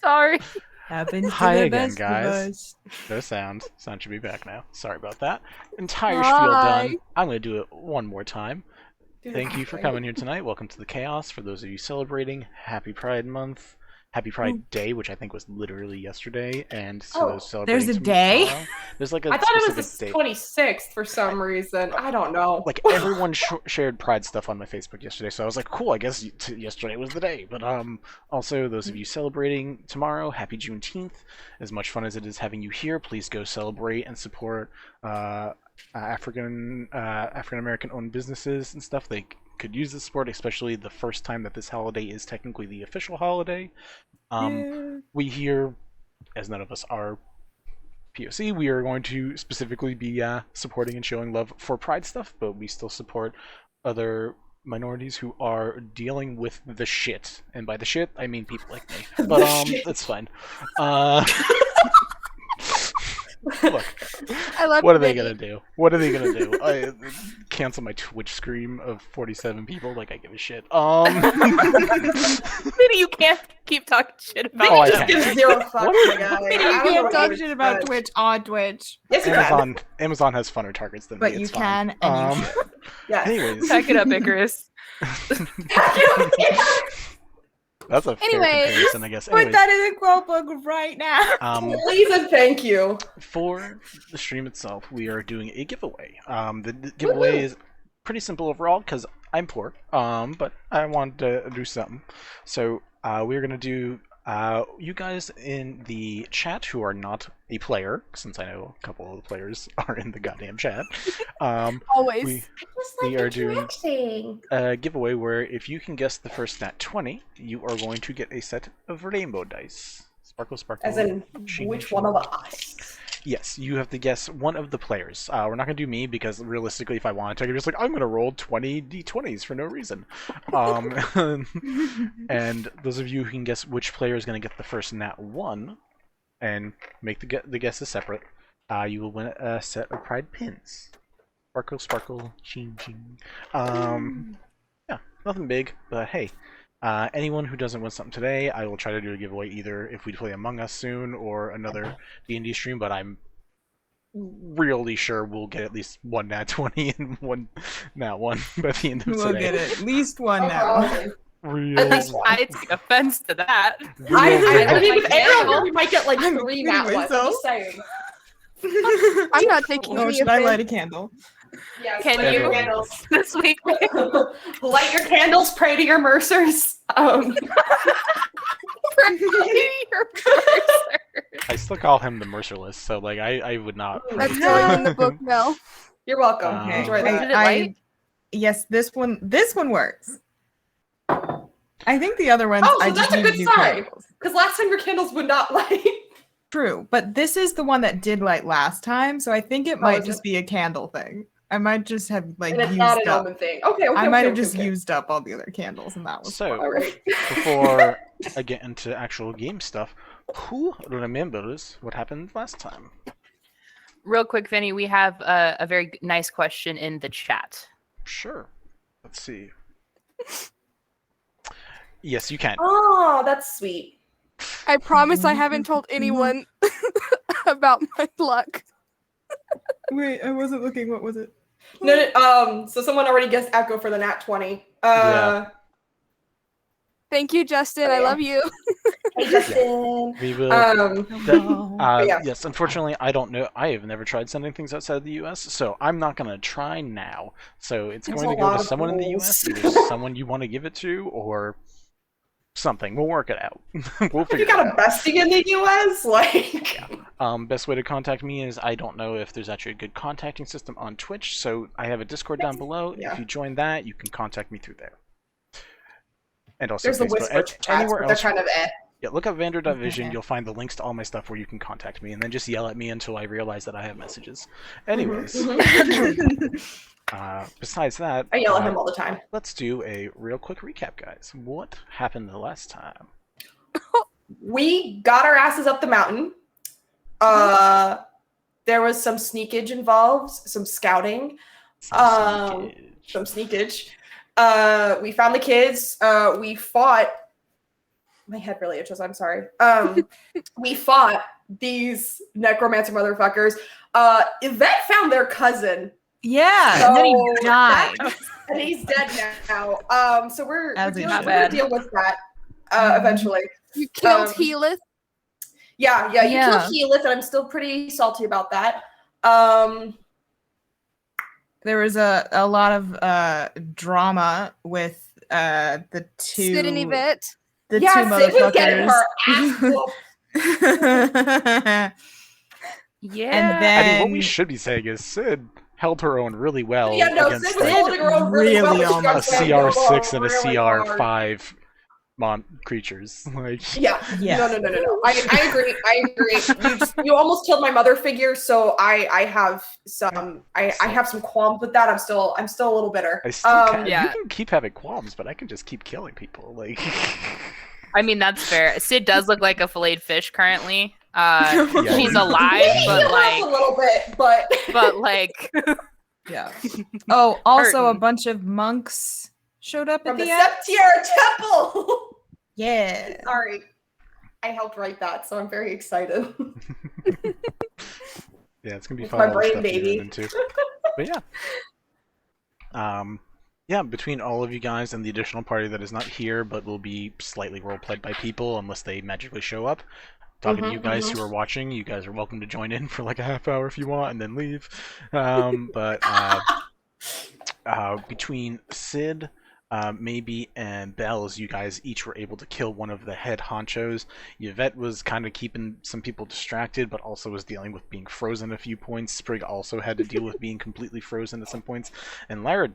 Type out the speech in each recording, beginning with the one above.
Sorry. Happens to Hi the again, best guys. of us. No sound. Sound should be back now. Sorry about that. Entire Hi. spiel done. I'm going to do it one more time. Dude, Thank you for coming here tonight. Welcome to the Chaos. For those of you celebrating, Happy Pride Month. Happy Pride Day, which I think was literally yesterday, and to those celebrating there's a day? tomorrow, there's like a I thought it was specific the date. 26th for some reason. I don't know. Like everyone shared Pride stuff on my Facebook yesterday, so I was like, cool. I guess yesterday was the day. But also those of you celebrating tomorrow, happy Juneteenth. As much fun as it is having you here, please go celebrate and support African American owned businesses and stuff. They could use the support, especially the first time that this holiday is technically the official holiday. We here, as none of us are POC, we are going to specifically be supporting and showing love for Pride stuff, but we still support other minorities who are dealing with the shit. And by the shit, I mean people like me. But that's fine. Look, I love what are they gonna do? What are they gonna do? I cancel my Twitch stream of 47 people? Like I give a shit. Vinny, you can't keep talking shit about Oh, I it. Just can. gives zero fucks, my guy. Vinny, I you don't know can't what talk you shit would about expect. Twitch on Twitch. Yes, you can. Amazon has funner targets than But me. you It's fine. can, and you should. Yes. Anyways, Back it up, Icarus. that's a fair Anyways, comparison, I guess. Put Anyways, that in the quote book right now. Please and thank you. for the stream itself, we are doing a giveaway. The giveaway is pretty simple overall because I'm poor, but I wanted to do something. So we're gonna do you guys in the chat who are not a player, since I know a couple of the players are in the goddamn chat. Always. We are doing a giveaway where if you can guess the first nat 20, you are going to get a set of rainbow dice. Sparkle, sparkle. As in, sheen, which sheen. one of us? Yes, you have to guess one of the players. We're not going to do me because realistically, if I wanted to, I could just like, I'm going to roll 20 d20s for no reason. And those of you who can guess which player is going to get the first nat 1 and make the guesses separate, you will win a set of Pride pins. Sparkle, sparkle, sheen, sheen. Yeah, nothing big, but hey. Anyone who doesn't win something today, I will try to do a giveaway either if we play Among Us soon or another D&D stream, but I'm really sure we'll get at least one nat 20 and one nat 1 by the end of We'll today. get at least one Oh, now. Real At least I take offense to that. I mean, with Like, Arrow, candle. we might get like I'm 3 kidding nat ones. myself. I'm just saying. I'm not taking Oh, the should I light a offense candle? Yes, Can light your you? candles. this week. Light your candles, pray to your mercers. I still call him the Merciless, so like I would not. That's Really? going in the book now. You're welcome. Okay. Enjoy that. Did it light? Yes, this one works. I think the other ones Oh, so I just that's a need good to do sign. candles. Because last time your candles would not light. True, but this is the one that did light last time, so I think it might is just it? be a candle thing. I might just have like And it's used not an up. omen thing. Okay, I might have okay, just okay. used up all the other candles, and that was So All right. before I get into actual game stuff, who remembers what happened last time? Real quick, Vinny, we have a very nice question in the chat. Sure. Let's see. Yes, you can. Oh, that's sweet. I promise I haven't told anyone about my luck. Wait, I wasn't looking. What was it? No, so someone already guessed Echo for the nat 20. Yeah. Thank you, Justin. I love you. Hey, Justin. We will. Yeah. Yes, unfortunately, I don't know. I have never tried sending things outside of the U.S., so I'm not going to try now. So it's There's going to a go lot to of someone in the rules. U.S., either someone you want to give it to, or something. We'll work it out. We'll If figure you got it a out. bestie in the US, like. Best way to contact me is I don't know if there's actually a good contacting system on Twitch, so I have a Discord down below. Yeah. If you join that, you can contact me through there. And also There's the Facebook. whisper chats, Anywhere but they're else. kind of Yeah, look up Vander.vision. Okay. You'll find the links to all my stuff where you can contact me, and then just yell at me until I realize that I have messages. Anyways, besides that, I yell at him all the time. let's do a real quick recap, guys. What happened the last time? We got our asses up the mountain. There was some sneakage involved, some scouting, some sneakage. We found the kids. We fought my head really itches. I'm sorry. We fought these necromancer motherfuckers. Yvette found their cousin. Yeah, and then he So died. and he's dead now. So we're As he dealing, should. we're gonna deal with that eventually. You killed Um, Healith. Yeah, you Yeah. killed Healith, and I'm still pretty salty about that. There was a lot of drama with the two Sid and Yvette. the yeah, two Sid was getting her ass motherfuckers. Yeah. And I then mean, what we should be saying is Sid held her own really well Yeah, no, against Sid was like, holding her own really well. really but she got a almost dragged CR6 over and a really hard. CR5 creatures. Like, Yeah. Yeah. No. I agree. You almost killed my mother figure, so I have some qualms with that. I'm still a little bitter. I still can. Yeah. You can keep having qualms, but I can just keep killing people. Like, I mean, that's fair. Sid does look like a filleted fish currently. Yeah. She's alive, Maybe but he'll have a little bit, but like, yeah. Oh, also a Hurting. bunch of monks showed up from at the the end. Septier Temple. Yeah. Sorry, I helped write that, so I'm very excited. yeah, it's gonna be It's fun. my all the brain stuff that you're baby. into. But yeah, between all of you guys and the additional party that is not here, but will be slightly roleplayed by people unless they magically show up. Talking to you guys who are watching, you guys are welcome to join in for like a half hour if you want, and then leave. Between Sid, Maybe, and Bells, you guys each were able to kill one of the head honchos. Yvette was kind of keeping some people distracted, but also was dealing with being frozen at a few points. Sprig also had to deal with being completely frozen at some points, and Lyra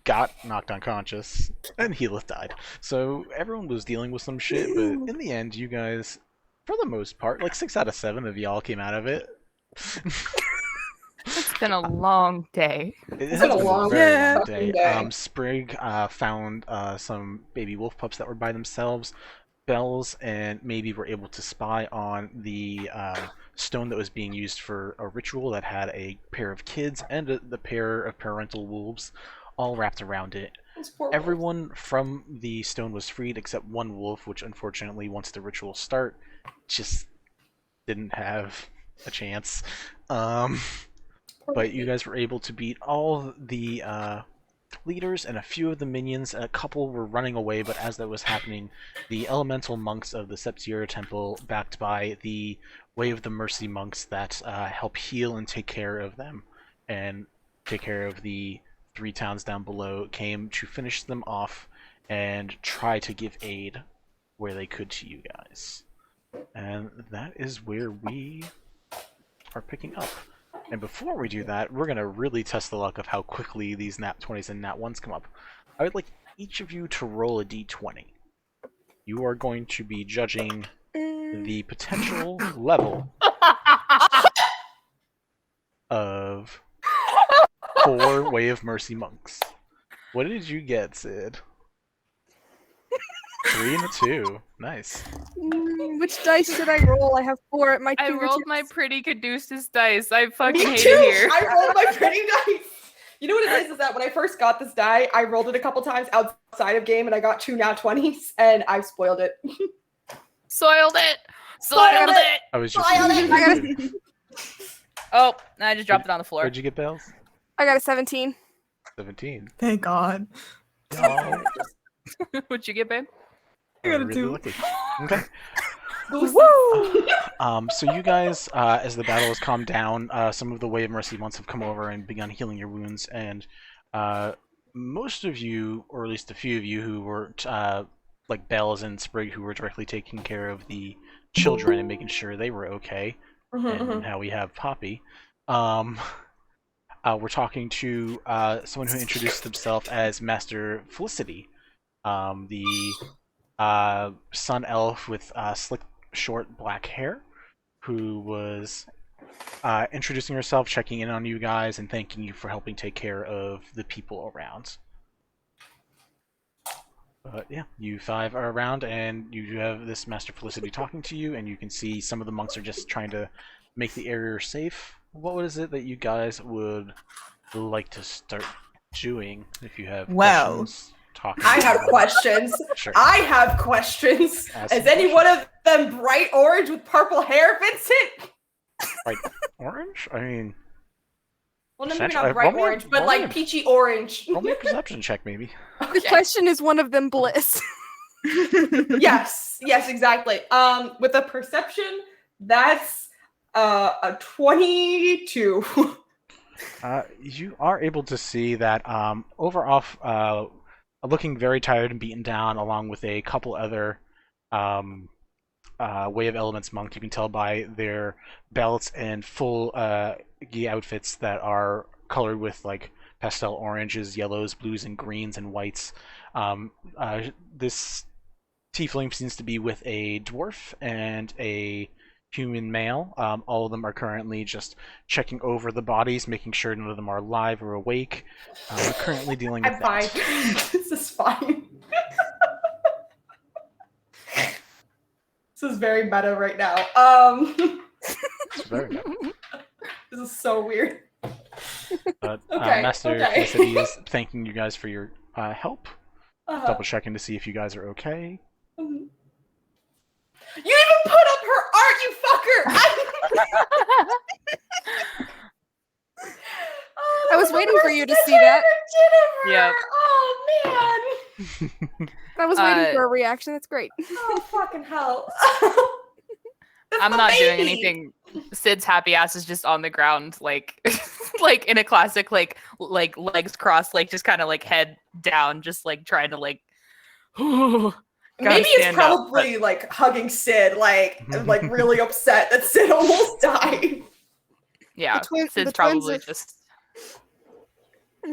got knocked unconscious, and Healith died. So everyone was dealing with some shit, but in the end, you guys, for the most part, like 6 out of 7 of y'all came out of it. it's been a long day. It It's has been a been long very long fucking day. day. Sprig found some baby wolf pups that were by themselves. Bells and Maybe were able to spy on the stone that was being used for a ritual that had a pair of kids and the pair of parental wolves all wrapped around it. Those poor Everyone from the stone was freed except one wolf, which unfortunately, once the ritual start, just didn't have a chance. But you guys were able to beat all the leaders and a few of the minions. A couple were running away, but as that was happening, the elemental monks of the Septier Temple, backed by the Way of the Mercy monks that help heal and take care of them and take care of the 3 towns down below, came to finish them off and try to give aid where they could to you guys. And that is where we are picking up. And before we do that, we're going to really test the luck of how quickly these nat 20s and nat 1s come up. I would like each of you to roll a d20. You are going to be judging the potential level of 4 Way of Mercy monks. What did you get, Sid? 3 and a 2. Nice. Which dice did I roll? I have 4 at my I fingertips. rolled my pretty caduceus dice. I fucking Me hate too. it here. I rolled my pretty dice. You know what it is that when I first got this die, I rolled it a couple times outside of game, and I got 2 nat 20s, and I've spoiled it. Soiled it. Soiled Soiled it. it. I was just. Soiled it. I got Oh, I just dropped it on the floor. What'd you get, Bells? I got a 17. 17. Thank God. Y'all What'd you get, babe? I got a are 2. lucky. Okay. Woo! So you guys, as the battle has calmed down, some of the Way of Mercy monks have come over and begun healing your wounds, and most of you, or at least a few of you who were, like Bells and Sprig, who were directly taking care of the children and making sure they were okay, and how we have Poppy, we're talking to someone who introduced himself as Master Felicity, the sun elf with slick, short black hair, who was introducing herself, checking in on you guys, and thanking you for helping take care of the people around. But yeah, you 5 are around, and you have this Master Felicity talking to you, and you can see some of the monks are just trying to make the area safe. What is it that you guys would like to start doing if you have Well, questions? talking. I have questions. Sure. I have questions. Ask Is some any one of them bright orange with purple hair, Vincent? Like orange? I mean, Well, no, maybe Essentially, not bright roll me a- orange, but roll me like a- peachy orange. roll me a perception check, maybe. The Okay. question is one of them bliss. Yes, exactly. With a perception, that's a 22. You are able to see that overall, looking very tired and beaten down, along with a couple other Way of Elements monk. You can tell by their belts and full gi outfits that are colored with like pastel oranges, yellows, blues, and greens and whites. This tiefling seems to be with a dwarf and a human male. All of them are currently just checking over the bodies, making sure none of them are alive or awake. Currently dealing with I'm fine. that. This is fine. This is very meta right now. It's very good. This is so weird. But Okay, Master okay. Felicity is thanking you guys for your help, Uh-huh. double checking to see if you guys are okay. Mhm. You even put up her art, you fucker! Oh, I was that waiting the for worst you to stitch see I that. ever did of her. Yep. Oh man! I was waiting Uh, for a reaction. That's great. Oh fucking hell! That's I'm the not doing baby. anything. Sid's happy ass is just on the ground, like, like in a classic, like legs crossed, like just kind of like head down, just like trying to like. gotta Maybe it's stand up, but- probably like hugging Sid, like really upset that Sid almost died. Yeah, The twins Sid's probably are- just.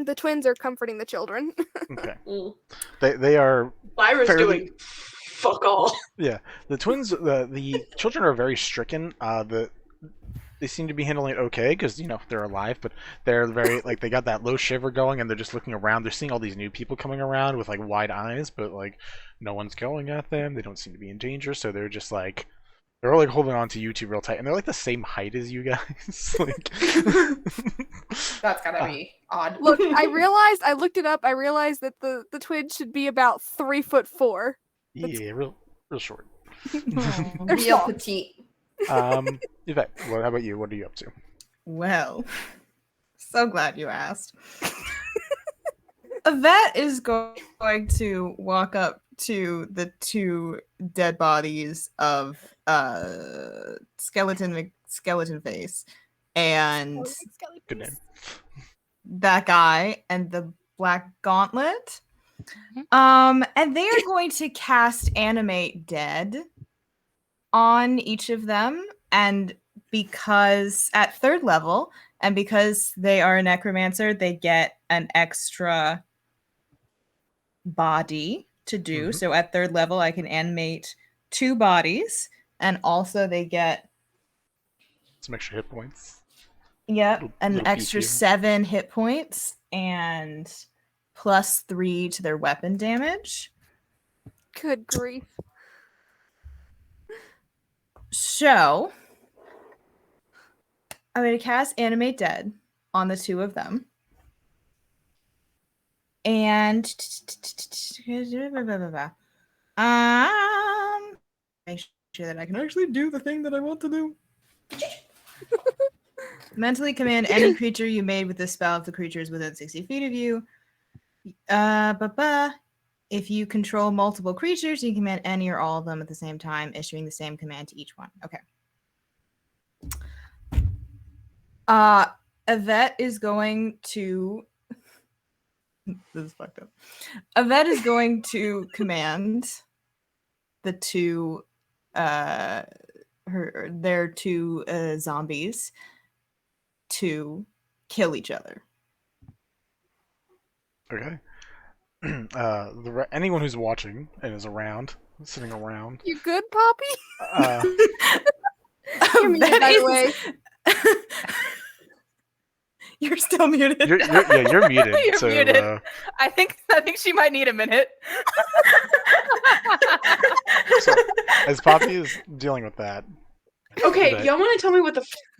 The twins are comforting the children. Okay. Mm. They are Lyra's fairly- doing fuck all. the twins. The children are very stricken. They seem to be handling it okay because they're alive, but they're very like they got that low shiver going and they're just looking around. They're seeing all these new people coming around with like wide eyes, but like no one's going at them. They don't seem to be in danger, so they're just like they're like holding on to you two real tight, and they're like the same height as you guys. Like That's gotta be odd. Look, I looked it up. I realized that the twins should be about 3'4". yeah, real short. They're Real small. petite. Yvette, how about you? What are you up to? Well, so glad you asked. Yvette is going to walk up to the two dead bodies of skeleton face and Good name. that guy and the black gauntlet. And they are going to cast Animate Dead on each of them, and because at 3rd level, and because they are a necromancer, they get an extra body to do. Mhm. So at 3rd level, I can animate 2 bodies, and also they get Some extra hit points. an Little extra beefier. 7 hit points and +3 to their weapon damage. Good grief. So I'm going to cast Animate Dead on the 2 of them. And make sure that I can actually do the thing that I want to do. Mentally command any creature you made with this spell if the creature is within 60 feet of you. If you control multiple creatures, you can command any or all of them at the same time, issuing the same command to each one. Okay. Yvette is going to. This is fucked up. Yvette is going to command the two, their 2 zombies to kill each other. Okay. Anyone who's watching and is around, sitting around, You good, Poppy? You're muted, Yvette by the is- way. You're still muted. you're muted. You're so, muted. I think she might need a minute. So, as Poppy is dealing with that, Okay, But- y'all want to tell me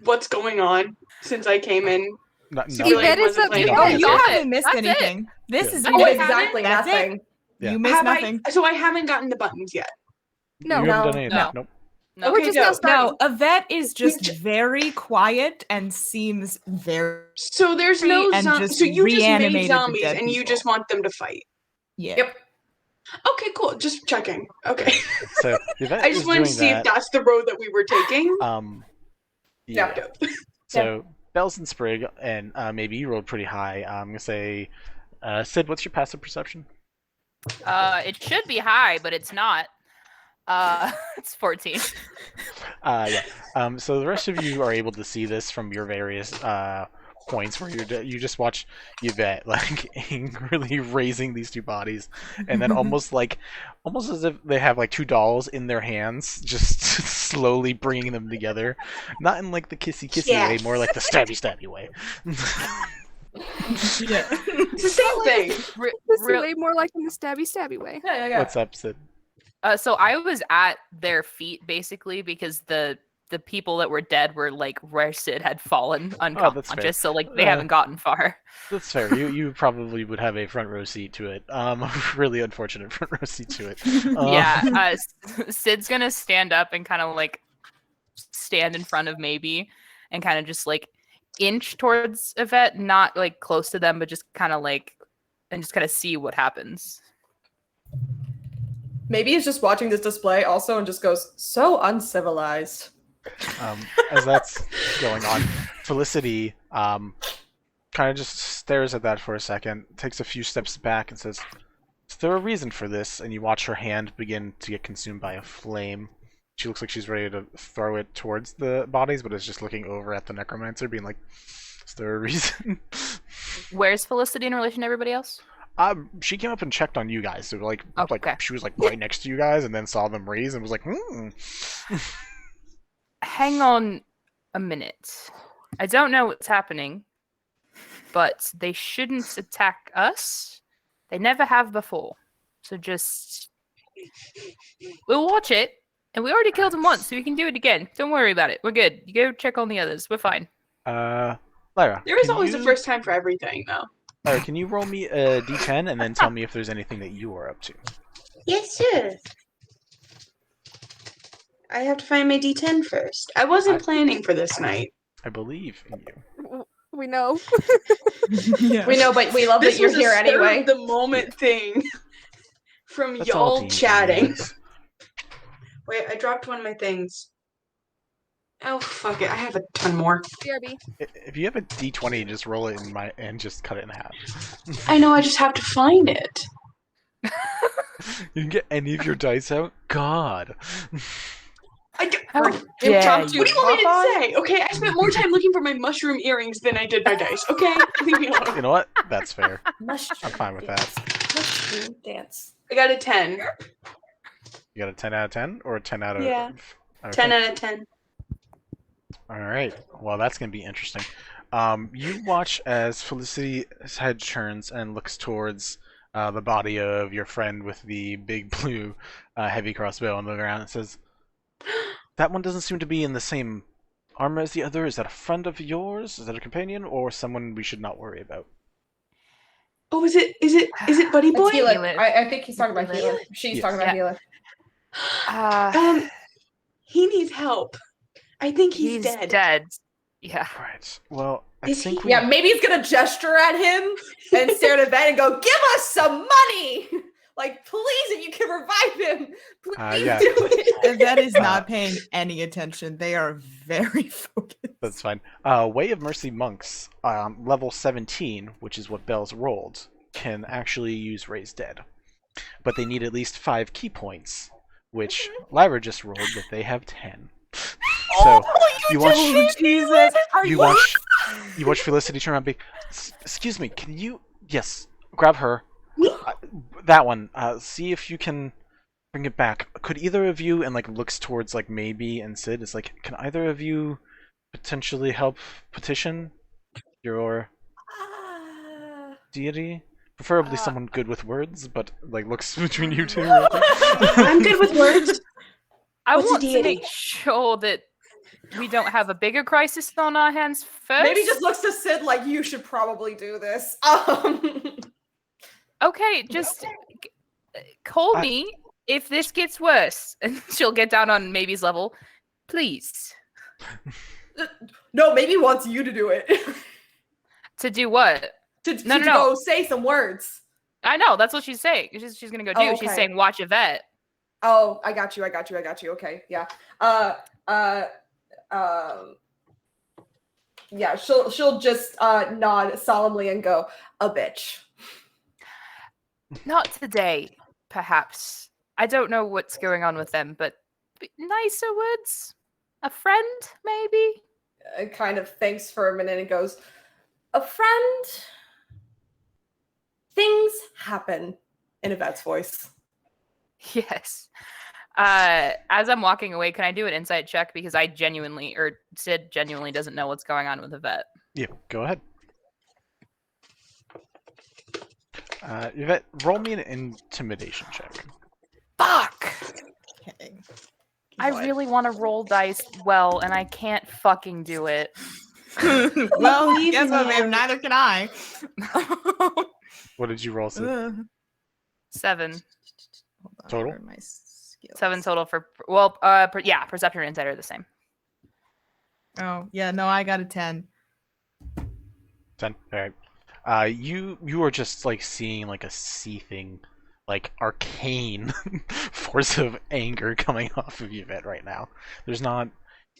what's going on since I came in? no, So you Yvette is wasn't a playing Oh, the you That's it. haven't missed That's it. anything. This Yeah. is Oh, Oh, new. wait, exactly That's it. nothing. Yeah. You missed nothing. So I haven't gotten the buttons yet. No. You haven't No. done anything. No. Nope. No. We're Okay, just now dope. starting. No, Yvette is just Which- very quiet and seems very So there's no And zombies. just So you just made reanimated the zombies dead and you people. just want them to fight. yeah. Yep. Okay, cool. Just checking. Okay. So Yvette I is just wanted to doing see that. if that's the road that we were taking. Yeah. Dope. So Bells and Sprig, and maybe you rolled pretty high. I'm gonna say, Sid, what's your passive perception? It should be high, but it's not. It's 14. Yeah. So the rest of you are able to see this from your various points where you just watch Yvette like angrily raising these two bodies, and then almost as if they have like two dolls in their hands, just slowly bringing them together. Not in like the kissy way, more like the stabby way. Yeah. It's the same thing. This is way more like in the stabby way. Yeah. What's up, Sid? So I was at their feet basically because the people that were dead were like where Sid had fallen that's fair. unconscious, so like they haven't gotten far. That's fair. You probably would have a front row seat to it. Really unfortunate front row seat to it. Yeah, Sid's gonna stand up and kind of like stand in front of maybe and kind of just like inch towards Yvette, not like close to them, but just kind of like and just kind of see what happens. Maybe he's just watching this display also and just goes, so uncivilized. As that's going on, Felicity kind of just stares at that for a second, takes a few steps back, and says, "Is there a reason for this?" And you watch her hand begin to get consumed by a flame. She looks like she's ready to throw it towards the bodies, but is just looking over at the necromancer, being like, "Is there a reason?" Where's Felicity in relation to everybody else? She came up and checked on you guys, so like Okay. she was like right next to you guys, and then saw them raise and was like, Hang on a minute. I don't know what's happening, but they shouldn't attack us. They never have before. So just... We'll watch it. And we already killed him once, so we can do it again. Don't worry about it. We're good. You go check on the others. We're fine. Lyra. There is can always you- a first time for everything, though. Lyra, can you roll me a d10 and then tell me if there's anything that you are up to? Yes, sure. I have to find my D10 first. I wasn't planning for this night. I believe in you. We know. Yeah. We know, but we love that This you're was a here spur of anyway. the moment thing from That's all y'all D&D chatting. is. Wait, I dropped one of my things. Oh, fuck it. I have a ton more. BRB. If you have a d20, just roll it and just cut it in half. I know, I just have to find it. You can get any of your dice out? God. I do- How what do dare you want me to say? Okay, I spent more time looking for my mushroom earrings than I did my dice. Okay, leave me alone. You know what? That's fair. Mushroom I'm fine with that. Mushroom dance. I got a 10. You got a 10 out of 10 or a 10 out of... Yeah. Okay. 10 out of 10. Alright, well that's going to be interesting. You watch as Felicity's head turns and looks towards the body of your friend with the big blue heavy crossbow on the ground and says, "That one doesn't seem to be in the same armor as the other. Is that a friend of yours? Is that a companion? Or someone we should not worry about?" Oh, is it Buddy Boy? It's Healer. Healer. I think he's talking about Healer. She's Yes. talking about Yeah. Healer. He needs help. I think he's dead. Yeah. Right, well, I Is think he- we... Yeah, maybe he's gonna gesture at him and stare at Yvette and go, "Give us some money! Like, please, if you can revive him, please yeah. do it." Yvette is not paying any attention. They are very focused. That's fine. Way of Mercy monks, level 17, which is what Bells rolled, can actually use Raise Dead. But they need at least 5 key points, which Lyra just rolled, but they have 10. So you watch Jesus. you watch Felicity turn around and be, "Excuse me, can you grab her. That one. See if you can bring it back. Could either of you," and like looks towards like Maybe and Sid, is like, "Can either of you potentially help petition your deity? Preferably someone good with words, but like looks between you two." I'm good with words. I What's a want to deity? make sure that we don't have a bigger crisis on our hands first. Maybe just looks to Sid like, "You should probably do this." Okay, just call me if this gets worse. And she'll get down on Maybe's level. Please. No, maybe wants you to do it. To do what? to No. go say some words. I know, that's what she's saying. She's gonna go do. Oh, okay. She's saying watch Yvette. Oh, I got you. Okay, yeah. Yeah, she'll just nod solemnly and go, a bitch. Not today, perhaps. I don't know what's going on with them, but nicer words? A friend, maybe? Kind of thinks for a minute and goes, a friend? Things happen, in Yvette's voice. Yes. As I'm walking away, can I do an insight check? Because Sid genuinely doesn't know what's going on with Yvette. Yeah, go ahead. Yvette, roll me an intimidation check. Fuck! Okay. I really want to roll dice well, and I can't fucking do it. Well, guess what, babe? Neither can I. What did you roll, Sid? 7. Hold on, Total? where are my skills? 7 total for perception and insight are the same. Oh, yeah, no, I got a 10. 10. All right. You are just like seeing like a seething, like arcane force of anger coming off of Yvette right now.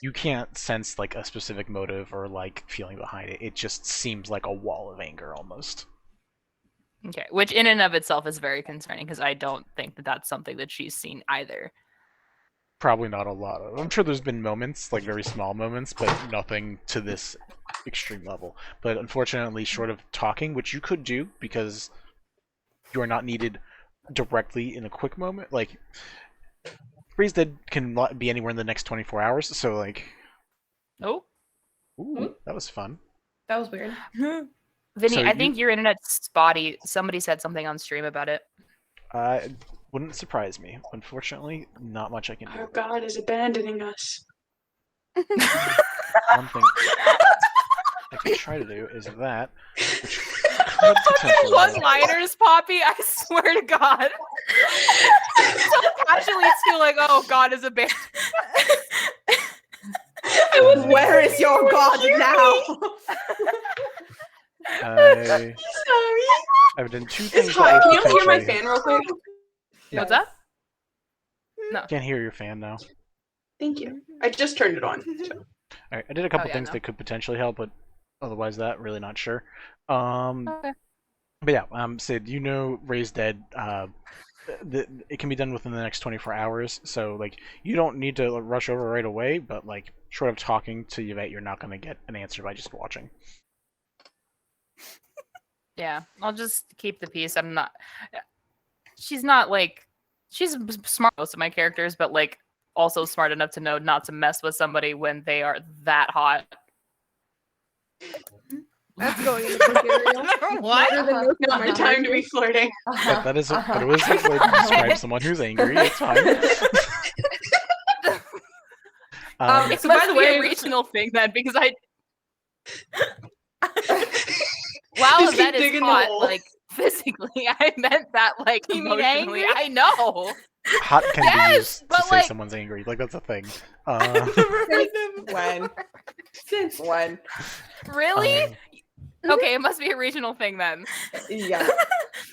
You can't sense like a specific motive or like feeling behind it. It just seems like a wall of anger almost. Okay, which in and of itself is very concerning because I don't think that that's something that she's seen either. Probably not a lot of. I'm sure there's been moments, like very small moments, but nothing to this extreme level. But unfortunately, short of talking, which you could do because you are not needed directly in a quick moment, like Freeze Dead can be anywhere in the next 24 hours, so like... Oh? Ooh, that was fun. That was weird. Vinny, So I think your internet's spotty. Somebody said something on stream about it. Wouldn't surprise me. Unfortunately, not much I can do. Our God is abandoning us. One thing I can try to do is that, which could potentially One-liners, Poppy, I swear to God. So casually it's like, oh, God is a band. Where is your God now? Sorry. I've done two things. It's hot. Can you hear my potentially- fan real quick? Yeah. What's up? No. Can't hear your fan now. Thank you. I just turned it on. So. Alright, I did a couple yeah, things no. that could potentially help, but otherwise that, really not sure. Okay. But yeah, Sid, you know Raise Dead, it can be done within the next 24 hours, so like you don't need to rush over right away, but like short of talking to Yvette, you're not going to get an answer by just watching. Yeah, I'll just keep the peace. I'm not... She's not, like... She's smart, most of my characters, but, like, also smart enough to know not to mess with somebody when they are that hot. That's going into material. What? Not the time to be flirting. But that is, but it was a way to describe someone who's angry. It's fine. It So must by the be way- a regional thing then, because I... While Just keep Yvette is digging the hot, hole. like, physically, I meant that, like, You mean emotionally. angry? I know! Hot can be Yes, used to but, say like- someone's angry. Like, that's a thing. When? Since when? Really? Okay, it must be a regional thing then. Yeah.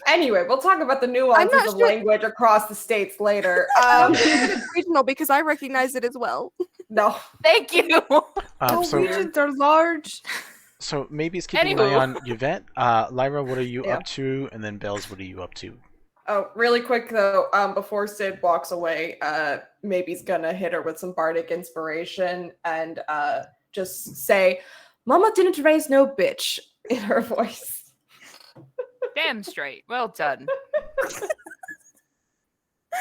Anyway, we'll talk about the I'm nuances not of sure- language across the states later. It's regional because I recognize it as well. No. Thank you! so, regions are large. so maybe it's keeping an eye Anywho. on Yvette. Lyra, what are you Yeah. up to? And then Bells, what are you up to? Oh, really quick though, before Sid walks away, maybe he's gonna hit her with some bardic inspiration and just say, "Mama didn't raise no bitch" in her voice. Damn straight. Well done.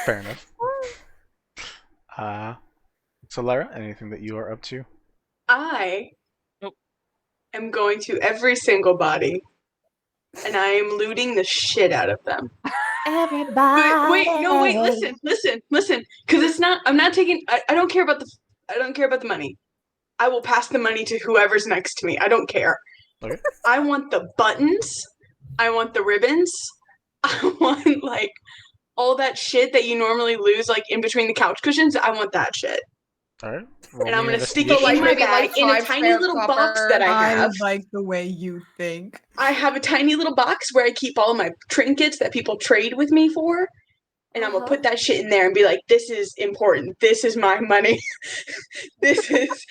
Fair enough. So Lyra, anything that you are up to? I Nope. am going to every single body, and I am looting the shit out of them. Everybody. Wait, no, wait, listen, because it's not. I'm not taking. I don't care about the. I don't care about the money. I will pass the money to whoever's next to me. I don't care. Okay. I want the buttons. I want the ribbons. I want like all that shit that you normally lose, like in between the couch cushions. I want that shit. All right. And I'm gonna stick So, it like, in my maybe, bag like, in a 5 tiny spare little box copper. that I I have. like the way you think. I have a tiny little box where I keep all my trinkets that people trade with me for. And I'm gonna put that shit in there and be like, this is important. This is my money. this is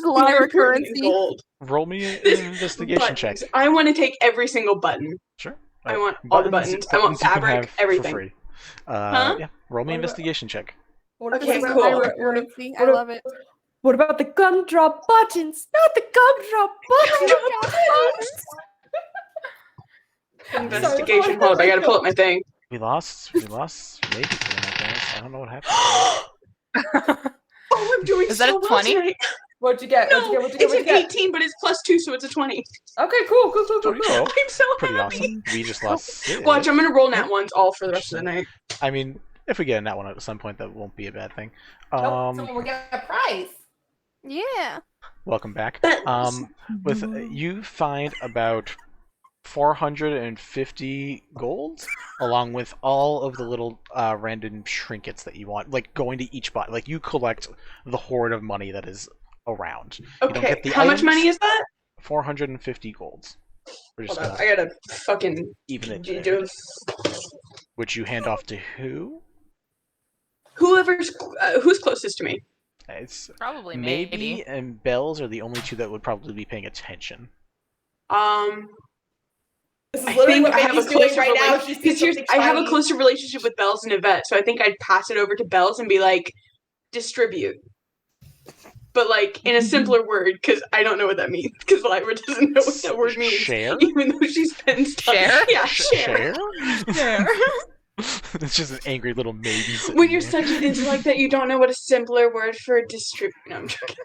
Lyra more important than currency. gold. Roll me an investigation check. Buttons. I want to take every single button. Sure. I want all the buttons. I want you can fabric, have everything. For free. Huh? Yeah. Roll me an What about- investigation check. What Okay, about- cool. Lyra currency. I love it. What about the gumdrop buttons? Not the gumdrop buttons. Investigation. Hold up, I gotta pull up my thing. We lost maybe for the night, guys. I don't know what happened. Oh, I'm doing Is that so a well 20? tonight. What'd you get? No, What'd you get? What'd you get? it's What'd an you get? 18, but it's +2, so it's a 20. Okay, cool. Pretty cool. I'm so Pretty happy. awesome. We just lost Sid. Watch, I'm gonna roll nat ones all for the rest of the night. I mean, if we get in that one at some point, that won't be a bad thing. Someone will get a prize. Yeah. Welcome back. Buttons. With you find about 450 gold, along with all of the little random trinkets that you want, like going to each bot. Like you collect the hoard of money that is around. You don't Okay, get the how much items. money is that? 450 golds. We're just Hold up, gonna I gotta fucking even it, do there. Which you hand off to who? whoever's who's closest to me. It's Probably maybe and Bells are the only two that would probably be paying attention. This is I literally think what I have a Baby's doing closer right now. relationship. She's doing I have a something closer relationship with Bells and Yvette, so I think I'd pass it over to Bells and be like, distribute. But like in a simpler word, because I don't know what that means. Because Lyra doesn't know what that word means. Share? Even though she spends time. Share? Yeah, share. There. It's just an angry little maybe. sitting When you're there. such an intellect that you don't know what a simpler word for distribute. No, I'm joking.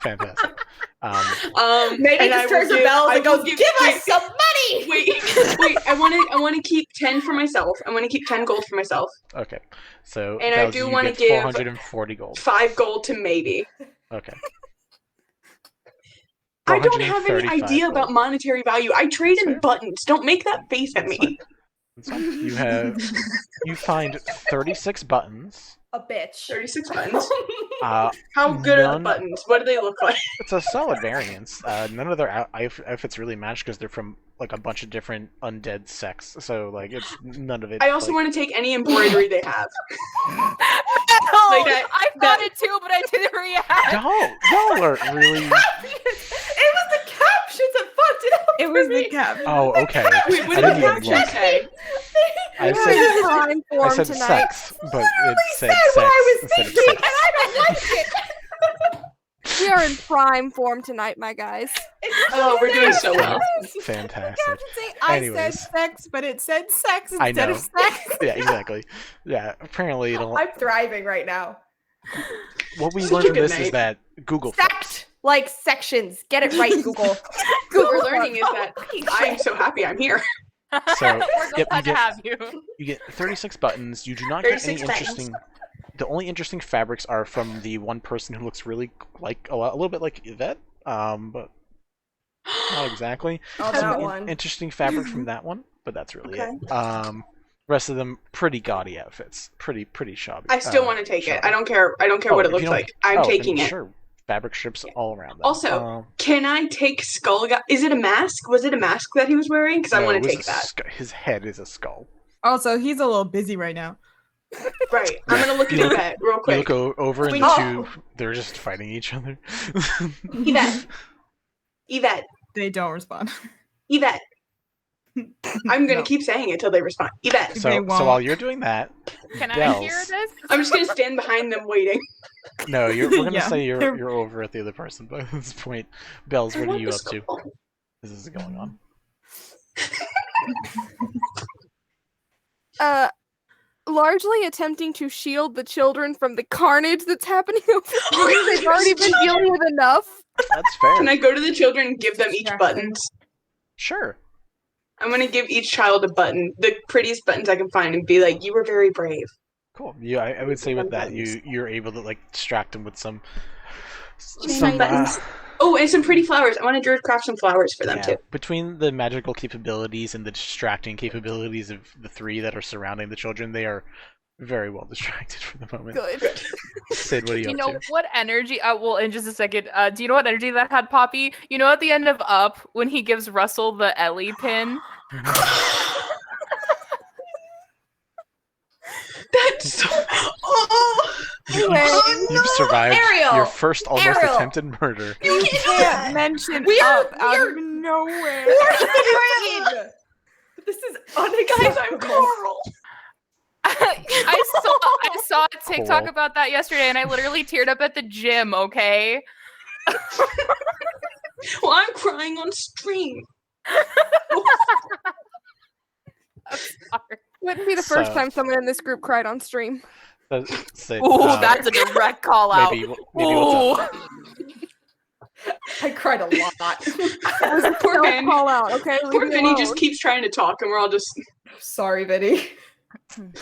Fantastic. Maybe and I just will turns to give- Bells I and will goes, give- "Give wait, us some money." Wait. I want to keep 10 for myself. I want to keep 10 gold for myself. Okay, so And I Bells, do you wanna get give 440 gold. 5 gold to maybe. Okay. I don't have any 435 idea gold. about monetary value. I trade That's in fair. buttons. Don't make that face at That's me. fine. You find 36 buttons. A bitch. 36 buttons. Uh, How good are the None- buttons? What do they look like? it's a solid variance. None of their outfits really match because they're from like a bunch of different undead sects. So like it's none of it. I also like, want to take any embroidery they have. Like that- I thought it too, but I didn't react. y'all are really. It was the captions that fucked it up. It was for the me. cap. Oh, okay. Wait, what I did didn't the even caption look. say? I We're said in prime I form said tonight. sex, but it said said sex what I was instead of thinking, sex. and I don't like it. We are in prime form tonight, my guys. Oh, we're doing so well. Fantastic. Captain say, I Anyways. said sex, but it said sex I instead know. of sex. Yeah, exactly. Yeah, apparently it'll. I'm thriving right now. What we Such learned a from good this is night. that Google flips. Sect like sections. Get it right, Google. What we're learning is that I'm so happy I'm here. So We're yep, glad to have you. you get 36 buttons. You do not get any 36 buttons. interesting. The only interesting fabrics are from the one person who looks really like a little bit like Yvette, but not exactly. Oh, Some that one. interesting fabric from that one, but that's really Okay. it. Rest of them pretty gaudy outfits, pretty shabby. I still want to take it. shabby. I don't care. I don't care what Oh, it if you looks don't- like. I'm oh, then taking it. Sure, fabric strips all around. Them. Also, can I take skull? Is it a mask? Was it a mask that he was wearing? Because I no, want it to was take a that. his head is a skull. Also, he's a little busy right now. Right. I'm gonna look at You look- Yvette real You quick. look over and Wait, the oh. two, they're just fighting each other. Yvette. Yvette. They don't respond. Yvette. I'm gonna No. keep saying it till they respond. Yvette. They So won't. while you're doing that, Can I Bells. hear this? I'm just gonna stand behind them waiting. No, we're gonna Yeah, say they're- you're over at the other person. But at this point, Bells, I what are want you the up to? skull. This is going on. Largely attempting to shield the children from the carnage that's happening over here. They've already been dealing with enough. That's fair. Can I go to the children and give them each buttons? Sure. I'm gonna give each child a button, the prettiest buttons I can find, and be like, "You were very brave." Cool. Yeah, I would say with that Buttons. you're able to like distract them with some Buttons. Oh, and some pretty flowers. I want to druid craft some flowers for them too. Between the magical capabilities and the distracting capabilities of the three that are surrounding the children, they are very well distracted for the moment. Good. Sid, what are you You up know to? what energy? Well, in just a second. Do you know what energy that had, Poppy? You know, at the end of Up, when he gives Russell the Ellie pin. That's so. Oh, You've survived Ariel! your first almost Ariel! attempted murder. You Can't mention We are- up out we of nowhere. This is unacceptable. guys, I'm Coral. I saw a TikTok Cool. about that yesterday, and I literally teared up at the gym. Okay. Well, I'm crying on stream. I'm sorry. Wouldn't be the first So- time someone in this group cried on stream. Sid, Ooh, that's a direct call out. maybe what's up? I cried a lot. Poor Don't Vin. call out, okay? Leave Poor me Vinny alone. just keeps trying to talk, and we're all just. Sorry, Vinny.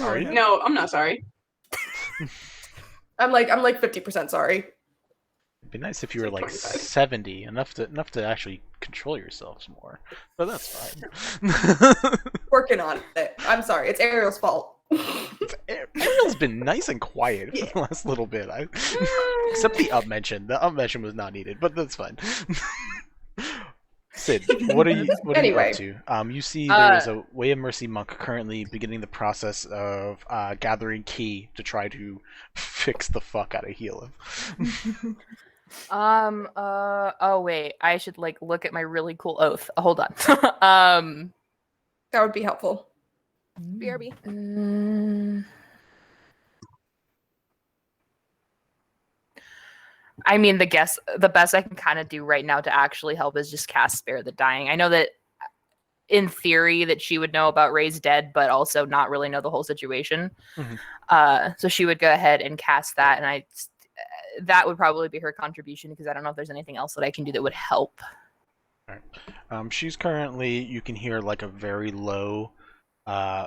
Are you? No, I'm not sorry. I'm like 50% sorry. It'd be nice if you were like 25. 70, enough to actually control yourselves more. But that's fine. Working on it. I'm sorry. It's Ariel's fault. Ariel's been nice and quiet for the last little bit. Except the up mention. The up mention was not needed, but that's fine. Sid, what are you Anyway. up to? You see there is a Way of Mercy monk currently beginning the process of gathering key to try to fix the fuck out of Healing. Oh wait, I should like look at my really cool oath. Hold on. That would be helpful. BRB. I mean, the best I can kind of do right now to actually help is just cast Spare the Dying. I know that in theory that she would know about Raise Dead, but also not really know the whole situation. So she would go ahead and cast that, and that would probably be her contribution because I don't know if there's anything else that I can do that would help. She's currently, you can hear like a very low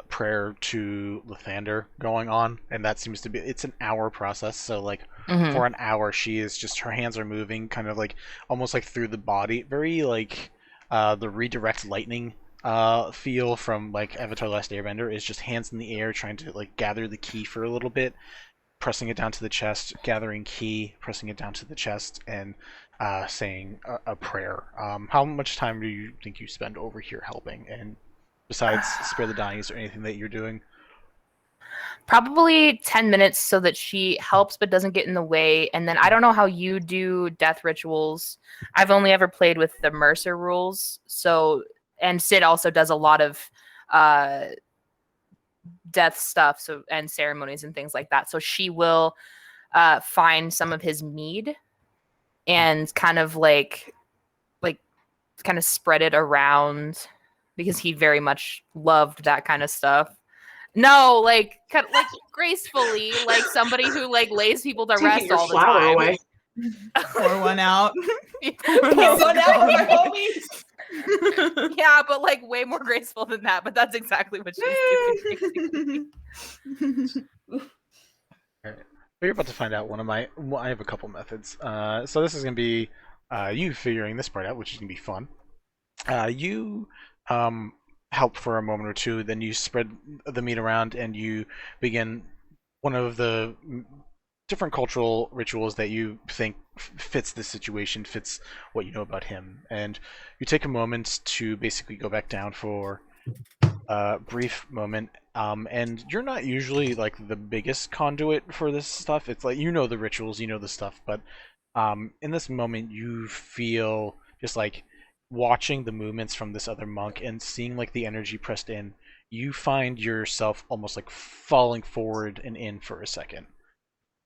prayer to Lathander going on, and that seems to be, it's an hour process, so like for an hour she is just, her hands are moving kind of like almost like through the body, very like the redirect lightning feel from like Avatar Last Airbender is just hands in the air trying to like gather the key for a little bit, pressing it down to the chest, gathering key, pressing it down to the chest, and saying a prayer. How much time do you think you spend over here helping? And besides Spare the Dying, is there anything that you're doing? Probably 10 minutes so that she helps but doesn't get in the way. And then I don't know how you do death rituals. I've only ever played with the Mercer rules. So, and Sid also does a lot of death stuff, so and ceremonies and things like that. So she will find some of his mead and kind of kind of spread it around because he very much loved that kind of stuff. No, like gracefully, like somebody who like lays people to Taking rest your all the flower time. away. Pour one out. So now my homies. Yeah, but like way more graceful than that. But that's exactly what she's doing. We're about to find out I have a couple methods. So this is going to be you figuring this part out, which is going to be fun. You help for a moment or two, then you spread the meat around and you begin one of the different cultural rituals that you think fits the situation, fits what you know about him. And you take a moment to basically go back down for a brief moment. And you're not usually like the biggest conduit for this stuff. It's like, you know the rituals, you know the stuff, but in this moment you feel just like watching the movements from this other monk and seeing like the energy pressed in, you find yourself almost like falling forward and in for a second.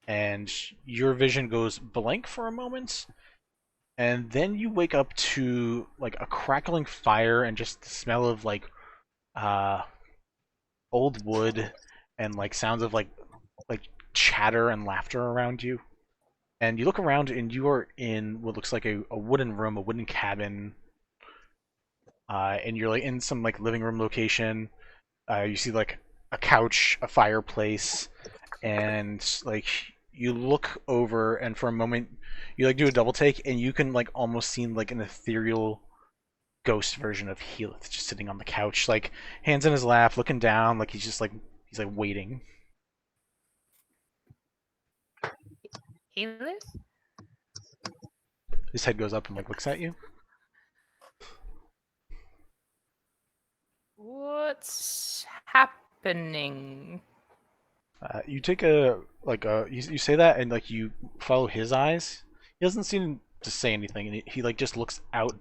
And your vision goes blank for a moment, and then you wake up to like a crackling fire and just the smell of like old wood and like sounds of like chatter and laughter around you. And you look around and you are in what looks like a wooden room, a wooden cabin. And you're like in some like living room location. You see like a couch, a fireplace, and like you look over, and for a moment, you like do a double take, and you can like almost see like an ethereal ghost version of Heath just sitting on the couch, like hands in his lap, looking down, like he's waiting. Heath? His head goes up and like looks at you. What's happening? You take you say that, and like you follow his eyes. He doesn't seem to say anything, and he like just looks out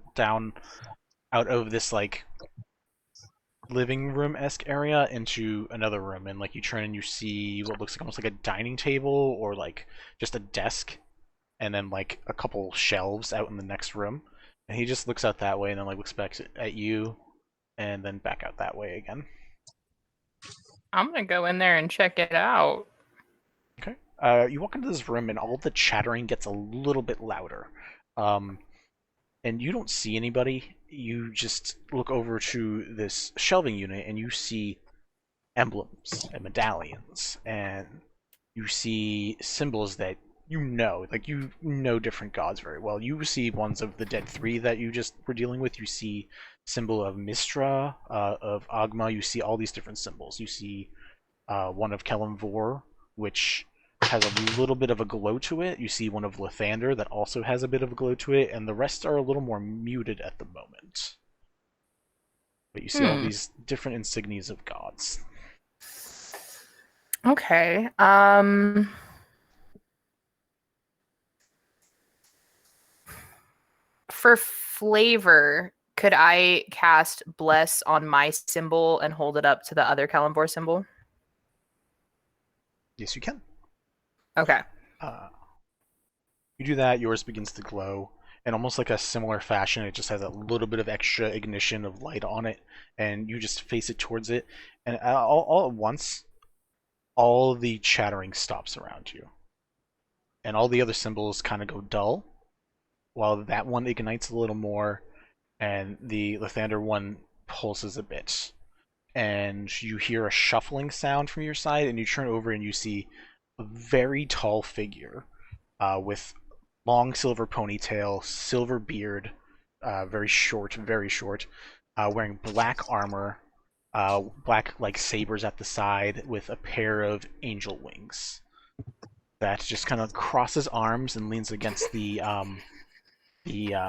of this like living room-esque area into another room, and like you turn and you see what looks like almost like a dining table or like just a desk, and then like a couple shelves out in the next room. And he just looks out that way, and then like looks back at you, and then back out that way again. I'm gonna go in there and check it out. Okay. You walk into this room, and all the chattering gets a little bit louder. And you don't see anybody. You just look over to this shelving unit, and you see emblems and medallions, and you see symbols that you know different gods very well. You see ones of the Dead Three that you just were dealing with. You see symbol of Mistra, of Agma. You see all these different symbols. You see one of Kelemvor, which has a little bit of a glow to it. You see one of Lathander that also has a bit of a glow to it, and the rest are a little more muted at the moment. But you see all these different insignias of gods. Okay. For flavor, could I cast Bless on my symbol and hold it up to the other Kelemvor symbol? Yes, you can. Okay. You do that, yours begins to glow, and almost like a similar fashion, it just has a little bit of extra ignition of light on it, and you just face it towards it, and all at once, all the chattering stops around you. And all the other symbols kind of go dull, while that one ignites a little more, and the Lathander one pulses a bit. And you hear a shuffling sound from your side, and you turn over and you see a very tall figure with long silver ponytail, silver beard, very short, wearing black armor, black like sabers at the side, with a pair of angel wings that just kind of crosses arms and leans against the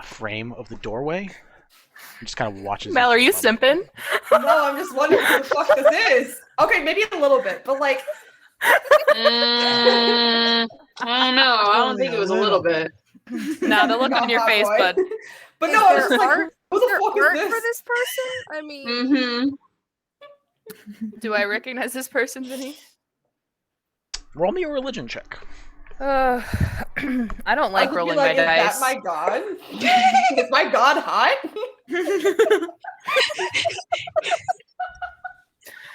frame of the doorway. And just kind of watches. Mel, are you simping? No, I'm just wondering who the fuck this is. Okay, maybe a little bit, but like. I don't know. I don't think it was a little bit. No, the look on your face, but But no, I was just like, who the fuck Art is for this? this person? I mean, Mm-hmm. do I recognize this person, Vinny? Roll me a religion check. I don't like I would rolling be like, my is dice. that my god? Is my god hot?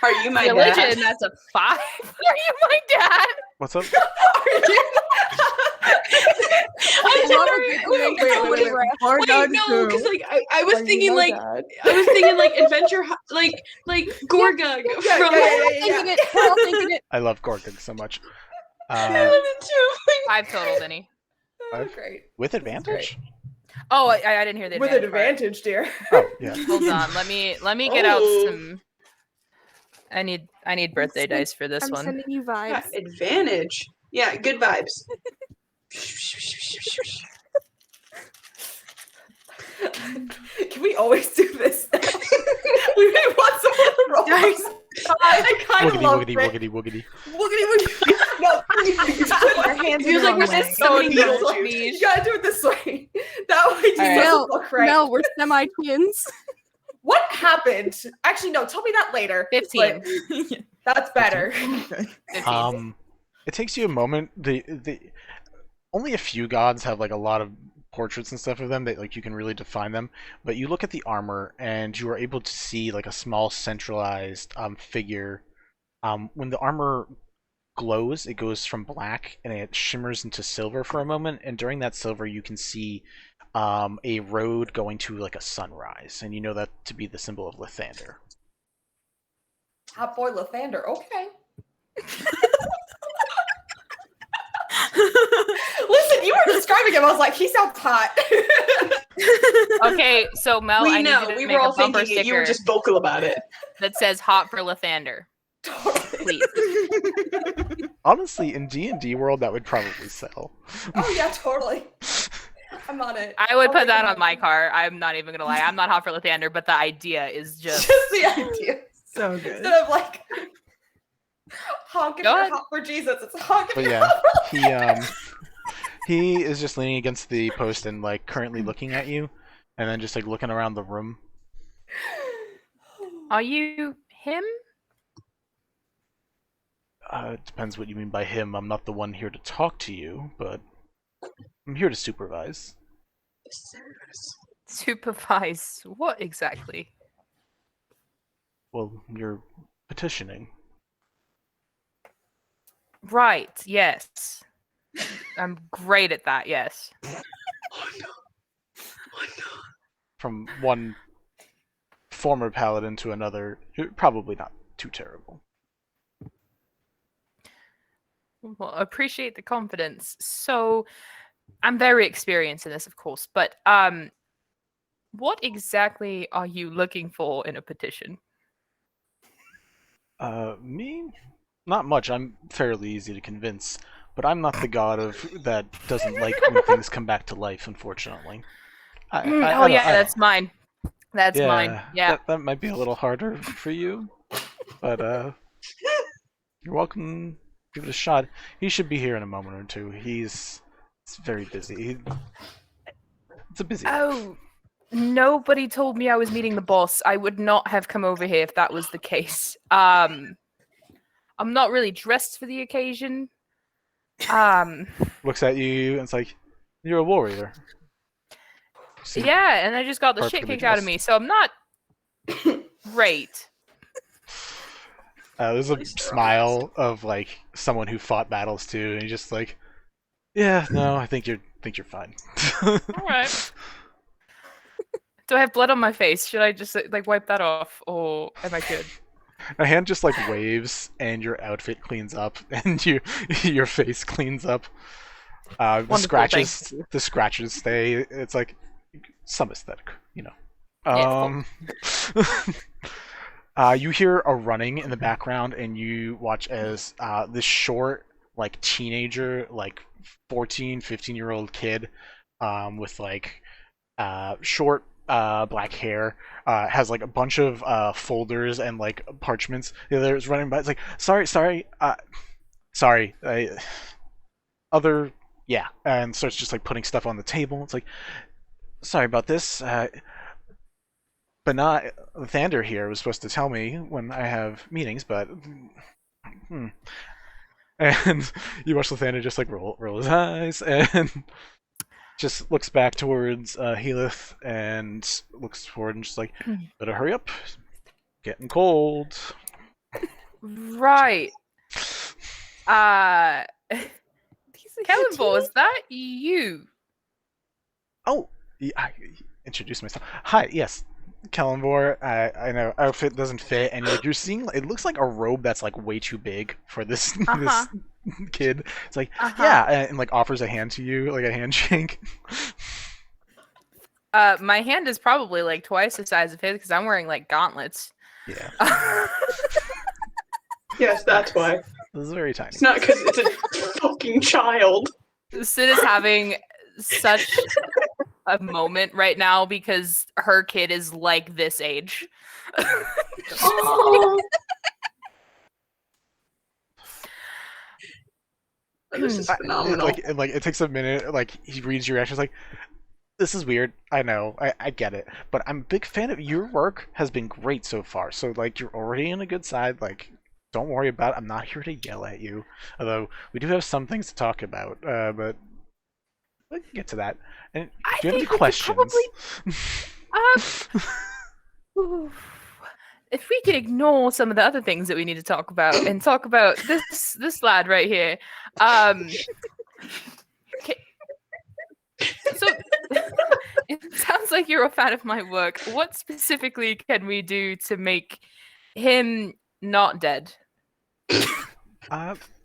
Are you my Religion, dad? that's a 5. Are you my dad? What's up? Are you? I'm love sorry. a good Wait, no, because like I was thinking like adventure like Gorgug Yeah, from thinking it. We're all thinking it. I love Gorgug so much. I love it too. 5 total, Vinny. Great. With advantage? Oh, I didn't hear the With an advantage advantage, dear. Oh, yeah. part. Hold on, let me get out some. I need birthday dice for this I'm one. sending you Yeah, vibes. advantage. Yeah, good vibes. Can we always do this? We may want some of the rolls. I kind of Woogity, love woogity, it. woogity, woogity. Woogity. No, please. Your hands Feels are like we're wrong just way. so many This little way. juice. You gotta do it this way. That way just All right. doesn't look right. No, we're semi-twins. What happened? Actually, no, tell me that later. 15. but That's better. 15. It takes you a moment. The only a few gods have like a lot of portraits and stuff of them that like you can really define them. But you look at the armor and you are able to see like a small centralized figure. When the armor glows, it goes from black and it shimmers into silver for a moment. And during that silver, you can see a road going to like a sunrise, and you know that to be the symbol of Lathander. Top boy Lathander. Okay. When you were describing him, I was like, he sounds hot. Okay, so Mel, We I need know. you to We make were all a bumper thinking it. You sticker were just vocal about it. that says "Hot for Lathander," please. Honestly, in D&D world, that would probably sell. Oh yeah, totally. I'm on it. I would I'll put make that it on my car. I'm not even gonna lie. I'm not hot for Lathander, but the idea is just Just the idea. So good. Instead of like honk if Go you're ahead. hot for Jesus, it's honk if But you're yeah, hot for he is just leaning against the post and like currently looking at you, and then just like looking around the room. Are you him? It depends what you mean by him. I'm not the one here to talk to you, but I'm here to supervise. Supervise what exactly? Well, you're petitioning. Right, yes. I'm great at that, yes. From one former paladin to another, you're probably not too terrible. Well, appreciate the confidence. So, I'm very experienced in this, of course, but what exactly are you looking for in a petition? Me? Not much. I'm fairly easy to convince, but I'm not the god that doesn't like when things come back to life, unfortunately. That's mine. That's mine. Yeah. That might be a little harder for you, but you're welcome. Give it a shot. He should be here in a moment or two. He's very busy. It's a busy. Oh, nobody told me I was meeting the boss. I would not have come over here if that was the case. I'm not really dressed for the occasion. Looks at you and it's like, you're a warrior. See, Yeah, and I just got the shit Perfectly kicked out of me, so I'm not great. there's a smile of like someone who fought battles too, and he's just like, yeah, no, I think you're fine. All right. Do I have blood on my face? Should I just like wipe that off, or am I good? A hand just like waves, and your outfit cleans up, and your face cleans up. The Wonderful, thank scratches stay. It's like some aesthetic, you know. Yeah, You hear a running in the background, and you watch as this short, like teenager, like 14, 15-year-old kid, with like short black hair, has like a bunch of folders and like parchments. The other is running by. It's like, sorry, and starts just like putting stuff on the table. It's like, sorry about this. But not Thander here was supposed to tell me when I have meetings, but and you watch Lathander just like roll his eyes and just looks back towards Healith and looks forward and just like, better hurry up, getting cold. Right. Kelemvor, is that you? Oh, yeah, I introduced myself. Hi, yes, Kelemvor. I know outfit doesn't fit, and like you're seeing, it looks like a robe that's like way too big for this this kid. It's like, yeah, and like offers a hand to you, like a handshake. My hand is probably like twice the size of his because I'm wearing like gauntlets. Yeah, Yes, that's why. this is very tiny. It's not because it's a fucking child. Sid is having such a moment right now because her kid is like this age. Oh. This is phenomenal. Like it takes a minute. Like he reads your reactions. Like, this is weird. I know. I get it. But I'm a big fan of your work. Has been great so far. So like you're already on a good side. Like, don't worry about it. I'm not here to yell at you. Although we do have some things to talk about. But we can get to that. And do you have any questions? If we could ignore some of the other things that we need to talk about and talk about this lad right here. So it sounds like you're a fan of my work. What specifically can we do to make him not dead?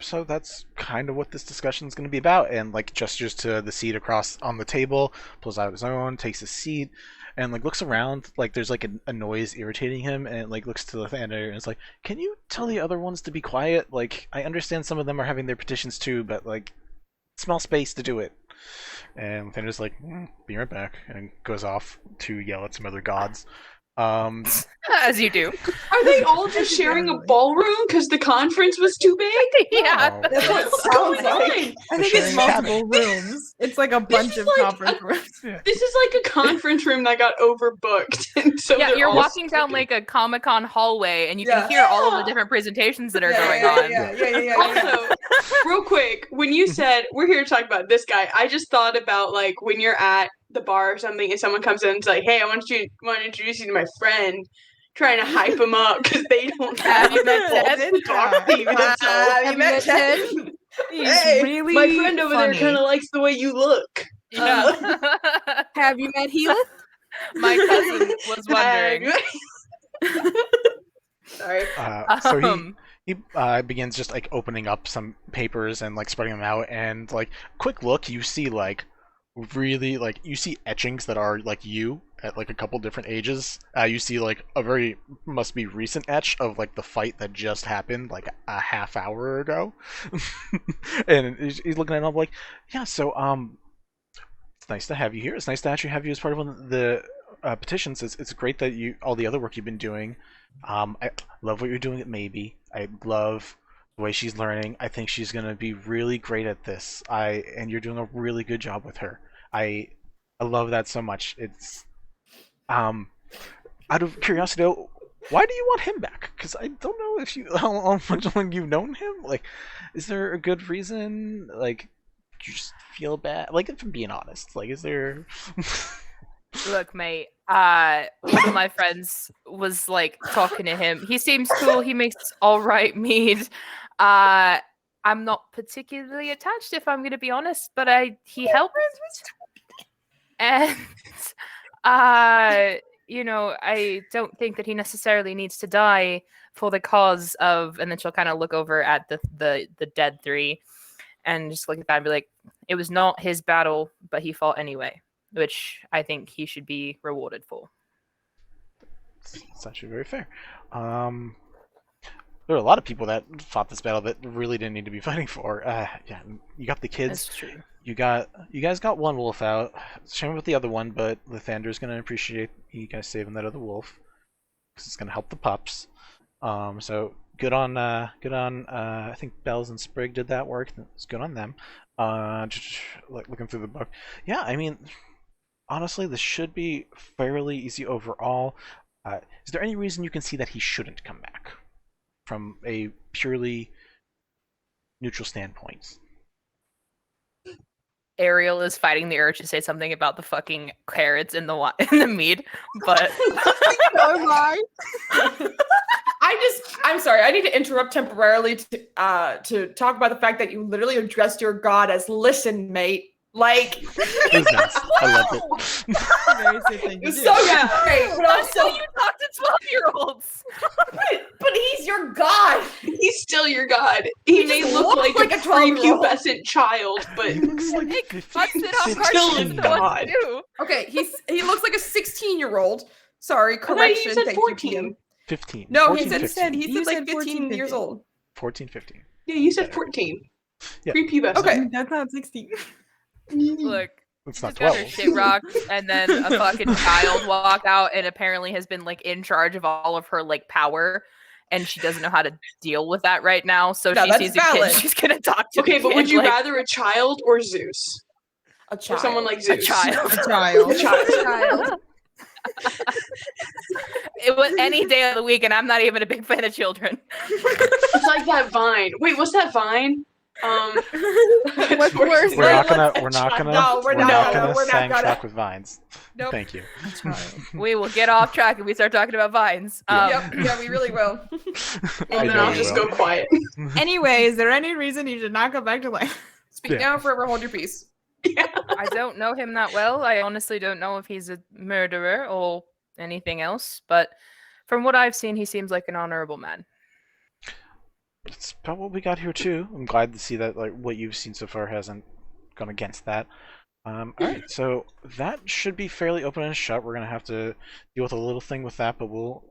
So that's kind of what this discussion is going to be about, and like gestures to the seat across on the table, pulls out his own, takes a seat, and like looks around. Like there's like a noise irritating him, and like looks to the Lathander and is like, "Can you tell the other ones to be quiet? Like I understand some of them are having their petitions too, but like small space to do it." And Lathander's like, "Be right back," and goes off to yell at some other gods. As you do. Are they all just sharing a ballroom because the conference was too big? Yeah. No, That's what it What's sounds going like. on? I think sharing it's a cabin. multiple rooms. It's like a bunch is of like conference a- rooms. This is like a conference room that got overbooked. And so Yeah, they're you're all walking down speaking. like a Comic-Con hallway and you Yeah. can hear all of the Yeah. different presentations that are Yeah, going yeah, on. yeah. Also, real quick, when you said we're here to talk about this guy, I just thought about like when you're at the bar or something and someone comes in and is like, "Hey, I want to introduce you to my friend," trying to hype him up because they don't Have have you met people Ted? to talk to you. So, Have you met Ted? He's Hey, really my friend over there funny. kind of likes the way you look. Yeah. Have you met Helith? My cousin was wondering. Sorry. So Um, he begins just like opening up some papers and like spreading them out, and like quick look, you see like really like you see etchings that are like you at like a couple different ages. You see like a very must be recent etch of like the fight that just happened like a half hour ago, and he's looking at it all like, yeah. So it's nice to have you here. It's nice to actually have you as part of one of the petitions. It's great that you all the other work you've been doing. I love what you're doing at Maybe. I love the way she's learning. I think she's gonna be really great at this. And you're doing a really good job with her. I love that so much. It's out of curiosity, though, why do you want him back? Because I don't know if you how much long you've known him. Like, is there a good reason? Like, you just feel bad? Like, if I'm being honest, like, is there? Look, mate, one of my friends was like talking to him. He seems cool. He makes all right mead. I'm not particularly attached, if I'm going to be honest, but he helped. And you know, I don't think that he necessarily needs to die for the cause of. And then she'll kind of look over at the dead three, and just look at that and be like, "It was not his battle, but he fought anyway." Which I think he should be rewarded for. It's actually very fair. There are a lot of people that fought this battle that really didn't need to be fighting for. Yeah, you got the kids. That's true. You guys got one wolf out. Shame about the other one, but Lathander's gonna appreciate you guys saving that other wolf because it's gonna help the pups. So good on. I think Bells and Sprig did that work. It's good on them. Just like looking through the book. Yeah, I mean, honestly, this should be fairly easy overall. Is there any reason you can see that he shouldn't come back from a purely neutral standpoint? Ariel is fighting the urge to say something about the fucking carrots in the mead, but Oh my. I'm sorry, I need to interrupt temporarily to talk about the fact that you literally addressed your god as "listen, mate." Like, It was nice. I loved it. Very safe thing to it's do. so great, but also also, you talk to 12-year-olds. but he's your god. He's still your god. He may just look looks like like a a 12-year-old. prepubescent child, but He looks like Hey, 15, bust it off 16. cartoons. Still The ones God. do. Okay, he looks like a 16-year-old. Sorry, thought you correction. said Thank 14. you, PM. 15. No, 14, he said 15. he You said like said 14, 15 years 15. old. 14, 15. yeah, you said 14. Yeah. Prepubescent. Okay. That's not 16. Look, It's not just got her 12. shit rocked, and then a fucking child walked out and apparently has been like in charge of all of her like power, and she doesn't know how to deal with that right now. So No, she that's sees a valid. kid, she's gonna talk to. Okay, the but kid, would you like, rather a child or Zeus? A Or child. someone like a Zeus? child? A child. A child. Child. It was any day of the week, and I'm not even a big fan of children. It's like that Vine. Wait, what's that Vine? What's worse? We're not gonna No, we're not gonna soundtrack with vines. Nope. Thank you. A child. We will get off track if we start talking about vines. Yep, yeah, we really will. Well, I then know I'll you just will. go quiet. Anyway, is there any reason you should not go back to life? Speak Yeah. now, forever hold your peace. I don't know him that well. I honestly don't know if he's a murderer or anything else, but from what I've seen, he seems like an honorable man. That's about what we got here too. I'm glad to see that like what you've seen so far hasn't gone against that. Alright, so that should be fairly open and shut. We're gonna have to deal with a little thing with that, but we'll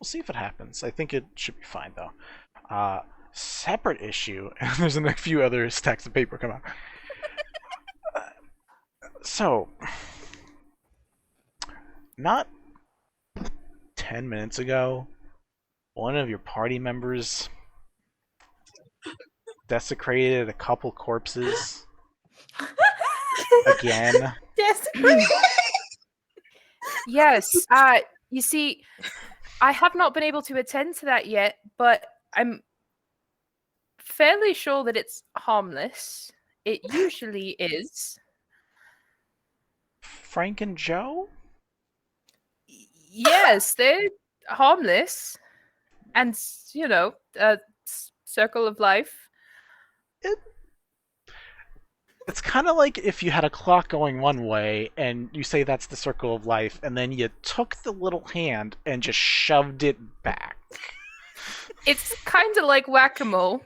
see if it happens. I think it should be fine though. Separate issue, and there's a few other stacks of paper come out. So, not 10 minutes ago, one of your party members desecrated a couple corpses again. Desperate. Yes. You see, I have not been able to attend to that yet, but I'm fairly sure that it's harmless. It usually is. Frank and Joe? Yes, they're harmless. And, you know, circle of life. It's kind of like if you had a clock going one way and you say that's the circle of life, and then you took the little hand and just shoved it back. It's kind of like whack-a-mole.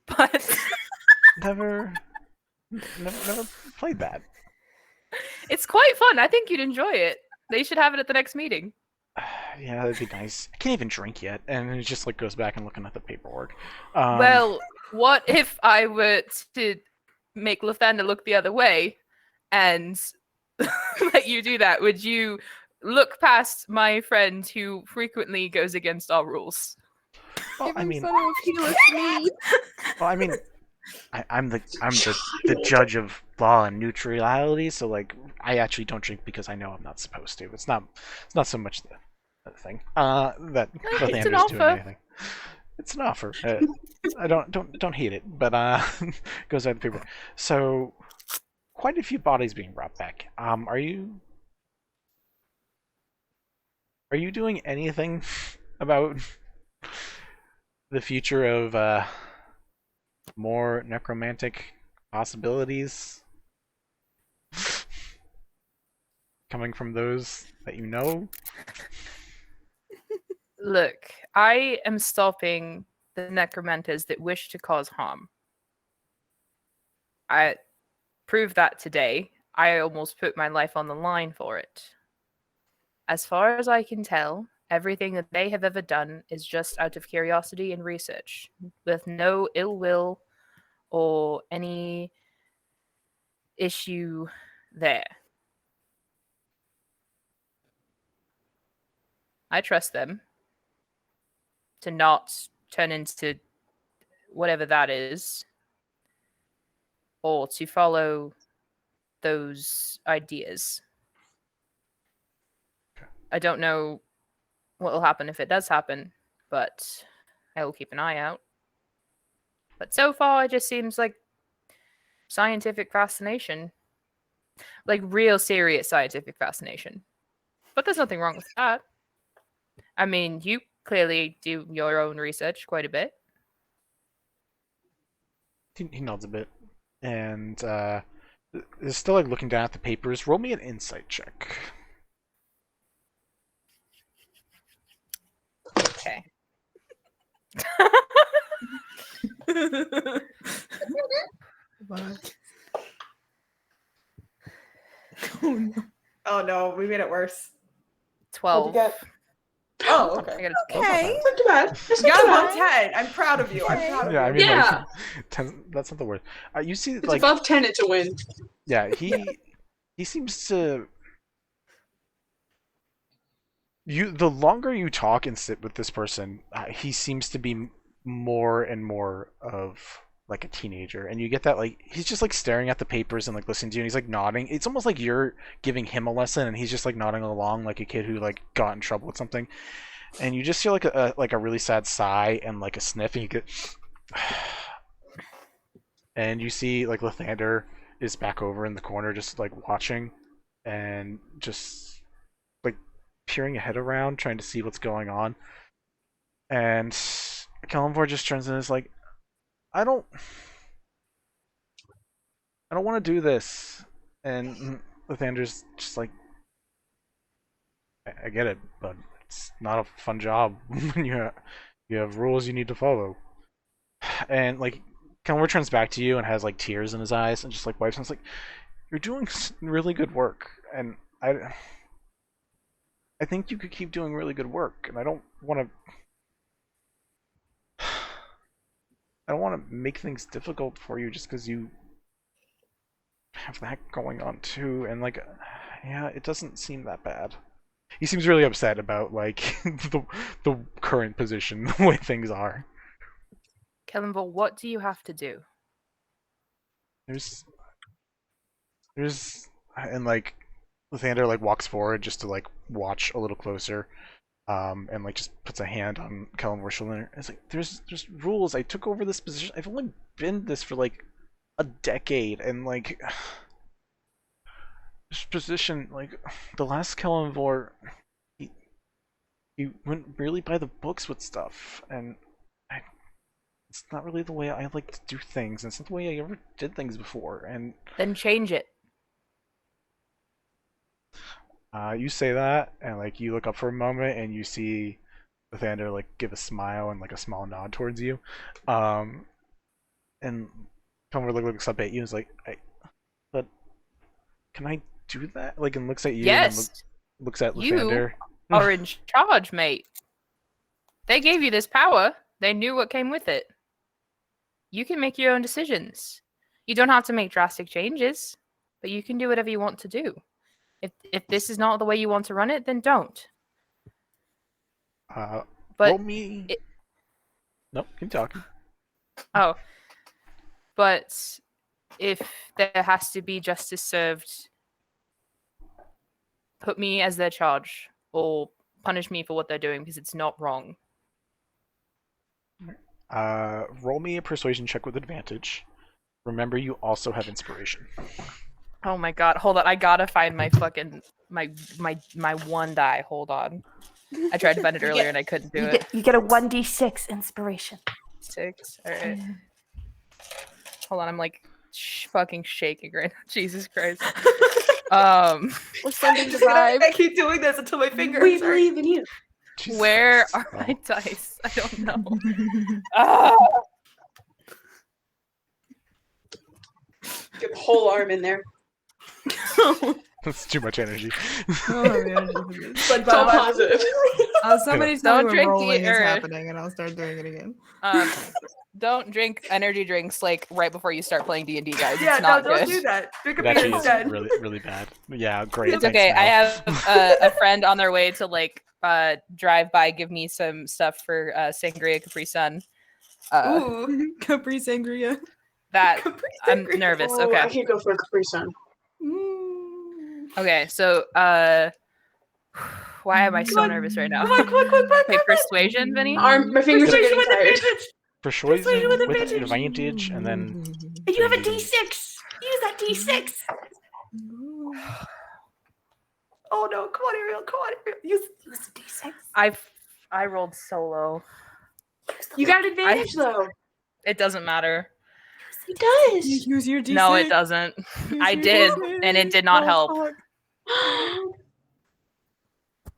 But Never played that. it's quite fun. I think you'd enjoy it. They should have it at the next meeting. Yeah, that'd be nice. I can't even drink yet, and it just like goes back and looking at the paperwork. Well, what if I were to make Lathander look the other way and let you do that? Would you look past my friend who frequently goes against our rules? well, Give I him mean, some of Healer's mead. well, I mean, I'm the judge of law and neutrality, so like I actually don't drink because I know I'm not supposed to. It's not so much the thing that It's an Lathander's doing offer. anything. It's an offer. I don't hate it, but goes out the paper. So quite a few bodies being brought back. Are you doing anything about the future of more necromantic possibilities coming from those that you know? Look, I am stopping the necromancers that wish to cause harm. I proved that today. I almost put my life on the line for it. As far as I can tell, everything that they have ever done is just out of curiosity and research, with no ill will or any issue there. I trust them to not turn into whatever that is, or to follow those ideas. I don't know what will happen if it does happen, but I will keep an eye out. But so far, it just seems like scientific fascination. Like real serious scientific fascination. But there's nothing wrong with that. I mean, you clearly do your own research quite a bit. He nods a bit, and is still like looking down at the papers. Roll me an insight check. Okay. Oh no. Oh no, we made it worse. 12. What'd you get? Oh, I okay. got a Okay. Not too bad. That's You not got too above bad. 10. I'm proud of you. I'm proud of Yeah, I you. mean, Yeah. like, 10, that's not the word. You see, It's like, above 10, it's a win. yeah, he seems to. The longer you talk and sit with this person, he seems to be more and more of like a teenager, and you get that like he's just like staring at the papers and like listening to you, and he's like nodding. It's almost like you're giving him a lesson, and he's just like nodding along like a kid who like got in trouble with something. And you just hear like a really sad sigh and like a sniff, and you get, and you see like Lathander is back over in the corner, just like watching, and just like peering ahead around, trying to see what's going on. And Kelemvor just turns and is like, I don't want to do this. And Lathander's just like, I get it, but it's not a fun job when you You have rules you need to follow. And like, Kelemvor turns back to you and has like tears in his eyes and just like wipes. And it's like, you're doing really good work, and I think you could keep doing really good work, and I don't want to make things difficult for you just because you have that going on too. And like, yeah, it doesn't seem that bad. He seems really upset about like the current position, the way things are. Kelemvor, what do you have to do? There's and like Lathander like walks forward just to like watch a little closer, and like just puts a hand on Kelemvor's shoulder. It's like there's rules. I took over this position. I've only been this for like a decade, and like this position, like the last Kelemvor, he went really by the books with stuff, and it's not really the way I like to do things. And it's not the way I ever did things before. And Then change it. you say that, and like you look up for a moment, and you see Lathander like give a smile and like a small nod towards you, and Kelemvor looks up at you and is like, "But can I do that?" Like, and looks at you. Yes. And looks at You Lathander. are in charge, mate. They gave you this power. They knew what came with it. You can make your own decisions. You don't have to make drastic changes, but you can do whatever you want to do. If this is not the way you want to run it, then don't. But But roll me. Nope, keep talking. oh, but if there has to be justice served, put me as their charge or punish me for what they're doing because it's not wrong. Roll me a persuasion check with advantage. Remember, you also have inspiration. Oh my god, hold on. I gotta find my fucking my one die. Hold on. I tried to find it earlier and I couldn't do it. You get a 1d6 inspiration. 6. Alright. Hold on, I'm like fucking shaking right now. Jesus Christ. We're sending the I vibe. keep doing this until my fingers We hurt. believe in you. Jesus Where Christ. are my dice? I don't know. Ah! Get the whole arm in there. That's too much energy. Oh, yeah, It's all positive. somebody tell Don't me when drink rolling is either. happening, and I'll start doing it again. Don't drink energy drinks like right before you start playing D&D, guys. Yeah, It's not no, don't good. do that. Drink a That beer actually is instead. really, really bad. Yeah, great. It's thanks, okay. I Mel. have a friend on their way to like drive by, give me some stuff for Sangria Capri Sun. Ooh. Capri Sangria. That Capri I'm Sangria. nervous. Oh, I Okay. could go for a Capri Sun. Okay. So why am I so Come on. nervous right now? Come on, come on, come on, come on, Okay, come on. persuasion, Vinny. My fingers are Persuasion getting with tired. advantage. Persuasion with with advantage. advantage, and then And you have a d6. Use that d6. Oh no, come on, Ariel. Come on, Ariel. Use Use the d6. I rolled so low. You got advantage though. It doesn't matter. It does. Use your d6. No, it doesn't. Use I your did, D6. and it did not Oh, help. fuck.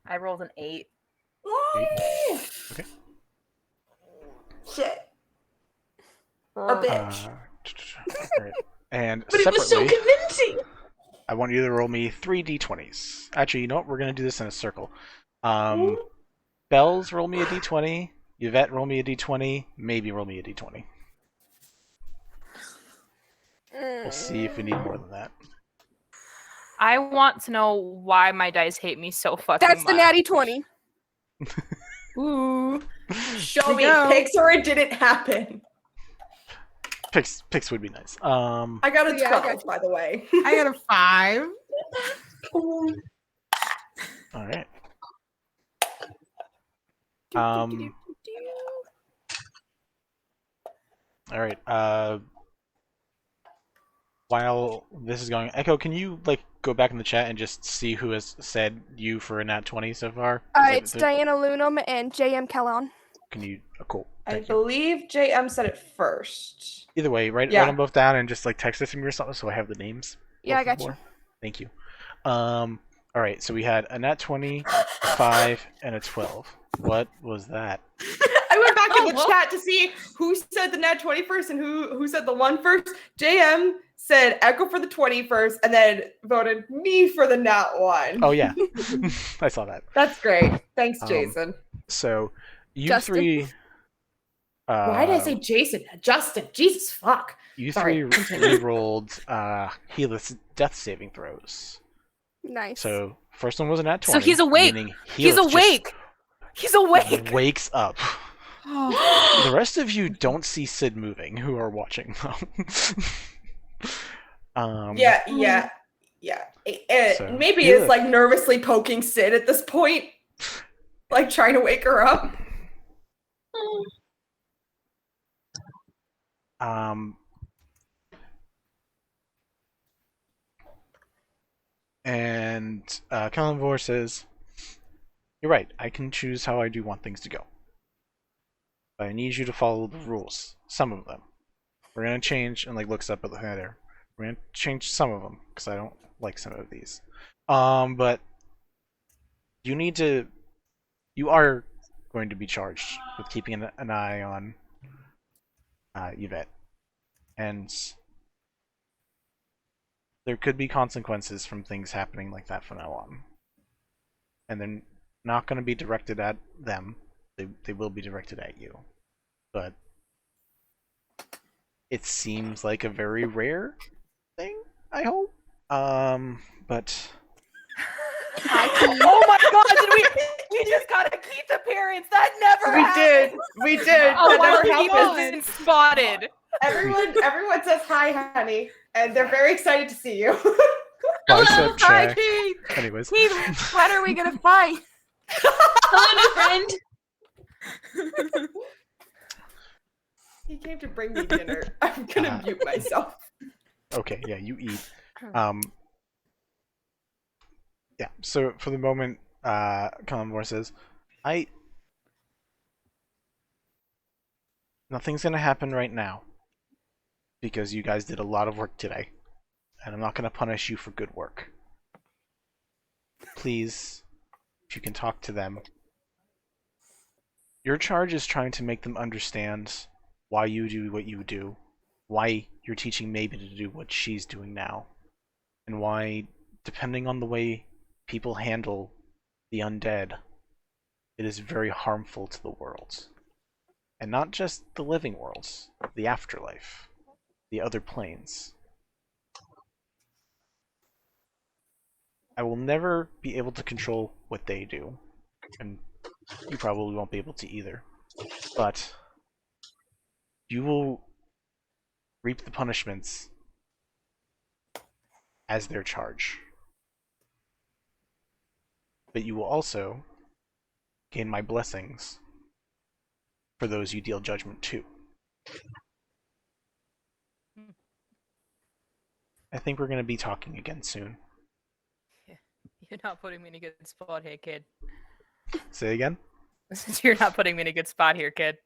I rolled an 8. Okay. shit. Oh. bitch. Alright. And But it was so separately, convincing. I want you to roll me 3 d20s. Actually, you know what? We're gonna do this in a circle. Bells, roll me a d20. Yvette, roll me a d20. Maybe roll me a d20. We'll see if we need more than that. I want to know why my dice hate me so fucking That's the much. natty 20. Ooh. Show we me go. pics or it didn't happen. Picks would be nice. I got a Yeah, I 12, got you. by the way. I got a 5. All right. All right. While this is going, Echo, can you like go back in the chat and just see who has said you for a nat 20 so far? 'Cause It's Diana Lunam and JM Kellon. Can you? Oh, cool. I Thank you. believe JM said it first. Either way, write Yeah. them both down and just like text it to me or something so I have the names. Yeah, I both of got you. them. Thank you. All right. So we had a nat 20, a 5, and a 12. What was that? I went back in the chat to see who said the nat 21st and who said the 1 first. JM said Echo for the 21st and then voted me for the nat 1. Oh yeah, I saw that. That's great. Thanks, Jason. So you Justin? three. Why did I say Jason? Justin. Jesus fuck. You Sorry, three continue. rolled heedless death saving throws. Nice. So first one was a nat 20. So he's awake. meaning He's Heedless awake. He's awake. just wakes up. The rest of you don't see Sid moving, who are watching though. Yeah. So, Maybe yeah. it's like nervously poking Sid at this point, like trying to wake her up. And Kelemvor says, "You're right. I can choose how I do want things to go. But I need you to follow the rules. Some of them. We're gonna change." And like looks up at the header. We're gonna change some of them because I don't like some of these. But you need to. You are going to be charged with keeping an eye on Yvette, and there could be consequences from things happening like that from now on. And they're not going to be directed at them. They will be directed at you. But it seems like a very rare thing, I hope. But Oh my god, did we just got a Keith appearance. That never happened. We did. Oh, That wow, never Keith happened. has been spotted. Everyone says hi, honey, and they're very excited to see you. bicep Hi, check. Keith. Anyways. Keith, when are we gonna fight? Hello, new friend. He came to bring me dinner. I'm gonna mute myself. Okay, yeah, you eat. Yeah, so for the moment, Kelemvor says, nothing's gonna happen right now. Because you guys did a lot of work today. And I'm not gonna punish you for good work. Please, if you can talk to them. Your charge is trying to make them understand why you do what you do. Why you're teaching Maybe to do what she's doing now. And why, depending on the way people handle the undead, it is very harmful to the world. And not just the living worlds, the afterlife, the other planes. I will never be able to control what they do, and you probably won't be able to either. But you will reap the punishments as their charge. But you will also gain my blessings for those you deal judgment to. I think we're going to be talking again soon. You're not putting me in a good spot here, kid. Say again? You're not putting me in a good spot here, kid.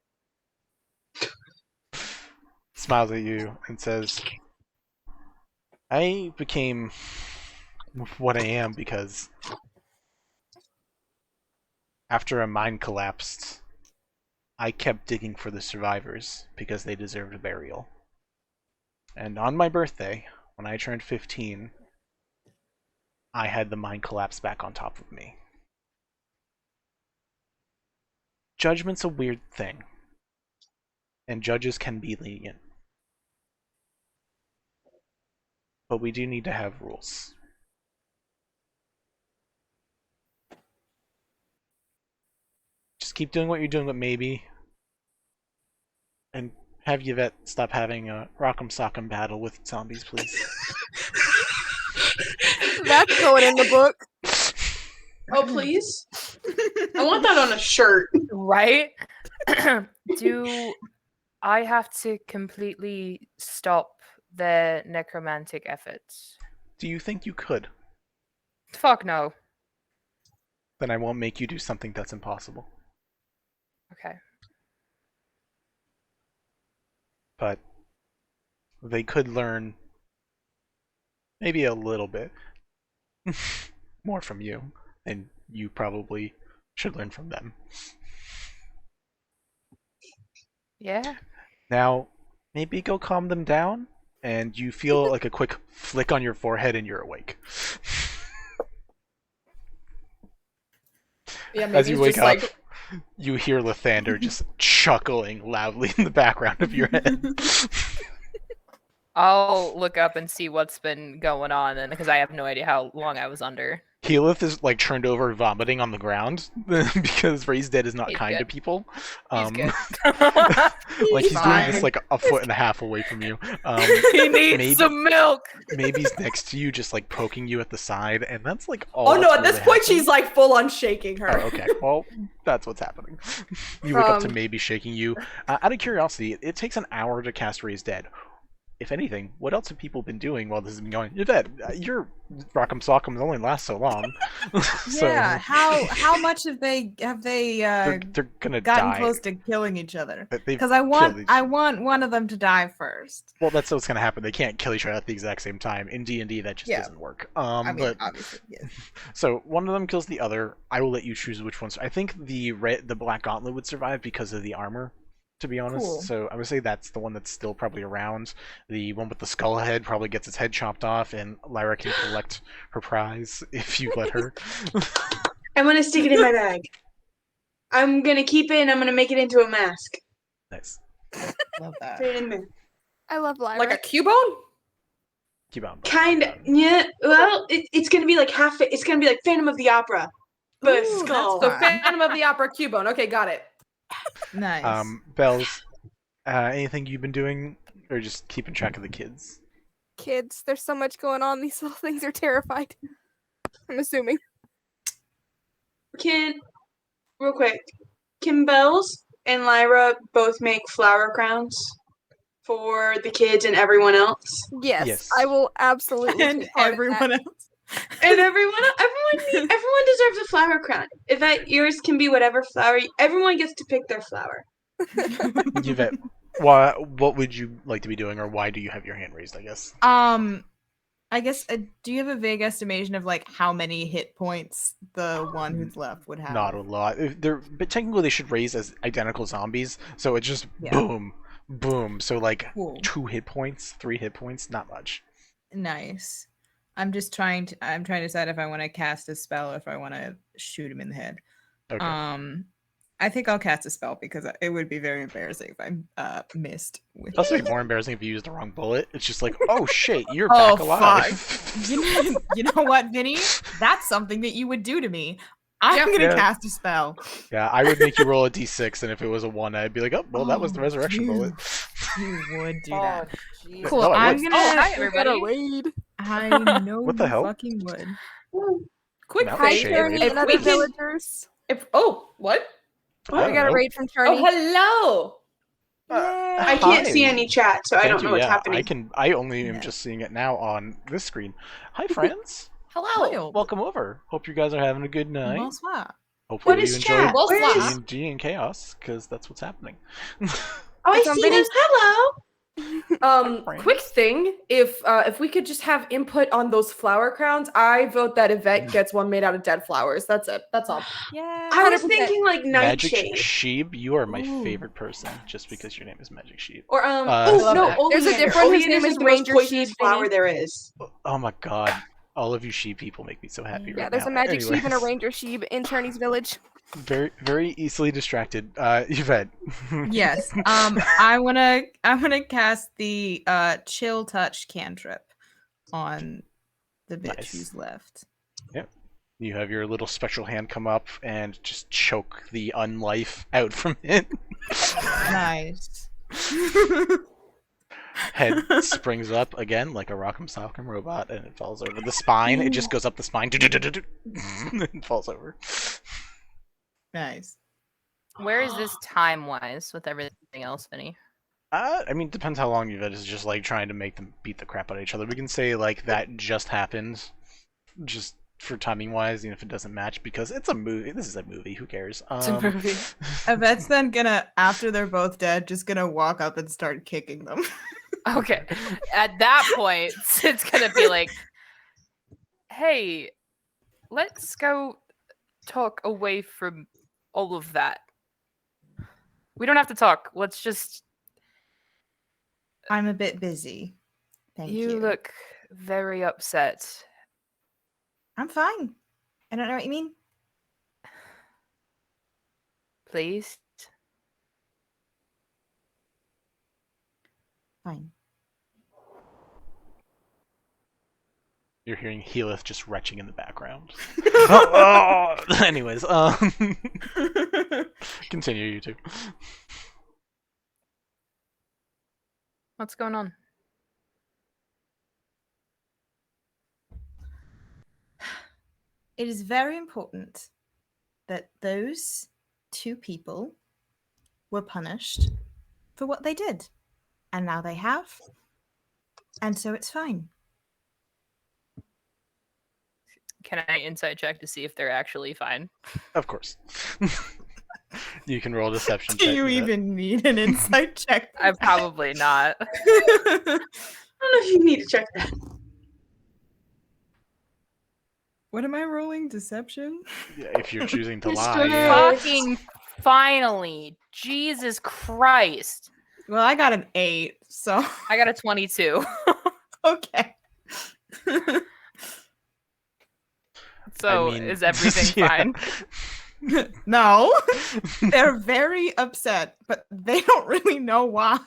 Smiles at you and says, I became what I am because after a mine collapsed, I kept digging for the survivors because they deserved a burial. And on my birthday, when I turned 15, I had the mine collapse back on top of me. Judgment's a weird thing, and judges can be lenient. But we do need to have rules. Just keep doing what you're doing with Maybe, and have Yvette stop having a rock'em sock'em battle with zombies, please. That's going in the book. Oh, please. I want that on a shirt. Right? Do I have to completely stop their necromantic efforts? Do you think you could? Fuck no. Then I won't make you do something that's impossible. Okay. But they could learn maybe a little bit more from you, and you probably should learn from them. Yeah. Now, maybe go calm them down, and you feel like a quick flick on your forehead, and you're awake. Yeah, maybe As you he's wake just up, like, you hear Lathander just chuckling loudly in the background of your head. I'll look up and see what's been going on, and because I have no idea how long I was under. Keyleth is like turned over, vomiting on the ground because Raised Dead is not He's kind to good. people. He's good. Like he's doing fine. this like a foot and a half away from you. He needs maybe- some milk. Maybe he's next to you, just like poking you at the side, and that's like all. oh no, that's at this really point happening. she's like full on shaking her. Oh, okay. Well, that's what's happening. You wake up to Um, maybe shaking you. Out of curiosity, it takes an hour to cast Raised Dead. If anything, what else have people been doing while this has been going? Yvette, your Rock'em Sock'ems only last so long. So Yeah. How much have they they're gonna gotten die. close to killing each other? They've Because I killed want each- one of them to die first. Well, that's what's gonna happen. They can't kill each other at the exact same time. In D&D, that just Yeah. doesn't work. I mean, But obviously, yes. so one of them kills the other. I will let you choose which ones. I think the Black Gauntlet would survive because of the armor, to be honest. Cool. So I would say that's the one that's still probably around. The one with the skull head probably gets its head chopped off, and Lyra can collect her prize if you let her. I'm gonna stick it in my bag. I'm gonna keep it and I'm gonna make it into a mask. Nice. Love that. Put it in there. I love Lyra. Like a Cubone? Keep on. Kinda, yeah. Well, it's gonna be like half. It's gonna be like Phantom of the Opera, but Ooh, skull. that's So fun. Phantom of the Opera Cubone. Okay, got it. Nice. Bells, anything you've been doing, or just keeping track of the kids? Kids, there's so much going on. These little things are terrified. I'm assuming. Real quick, can Bells and Lyra both make flower crowns for the kids and everyone else? Yes, Yes. I will absolutely. and take part in that. everyone else. And everyone deserves a flower crown. If that yours can be whatever flower, everyone gets to pick their flower. Yvette, what would you like to be doing, or why do you have your hand raised? I guess. I guess. Do you have a vague estimation of like how many hit points the one who's left would have? Not a lot. But technically they should raise as identical zombies, so it's just Yeah. boom, boom. So like Cool. 2 hit points, 3 hit points, not much. Nice. I'm trying to decide if I want to cast a spell or if I want to shoot him in the head. Okay. I think I'll cast a spell because it would be very embarrassing if I missed. With It'd also be more embarrassing if you use the wrong bullet. It's just like, oh shit, you're Oh, back alive. you know what, Vinny? That's something that you would do to me. I'm gonna Yeah. cast a spell. Yeah, I would make you roll a d6, and if it was a 1, I'd be like, oh, well, that was the Oh, resurrection dude. bullet. You would do Oh, that. jeez. Cool. No, I I'm would. gonna. Oh, hi, We got a everybody. raid. I know What the you hell? fucking would. Quick Now Hi, it's thing. shady. Turney If and other we could- villagers. Oh, what? I We don't got a know. raid from Oh, Turney. hello. I can't see Hi. any chat, so I Thank don't know you, what's yeah, happening. I only am Yeah. just seeing it now on this screen. Hi, friends. Hello. Welcome over. Hope you guys are having a good night. Bonsoir. Hopefully What you is enjoy chat? Where is? D&D and Chaos, because that's what's happening. Oh, I It's on see them. Vinny's- Hello. friends. Quick thing. If we could just have input on those flower crowns, I vote that Yvette gets one made out of dead flowers. That's it. That's all. Yeah. I was 100%. thinking like Magic Nightshade. Sheep, you are my Ooh. favorite person, just because your name is Magic Sheep. Or I oh love no, that. There's a Oleander. different whose Oleander name is is the most Ranger poisonous Sheep, flower Vinny. there is. Oh my god. All of you sheep people make me so happy Yeah, right there's now. a magic sheep and a Anyways, ranger sheep in Turney's village. Very, very easily distracted. Yvette. Yes. I wanna cast the chill touch cantrip on the bitch Nice. who's left. You have your little spectral hand come up and just choke the unlife out from it. Nice. Head springs up again like a Rock'em Sock'em robot, and it falls over. The spine, it just goes up the spine, and falls over. Nice. Where is this time-wise with everything else, Vinny? I mean, depends how long you've had. Is just like trying to make them beat the crap out of each other. We can say like that just happened, just for timing wise, even if it doesn't match, because it's a movie. This is a movie. Who cares? Yvette's then gonna, after they're both dead, just gonna walk up and start kicking them. Okay. At that point, it's gonna be like, hey, let's go talk away from all of that. We don't have to talk. Let's just. I'm a bit busy. Thank you. You look very upset. I'm fine. I don't know what you mean. Please. Fine. You're hearing Healith just retching in the background. Oh. Anyways, continue, you two. What's going on? It is very important that those two people were punished for what they did. And now they have. And so it's fine. Can I insight check to see if they're actually fine? Of course. You can roll a deception Do check. you Yvette. even need an insight check? I'm probably not. I don't know if you need to check that. What am I rolling? Deception? Yeah, if you're choosing to Mr. lie. Yeah. Fucking finally. Jesus Christ. Well, I got an 8, so I got a 22. okay. So I mean, is everything yeah. fine? No. They're very upset, but they don't really know why.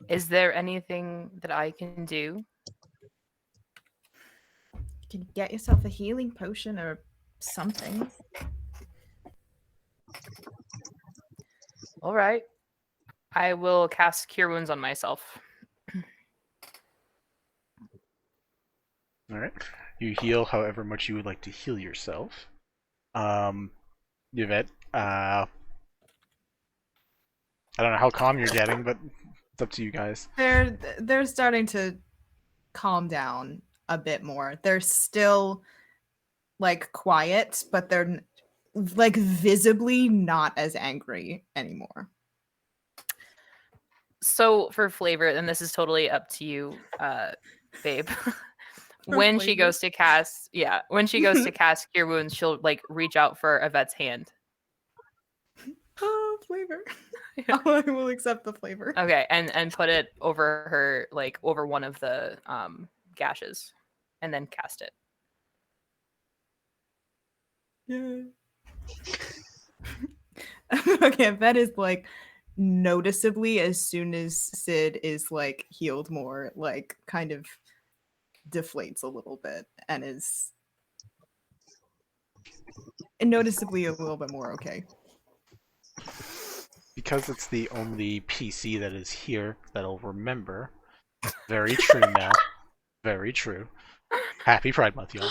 Is there anything that I can do? You can get yourself a healing potion or something. All right. I will cast Cure Wounds on myself. All right. You heal however much you would like to heal yourself. Yvette, I don't know how calm you're getting, but it's up to you guys. They're starting to calm down a bit more. They're still like quiet, but they're like visibly not as angry anymore. So for flavor, and this is totally up to you, babe. When she goes to cast, when she goes to cast Cure Wounds, she'll like reach out for Yvette's hand. Oh, flavor. I will accept the flavor. Okay, and put it over her, like over one of the gashes, and then cast it. Yeah. Okay, that is like noticeably as soon as Sid is like healed more, like kind of deflates a little bit and is noticeably a little bit more okay. Because it's the only PC that is here that'll remember. Very true now. Very true. Happy Pride Month, y'all.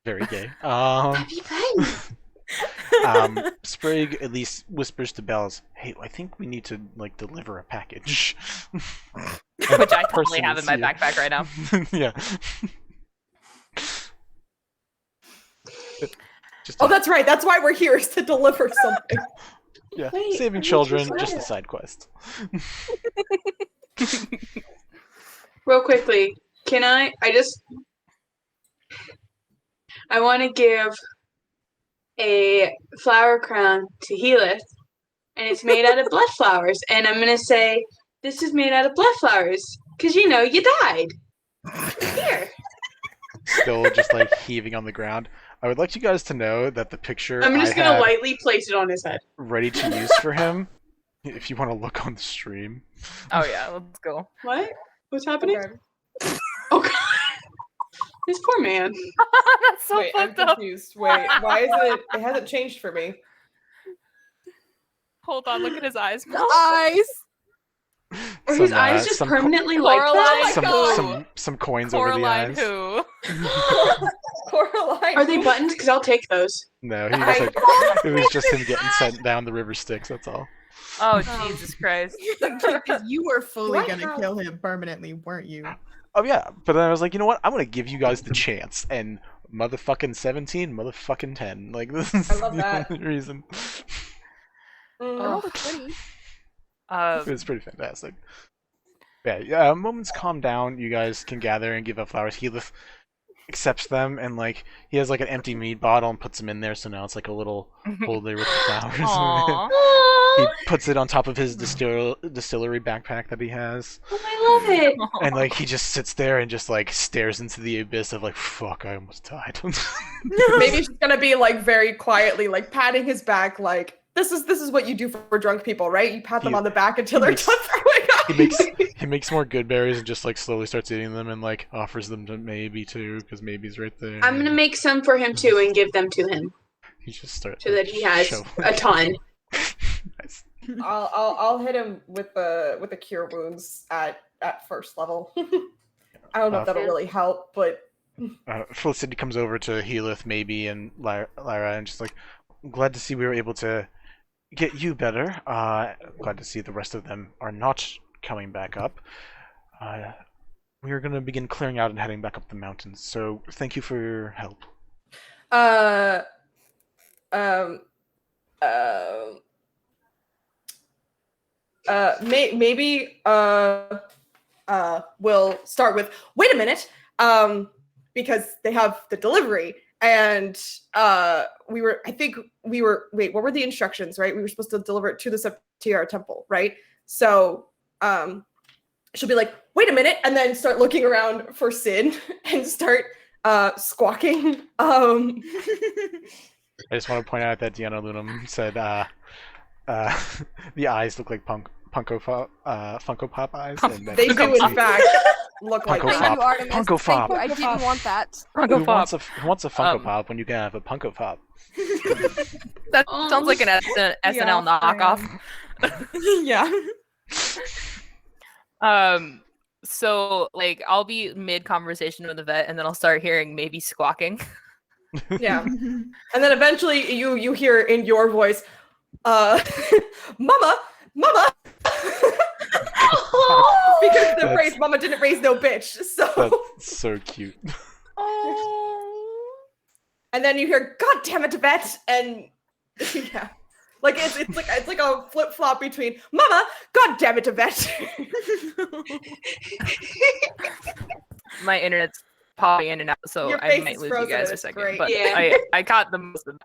Very gay. Happy Pride. Sprig at least whispers to Bells, "Hey, I think we need to like deliver a package." Which I totally have in my backpack right now. Yeah. Just Oh, that's right. That's why we're here, is to deliver something. yeah, Wait, saving I need children, to just a try it. side quest. Real quickly, can I want to give a flower crown to Healith, and it's made out of blood flowers, and I'm gonna say this is made out of blood flowers because you died. Here, Still just like heaving on the ground. I would like you guys to know that the picture I'm just I gonna had lightly place it on his head. ready to use for him, if you want to look on the stream. Oh yeah, let's go. What? What's happening? Okay. Oh god, this poor man. That's so Wait, I'm fucked up. confused. Wait, why is it? It hasn't changed for me. Hold on, look at his eyes. Eyes. Are his eyes just some permanently like that? Coraline. some coins Coraline over the eyes. who? Coraline. Are they buttons? Because I'll take those. No, he was like, it was just him getting sent down the river Styx. That's all. Oh Jesus Christ! You were fully What? gonna kill him permanently, weren't you? Oh yeah, but then I was like, you know what? I'm gonna give you guys the chance, and motherfucking 17, motherfucking 10. Like this is I love the that. only reason. I Mm. rolled a 20. It was pretty fantastic. Yeah, moments calm down. You guys can gather and give up flowers. Healith, accepts them, and like he has like an empty mead bottle and puts them in there. So now it's like a little holder with the flowers. Aw. He puts it on top of his distillery backpack that he has, Oh, I love it. and like he just sits there and just like stares into the abyss of like, fuck, I almost died. Maybe she's gonna be like very quietly like patting his back, like this is what you do for drunk people, right? You pat them on the back until they're done throwing up. he makes more good berries and just like slowly starts eating them and like offers them to Maybe too, because Maybe's right there. I'm gonna make some for him too and give them to him He just starts so that he has a ton. Nice. I'll hit him with the cure wounds at first level. I don't know if that'll really help, but Felicity comes over to Healith, Maybe, and Lyra, and just like, I'm glad to see we were able to get you better. Glad to see the rest of them are not coming back up. We are going to begin clearing out and heading back up the mountains. So thank you for your help. Maybe we'll start with wait a minute, because they have the delivery, and wait, what were the instructions, right? We were supposed to deliver it to the Septiara temple, right? So she'll be like, wait a minute, and then start looking around for Sid and start squawking. I just want to point out that Deanna Lunam said the eyes look like Funko Pop eyes. And They do, in fact, look like Funko Thank Pop. you, Artemis. Funko Thank Pop. you. I didn't want that. Who wants a Funko Pop when you can have a Funko Pop? That sounds like an SNL knockoff. Yeah. So like I'll be mid conversation with Yvette, and then I'll start hearing Maybe squawking. Yeah. And then eventually you hear in your voice, Mama! Because the phrase Mama didn't raise no bitch. So That's so cute. and then you hear, God damn it, Yvette, and yeah. Like it's like a flip flop between Mama, God damn it, Yvette. My internet's popping in and out, so Your I face might is lose frozen, you guys for a it's second. great. But Yeah. I caught the most of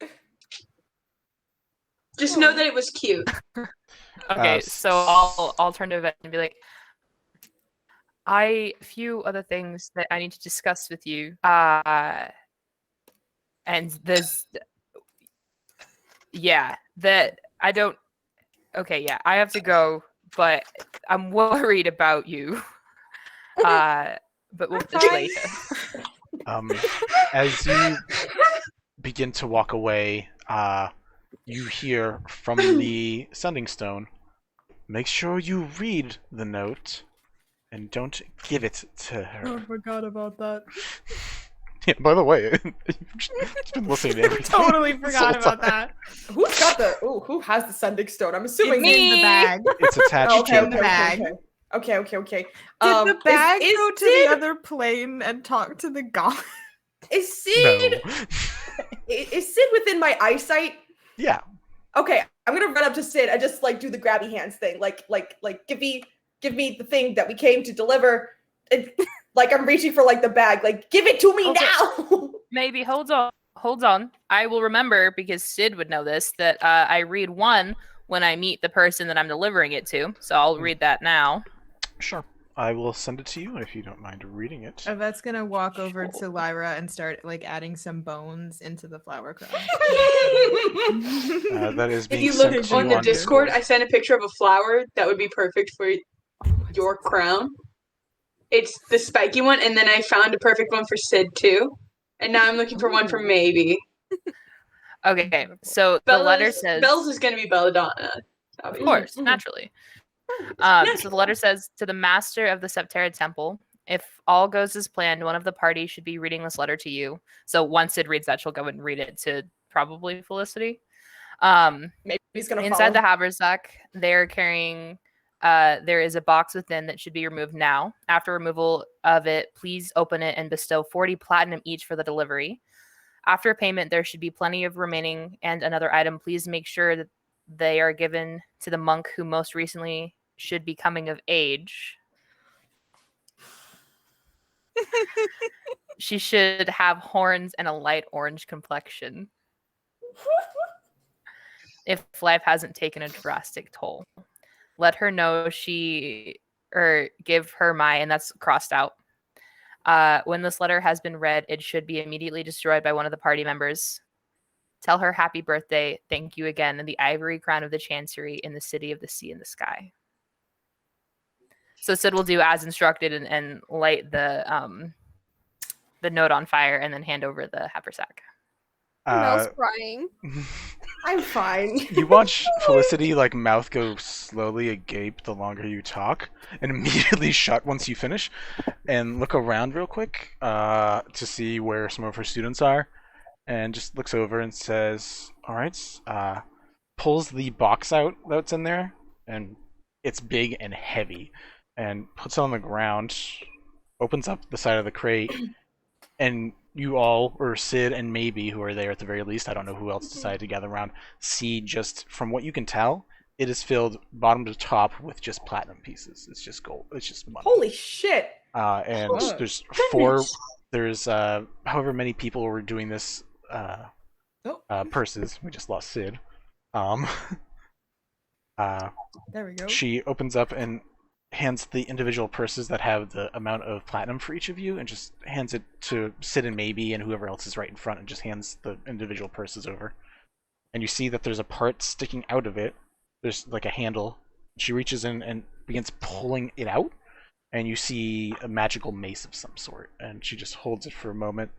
that. Just know that it was cute. Okay, so I'll turn to Yvette and be like, a few other things that I need to discuss with you. And there's that I don't. Okay, yeah, I have to go, but I'm worried about you. But we'll do this later. As you begin to walk away, you hear from the sending stone, make sure you read the note and don't give it to her. forgot about that. Yeah, by the way, you've just been listening to everything. Totally this forgot whole about time. that. Who's got who has the sending stone? I'm assuming It's in the bag. It's attached Oh, okay, to the bag. Okay. Did the bag go to the other plane and talk to the god? Is Sid No. is Sid within my eyesight? Yeah. Okay, I'm gonna run up to Sid and just like do the grabby hands thing, like give me the thing that we came to deliver. And, like I'm reaching for like the bag, like give it to me Okay. now. Maybe hold on. I will remember, because Sid would know this, that I read one when I meet the person that I'm delivering it to. So I'll read that now. Sure. I will send it to you if you don't mind reading it. Yvette's gonna walk over to Lyra and start like adding some bones into the flower crown. That is If being you sent look to on you the on Discord, I sent a picture of a flower that would be perfect for your crown. It's the spiky one, and then I found a perfect one for Sid too. And now I'm looking for one for Maybe. Okay, so the letter says, Bells is gonna be Belladonna. of Obviously. course, naturally. So the letter says, to the master of the Septera temple, if all goes as planned, one of the party should be reading this letter to you. So once Sid reads that, she'll go and read it to probably Felicity. Maybe he's gonna Inside the follow. haversack, they're carrying. There is a box within that should be removed now. After removal of it, please open it and bestow 40 platinum each for the delivery. After payment, there should be plenty of remaining, and another item. Please make sure that they are given to the monk who most recently should be coming of age. She should have horns and a light orange complexion. If life hasn't taken a drastic toll. Let her know give her my, and that's crossed out. When this letter has been read, it should be immediately destroyed by one of the party members. Tell her happy birthday, thank you again, in the ivory crown of the Chancery in the city of the sea and the sky. So Sid will do as instructed and light the note on fire and then hand over the haversack. Mel's crying. I'm fine. You watch Felicity mouth go slowly agape the longer you talk, and immediately shut once you finish, and look around real quick to see where some of her students are, and just looks over and says, "All right," pulls the box out that's in there, and it's big and heavy, and puts it on the ground, opens up the side of the crate, and you all, or Sid and maybe who are there at the very least, I don't know who else decided to gather around, see just from what you can tell, it is filled bottom to top with just platinum pieces. It's just gold. It's just money. Holy shit! And there's however many people were doing this purses. We just lost Sid. There we go. She opens up and hands the individual purses that have the amount of platinum for each of you, and just hands it to Sid and Maybe and whoever else is right in front, and just hands the individual purses over. And you see that there's a part sticking out of it. There's a handle. She reaches in and begins pulling it out, and you see a magical mace of some sort. And she just holds it for a moment,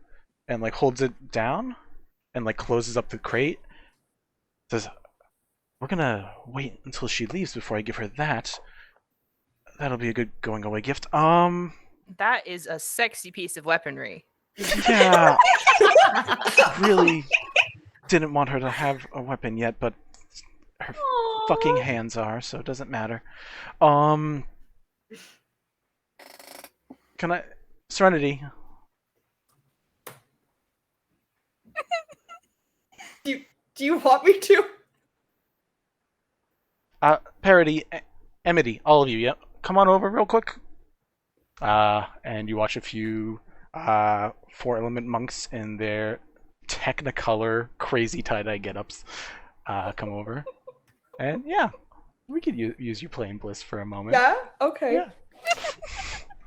and holds it down, and closes up the crate. Says, "We're gonna wait until she leaves before I give her that. That'll be a good going away gift." That is a sexy piece of weaponry. Yeah. Really didn't want her to have a weapon yet, but her fucking hands are, so it doesn't matter. Can I... Serenity. Do you want me to? Parody, Emity, all of you, yep. Come on over real quick. And you watch a few 4-element monks in their Technicolor crazy tie-dye get-ups come over. And yeah, we could use your playing bliss for a moment. Yeah? Okay. Yeah.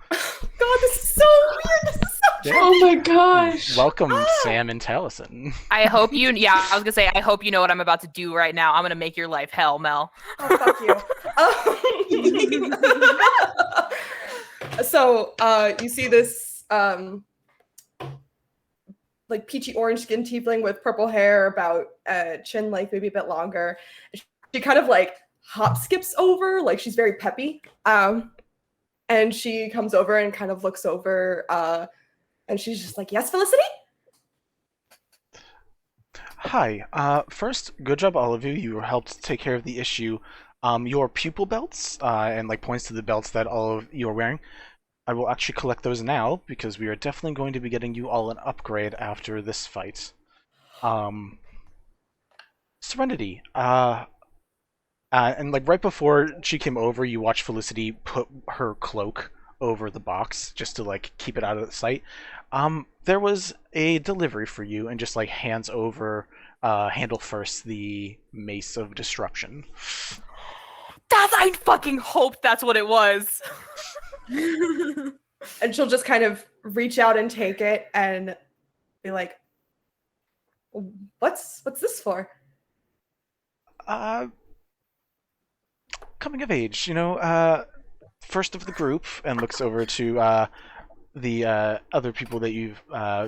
God, this is so weird. This is so Yeah. Oh my gosh. Welcome, Sam and Taliesin. I hope you, I was gonna say, I hope you know what I'm about to do right now. I'm gonna make your life hell, Mel. Oh, fuck you. So, you see this, peachy orange skin tiefling with purple hair, about chin length, maybe a bit longer. She kind of hop skips over, she's very peppy. And she comes over and kind of looks over, and she's just like, "Yes, Felicity?" Hi. First, good job, all of you. You helped take care of the issue. Your pupil belts, and points to the belts that all of you are wearing. I will actually collect those now, because we are definitely going to be getting you all an upgrade after this fight. Serenity. And right before she came over, you watched Felicity put her cloak over the box just to keep it out of sight. There was a delivery for you, and just hands over, handle first, the Mace of Disruption. I fucking hope that's what it was. And she'll just kind of reach out and take it and be like, "What's this for?" Coming of age, first of the group, and looks over to the other people that you've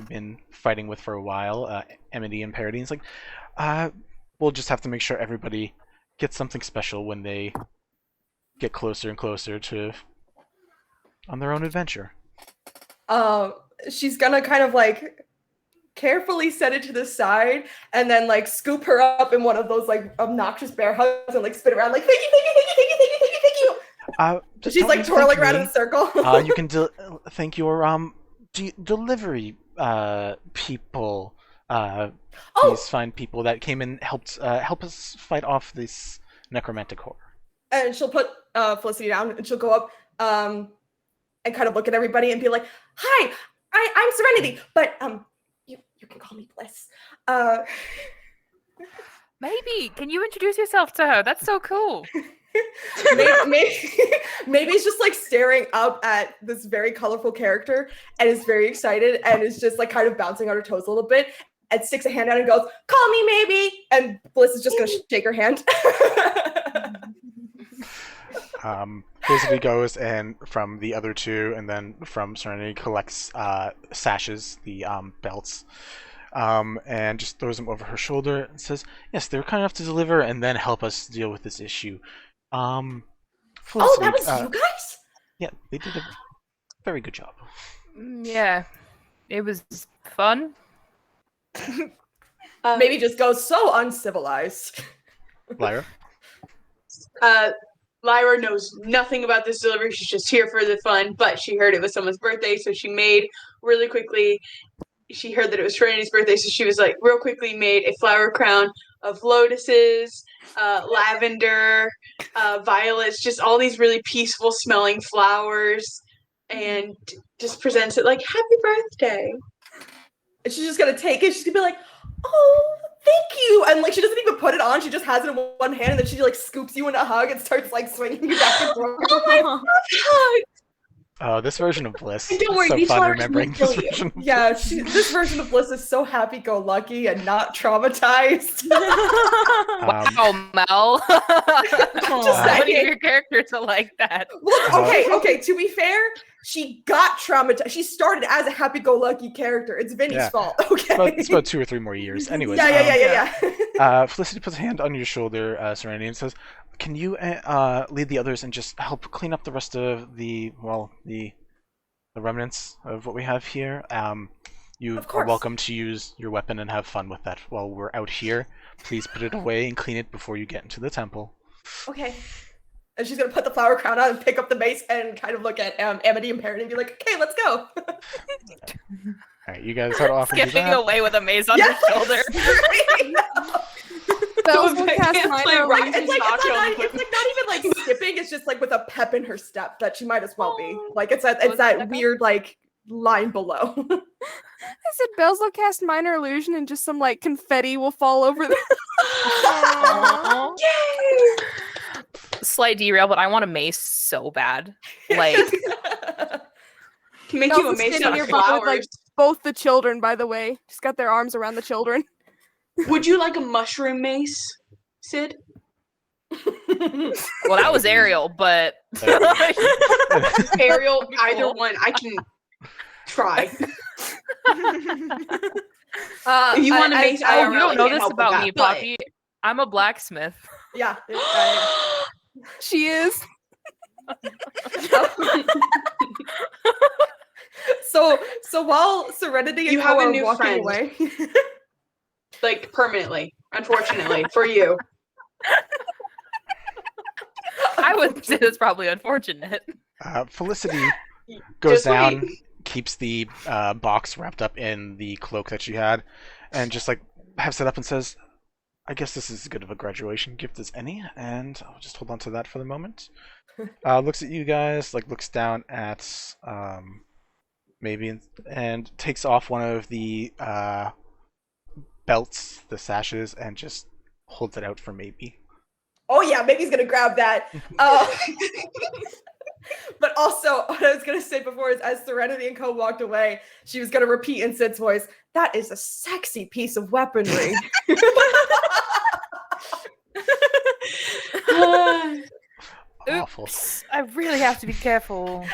been fighting with for a while, Emity and Parody. It's we'll just have to make sure everybody gets something special when they get closer and closer to on their own adventure. She's gonna kind of carefully set it to the side, and then scoop her up in one of those obnoxious bear hugs and spin around "Thank you, thank you, thank you, thank you, thank you, thank you, thank you." She's twirling around in a circle. You can thank your delivery people. These fine people that came and helped help us fight off this necromantic horror. And she'll put Felicity down, and she'll go up and kind of look at everybody and be like, "Hi, I'm Serenity, but you can call me Bliss. Maybe. Can you introduce yourself to her? That's so cool. Maybe he's just like staring up at this very colorful character and is very excited and is just like kind of bouncing on her toes a little bit and sticks a hand out and goes, "Call me maybe." And Bliss is just gonna shake her hand. Felicity goes and from the other two, and then from Serenity collects sashes, the belts, and just throws them over her shoulder and says, "Yes, they were kind enough to deliver and then help us deal with this issue." Felicity, that was you guys? Yeah, they did a very good job. Yeah, it was fun. Maybe just goes so uncivilized. Lyra? Lyra knows nothing about this delivery. She's just here for the fun, but she heard it was someone's birthday, so she made really quickly. She heard that it was Serenity's birthday, so she was like, real quickly made a flower crown of lotuses, lavender, violets, just all these really peaceful smelling flowers, and just presents it like, "Happy birthday." And she's just gonna take it. She's gonna be like, "Oh, thank you." And like, she doesn't even put it on. She just has it in one hand, and then she like scoops you in a hug and starts like swinging you back and forth. Oh my God, hug! Oh, this version of Bliss. And don't worry, so these fun flowers remembering will this kill you. version of Yeah, this version of Bliss is so happy-go-lucky and not traumatized. Wow, Mel. Just Many of saying. your characters are like that. Well, okay. To be fair, she got traumatized. She started as a happy-go-lucky character. It's Vinny's fault. Okay. It's about 2 or 3 more years. Anyways. Yeah. Felicity puts a hand on your shoulder, Serenity, and says, "Can you lead the others and just help clean up the rest of the remnants of what we have here? You are welcome to use your weapon and have fun with that while we're out here. Please put it away and clean it before you get into the temple." Okay. And she's gonna put the flower crown on and pick up the mace and kind of look at Amity and Perrin and be like, "Okay, let's go." All right, you guys head off and do Skipping that. away with a maze on her shoulder. Bells will cast Can't play minor right. illusion. It's like not even like skipping. It's just like with a pep in her step that she might as well be. Like it's that weird like line below. I said Bells will cast minor illusion and just some like confetti will fall over them. Yay! Slight derail, but I want a mace so bad. Like, Can make Bells you a is mace standing out of nearby with, flowers. like, both the children, by the way. Just got their arms around the children. Would you like a mushroom mace, Sid? well, that was Ariel, but Ariel, either one. I can try. If you want a mace, oh, IRL, you don't I know can't this help with about that, me, but- Poppy. I'm a blacksmith. Yeah. She is. So while Serenity and You have Co a are new walking friend. away. Like permanently, unfortunately, for you. I would say that's probably unfortunate. Felicity goes Just wait. down, keeps the box wrapped up in the cloak that she had, and just like has it up and says, "I guess this is as good of a graduation gift as any," and I'll just hold on to that for the moment. Looks at you guys, like looks down at maybe, and takes off one of the belts, the sashes, and just holds it out for maybe. Oh yeah, maybe's gonna grab that. But also, what I was gonna say before is, as Serenity and Co walked away, she was gonna repeat in Sid's voice, "That is a sexy piece of weaponry." Awful. Oops, I really have to be careful.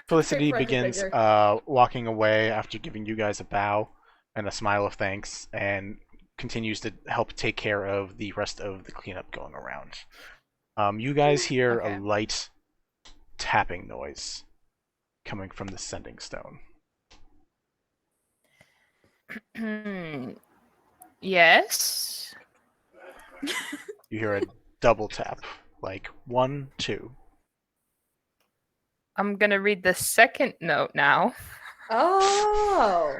Felicity Friendly begins figure. walking away after giving you guys a bow and a smile of thanks, and continues to help take care of the rest of the cleanup going around. You guys hear Okay. a light tapping noise coming from the sending stone. Yes. You hear a double tap, like 1, 2. I'm gonna read the second note now. Oh.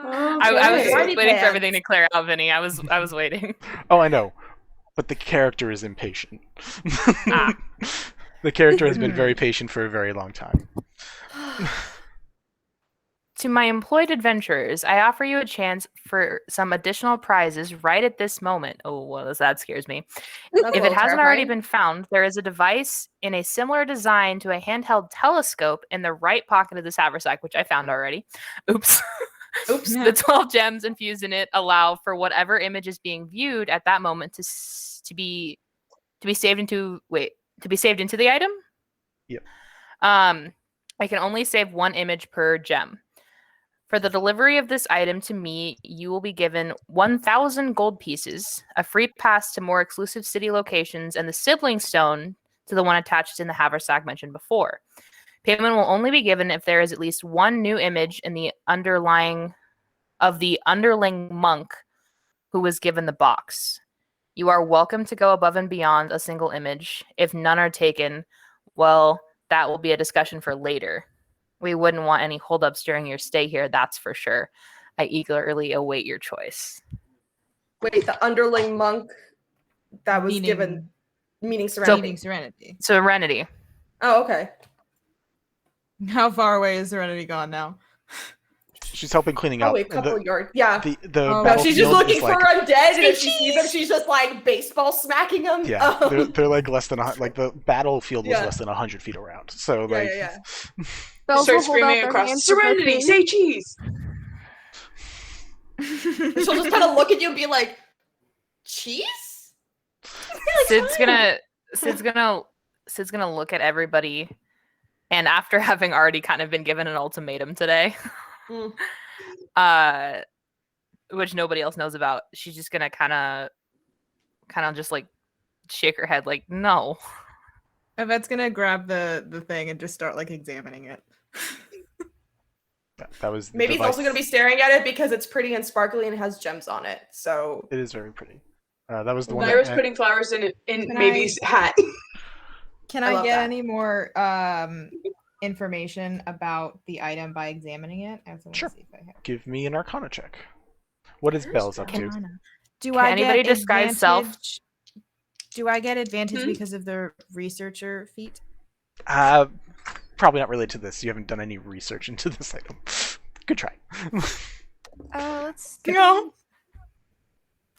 I was Okay. just waiting for everything to clear out, Vinny. I was waiting. Oh, I know, but the character is impatient. Ah. The character has been very patient for a very long time. To my employed adventurers, I offer you a chance for some additional prizes right at this moment. Oh, well, that scares me. That's a If it little hasn't already terrifying. been found, there is a device in a similar design to a handheld telescope in the right pocket of this haversack, which I found already. Oops. Oops. The 12 gems infused in it allow for whatever image is being viewed at that moment to be saved into the item. Yep. I can only save one image per gem. For the delivery of this item to me, you will be given 1,000 gold pieces, a free pass to more exclusive city locations, and the sibling stone to the one attached in the haversack mentioned before. Payment will only be given if there is at least one new image in the underling monk who was given the box. You are welcome to go above and beyond a single image. If none are taken, well, that will be a discussion for later. We wouldn't want any holdups during your stay here, that's for sure. I eagerly await your choice. Wait, the underling monk that was Meaning- given meaning serenity. Meaning Serenity. Serenity. Oh, okay. How far away is Serenity gone now? She's helping cleaning Probably a up. couple yards. Yeah. The Oh, No, she's just battlefield looking is for like, undead, and if she sees them, she's just like baseball smacking them. yeah, they're like less than like the battlefield was Yeah. less than 100 feet around. So Yeah, like, yeah. Bells Start will hold out screaming their across. hands for Serenity, Bethany. say cheese. She'll just kind of look at you and be like, cheese? Sid's gonna look at everybody, and after having already kind of been given an ultimatum today, Mm. which nobody else knows about, she's just gonna kind of just like shake her head like no. Yvette's gonna grab the thing and just start like examining it. that was the Maybe he's also device. going to be staring at it because it's pretty and sparkly and has gems on it. So It is very pretty. That was the one. Lyra's that, putting flowers in Can Maybe's hat. Can I I love get that. any more information about the item by examining it? I also want Sure. to see if I have. Give me an Arcana check. What is Belle's up to? Do Can I anybody get disguise self? advantage- Do I get advantage Hmm? because of the researcher feat? Probably not related to this. You haven't done any research into this item. Good try. Let's No.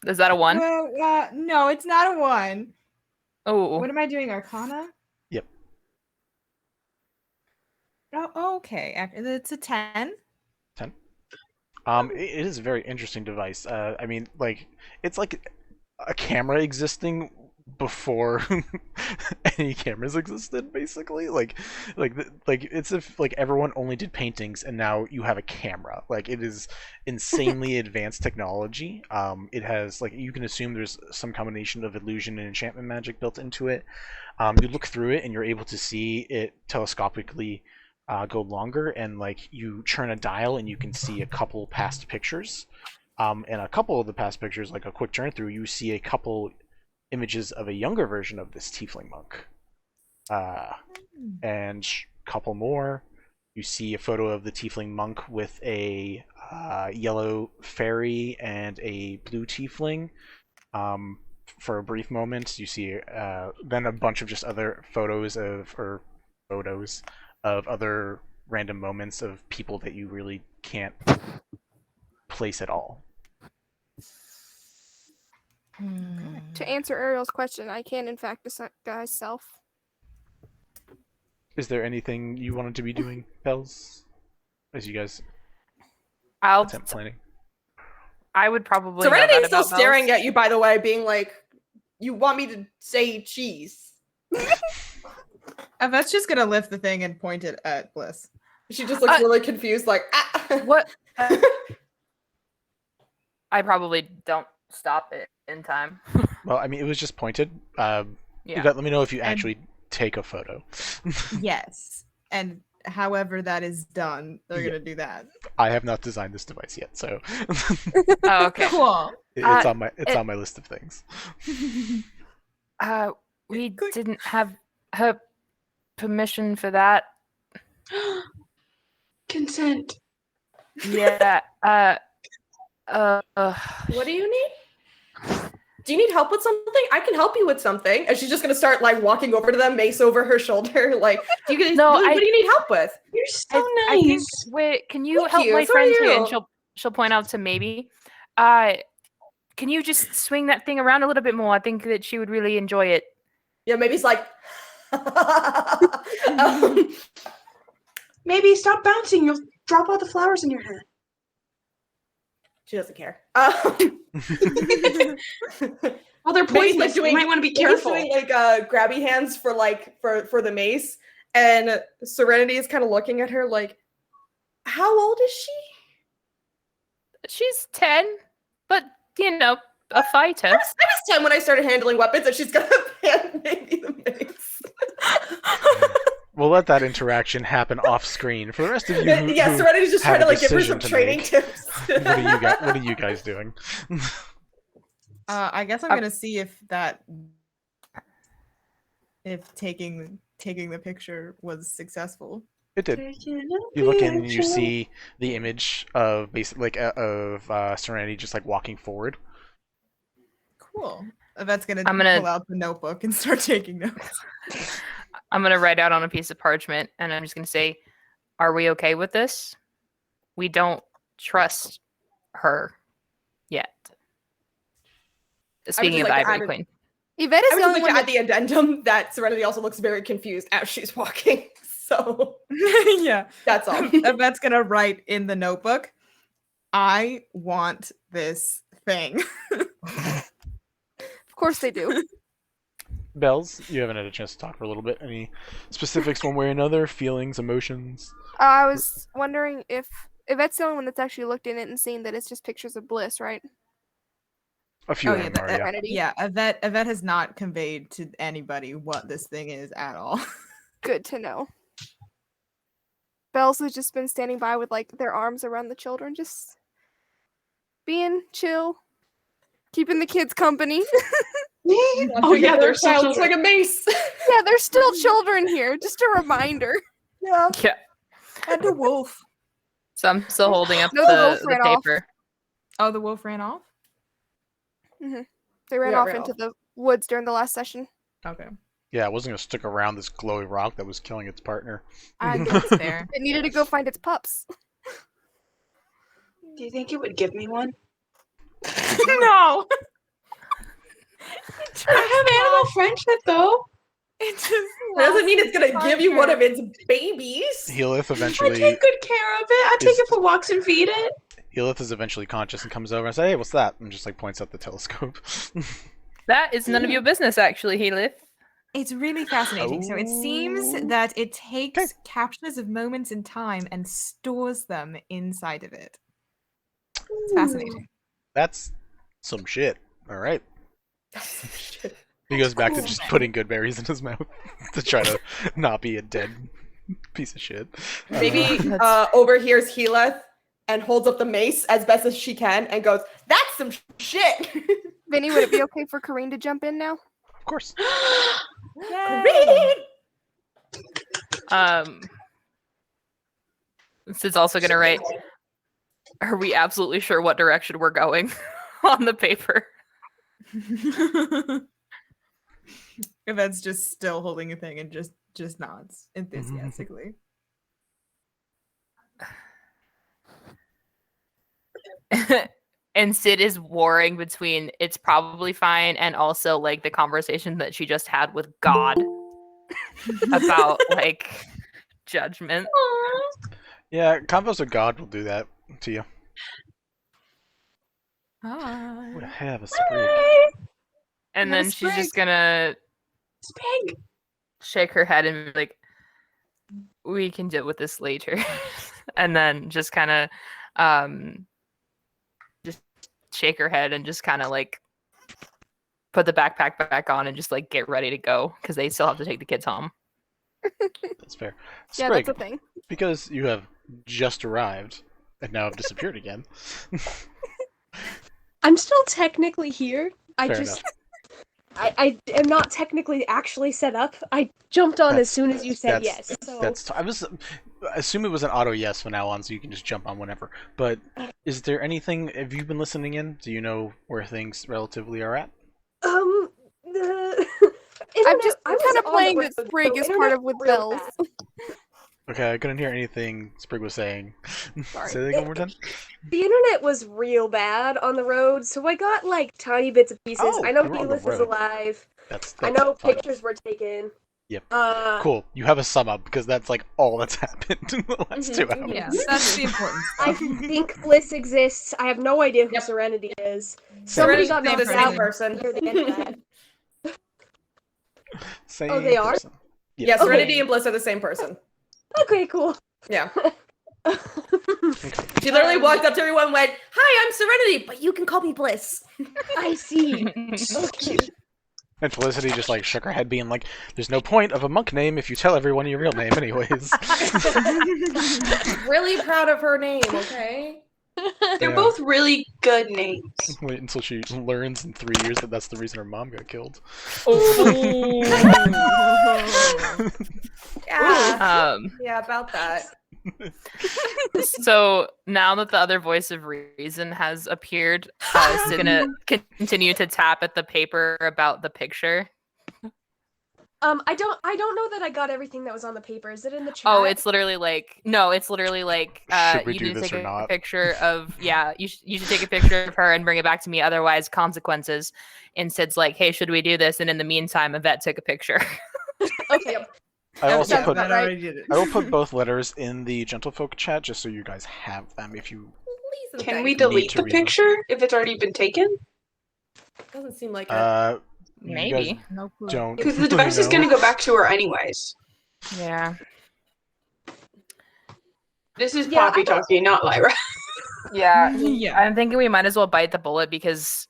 Is that a one? Well, no, it's not a one. Oh, What am I doing? Arcana? Yep. Oh, okay. It's a 10. 10. It is a very interesting device. I mean, like, it's like a camera existing before any cameras existed, basically. Like it's if like everyone only did paintings and now you have a camera. Like, it is insanely advanced technology. It has, like, you can assume there's some combination of illusion and enchantment magic built into it. You look through it and you're able to see it telescopically go longer, and like you turn a dial and you can see a couple past pictures. And a couple of the past pictures, like a quick turn through, you see a couple images of a younger version of this tiefling monk. And a couple more, you see a photo of the tiefling monk with a yellow fairy and a blue tiefling. For a brief moment, you see then a bunch of just other photos of other random moments of people that you really can't place at all. To answer Ariel's question, I can in fact disguise self. Is there anything you wanted to be doing, Bells? As you guys I'll. attempt planning? I would probably. know Serenity's that still about staring Bells. at you, by the way, being like, you want me to say cheese? Yvette's just gonna lift the thing and point it at Bliss. She just looks really confused, like, ah. What? I probably don't stop it in time. Well, I mean, it was just pointed. Yeah. Yvette, let me know if you And- actually take a photo. Yes. And however that is done, they're Yeah. gonna do that. I have not designed this device yet, so Oh, okay. Cool. it's Uh, on my list of things. We didn't have her permission for that. Consent. Yeah. What do you need? do you need help with something? I can help you with something. And she's just gonna start like walking over to them, mace over her shoulder. Like, what do you need help with? You're so I think, nice. wait, can you Thank help you, my so friend are here? And you. she'll point out to maybe. Can you just swing that thing around a little bit more? I think that she would really enjoy it. Yeah, maybe it's like Maybe stop bouncing. You'll drop all the flowers in your hand. she doesn't care. Well, they're Maybe poisonous. You might want to be maybe careful. doing like grabby hands for the mace, and Serenity is kind of looking at her like, how old is she? She's 10, but a fighter. I was 10 when I started handling weapons, and she's gonna hand maybe the mace. We'll let that interaction happen off screen. For the rest of you, who Serenity's just trying have to a like give her some decision to training make, tips. what are you guys doing? I guess I'm gonna see if taking the picture was successful. It did. You look in and you see the image of Serenity just like walking forward. Cool. That's gonna I'm gonna- pull out the notebook and start taking notes. I'm going to write out on a piece of parchment, and I'm just going to say, are we okay with this? We don't trust her yet. Speaking of like to Ivory add Queen. Yvette I is would the just only like one to add the addendum that Serenity also looks very confused as she's walking. So Yeah. that's all. That's gonna write in the notebook. I want this thing. Of course they do. Bells, you haven't had a chance to talk for a little bit. Any specifics one way or another? Feelings, emotions? I was wondering if Yvette's the only one that's actually looked in it and seen that it's just pictures of bliss, right? A few Oh, of yeah, them are, yeah. Serenity. Yeah, Yvette has not conveyed to anybody what this thing is at all. Good to know. Bells has just been standing by with like their arms around the children, just being chill, keeping the kids company. Oh yeah, they're so It's like a mace. Yeah, there's still children here. Just a reminder. Yeah, Yeah. and a wolf. So I'm still holding up No, the wolf the ran off. paper. Oh, the wolf ran off? They ran Yeah, off ran into off. the woods during the last session. Okay. Yeah, it wasn't going to stick around this glowy rock that was killing its partner. I guess fair. It needed to go find its pups. Do you think it would give me one? No! I have animal friendship though. It just That doesn't mean it's gonna give you one of its babies. Healith I eventually take good care of it. I take is- it for walks and feed it. Healith is eventually conscious and comes over and says, "Hey, what's that?" And just like points at the telescope. That is none of your business, actually, Healith. It's really fascinating. So it seems Oh. that it takes captures of moments in time and stores them inside of it. It's fascinating. That's some shit. All right. He goes back to Cool. just putting good berries in his mouth to try to not be a dead piece of shit. Maybe overhears Heleth and holds up the mace as best as she can and goes, "That's some shit." Vinny, would it be okay for Kareen to jump in now? Of course. Sid's also gonna write, are we absolutely sure what direction we're going on the paper? Yvette's just still holding a thing and just nods enthusiastically. And Sid is warring between it's probably fine and also like the conversation that she just had with God about like judgment. Yeah, combos of God will do that to you. Hi. Would have a sprig. And Yeah, then she's just Sprig. gonna Sprig. shake her head and be like, we can deal with this later. And then just kind of just shake her head and just kind of like put the backpack back on and just like get ready to go because they still have to take the kids home. That's fair. Yeah, Sprig, that's a thing. because you have just arrived and now have disappeared again. I'm still technically here. I Fair just enough. I am not technically actually set up. I jumped on as soon as you said That's- yes. So I was assume it was an auto yes from now on, so you can just jump on whenever. But is there anything? Have you been listening in? Do you know where things relatively are at? internet I'm just I was kind of on the playing road, that so Sprig is part internet of with was real bells. bad. Okay, I couldn't hear anything Sprig was saying. Sorry. Say that again one more time. The internet was real bad on the road, so I got like tiny bits and pieces. Oh, I know you were on the Helis is road. alive. That's I know fine. pictures were taken. Yep. Cool. Cool. You have a sum up because that's like all that's happened in the last 2 hours. Yeah, that's the important I stuff. think Bliss exists. I have no idea who Serenity is. Somebody got Same knocked person. out person. near the end of that. Same Oh, they are? person. Yeah, Okay. Serenity and Bliss are the same person. Okay, cool. Yeah. She literally walked up to everyone and went, "Hi, I'm Serenity, but you can call me Bliss." I see. Okay. And Felicity just like shook her head, being like, "There's no point of a monk name if you tell everyone your real name, anyways." Really proud of her name, okay? They're Yeah. both really good names. Wait until she learns in 3 years that that's the reason her mom got killed. Yeah. Yeah, about that. So now that the other voice of reason has appeared, Sid's gonna continue to tap at the paper about the picture. I don't know that I got everything that was on the paper. Is it in the chat? Oh, it's literally like it's literally like Should we you do need to this take or a not? picture of you should take a picture of her and bring it back to me, otherwise consequences. And Sid's like, hey, should we do this? And in the meantime, Yvette took a picture. Okay. I also Yeah, put that already did it. I will put both letters in the Gentlefolk chat just so you guys have them if you. Please and Can thank we you. delete to the read them. picture if it's already been taken? Doesn't seem like it. You Maybe. guys No clue. don't. Because the device is going to go back to her anyways. Yeah. This is Yeah, Poppy talking, not Lyra. Yeah. Yeah. I'm thinking we might as well bite the bullet because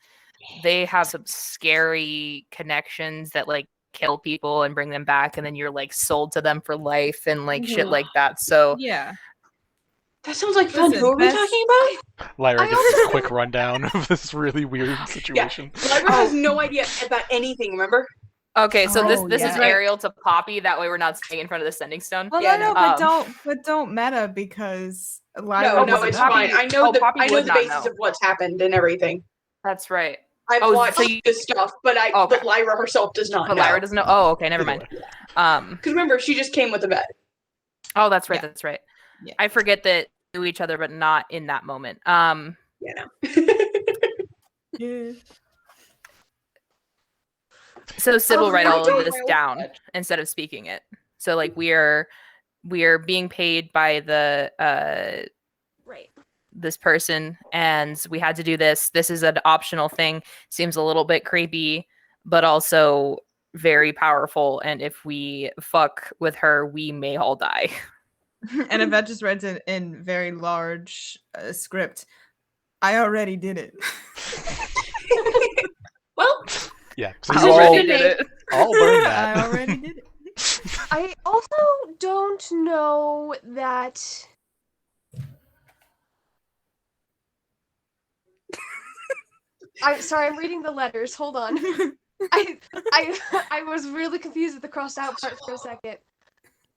they have some scary connections that like kill people and bring them back, and then you're like sold to them for life and like shit like that. So Yeah. That sounds like fun. Listen, Who are we best- talking about? Lyra I gets a quick rundown of this really weird situation. Lyra has no idea about anything, remember? okay, so Oh, this is yeah. Ariel to Poppy. That way we're not staying in front of the sending stone. Well, Yeah, no, no. but don't meta because Lyra No, doesn't it's know. fine. I know Poppy I know would the not basis know. of what's happened and everything. That's right. I've Oh, watched so you- this stuff, but Okay. but Lyra herself does not But know. Lyra doesn't know. Oh, okay, never Either mind. way. Because remember, she just came with the vet. Oh, that's right. Yeah. That's right. Yeah. I forget that we knew each other, but not in that moment. You know. Yeah. So Sid will Oh, write I all don't of this know. down instead of speaking it. So like we are being paid by the Right. this person, and we had to do this. This is an optional thing. Seems a little bit creepy, but also very powerful. And if we fuck with her, we may all die. And Yvette just read it in very large script. I already did it. Well, Yeah, so I you already all, did it. all learned I that. already did it. I also don't know that. I'm sorry, I'm reading the letters. Hold on. I was really confused with the crossed out part for a second.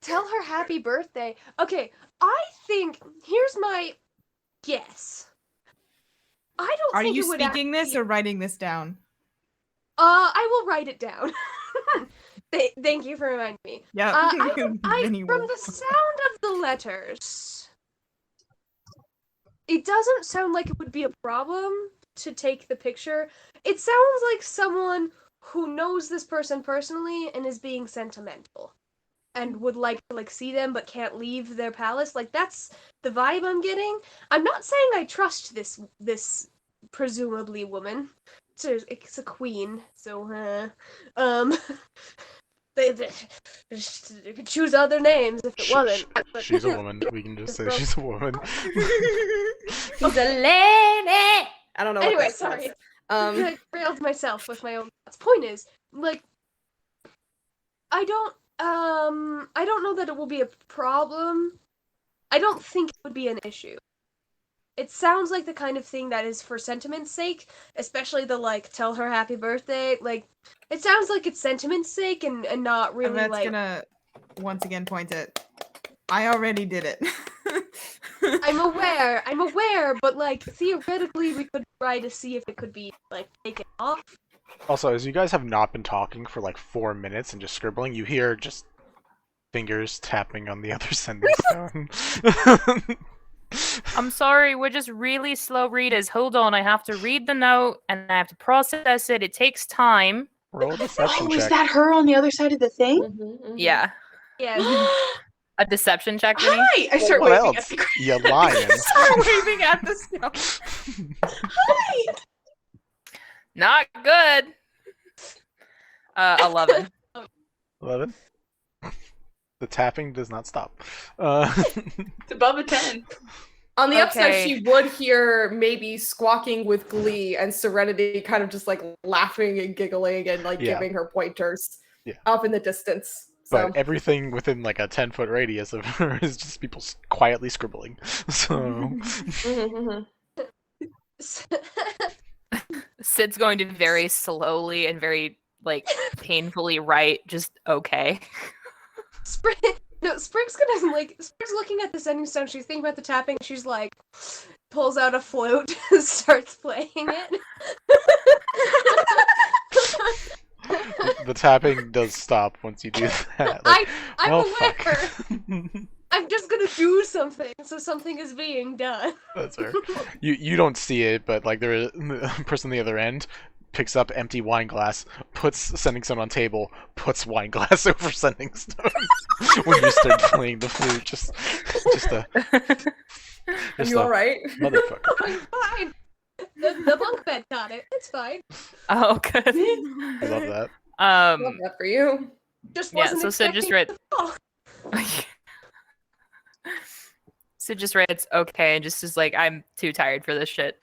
Tell her happy birthday. Okay, I think here's my guess. I don't Are think you it would speaking this actually- or writing this down? I will write it down. Thank you for reminding me. Yeah. From Vinny will. the sound of the letters, it doesn't sound like it would be a problem to take the picture. It sounds like someone who knows this person personally and is being sentimental and would like to see them but can't leave their palace. Like that's the vibe I'm getting. I'm not saying I trust this presumably woman. It's a queen, so they could choose other names if it wasn't. but- She's a woman. We can just say she's a woman. She's a lady. I don't know. Anyway, what that sorry. says. I railed myself with my own thoughts. Point is, I don't know that it will be a problem. I don't think it would be an issue. It sounds like the kind of thing that is for sentiment's sake, especially the tell her happy birthday. It sounds like it's sentiment's sake and not really Yvette's gonna once again point at. I already did it. I'm aware, but theoretically we could try to see if it could be taken off. Also, as you guys have not been talking for like 4 minutes and just scribbling, you hear just fingers tapping on the other sending stone. I'm sorry, we're just really slow readers. Hold on, I have to read the note and I have to process it. It takes time. Roll a deception Oh, is check. that her on the other side of the thing? Yeah. Yeah. A deception check, Vinny? Hi! I start What waving else? at the You lying. Start waving at the snow. Hi! Not good. 11. 11. The tapping does not stop. It's above a 10. On the upside, Okay. she would hear maybe squawking with glee and Serenity kind of just like laughing and giggling and like Yeah. giving her pointers Yeah. up in the distance. So But everything within like a 10-foot radius of her is just people quietly scribbling. So Sid's going to very slowly and very, like, painfully write just okay. Sprig, no, Sprig's gonna like. Sprig's looking at the sending stone. She's thinking about the tapping. She's like, pulls out a flute, and starts playing it. the tapping does stop once you do that. Like, I'm oh, aware. fuck. I'm just gonna do something, so something is being done. That's fair. You don't see it, but like there is a person on the other end picks up empty wine glass, puts sending stone on table, puts wine glass over sending stone when you start playing the flute. Just a are you all right? motherfucker. I'm fine. The bunk bed got it. It's fine. Oh, good. I love that. Love that for you. Just Yeah, wasn't so Sid just expecting read. Sid just writes okay and just is like, I'm too tired for this shit.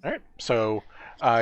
Alright, so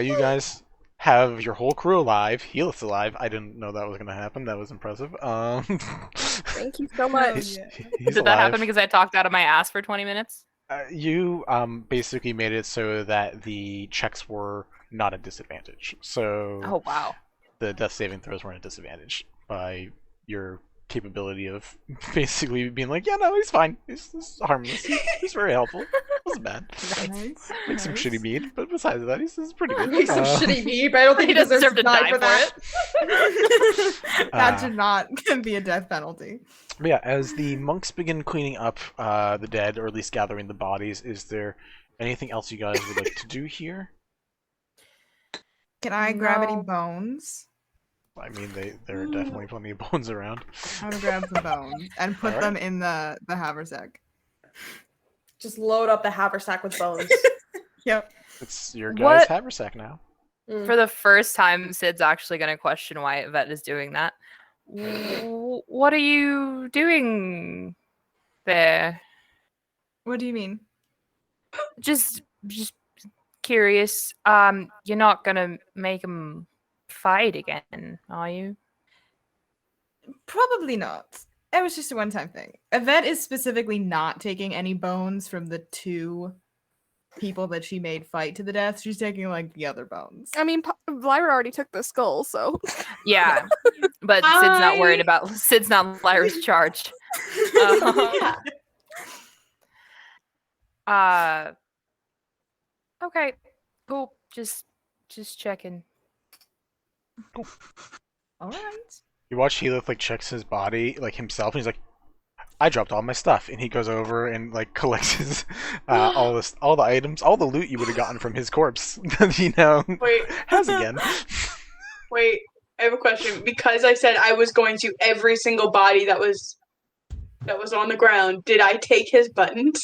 you guys have your whole crew alive. Health's alive. I didn't know that was going to happen. That was impressive. Thank you so much. he's Did that alive. happen because I talked out of my ass for 20 minutes? You basically made it so that the checks were not a disadvantage. So Oh, wow. the death saving throws weren't a disadvantage by your capability of basically being like, yeah, no, he's fine. He's harmless. He's very helpful. It wasn't bad. Nice. Make some shitty mead, but besides that, he's pretty good. Make some shitty mead, but I don't think He he doesn't deserves deserve to die for that. That should not be a death penalty. But yeah, as the monks begin cleaning up the dead, or at least gathering the bodies, is there anything else you guys would like to do here? Can I grab any No. bones? I mean, there are definitely plenty of bones around. I'm gonna grab some bones and put Alright. them in the haversack. Just load up the haversack with bones. Yep. It's your What? guy's haversack now. For the first time, Sid's actually going to question why Yvette is doing that. What are you doing there? What do you mean? Just curious. You're not gonna make them fight again, are you? Probably not. It was just a one-time thing. Yvette is specifically not taking any bones from the two people that she made fight to the death. She's taking like the other bones. I mean, Lyra already took the skull, so Yeah, but Sid's not worried about. Sid's not Lyra's charge. Yeah. Okay, cool. Just checking. All right. You watch Heath like checks his body, like himself, and he's like, "I dropped all my stuff," and he goes over and like collects his all the items, all the loot you would have gotten from his corpse that he now Wait, has again. wait. I have a question. Because I said I was going to every single body that was on the ground, did I take his buttons?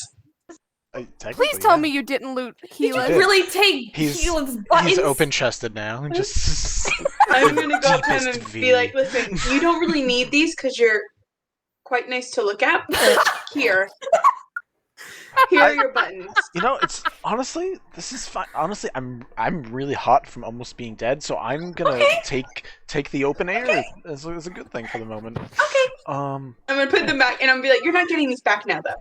please tell me you didn't loot Hela. did. Really take He's- Keelan's buttons? He's open chested now, and just I'm gonna go up to him Deepest and V. be like, listen, you don't really need these because you're quite nice to look at, but here are your buttons. You know, it's honestly, this is fine. Honestly, I'm really hot from almost being dead, so I'm gonna take the open air as a good thing for the moment. Okay. Um, I'm gonna put them back, and I'm gonna be like, you're not getting these back now, though.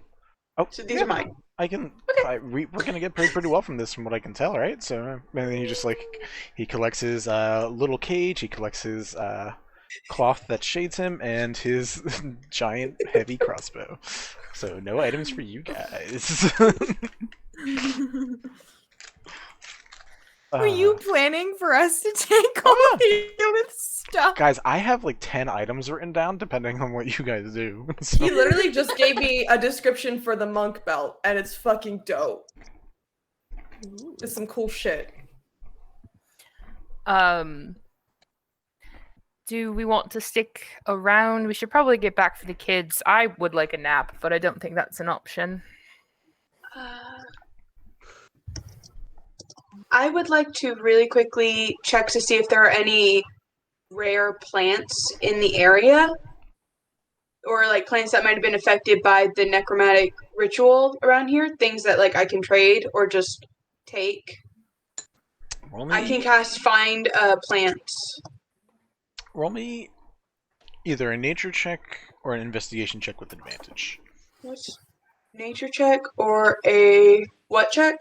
oh, So these are mine. I can. Okay. We're gonna get paid pretty well from this, from what I can tell, right? So, and then he just like he collects his little cage, he collects his cloth that shades him, and his giant heavy crossbow. So no items for you guys. Were you planning for us to take all of the stuff? Guys, I have like 10 items written down, depending on what you guys do. He literally just gave me a description for the monk belt, and it's fucking dope. It's some cool shit. Do we want to stick around? We should probably get back for the kids. I would like a nap, but I don't think that's an option. I would like to really quickly check to see if there are any rare plants in the area, or like plants that might have been affected by the necromantic ritual around here. Things that like I can trade or just take. I can cast find plants. Roll me either a nature check or an investigation check with advantage. What's nature check or a what check?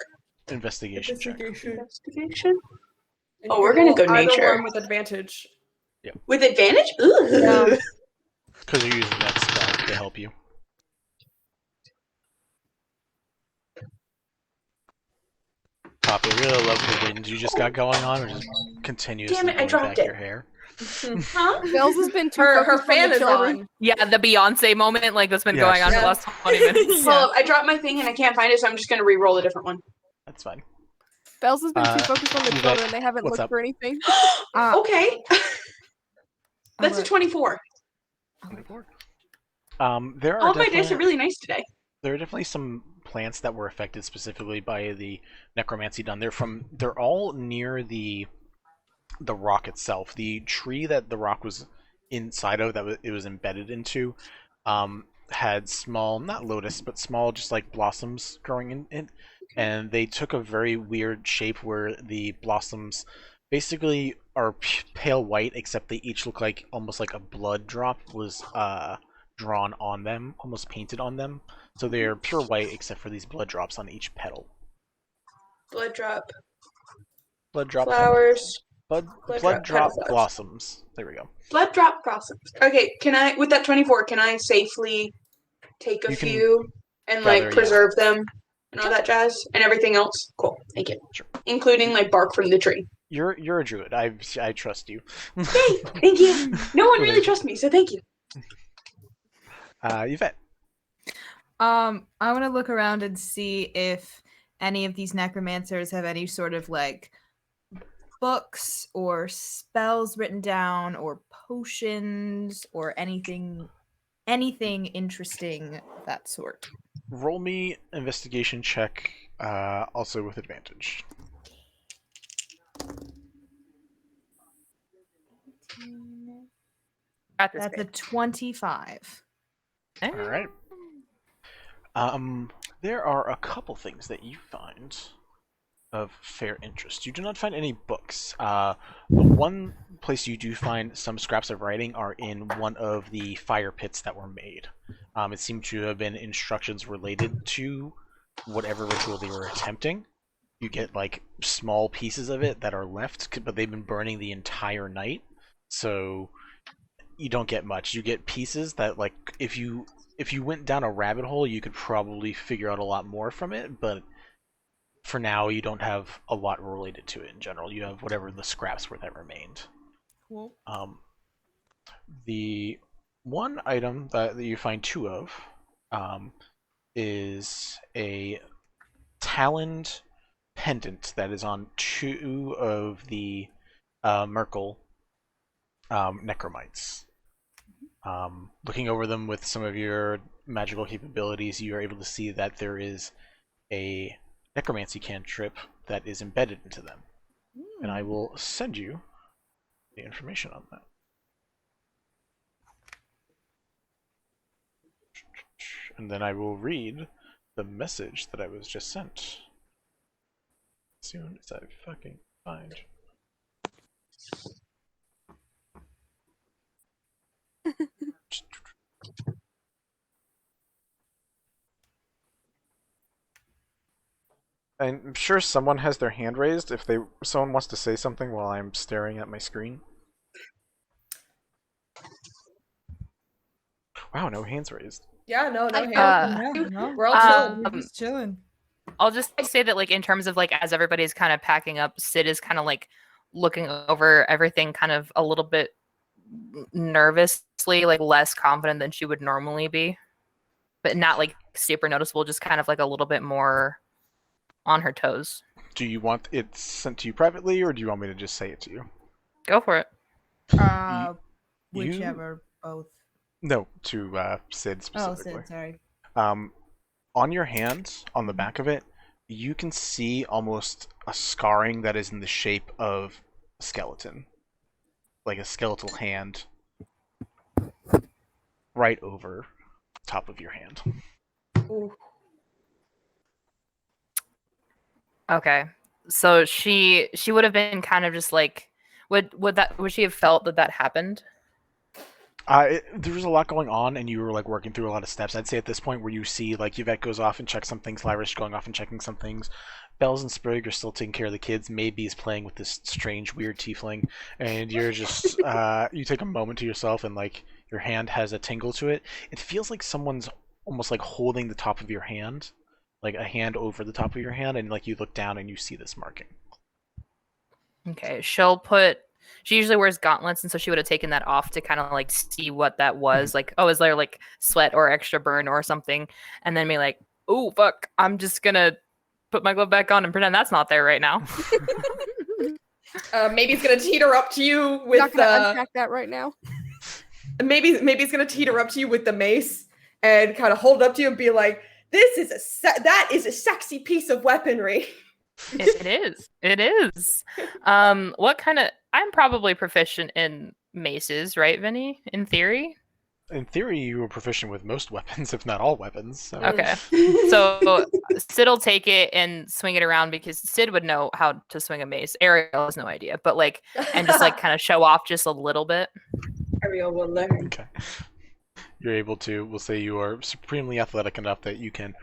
Investigation check. Investigation. Oh, we're gonna go Either nature one with advantage. with advantage. Ooh. Yeah. Because you're using that spell to help you. Poppy, I really love the wind you just got going on, or just continuously Damn it, I blowing dropped back it. your hair. Huh? Bells has been too Her focused on fan the is children. on. Yeah, the Beyonce moment, like that's been Yeah, going on for the yeah. last 20 minutes. Hold up, I dropped my thing and I can't find it, so I'm just gonna re-roll a different one. That's fine. Bells has been too focused on the Yvette, children. They haven't what's looked up? for anything. Okay. That's a alright. 24. There are All my dice definitely- are really nice today. There are definitely some plants that were affected specifically by the necromancy done. They're all near the rock itself. The tree that the rock was inside of, it was embedded into, had small, not lotus, but small, just like blossoms growing in it. And they took a very weird shape where the blossoms basically are pale white, except they each look like almost like a blood drop was drawn on them, almost painted on them. So they're pure white except for these blood drops on each petal. Blood drop. Blood drop Flowers. Blood drop drop petal flowers. blossoms. There we go. Blood drop blossoms. Okay, can I, with that 24, can I safely take a You can few and gather, like yeah. preserve them and all that jazz and everything else? Cool, thank you. Sure. Including like bark from the tree. You're a druid. I trust you. Yay! Thank you. No one really trusts me, so thank you. Yvette. I want to look around and see if any of these necromancers have any sort of like books or spells written down or potions or anything interesting of that sort. Roll me investigation check, also with advantage. That's a 25. All right. There are a couple things that you find of fair interest. You do not find any books. The one place you do find some scraps of writing are in one of the fire pits that were made. It seemed to have been instructions related to whatever ritual they were attempting. You get like small pieces of it that are left, but they've been burning the entire night, so you don't get much. You get pieces that, like, if you went down a rabbit hole, you could probably figure out a lot more from it, but for now, you don't have a lot related to it in general. You have whatever the scraps were that remained. Cool. The one item that you find two of is a taloned pendant that is on two of the Merkel necromites. Looking over them with some of your magical capabilities, you are able to see that there is a necromancy cantrip that is embedded into them. And I will send you the information on that. And then I will read the message that I was just sent. As soon as I fucking find. I'm sure someone has their hand raised if someone wants to say something while I'm staring at my screen. Wow, no hands raised. Yeah, no No, hands. no. We're all chilling. We're just chilling. I'll just say that, like, in terms of, like, as everybody's kind of packing up, Sid is kind of, like, looking over everything kind of a little bit nervously, like, less confident than she would normally be. But not, like, super noticeable, just kind of, like, a little bit more on her toes. Do you want it sent to you privately, or do you want me to just say it to you? Go for it. You- Whichever, both. No, to Sid Oh, specifically. Sid, sorry. On your hand, on the back of it, you can see almost a scarring that is in the shape of a skeleton. Like a skeletal hand right over the top of your hand. Ooh. Okay. So she would have been kind of just like, would she have felt that happened? There was a lot going on, and you were like working through a lot of steps. I'd say at this point where you see like Yvette goes off and checks some things, Lyra's going off and checking some things, Bells and Sprig are still taking care of the kids, Maybe's playing with this strange weird tiefling, and you're just you take a moment to yourself, and like your hand has a tingle to it. It feels like someone's almost like holding the top of your hand, like a hand over the top of your hand, and like you look down and you see this marking. Okay. She usually wears gauntlets, and so she would have taken that off to kind of like see what that was. Like, oh, is there like sweat or extra burn or something? And then be like, oh, fuck, I'm just gonna put my glove back on and pretend that's not there right now. Maybe it's gonna teeter up to you with Not gonna unpack that right now. maybe it's gonna teeter up to you with the mace and kind of hold it up to you and be like, "This is that is a sexy piece of weaponry." It is. What kind of? I'm probably proficient in maces, right, Vinny? In theory. In theory, you were proficient with most weapons, if not all weapons. So. Okay. So Sid'll take it and swing it around because Sid would know how to swing a mace. Ariel has no idea, but like, and just like kind of show off just a little bit. Ariel will learn. Okay. You're able to. We'll say you are supremely athletic enough that you can.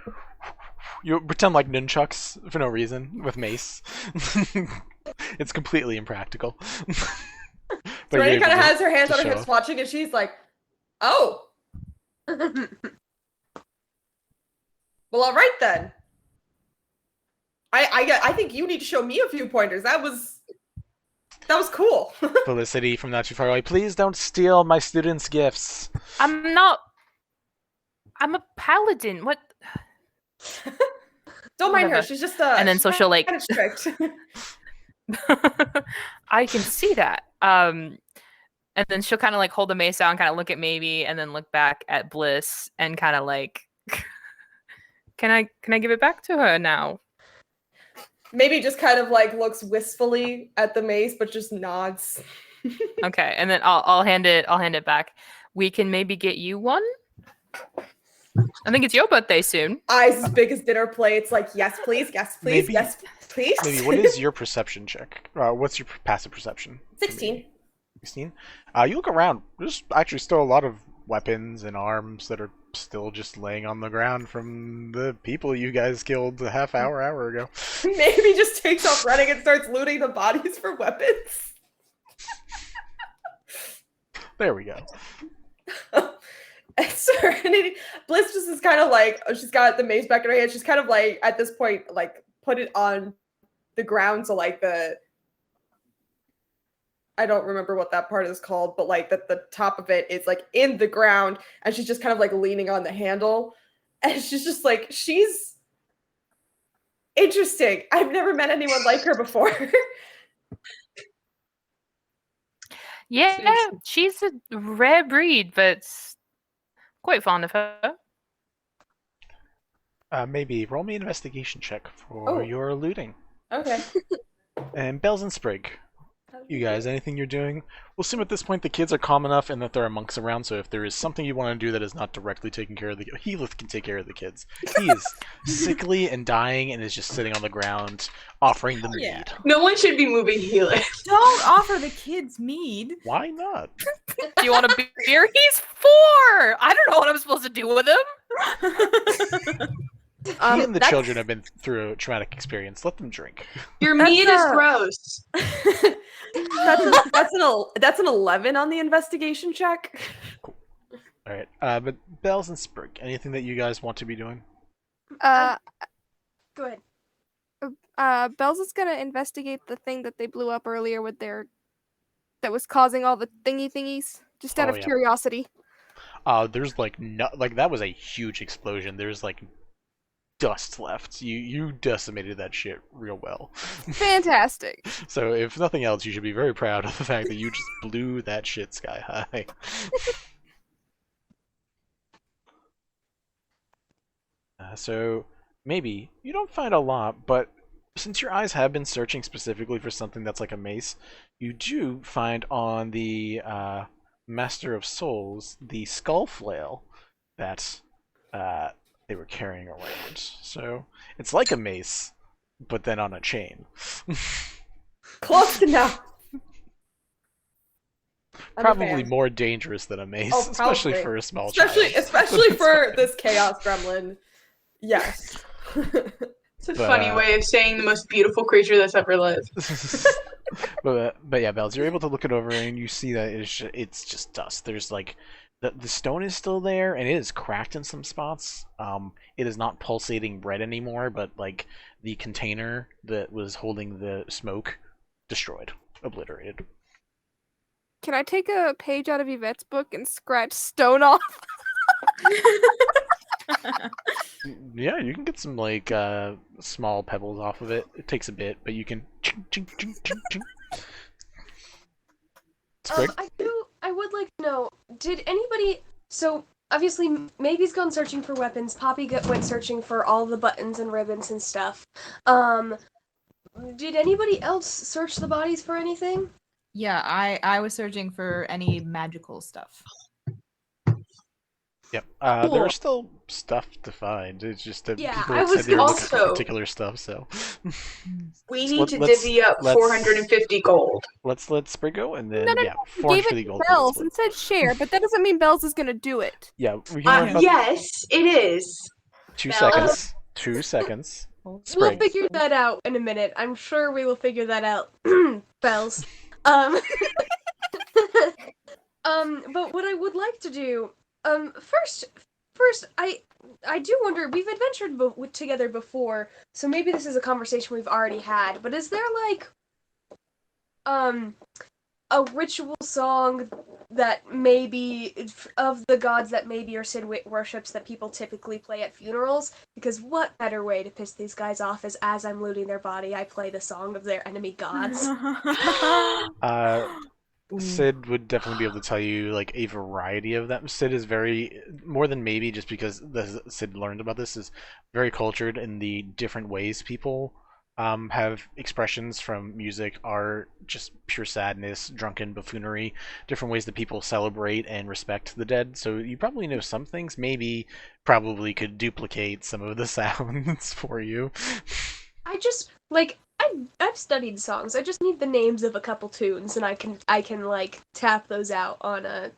You pretend like nunchucks for no reason with mace. It's completely impractical. So Rennie kind of has her hands on her hips watching, and she's like, "Oh, well, all right then. I think you need to show me a few pointers. That was cool." Felicity from Not Too Far Away. Please don't steal my students' gifts. I'm a paladin. What? Don't mind her. Whatever. She's just And then so she'll like. kind of strict. I can see that. And then she'll kind of like hold the mace out and kind of look at Maybe, and then look back at Bliss and kind of like, can I give it back to her now? Maybe just kind of like looks wistfully at the mace, but just nods. Okay, and then I'll hand it back. We can maybe get you one. I think it's your birthday soon. Eyes as big as dinner plates. Like, yes, please. Yes, please. Maybe. Yes, please. Maybe. What is your perception check? What's your passive perception? 16. 16? You look around. There's actually still a lot of weapons and arms that are still just laying on the ground from the people you guys killed a half hour ago. Maybe just takes off running and starts looting the bodies for weapons. There we go. Serenity, Bliss just is kind of like, she's got the mace back in her hand. She's kind of like, at this point, like, put it on the ground. So like I don't remember what that part is called, but like the top of it is like in the ground, and she's just kind of like leaning on the handle, and she's just like, she's interesting. I've never met anyone like her before. Yeah, she's a rare breed, but quite fond of her. Maybe roll me an investigation check for your looting. Okay. And Bells and Sprig. You guys, anything you're doing? We'll assume at this point the kids are calm enough and that there are monks around, so if there is something you want to do that is not directly taking care of the Heath can take care of the kids. He is sickly and dying and is just sitting on the ground offering them mead. No one should be moving Heath. Don't offer the kids mead. Why not? Do you want a beer? He's 4! I don't know what I'm supposed to do with him. He and the children have been through a traumatic experience. Let them drink. Your mead is gross. That's an 11 on the investigation check. Cool. All right, but Bells and Sprig, anything that you guys want to be doing? The Go ahead. Bells is gonna investigate the thing that they blew up earlier with their that was causing all the thingies. Just out of curiosity. There's like that was a huge explosion. There's like dust left. You decimated that shit real well. Fantastic. So if nothing else, you should be very proud of the fact that you just blew that shit sky high. So maybe you don't find a lot, but since your eyes have been searching specifically for something that's like a mace, you do find on the Master of Souls the skull flail that they were carrying around. So it's like a mace, but then on a chain. Close enough. Probably more dangerous than a mace, Oh, especially probably. for a small child. Especially for this chaos gremlin. Yes. It's a funny way of saying the most beautiful creature that's ever lived. but yeah, Bells, you're able to look it over and you see that it's just dust. There's like the stone is still there and it is cracked in some spots. It is not pulsating red anymore, but like the container that was holding the smoke destroyed, obliterated. Can I take a page out of Yvette's book and scratch stone off? Yeah, you can get some like small pebbles off of it. It takes a bit, but you can. Sprig? I would like to know, did anybody, so obviously Maybe's gone searching for weapons, Poppy went searching for all the buttons and ribbons and stuff. Did anybody else search the bodies for anything? Yeah, I was searching for any magical stuff. Yep. Cool. There are still stuff to find. It's just that Yeah, people I have said was they were looking for also- particular stuff. So We So need to let's- divvy up let's- 450 gold. let's let Sprig go, and then No, yeah, Gave 450 it gold. to Bells and said share, but that doesn't mean Bells is gonna do it. Yeah, we can work up Yes, it is. 2 Bells. seconds. 2 seconds. We'll Sprig. figure that out in a minute. I'm sure we will figure that out. Bells. But what I would like to do, first, I do wonder. We've adventured together before, so maybe this is a conversation we've already had. But is there like, a ritual song that maybe of the gods that maybe or Sid worships that people typically play at funerals? Because what better way to piss these guys off is as I'm looting their body, I play the song of their enemy gods. Sid would definitely be able to tell you like a variety of them. Sid is very more than maybe just because Sid learned about this is very cultured in the different ways people have expressions from music, art, just pure sadness, drunken buffoonery, different ways that people celebrate and respect the dead. So you probably know some things. Maybe probably could duplicate some of the sounds for you. I just like I've studied songs. I just need the names of a couple tunes, and I can like tap those out on a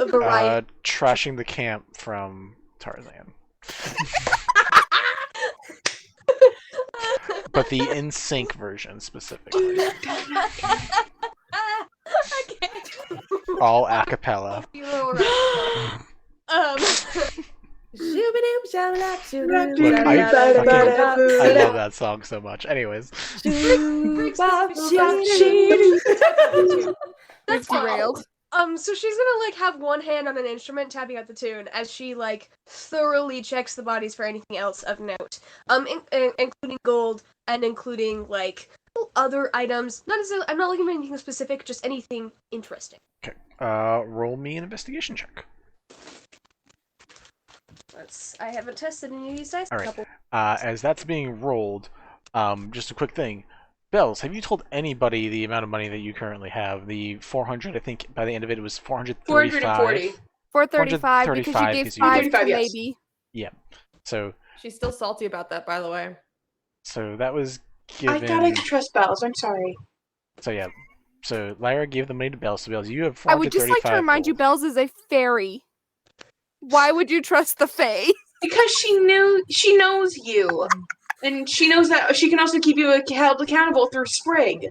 variety. Trashing the Camp from Tarzan. But the in sync version specifically. All a cappella. Look, I love that song so much. Anyways. That's derailed. So she's gonna like have one hand on an instrument tapping out the tune as she like thoroughly checks the bodies for anything else of note, including gold and including like other items. Not necessarily. I'm not looking for anything specific, just anything interesting. Okay. Roll me an investigation check. I haven't tested any of these dice. All right. As that's being rolled, just a quick thing. Bells, have you told anybody the amount of money that you currently have? The 400, I think by the end of it was 435. 440. 435 because you 435 gave because you 5 gave- to yes. maybe. Yeah. So She's still salty about that, by the way. that was given. I thought I could trust Bells. I'm sorry. So yeah. So Lyra gave the money to Bells. So Bells, you have 435. I would just like to remind you, gold. Bells is a fairy. Why would you trust the Fae? Because she knows you. And she knows that she can also keep you held accountable through Sprig.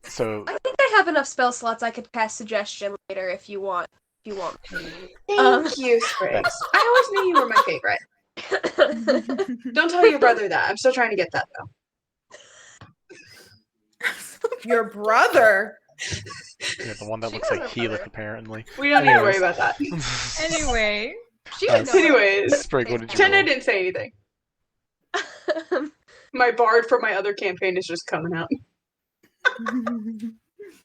So I think I have enough spell slots I could cast suggestion later if you want. Thank you, Sprig. I always knew you were my favorite. Don't tell your brother that. I'm still trying to get that though. Your brother. Yeah, the one that She looks knows like her Heath, brother. apparently. We don't need to worry Anyways. about that. Anyway, She would know her. Anyways, Sprig, what did you pretend I roll? didn't say anything. My bard from my other campaign is just coming out.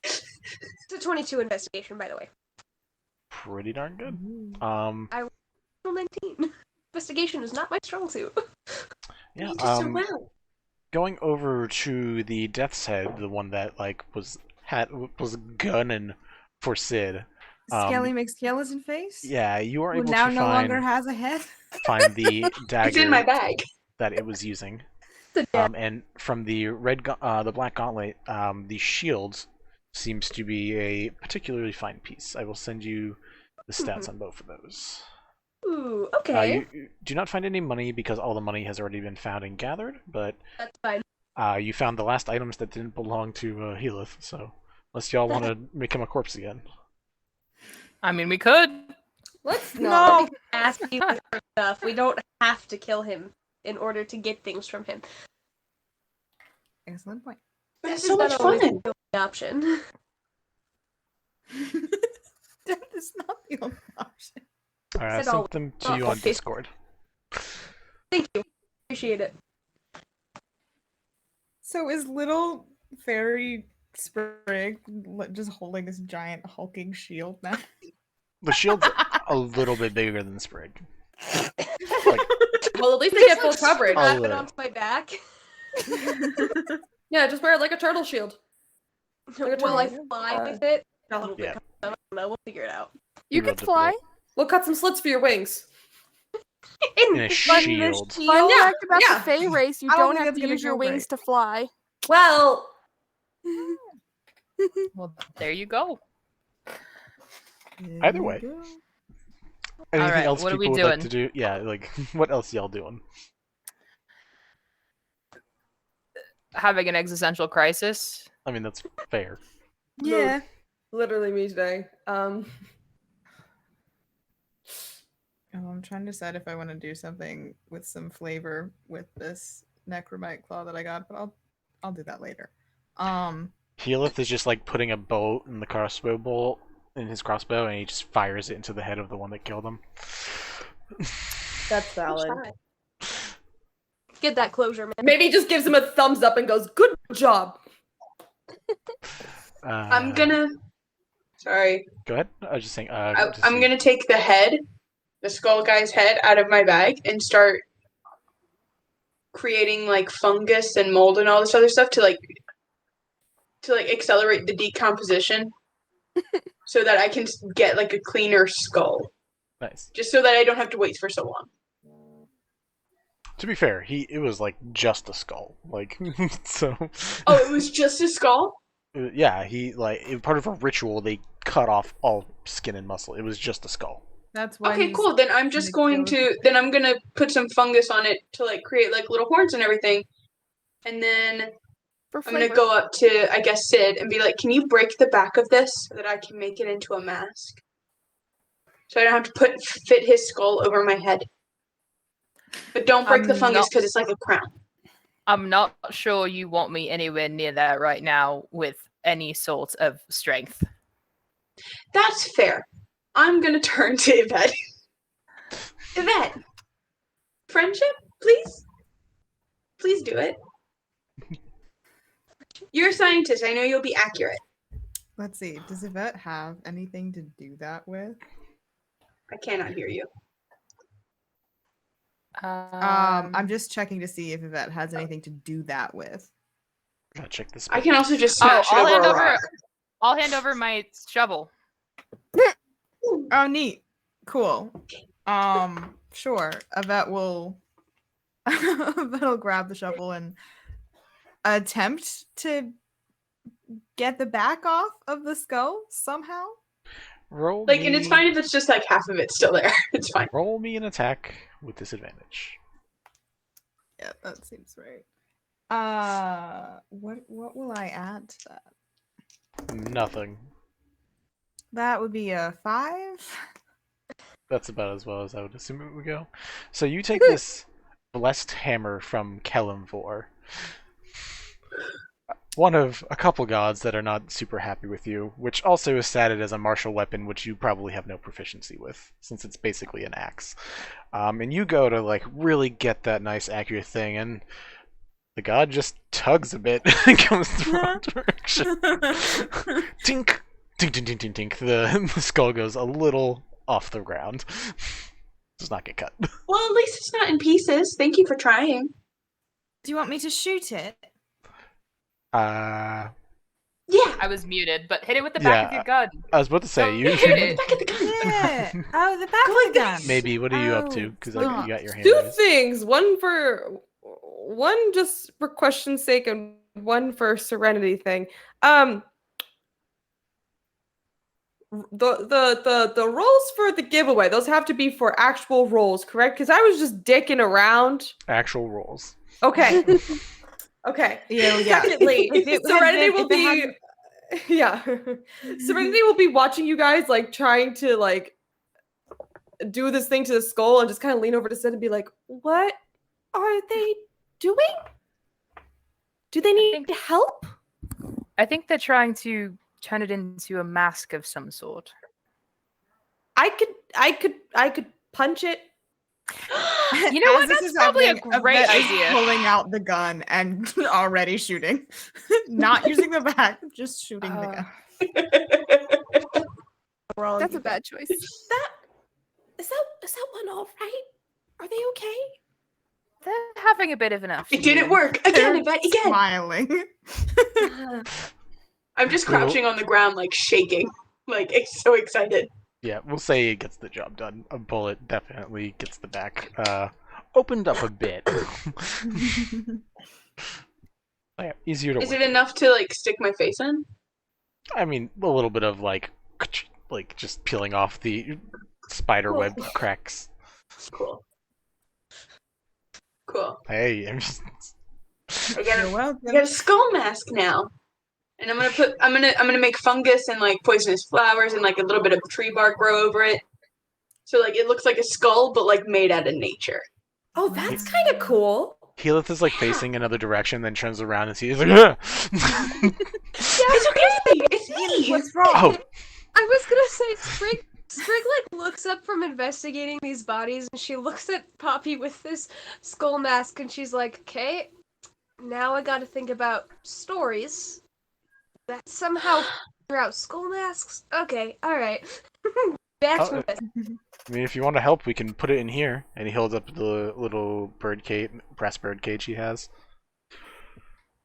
It's a 22 investigation, by the way. Pretty darn good. 19. Investigation is not my strong suit. Yeah, You did so well. going over to the Death's Head, the one that like was gunning for Sid. Skelly McSkeleton face. Yeah, you are Who able now to no longer has a head. find the dagger It's in my bag. that it was using. The And from the the black gauntlet, the shield seems to be a particularly fine piece. I will send you the stats on both of those. Ooh, okay. You do not find any money because all the money has already been found and gathered, but That's fine. you found the last items that didn't belong to Helith, so unless y'all want to make him a corpse again. I mean, we could. Let's No. not. Ask people for stuff. We don't have to kill him in order to get things from him. Excellent point. That's This so is much not always fun. the only option. Death is not the only option. Alright, I Said all- sent them to you on okay. Discord. Thank you. Appreciate it. So is little fairy Sprig just holding this giant hulking shield now? The shield's a little bit bigger than Sprig. Like, Well, at least they get full coverage. Oh, Strap it little. onto my back. Yeah, just wear it like a turtle shield. Like a Will I turtle. fly with it? No. Probably. Yeah. I don't know. We'll figure it out. You rolled could it fly. We'll cut some slits for your wings. in a Fun shield. Fun Yeah, fact about yeah. the Fae race, you I don't don't think have that's to gonna use your go wings great. to fly. Well, Well, there you go. Either way. Anything Alright, else what are people we would like doing? to do? Yeah, like what else y'all doing? Having an existential crisis. I mean, that's fair. Yeah. literally me today. Oh, I'm trying to decide if I want to do something with some flavor with this necromite claw that I got, but I'll do that later. Healith is just like putting a bolt in the crossbow bolt in his crossbow, and he just fires it into the head of the one that killed him. That's valid. Get that closure, man. Maybe he just gives him a thumbs up and goes, "Good job." I'm gonna. Sorry. Go ahead. I was just saying. I'm gonna take the head, the skull guy's head, out of my bag and start creating like fungus and mold and all this other stuff to accelerate the decomposition, so that I can get like a cleaner skull. Nice. Just so that I don't have to wait for so long. To be fair, it was like just a skull, like so. Oh, it was just a skull? Yeah, part of a ritual they cut off all skin and muscle. It was just a skull. That's why. Okay, cool. Then I'm just going to I'm gonna put some fungus on it to like create like little horns and everything. And then For I'm gonna flavor. go up to, I guess, Sid and be like, "Can you break the back of this so that I can make it into a mask? So I don't have to fit his skull over my head. But don't break the I'm fungus not- because it's like a crown." I'm not sure you want me anywhere near that right now with any sort of strength. That's fair. I'm gonna turn to Yvette. Yvette, friendship, please? Please do it. You're a scientist. I know you'll be accurate. Let's see. Does Yvette have anything to do that with? I cannot hear you. I'm just checking to see if Yvette has anything to do that with. Gotta check this. I can also just Oh, smash it over a rock. I'll hand over my shovel. Oh, neat. Cool. Sure. Yvette will grab the shovel and attempt to get the back off of the skull somehow. Roll Like, me, and it's fine if it's just like half of it still there. It's fine. Roll me an attack with disadvantage. Yeah, that seems right. What will I add to that? Nothing. That would be a 5. That's about as well as I would assume it would go. So you take this blessed hammer from Kelemvor, one of a couple gods that are not super happy with you, which also is statted as a martial weapon, which you probably have no proficiency with, since it's basically an axe. And you go to like really get that nice accurate thing, and the god just tugs a bit and comes the wrong direction. Tink! Tink, tink, tink, tink, tink. The skull goes a little off the ground. Does not get cut. Well, at least it's not in pieces. Thank you for trying. Do you want me to shoot it? Yeah. I was muted, but hit it with the back of your gun. I was about to say, you Hit it. Back at the gun. Yeah. Oh, the back of the gun. maybe, what are you up Oh, to? Because you fuck. got your hand Two raised. things. One just for question's sake, and one for serenity thing. The rolls for the giveaway, those have to be for actual rolls, correct? Because I was just dicking around. Actual rolls. Okay. Okay. Yeah. Secondly, If it had Serenity been- will if it be hadn't- yeah. Serenity will be watching you guys like trying to like do this thing to the skull and just kind of lean over to Sid and be like, "What are they doing? Do they need help?" I think they're trying to turn it into a mask of some sort. I could punch it. You know what? As this That's is probably a happening, great Yvette is idea. Pulling out the gun and already shooting. Not using the back, just shooting the gun. That's a bad choice. Is that one all right? Are they okay? They're having a bit of an afternoon. It didn't work. Again, Yvette, again. Smiling. I'm just crouching on the ground, like shaking. Like, so excited. Yeah, we'll say it gets the job done. A bullet definitely gets the back opened up a bit. Yeah, easier to Is work. it enough to, like, stick my face in? I mean, a little bit of like just peeling off the spider web cracks. Cool. Cool. Hey, I'm just I got You're welcome. a skull mask now. And I'm gonna make fungus and like poisonous flowers and like a little bit of tree bark grow over it. So like it looks like a skull but like made out of nature. Oh, that's kind of cool. Keyleth is like facing another direction, then turns around and sees like, "Ugh." It's okay. It's me. What's wrong? Oh, I was gonna say Sprig like looks up from investigating these bodies and she looks at Poppy with this skull mask and she's like, okay, now I gotta think about stories that somehow figure out skull masks. Okay, alright. Back to it. I mean, if you want to help, we can put it in here. And he holds up the little brass bird cage he has.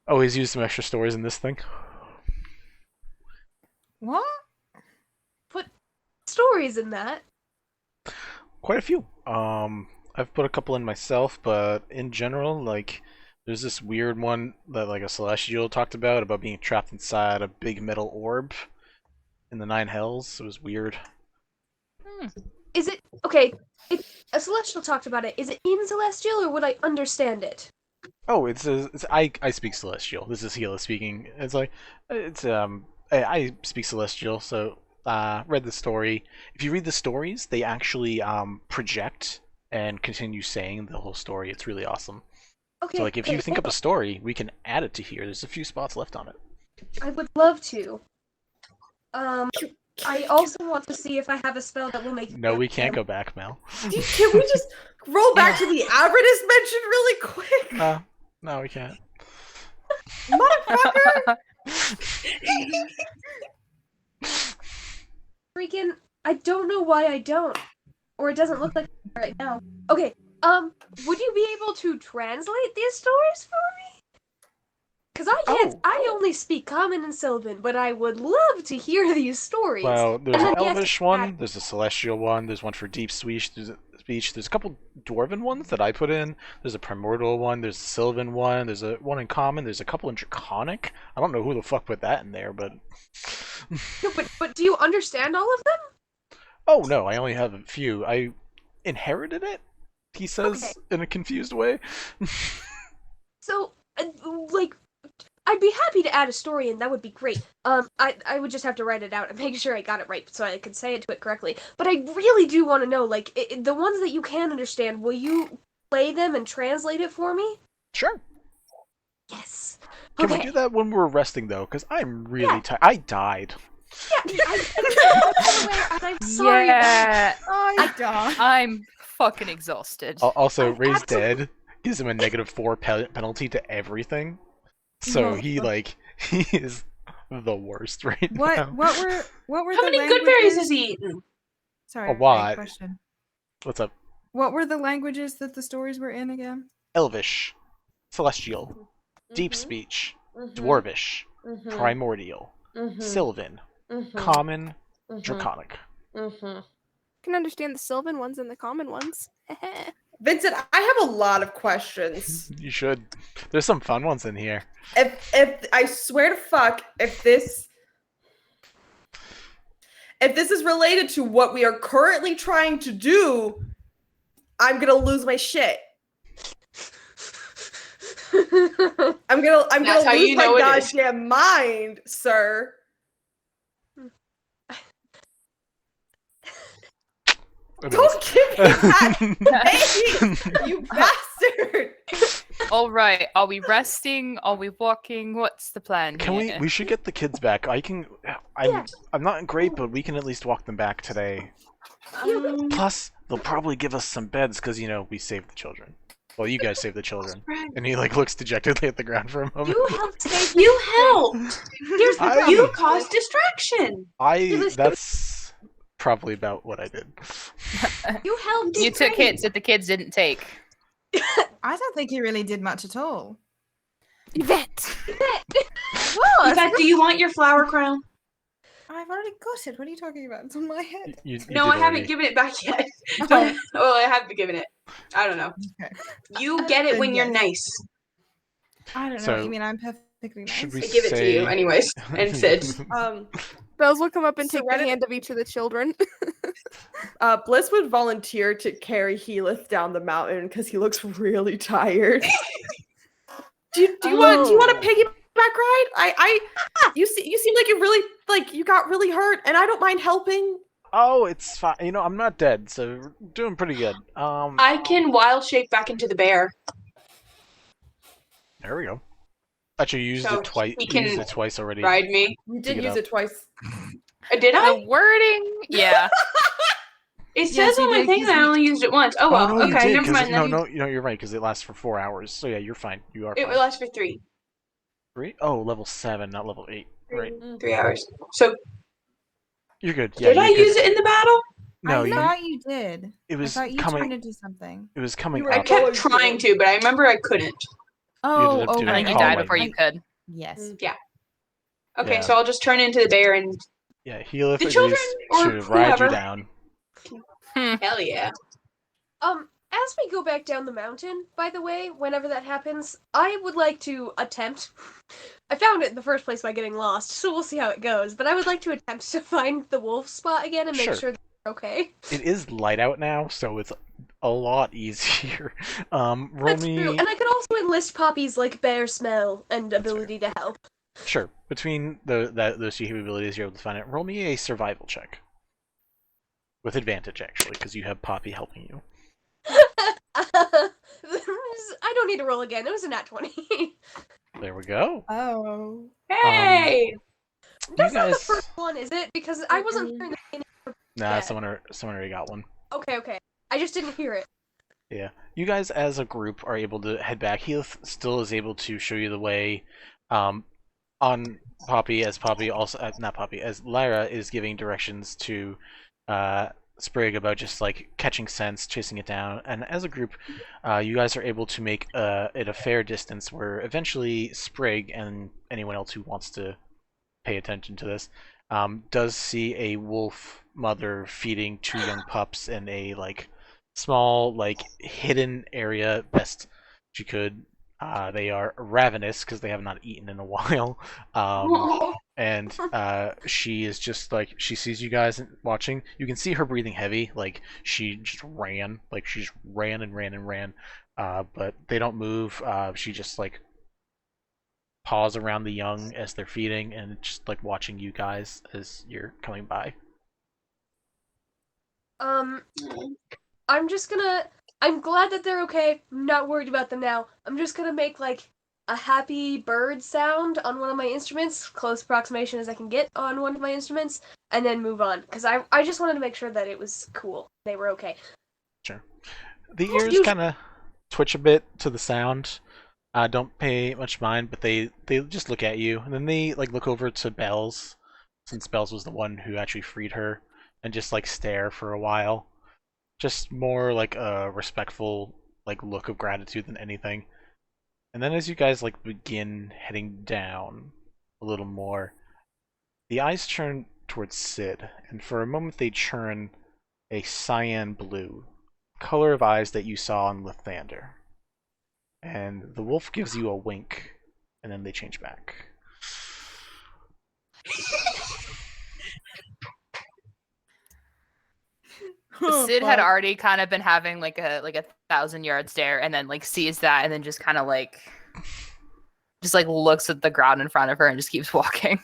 Oh, he's used some extra stories in this thing. What? Put stories in that. Quite a few. I've put a couple in myself, but in general, like, there's this weird one that like a celestial talked about being trapped inside a big metal orb in the Nine Hells. It was weird. Is it okay? If a celestial talked about it, is it in celestial or would I understand it? Oh, I speak celestial. This is Hela speaking. It's like I speak celestial, so read the story. If you read the stories, they actually project and continue saying the whole story. It's really awesome. Okay. So like if you okay, think up a story, we can add it to here. There's a few spots left on it. I would love to. I also want to see if I have a spell that will make. No, we can't go back, Mel. Can we just roll back to the Avernus mention really quick? No, we can't. Motherfucker! Freaking! I don't know why I don't, or it doesn't look like it right now. Okay. Would you be able to translate these stories for me? Because I can't. Oh. I only speak Common and Sylvan, but I would love to hear these stories. Well, there's an And yes, Elvish one, there's a Celestial one, there's one for Deep Speech, there's a couple Dwarven ones that I put in, there's a Primordial one, there's a Sylvan one, there's a one in Common, there's a couple in Draconic. I don't know who the fuck put that in there, but... No, but do you understand all of them? Oh no, I only have a few. I inherited it, he says Okay. in a confused way. So, like, I I'd be happy to add a story in. That would be great. I would just have to write it out and make sure I got it right so I could say it correctly. But I really do want to know, like, the ones that you can understand. Will you play them and translate it for me? Sure. Yes. Can Okay. we do that when we're resting though? Because I'm really tired. I died. Yeah. I'm sorry. Yeah, I die. I'm fucking exhausted. Also, I'm Ray's absolutely- dead gives him a -4 penalty to everything. So he is the worst right now. What were How the many good languages? berries has he eaten? Sorry, A lot. question. What's up? What were the languages that the stories were in again? Elvish, Celestial, Deep Mhm. Speech, Mhm. Dwarvish, Mhm. Primordial, Mhm. Sylvan, Mhm. Common, Mhm. Draconic. Mhm. Can understand the Sylvan ones and the common ones. Vincent, I have a lot of questions. You should. There's some fun ones in here. If I swear to fuck, if this is related to what we are currently trying to do, I'm gonna lose my shit. I'm gonna That's how lose you my know it is. goddamn mind, sir. Don't give me that baby, you bastard. All right, are we resting? Are we walking? What's the plan Can here? we should get the kids back. I'm not great, but we can at least walk them back today. Plus, they'll probably give us some beds because we saved the children. Well, you guys saved the children. And he looks dejectedly at the ground for a moment. You helped save. You helped. Here's the problem. You caused distraction. That's probably about what I did. You helped. You took hits that the kids didn't take. I don't think he really did much at all. Yvette! Yvette, do you want your flower crown? I've already got it. What are you talking about? It's on my head. You No, did I haven't already. given it back yet. Oh. Well, I haven't given it. I don't know. Okay. You get it when you're Yes. nice. I don't know. So, what you mean I'm perfectly nice? should we I give it to you, say- anyways. And Sid. Bells will come up and take the Serenity- hand of each of the children. Bliss would volunteer to carry Healith down the mountain because he looks really tired. do you want a piggyback ride? You seem like you really you got really hurt, and I don't mind helping. Oh, it's fine. I'm not dead, so we're doing pretty good. I can wild shape back into the bear. There we go. Actually, you used So it twice. he You used can it twice already. Ride me. You did Pick it use up. it twice. Did The I? wording? Yeah. It Yes, says you on my did, thing 'cause that I you- only used it once. Oh well, no, you okay, did, never 'cause mind. No, then. you're right, because it lasts for 4 hours. So yeah, you're fine. You are It fine. will last for 3 Oh, level 7, not level 8. Right. 3 hours. So You're good. Yeah, did I you're good. use it in the battle? No, I thought you did. it was I thought you coming. turned into something. It was coming You were I up. kept trying to, but I remember I couldn't. Oh, ended up doing And then it. you Oh died my before you could. Yes. Okay, Yeah. so I'll just turn into the bear and Yeah, Healith The agrees children or to ride you whoever. down. hell yeah. As we go back down the mountain, by the way, whenever that happens, I would like to attempt. I found it in the first place by getting lost, so we'll see how it goes. But I would like to attempt to find the wolf spot again and make Sure. sure that they're okay. It is light out now, so it's a lot easier. Roll That's me. true, and I could also enlist Poppy's bear smell and ability to help. Sure. Between those two capabilities, you're able to find it. Roll me a survival check. With advantage, actually, because you have Poppy helping you. I don't need to roll again. It was a nat 20. There we go. Oh. Hey! That's not the guys- first one, is it? Because I wasn't hearing the beginning. Nah, Yeah. someone already got one. Okay. I just didn't hear it. Yeah. You guys, as a group, are able to head back. Heath still is able to show you the way. On Poppy, as Poppy also, not Poppy, as Lyra is giving directions to Sprig about just catching scents, chasing it down, and as a group, you guys are able to make it a fair distance where eventually Sprig and anyone else who wants to pay attention to this does see a wolf mother feeding 2 young pups in a small hidden area best she could. They are ravenous because they have not eaten in a while. And she is just she sees you guys watching. You can see her breathing heavy, she just ran, she just ran and ran and ran. But they don't move. She just paws around the young as they're feeding, and just like watching you guys as you're coming by. I'm glad that they're okay. I'm not worried about them now. I'm just gonna make like a happy bird sound on one of my instruments, close approximation as I can get on one of my instruments, and then move on. Because I just wanted to make sure that it was cool. They were okay. Sure. The ears kind of twitch a bit to the sound. Don't pay much mind, but they just look at you, and then they like look over to Bells, since Bells was the one who actually freed her, and just like stare for a while. Just more like a respectful like look of gratitude than anything. And then as you guys like begin heading down a little more, the eyes turn towards Sid, and for a moment they churn a cyan blue, color of eyes that you saw on Lathander. And the wolf gives you a wink, and then they change back. Sid had already kind of been having like a 1,000-yard stare, and then like sees that, and then just kind of like looks at the ground in front of her and just keeps walking.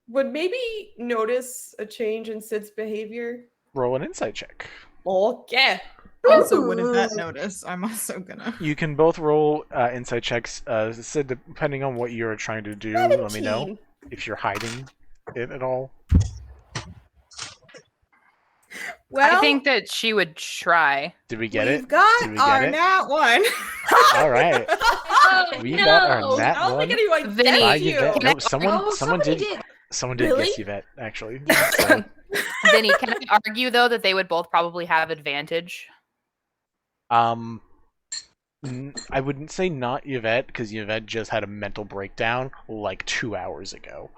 Would maybe notice a change in Sid's behavior. Roll an insight check. Okay. Also, what did that notice? I'm also gonna. You can both roll insight checks. Sid, depending on what you're trying to do, 17. let me know if you're hiding it at all. Well, I think that she would try. Did we get it? we've got Did we get our it? nat one. All right. We got our nat I don't one. think anyone Vinny, Ah, gets you. Yvette. Can I- No, someone did. Someone did Really? guess Yvette, actually. So, Vinny, can I argue though that they would both probably have advantage? I wouldn't say not Yvette, because Yvette just had a mental breakdown like 2 hours ago.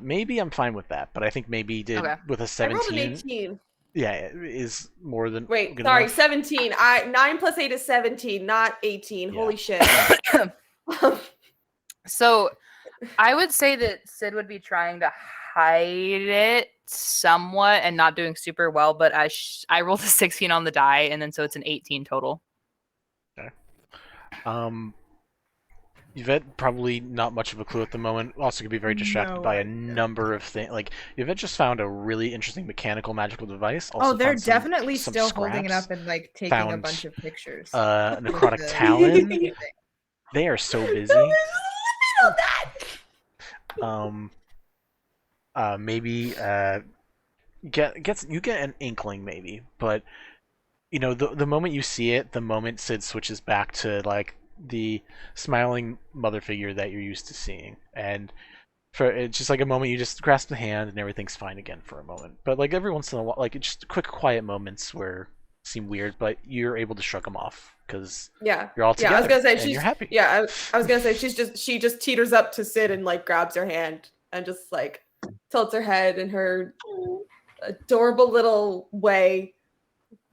Maybe I'm fine with that, but I think maybe did Okay. with a I rolled an 17. 18. Yeah, it is more than. Wait, good sorry, enough. 17. 9 plus 8 is 17, not 18. Yeah. Holy shit. So I would say that Sid would be trying to hide it somewhat and not doing super well, but I rolled a 16 on the die, and then so it's an 18 total. Yvette probably not much of a clue at the moment. Also could be very distracted No by a idea. number of things. Like Yvette just found a really interesting mechanical magical device. Also Oh, they're found definitely some still holding it scraps. up and like taking a Found, bunch of pictures. Necrotic the- Talon. They are so busy. Maybe you get an inkling maybe, but you know the moment you see it, the moment Sid switches back to like the smiling mother figure that you're used to seeing, and for it's just like a moment you just grasp the hand and everything's fine again for a moment. But like every once in a while, like it's just quick quiet moments where seem weird, but you're able to shrug them off because Yeah. you're all together. Yeah, I was gonna say and she's you're happy. Yeah, I was gonna say she just teeters up to Sid and like grabs her hand and just like tilts her head in her adorable little way,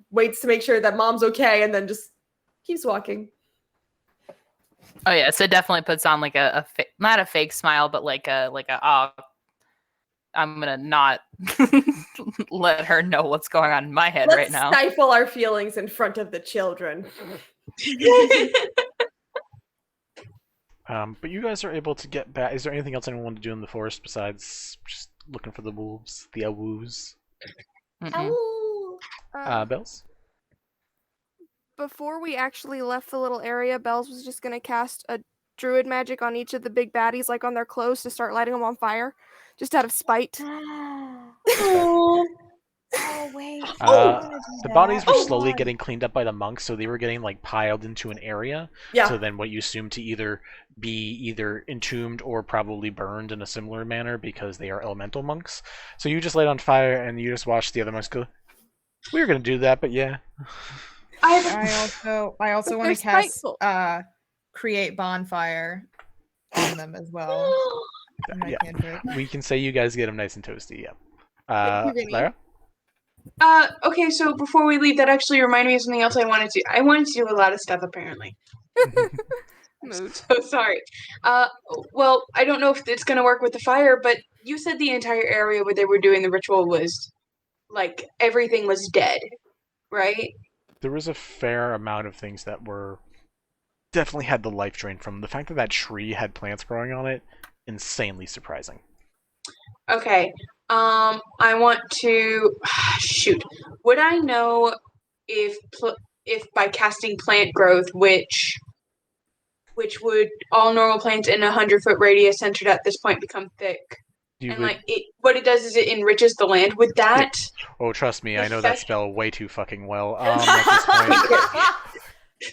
waits to make sure that mom's okay, and then just keeps walking. Oh yeah, Sid definitely puts on like not a fake smile, but like a I'm gonna not let her know what's going on in my head Let's right now. stifle our feelings in front of the children. But you guys are able to get back. Is there anything else anyone want to do in the forest besides just looking for the wolves, the woos? Mm-mm. Bells? Before we actually left the little area, Bells was just gonna cast a druid magic on each of the big baddies, like on their clothes, to start lighting them on fire, just out of spite. Oh wait. The bodies were slowly getting cleaned up by the monks, so they were getting like piled into an area. Yeah. So then what you assume to either be entombed or probably burned in a similar manner because they are elemental monks. So you just light on fire and you just watch the other monks go, we were gonna do that, but yeah. I also want They're to cast spiteful. create bonfire on them as well. My Yeah. cantrip. We can say you guys get them nice and toasty, yeah. Thank you, Vinny. Lyra? Okay, so before we leave, that actually reminded me of something else I wanted to. I wanted to do a lot of stuff apparently. Mood. So sorry. Well, I don't know if it's gonna work with the fire, but you said the entire area where they were doing the ritual was like everything was dead, right? There was a fair amount of things that were definitely had the life drain from the fact that that tree had plants growing on it. Insanely surprising. Okay. I want to shoot. Would I know if by casting plant growth, which would all normal plants in a 100-foot radius centered at this point become thick? And like what it does is it enriches the land. Would that? Oh, trust me, I know that affect- spell way too fucking well. At this point,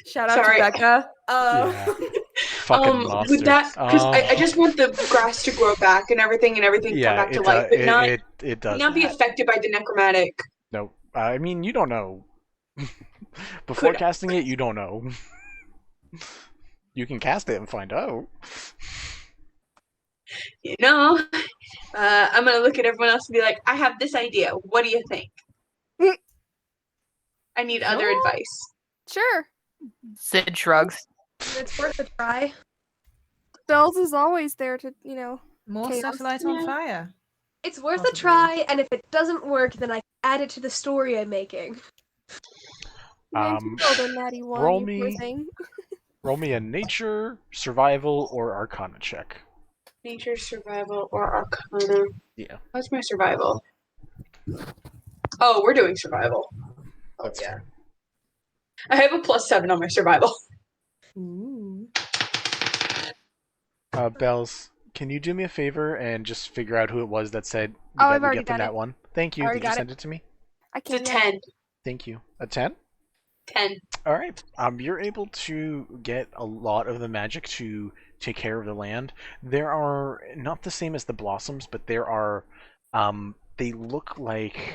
Shout out Sorry. to Becca. yeah. Fucking monster. Would that? Because I just want the grass to grow back and everything yeah, come back to life, but it does. not be affected by the necromantic. No, I mean you don't know. Before casting it, you don't know. You can cast it and find out. You know, I'm gonna look at everyone else and be like, I have this idea. What do you think? I need other advice. Sure. Sid shrugs. It's worth a try. Bells is always there to, More Chaos. stuff light on fire. It's worth a Possibly. try, and if it doesn't work, then I can add it to the story I'm making. Natty one, roll you me- poor thing. Roll me a nature, survival, or arcana check. Nature, survival, or arcana. Yeah. What's my survival? Oh, we're doing survival. Oh, That's yeah. fair. I have a +7 on my survival. Ooh. Bells, can you do me a favor and just figure out who it was that said Oh, that I've we already get the done nat it. one? Thank you. Already Did you got send it to me? I It's a can't. 10. Thank you. A 10? 10. All right. You're able to get a lot of the magic to take care of the land. There are not the same as the blossoms, but there are. They look like.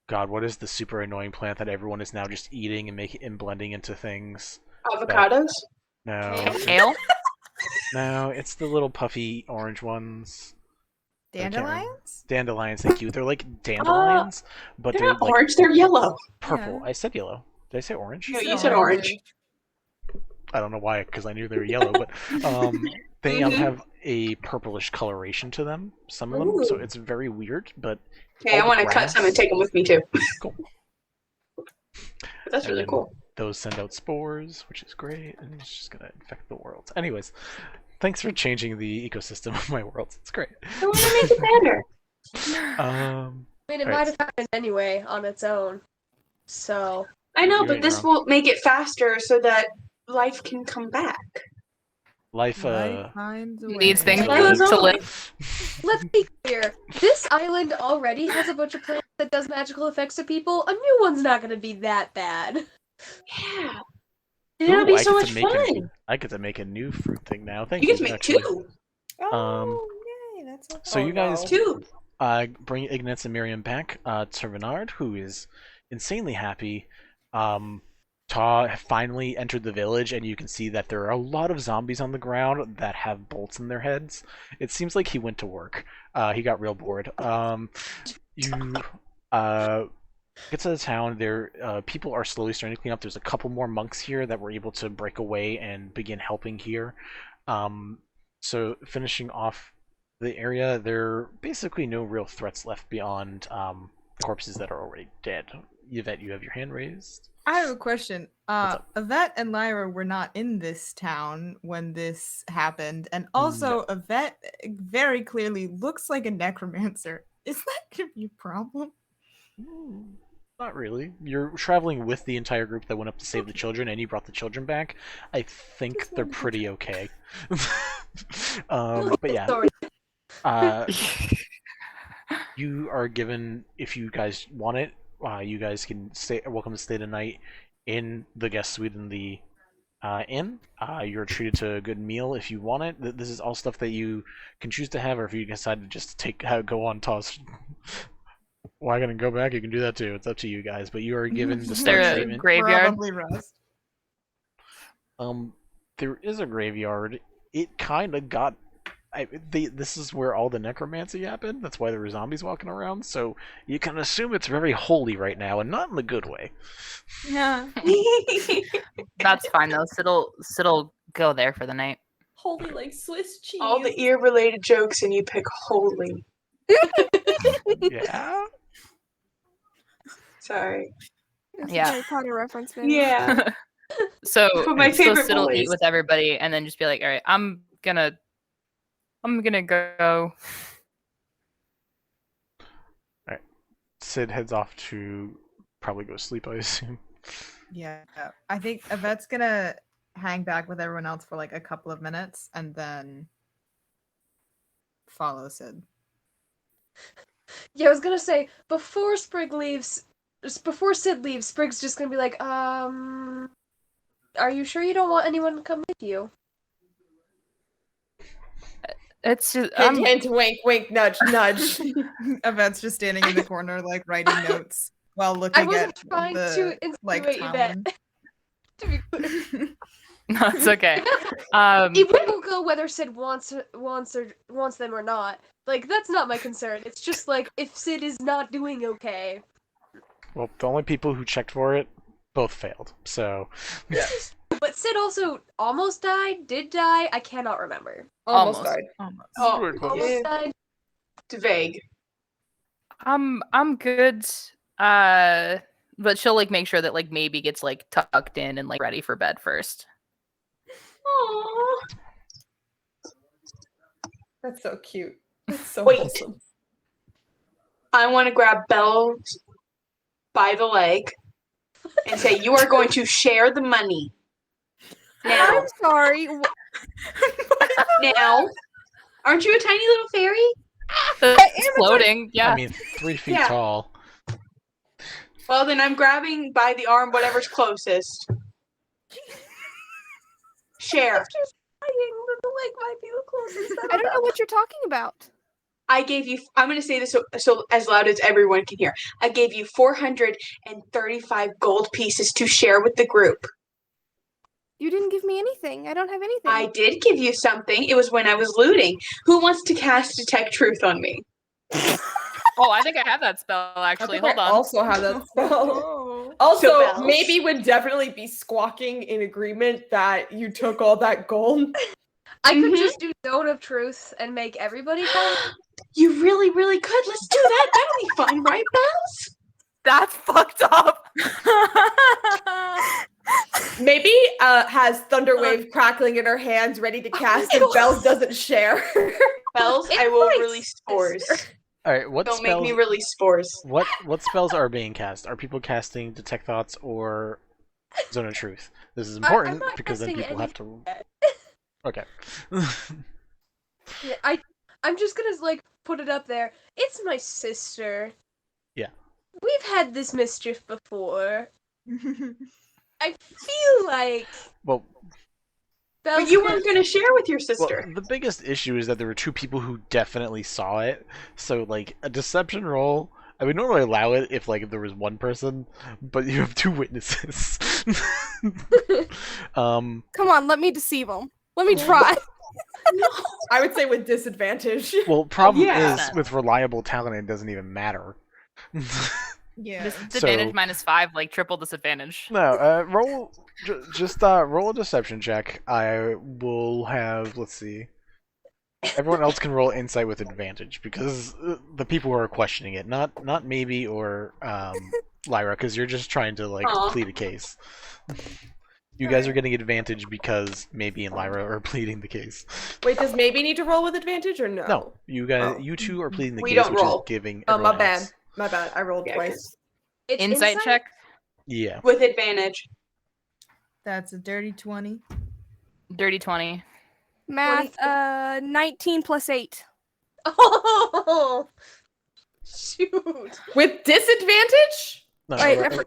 God, what is the super annoying plant that everyone is now just eating and blending into things? Avocados? No. Ale? No, it's the little puffy orange ones. Dandelions? Dandelions, thank you. They're like dandelions, but They're they're not like orange, they're yellow. purple. Yeah. I said yellow. Did I say orange? No, you said orange. I don't know why, because I knew they were yellow, but they have a purplish coloration to them, some of them, so Ooh. it's very weird, but Okay, I all want the to cut some and grass- take them with me too. Cool. That's And really then cool. Those send out spores, which is great, and it's just gonna infect the world. Anyways, thanks for changing the ecosystem of my world. It's great. I want to make it better. I mean, it Alright. might have happened anyway on its own. So, I know, You're but this wrong. will make it faster so that life can come back. Life, Life finds a Needs way. things Life goes to on. live. let's be clear. This island already has a bunch of plants that does magical effects to people. A new one's not going to be that bad. Yeah. And it'll Ooh, be I so get much to make fun. I get to make a new fruit thing now. Thank You you. get to make actually. 2. Oh, yay, that's so So Oh, you guys no. 2. bring Ignatz and Miriam back to Renard, who is insanely happy. Ta finally entered the village, and you can see that there are a lot of zombies on the ground that have bolts in their heads. It seems like he went to work. He got real bored. You get to the town. There, people are slowly starting to clean up. There's a couple more monks here that were able to break away and begin helping here. So finishing off the area, there are basically no real threats left beyond corpses that are already dead. Yvette, you have your hand raised. I have a question. up? Yvette and Lyra were not in this town when this happened, and also Yvette very clearly looks like a necromancer. Is that gonna be a problem? Not really. You're traveling with the entire group that went up to save the children, and you brought the children back. I think Just they're wanted to pretty okay. But yeah, Sorry. you are given, if you guys want it, you guys can stay. Welcome to stay the night in the guest suite in the inn. You're treated to a good meal if you want it. This is all stuff that you can choose to have, or if you decide to just go on toss. Well, I'm gonna go back. You can do that too. It's up to you guys. But you are given the Is there start a treatment. graveyard? Probably rust. There is a graveyard. It kind of got. This is where all the necromancy happened. That's why there were zombies walking around. So you can assume it's very holy right now, and not in the good way. Yeah. That's fine though. Sid'll go there for the night. Holy like Swiss cheese. All the ear-related jokes, and you pick holy. Yeah. Sorry. It's Yeah. a Harry Potter reference, man. Yeah. So, my so favorite Sid'll boys. eat with everybody, and then just be like, "All right, I'm gonna go." Sid heads off to probably go sleep, I assume. Yeah, I think Yvette's gonna hang back with everyone else for like a couple of minutes and then follow Sid. Yeah, I was gonna say before Sid leaves, Sprig's just gonna be like, are you sure you don't want anyone to come with you? It's just Hint, hint, wink, wink, nudge, nudge. Yvette's just standing in the corner, like writing notes while I looking wasn't at trying the to like insinuate Talon. Yvette. To be clear. no, it's okay. It will go whether Sid wants them or not. Like, that's not my concern. It's just like if Sid is not doing okay. Well, the only people who checked for it both failed, so... But Sid also almost died, did die, I cannot remember. Almost Almost. died. Almost. Oh, Almost died. it's vague. I'm good. But she'll like make sure that like maybe gets like tucked in and like ready for bed first. Aww. That's so cute. That's so Wait. wholesome. I want to grab Belle by the leg and say, "You are going to share the money now." I'm sorry. Now, aren't you a tiny little fairy? It's floating, yeah. I mean, 3 feet Yeah. tall. Well, then I'm grabbing by the arm whatever's closest. Share. Just dying, but the leg might be the closest. I don't know what you're talking about. I gave you. I'm going to say this so as loud as everyone can hear. I gave you 435 gold pieces to share with the group. You didn't give me anything. I don't have anything. I did give you something. It was when I was looting. Who wants to cast Detect Truth on me? Oh, I think I have that spell actually. I think Hold I on. also have that spell. Oh. Also, Bells. maybe would definitely be squawking in agreement that you took all that gold. I could Mhm. just do Zone of Truth and make everybody come. You really, really could. Let's do that. That'll be fun, right, Bells? That's fucked up. Maybe has Thunderwave crackling in her hands, ready to cast, and Bells doesn't share. Bells, It's I will my release spores. Alright, what Don't make spells... me release spores. What spells are being cast? Are people casting Detect Thoughts or Zone of Truth? This is important not because then casting people have to... Okay. Yeah, I'm just gonna like put it up there. It's my sister. Yeah. We've had this mischief before. I feel like Well, Belle's But you weren't going to share with your sister. the biggest issue is that there were 2 people who definitely saw it. So, like, a deception roll... I would normally allow it if, like, if there was 1 person, but you have 2 witnesses. Come on, let me deceive them. Let me try. I would say with disadvantage. Well, problem Yeah. is, with reliable talent, it doesn't even matter. Yeah. Disadvantage So- -5, like triple disadvantage. No, roll... Just roll a deception check. I will have... Let's see. Everyone else can roll insight with advantage, because the people who are questioning it, not maybe or Lyra, because you're just trying to, like, Aw. plead a case. You guys are getting advantage because maybe and Lyra are pleading the case. Wait, does maybe need to roll with advantage or no? No, you guys, Oh. you 2 are pleading the We case, don't which roll. is giving Oh, my everyone bad. else. My bad. I rolled Yeah, twice. it's Insight check. Yeah. With advantage. That's a dirty 20. Dirty 20. Math, 19 plus 8. Oh shoot! With disadvantage? No, Wait,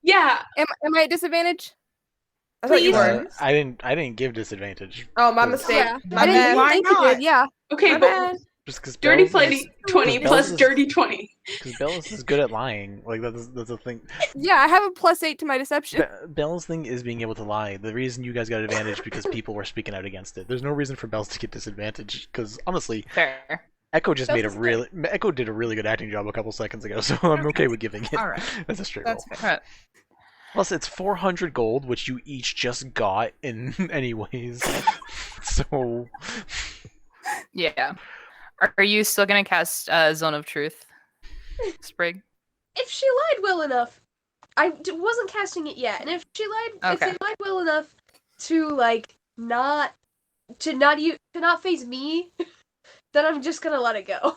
Yeah. Am I at disadvantage? I thought you Please. were. I didn't give disadvantage. Oh, my Because- mistake. Yeah. My I didn't bad. even Why think you not? did, yeah. Okay, My but bad. Just because dirty 20 Bells plus is- dirty 20. Because Bells is good at lying. Like that's a thing. Yeah, I have a plus 8 to my deception. Bells' thing is being able to lie. The reason you guys got advantage because people were speaking out against it. There's no reason for Bells to get disadvantage. Because honestly, Fair. Echo just Bells made a is good. really Echo did a really good acting job a couple seconds ago, so I'm okay with giving it. All right. That's a straight That's roll. fair. Alright. Plus, it's 400 gold, which you each just got in anyways. So Yeah. Are you still gonna cast Zone of Truth, Sprig? If she lied well enough, wasn't casting it yet, and if she lied, if Okay. they lied well enough to not face me, then I'm just gonna let it go.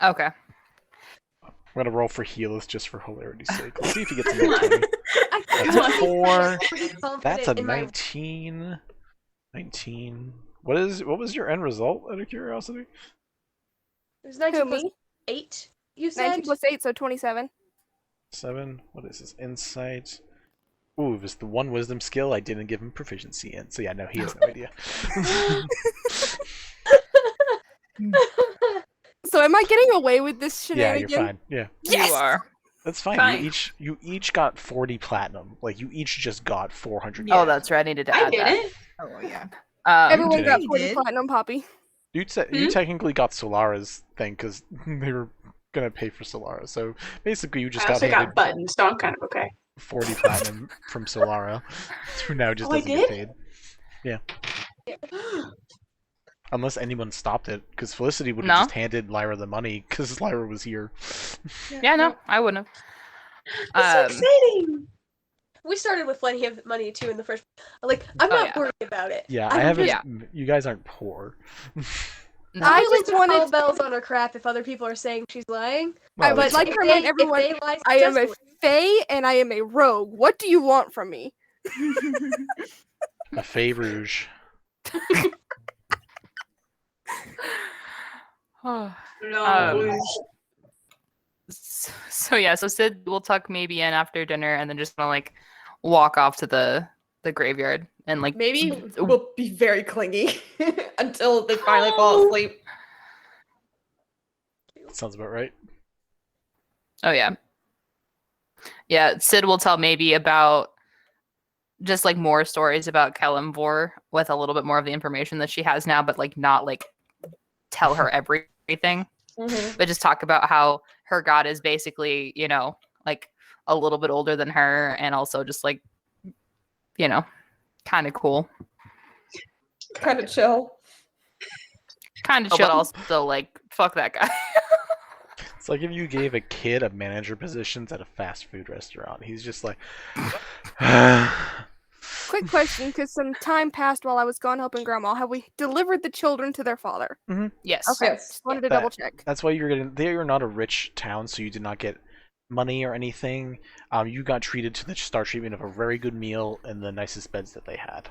Okay. I'm gonna roll for Healers just for hilarity's sake. Let's see if he gets a nat 20. I That's feel a 4. pretty confident That's a in my- 19. 19. What was your end result, out of curiosity? It was 19 Who, plus me? 8. You said 19 plus 8, so 27. 7. What is this? Insight. Ooh, it was the one wisdom skill I didn't give him proficiency in. So yeah, no, he has no idea. So am I getting away with this Yeah, shenanigan? you're fine. Yeah. Yes! You are. That's fine. Fine. You each got 40 platinum. Like you each just got 400. Oh, that's right. I needed to I add that. didn't. Oh yeah. Everyone did got it. 40 You did. platinum, Poppy. You technically got Solara's thing because they were gonna pay for Solara. So basically, you just I got also handed got buttons, so I'm kind of okay. 40 platinum from Solara, who now just Oh, I doesn't get did? paid. Yeah. Unless anyone stopped it, because Felicity would have No. just handed Lyra the money because Lyra was here. Yeah, no, I wouldn't have. That's so exciting. we started with plenty of money too in the first. Like, I'm Oh, not yeah. worried about it. Yeah, I'm I haven't. Yeah. You guys aren't poor. No. I I just just wanted wanted- bells on her crap if other people are saying she's lying. I Well, would it's- like to remind everyone, if they lie I am a successfully- fae and I am a rogue. What do you want from me? a Fey Rouge. Oh. No. Um, So yeah, so Sid will tuck maybe in after dinner and then just gonna like walk off to the graveyard and like Maybe we'll be very clingy until they finally fall asleep. Sounds about right. Oh yeah. Yeah, Sid will tell maybe about just like more stories about Kelemvor with a little bit more of the information that she has now, but like not like tell her everything. Mhm. But just talk about how her god is basically, you know, like a little bit older than her and also just like, you know, kind of cool. Kind of chill. Kind of chill, but also like, fuck that guy. It's like if you gave a kid a manager positions at a fast food restaurant. He's just like, Quick question, because some time passed while I was gone helping Grandma. Have we delivered the children to their father? Yes. Okay, Yes. just wanted to That- double check. that's why you're getting. They are not a rich town, so you did not get money or anything. You got treated to the star treatment of a very good meal and the nicest beds that they had.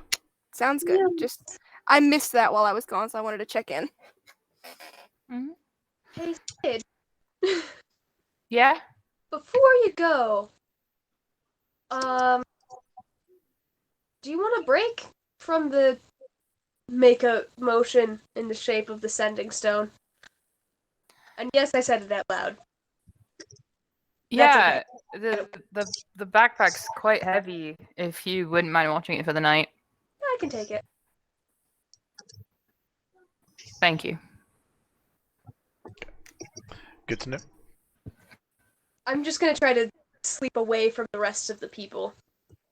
Sounds good. Just I missed that while I was gone, so I wanted to check in. Hey, Sid, Yeah. before you go, do you want to break from the make a motion in the shape of the sending stone? And yes, I said it out loud. Yeah. The backpack's quite heavy. If you wouldn't mind watching it for the night, I can take it. thank you. Good to know. I'm just gonna try to sleep away from the rest of the people.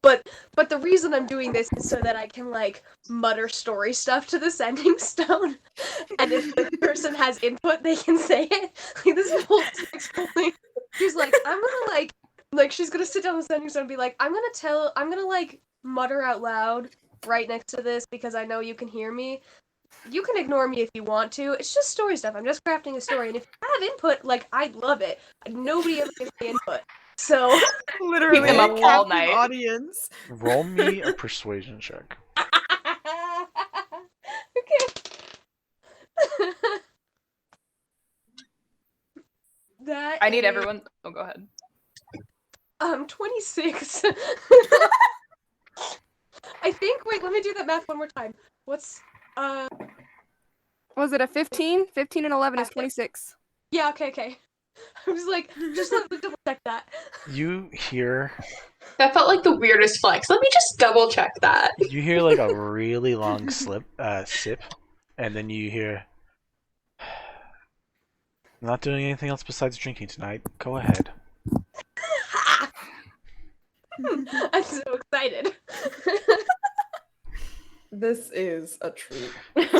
But the reason I'm doing this is so that I can like mutter story stuff to the sending stone, and if the person has input, they can say it. Like this is whole explaining. She's like, I'm gonna like she's gonna sit down the sending stone and be like, I'm gonna like mutter out loud right next to this because I know you can hear me. You can ignore me if you want to. It's just story stuff. I'm just crafting a story, and if you have input, like I'd love it. Nobody ever gives me input, so. Literally, them up a all captive night. audience. Roll me a persuasion check. Okay. That I need is, everyone. Oh, go ahead. 26. I think. Wait, let me do that math one more time. What's Was it a 15? 15 and 11 is 26. Yeah. Okay. I was like, just let me double check that. You hear That felt like the weirdest flex. Let me just double check that. like a really long sip, and then you hear, "I'm not doing anything else besides drinking tonight. Go ahead." I'm so excited. This is a treat.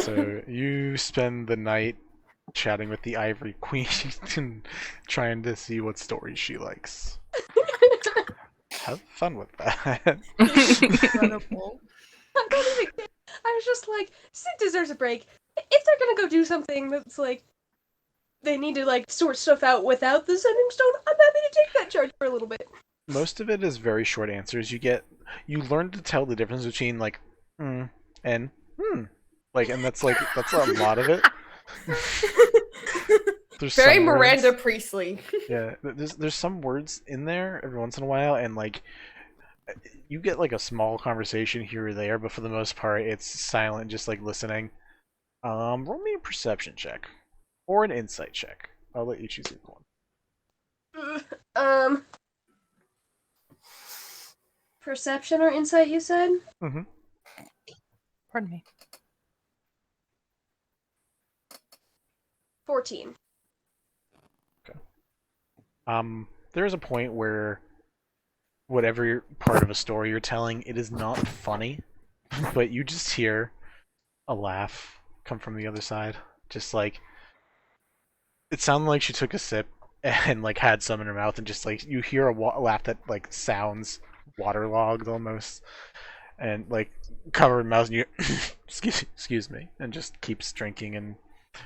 So you spend the night chatting with the Ivory Queen and trying to see what stories she likes. Have fun with that. Incredible. I don't even. I was just like, Sid deserves a break. If they're gonna go do something that's like, they need to like sort stuff out without the sending stone, I'm happy to take that charge for a little bit. Most of it is very short answers. You learn to tell the difference between like and like, and that's a lot of it. There's Very some Miranda words- Priestley. Yeah, there's some words in there every once in a while, and like you get like a small conversation here or there, but for the most part, it's silent, just like listening. Roll me a perception check or an insight check. I'll let you choose either one. Perception or insight, you said? Mm-hmm. Pardon me. 14. There is a point where whatever part of a story you're telling, it is not funny, but you just hear a laugh come from the other side. Just like, it sounded like she took a sip and like had some in her mouth, and just like you hear a laugh that like sounds waterlogged almost, and like covered in mouth, and you excuse me, and just keeps drinking, and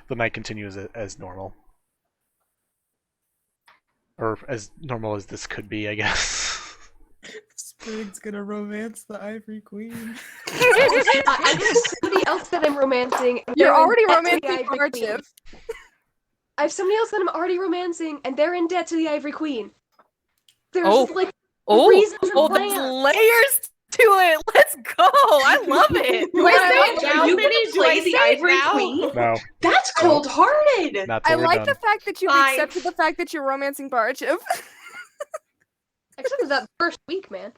the night continues as normal. Or as normal as this could be, I guess. Sprig's gonna romance the Ivory Queen. I have somebody else that I'm romancing. and You're they're in already debt to the romancing Ivory Queen. hardship. I have somebody else that I'm already romancing, and they're in debt to the Ivory Queen. There's Oh. like Oh, reasons and oh, there's plans. layers to it. Let's go. I love it. Wait, Are you gonna play the Ivory Queen? No, That's cold-hearted. not I till we're like done. the fact that you've Fine. accepted the fact that you're romancing hardship. I accepted that first week, man.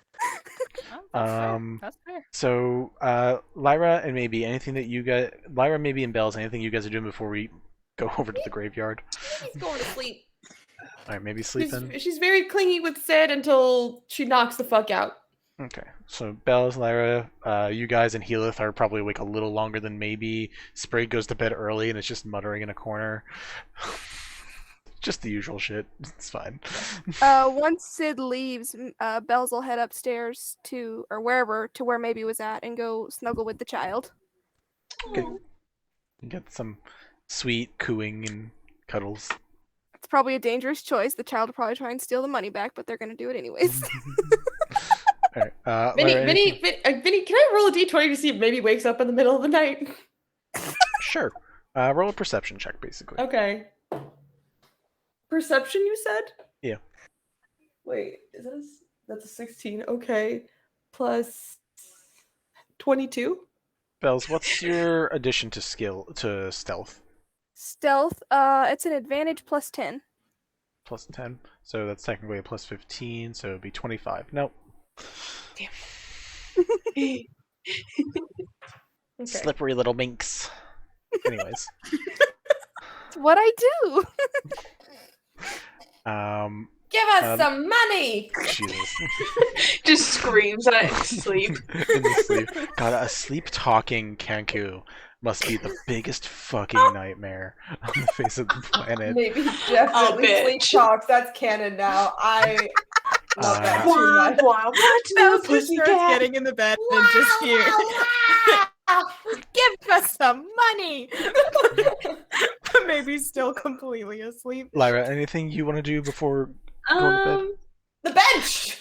That's fair. So, Lyra and maybe anything that you guys, Lyra, maybe and Bells, anything you guys are doing before we go over to the graveyard? She's going to sleep. Alright, maybe sleeping. She's very clingy with Sid until she knocks the fuck out. Okay, so Bells, Lyra, you guys and Healith are probably awake a little longer than maybe. Sprig goes to bed early and it's just muttering in a corner. Just the usual shit. It's fine. Once Sid leaves, Bells will head upstairs to, or wherever, to where Maybe was at and go snuggle with the child. Okay. Get some sweet cooing and cuddles. It's probably a dangerous choice. The child will probably try and steal the money back, but they're gonna do it anyways. Alright, Vinny, Lyra, Vinny, Vinny, can I roll a d20 to see if maybe wakes up in the middle of the night? Sure. Roll a perception check, basically. Okay. Perception, you said? Yeah. Wait, that's a 16. Okay. Plus 22? Bells, what's your addition to stealth? Stealth, it's an advantage plus 10. Plus 10. So that's technically a plus 15, so it'd be 25. Nope. Okay. Slippery little minx. Anyways. It's what I do! Give us some money! Jesus. Just screams at it in sleep. In the sleep. God, a sleep-talking Kenku must be the biggest fucking nightmare on the face of the planet. Maybe definitely sleep bitch. talks. That's canon now. I love that too Wow, much. wow, what's Bells the just starts pussycat? getting in the bed and just here. Give us some money! Maybe still completely asleep. Lyra, anything you want to do before going to bed? The bench!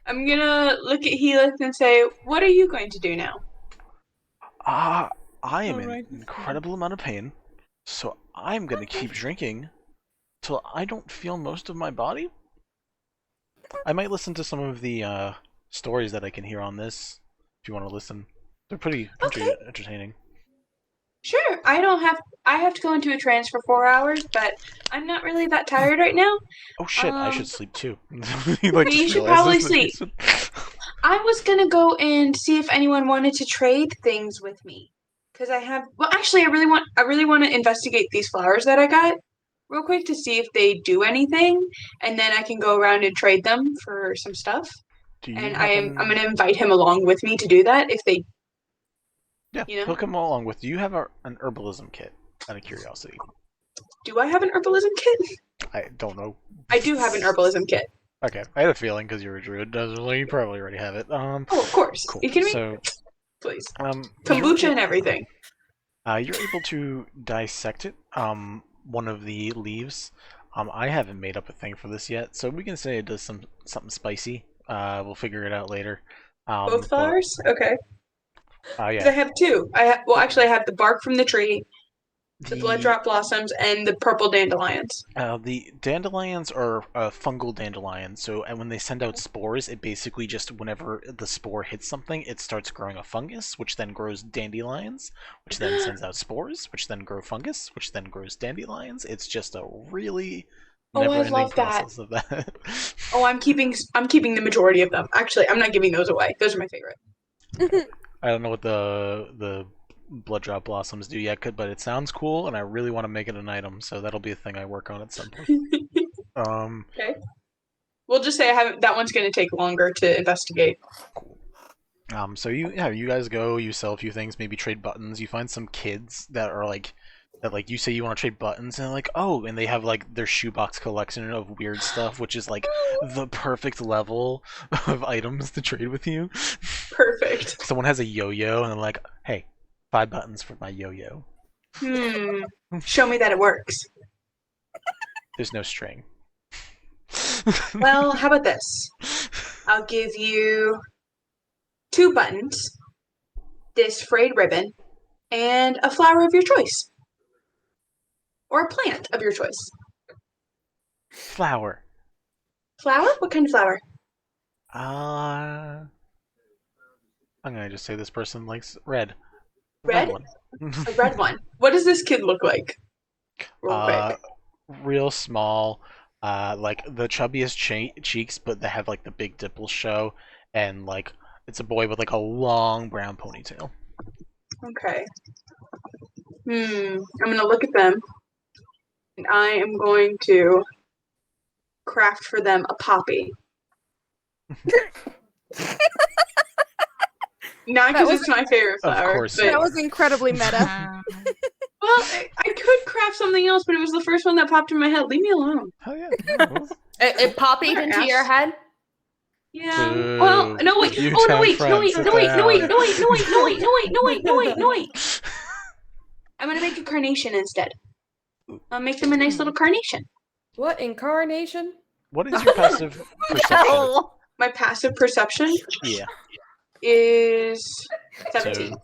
I'm gonna look at Healith and say, what are you going to do now? I am in Alright. an incredible amount of pain, so I'm gonna keep drinking till I don't feel most of my body. I might listen to some of the stories that I can hear on this, if you want to listen. They're pretty entertaining. Sure, I have to go into a trance for 4 hours, but I'm not really that tired right now. Oh shit, I should sleep too. You should probably sleep. I was gonna go and see if anyone wanted to trade things with me. Cause I really want to investigate these flowers that I got real quick to see if they do anything, and then I can go around and trade them for some stuff. And I'm gonna invite him along with me to do that if they. Yeah, you know? he'll come along with you. You have an herbalism kit, out of curiosity. Do I have an herbalism kit? I don't know. I do have an herbalism kit. Okay, I had a feeling because you're a druid. You probably already have it. Oh, of course. Cool. You kidding me? So, Please. you're Kombucha and everything. able to dissect it. One of the leaves. I haven't made up a thing for this yet, so we can say it does something spicy. We'll figure it out later. Both flowers? Okay. Yeah. I have two. Actually, I have the bark from the tree, the blood drop blossoms, and the purple dandelions. The dandelions are fungal dandelions, so when they send out spores, it basically just, whenever the spore hits something, it starts growing a fungus, which then grows dandelions, which then sends out spores, which then grow fungus, which then grows dandelions. It's just a really never-ending process of that. I'm keeping the majority of them. Actually, I'm not giving those away. Those are my favorite. I don't know what the blood drop blossoms do yet, but it sounds cool, and I really want to make it an item, so that'll be a thing I work on at some point. Okay. We'll just say that one's going to take longer to investigate. Cool. So you guys go, you sell a few things, maybe trade buttons. You find some kids that are like you say you want to trade buttons, and they're like, oh, and they have like their shoebox collection of weird stuff, which is like the perfect level of items to trade with you. Perfect. Someone has a yo-yo, and they're like, hey, 5 buttons for my yo-yo. Show me that it works. There's no string. Well, how about this? I'll give you 2 buttons, this frayed ribbon, and a flower of your choice. Or a plant of your choice. Flower. Flower? What kind of flower? I'm gonna just say this person likes red. Red? One. A red one. What does this kid look like? Real quick. Real small, like the chubbiest cheeks, but they have like the big dimples show, and like it's a boy with like a long brown ponytail. Okay. I'm gonna look at them, and I am going to craft for them a poppy. Not because it's my favorite flower. Of course, That was incredibly meta. Well, I could craft something else, but it was the first one that popped in my head. Leave me alone. Oh yeah. It poppied into your head. Yeah. Boo. Well, no wait. You Oh no ten wait. No wait. friends, No sit wait. No wait. down. No wait. No wait. No wait. No wait. No wait. No wait. No wait. I'm gonna make a carnation instead. I'll make them a nice little carnation. What incarnation? What is your passive perception? My passive perception Yeah. is 17.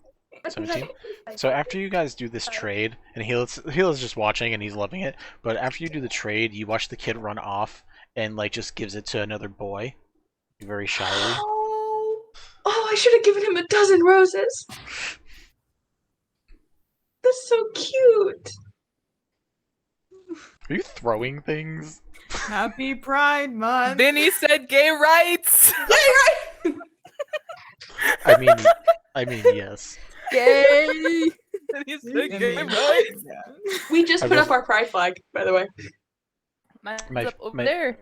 17. So after you guys do this trade, and Heel's just watching and he's loving it, but after you do the trade, you watch the kid run off and like just gives it to another boy, very shyly. Oh, I should have given him a dozen roses. That's so cute. Are you throwing things? Happy Pride Month. Then he said gay rights. I mean yes. Gay. Then he said gay rights. We just I put will- up our pride flag, by the way. Mine's My- up over my- there.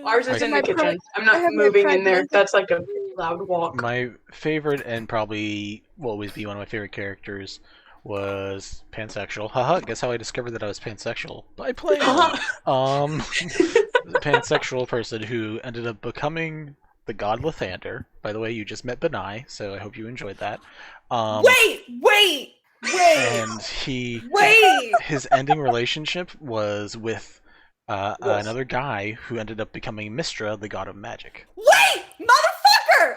Ours is I in the have kitchen. my I'm not I have my moving pride in there. blanket. That's like a loud walk. My favorite, and probably will always be one of my favorite characters, was pansexual. Haha, guess how I discovered that I was pansexual? By playing the pansexual person who ended up becoming the god Lathander. By the way, you just met Benai, so I hope you enjoyed that. Wait! And Wait! his ending relationship was with another guy who ended up becoming Mistra, the god of magic. Wait! Motherfucker!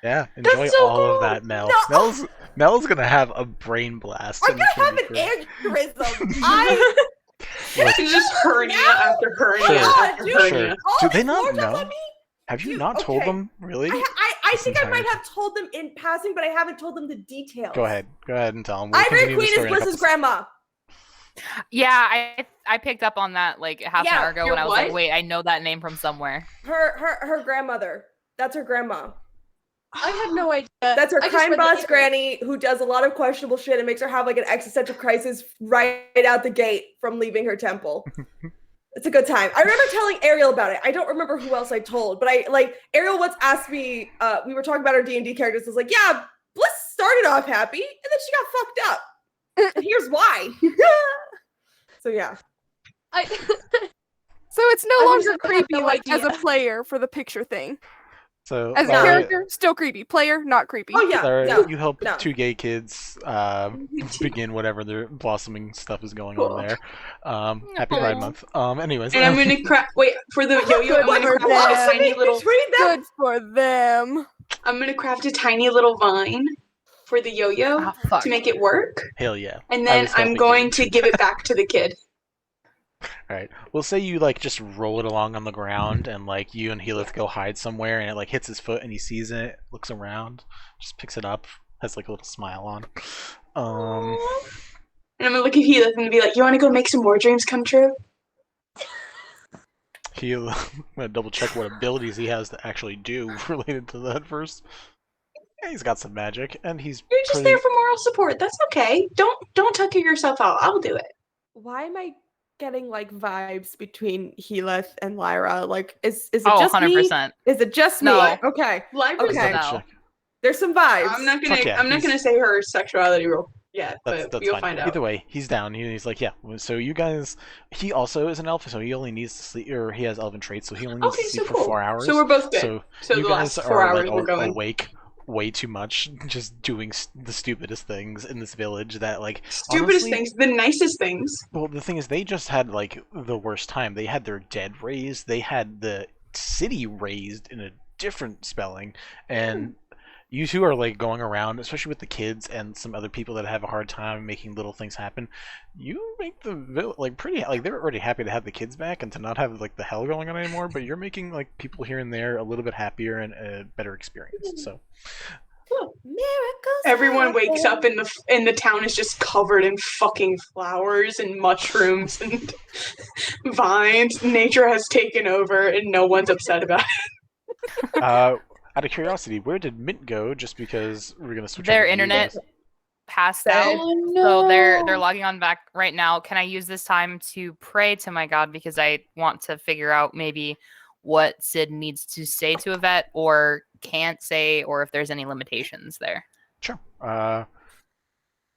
Yeah, enjoy so all cool. of that, Mel. No. Mel's gonna have a brain blast. I'm and it's gonna have be an great. aneurysm. Look, It's just hernia after hernia Sure, after dude. hernia. Do they not Lord, know? let me- Have you Dude, not told okay. them, really? I This think I entire might have told them in passing, but I haven't told them the details. Go ahead and tell them. We'll Ivory continue the Queen is story in a Bliss's couple grandma. Yeah, I picked up on that like half an Yeah, hour ago your when I was what? like, wait, I know that name from somewhere. Her grandmother. That's her grandma. I had no idea. That's her I just crime read the boss paper. granny who does a lot of questionable shit and makes her have like an existential crisis right out the gate from leaving her temple. It's a good time. I remember telling Ariel about it. I don't remember who else I told, but Ariel once asked me, we were talking about our D&D characters. I was like, yeah, Bliss started off happy and then she got fucked up. And here's why. So yeah. So it's no I longer have creepy no like as a idea. player for the picture thing. So As a Lyra, character, still creepy. Player, not creepy. Oh yeah, Lyra, no, you help no. two gay kids begin whatever their blossoming stuff is going Cool. on there. Happy Pride Month. Anyways, And I'm gonna craft. Wait for the yo-yo. I'm Good gonna for craft a them. tiny little. Good for them. I'm gonna craft a tiny little vine for the yo-yo Ah, fuck. to make it work, hell yeah. and I then was I'm helping going you. to give it back to the kid. All right. We'll say you like just roll it along on the ground, and like you and Helith go hide somewhere, and it like hits his foot, and he sees it, looks around, just picks it up, has like a little smile on. And I'm gonna look at Heath and be like, "You want to go make some more dreams come true?" He'll I'm gonna double check what abilities he has to actually do related to that first. Yeah, he's got some magic, and he's You're just pretty... there for moral support. That's okay. Don't tuck yourself out. I'll do it. Why am I getting like vibes between Helith and Lyra? Like, is it Oh, just 100%. me? Is it just No. me? Okay, Lyra's Okay. No. Check. there's some vibes. I'm not gonna. Fuck yeah, I'm not he's- gonna say her sexuality real yet, That's but you'll fine. find out. Either way, he's down. He's like, yeah. So you guys, he also is an elf, so he only needs to sleep, or he has elven traits, so he only needs Okay, to so sleep for cool. 4 hours. So we're both good. So So you the guys last 4 are hours like we're going. awake way too much, just doing the stupidest things in this village. That like Stupidest honestly, things, the nicest things. Well, the thing is, they just had like the worst time. They had their dead raised. They had the city raised in a different spelling, and you two are like going around, especially with the kids and some other people that have a hard time making little things happen. You make the like pretty like they're already happy to have the kids back and to not have like the hell going on anymore. But you're making like people here and there a little bit happier and a better experience. So Miracles. Everyone wakes happen. up and the town is just covered in fucking flowers and mushrooms and vines. Nature has taken over and no one's upset about it. out of curiosity, where did Mint go? Just because we're gonna switch. Their over to you internet guys. passed Dead. out. So they're logging on back right now. Can I use this time to pray to my god because I want to figure out maybe what Sid needs to say to Yvette or can't say, or if there's any limitations there. Sure.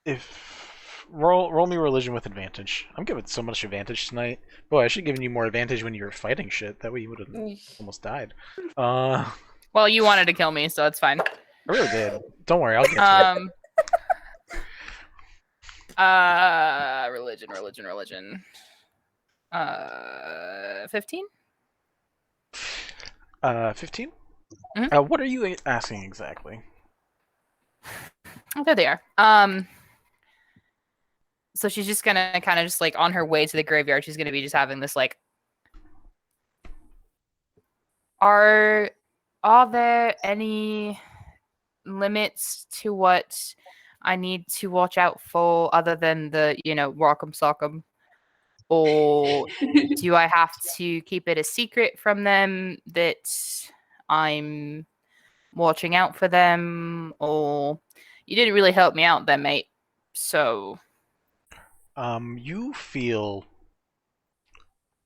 If roll me religion with advantage. I'm giving so much advantage tonight. Boy, I should have given you more advantage when you were fighting shit. That way you would have almost died. I Well, you wanted to kill me, so it's fine. really did. Don't worry, I'll get to it. Religion. 15? 15? Mhm. What are you asking exactly? Oh, there they are. So she's just gonna kind of just like on her way to the graveyard, she's gonna be just having this like, are there any limits to what I need to watch out for other than the, rock'em sock'em? Or do I have to keep it a secret from them that I'm watching out for them? Or you didn't really help me out there, mate. So You feel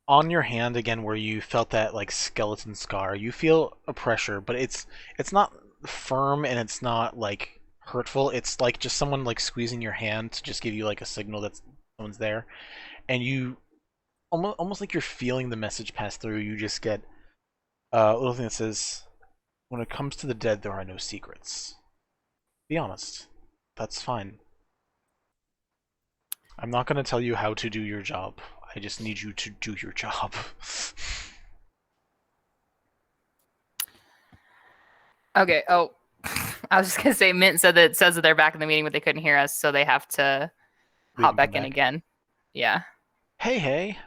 on your hand again where you felt that like skeleton scar. You feel a pressure, but it's not firm and it's not like hurtful. It's like just someone like squeezing your hand to just give you like a signal that someone's there, and you almost like you're feeling the message pass through. You just get a little thing that says, "When it comes to the dead, there are no secrets. Be honest. That's fine. I'm not going to tell you how to do your job. I just need you to do your job." okay. Oh, I was just gonna say Mint said that it says that they're back in the meeting, but they couldn't hear us, so they have to Leave hop and back come in again. Yeah. Hey.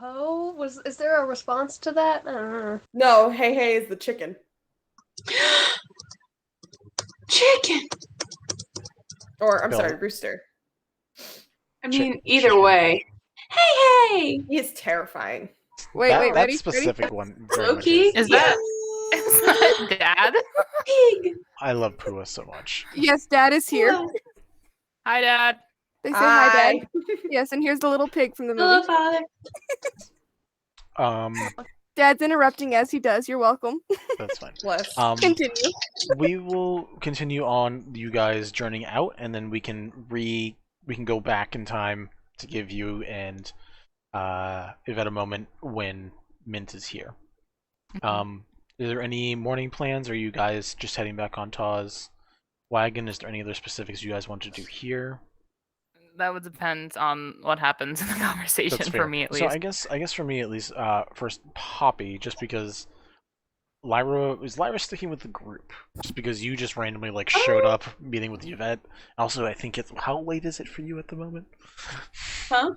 Oh, is there a response to that? I don't know. No, hey is the chicken. Chicken. Or I'm Bill. sorry, rooster. I mean, either way. Hey. He is terrifying. Wait, that ready? specific one. very much Loki. is. Is that Dad? Pig. I love Pua so much. Yes, Dad is here. Hello. Hi, Dad. They say hi, Dad. Hi. Yes, and here's the little pig from the Hello, movie. Father. Dad's interrupting as he does. You're welcome. That's fine. Bless. Continue. We will continue on you guys journeying out, and then we can we can go back in time to give you and Yvette a moment when Mint is here. Is there any morning plans? Are you guys just heading back on Taw's wagon? Is there any other specifics you guys want to do here? That would depend on what happens in the That's conversation fair. for me at So least. I guess for me at least, first Poppy, just because Lyra sticking with the group? Just because you just randomly like showed up meeting with Yvette. Also, I think it's how late is it for you at the moment? Huh?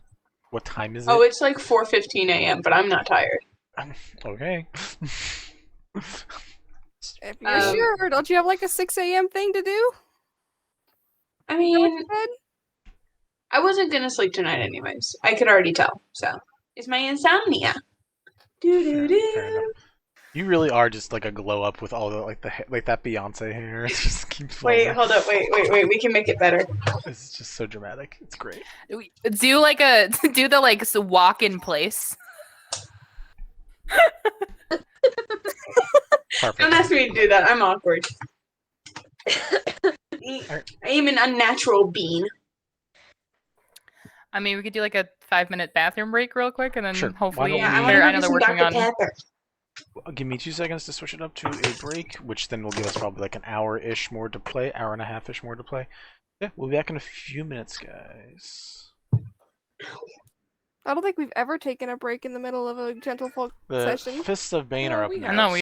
What time is it? Oh, it's like 4:15 a.m., but I'm not tired. Okay. If you're sure, don't you have like a 6 a.m. thing to do? I Is that what mean, you said? I wasn't gonna sleep tonight anyways. I could already tell. So it's my insomnia. Fair enough. You really are just like a glow up with all the like that Beyonce hair. It just keeps Wait, flowing. hold up. Wait. We can make it better. It's just so dramatic. It's great. Do like do the like walk in place. Perfect. Don't ask me to do that. I'm awkward. I am an unnatural being. I mean, we could do like a 5-minute bathroom break real quick, and then Sure. hopefully Why don't Yeah, I we- want to I go know do they're some working Dr. on. Pepper. Give me 2 seconds to switch it up to a break, which then will give us probably like an hour-ish more to play, hour and a half-ish more to play. Yeah, we'll be back in a few minutes, guys. I don't think we've ever taken a break in the middle of a Gentlefolk The session. Fists of Bane No, are up we next. I know we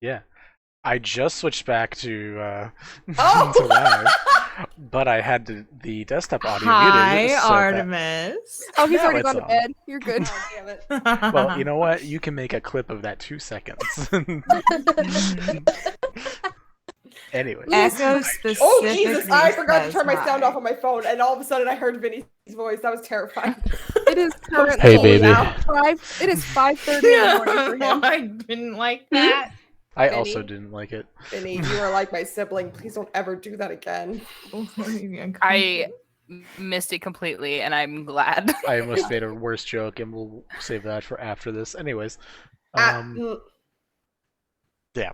Yeah. I just switched back to Oh! to live, but I had the desktop audio Hi, muted. So Artemis. Oh, he's Now already it's gone to on. bed. You're good. Oh, damn it. Well, you know what? You can make a clip of that 2 seconds. Anyways, Echo specific. Oh, Jesus, I forgot to turn my sound off on my phone, and all of a sudden I heard Vinny's voice. That was terrifying. It is currently Hey, baby. It is 5:30 in the morning for him. I didn't like that. I Vinny. also didn't like it. Vinny, you are like my sibling. Please don't ever do that again. I missed it completely, and I'm glad. I almost made a worse joke, and we'll save that for after this. Anyways, Ah, yeah,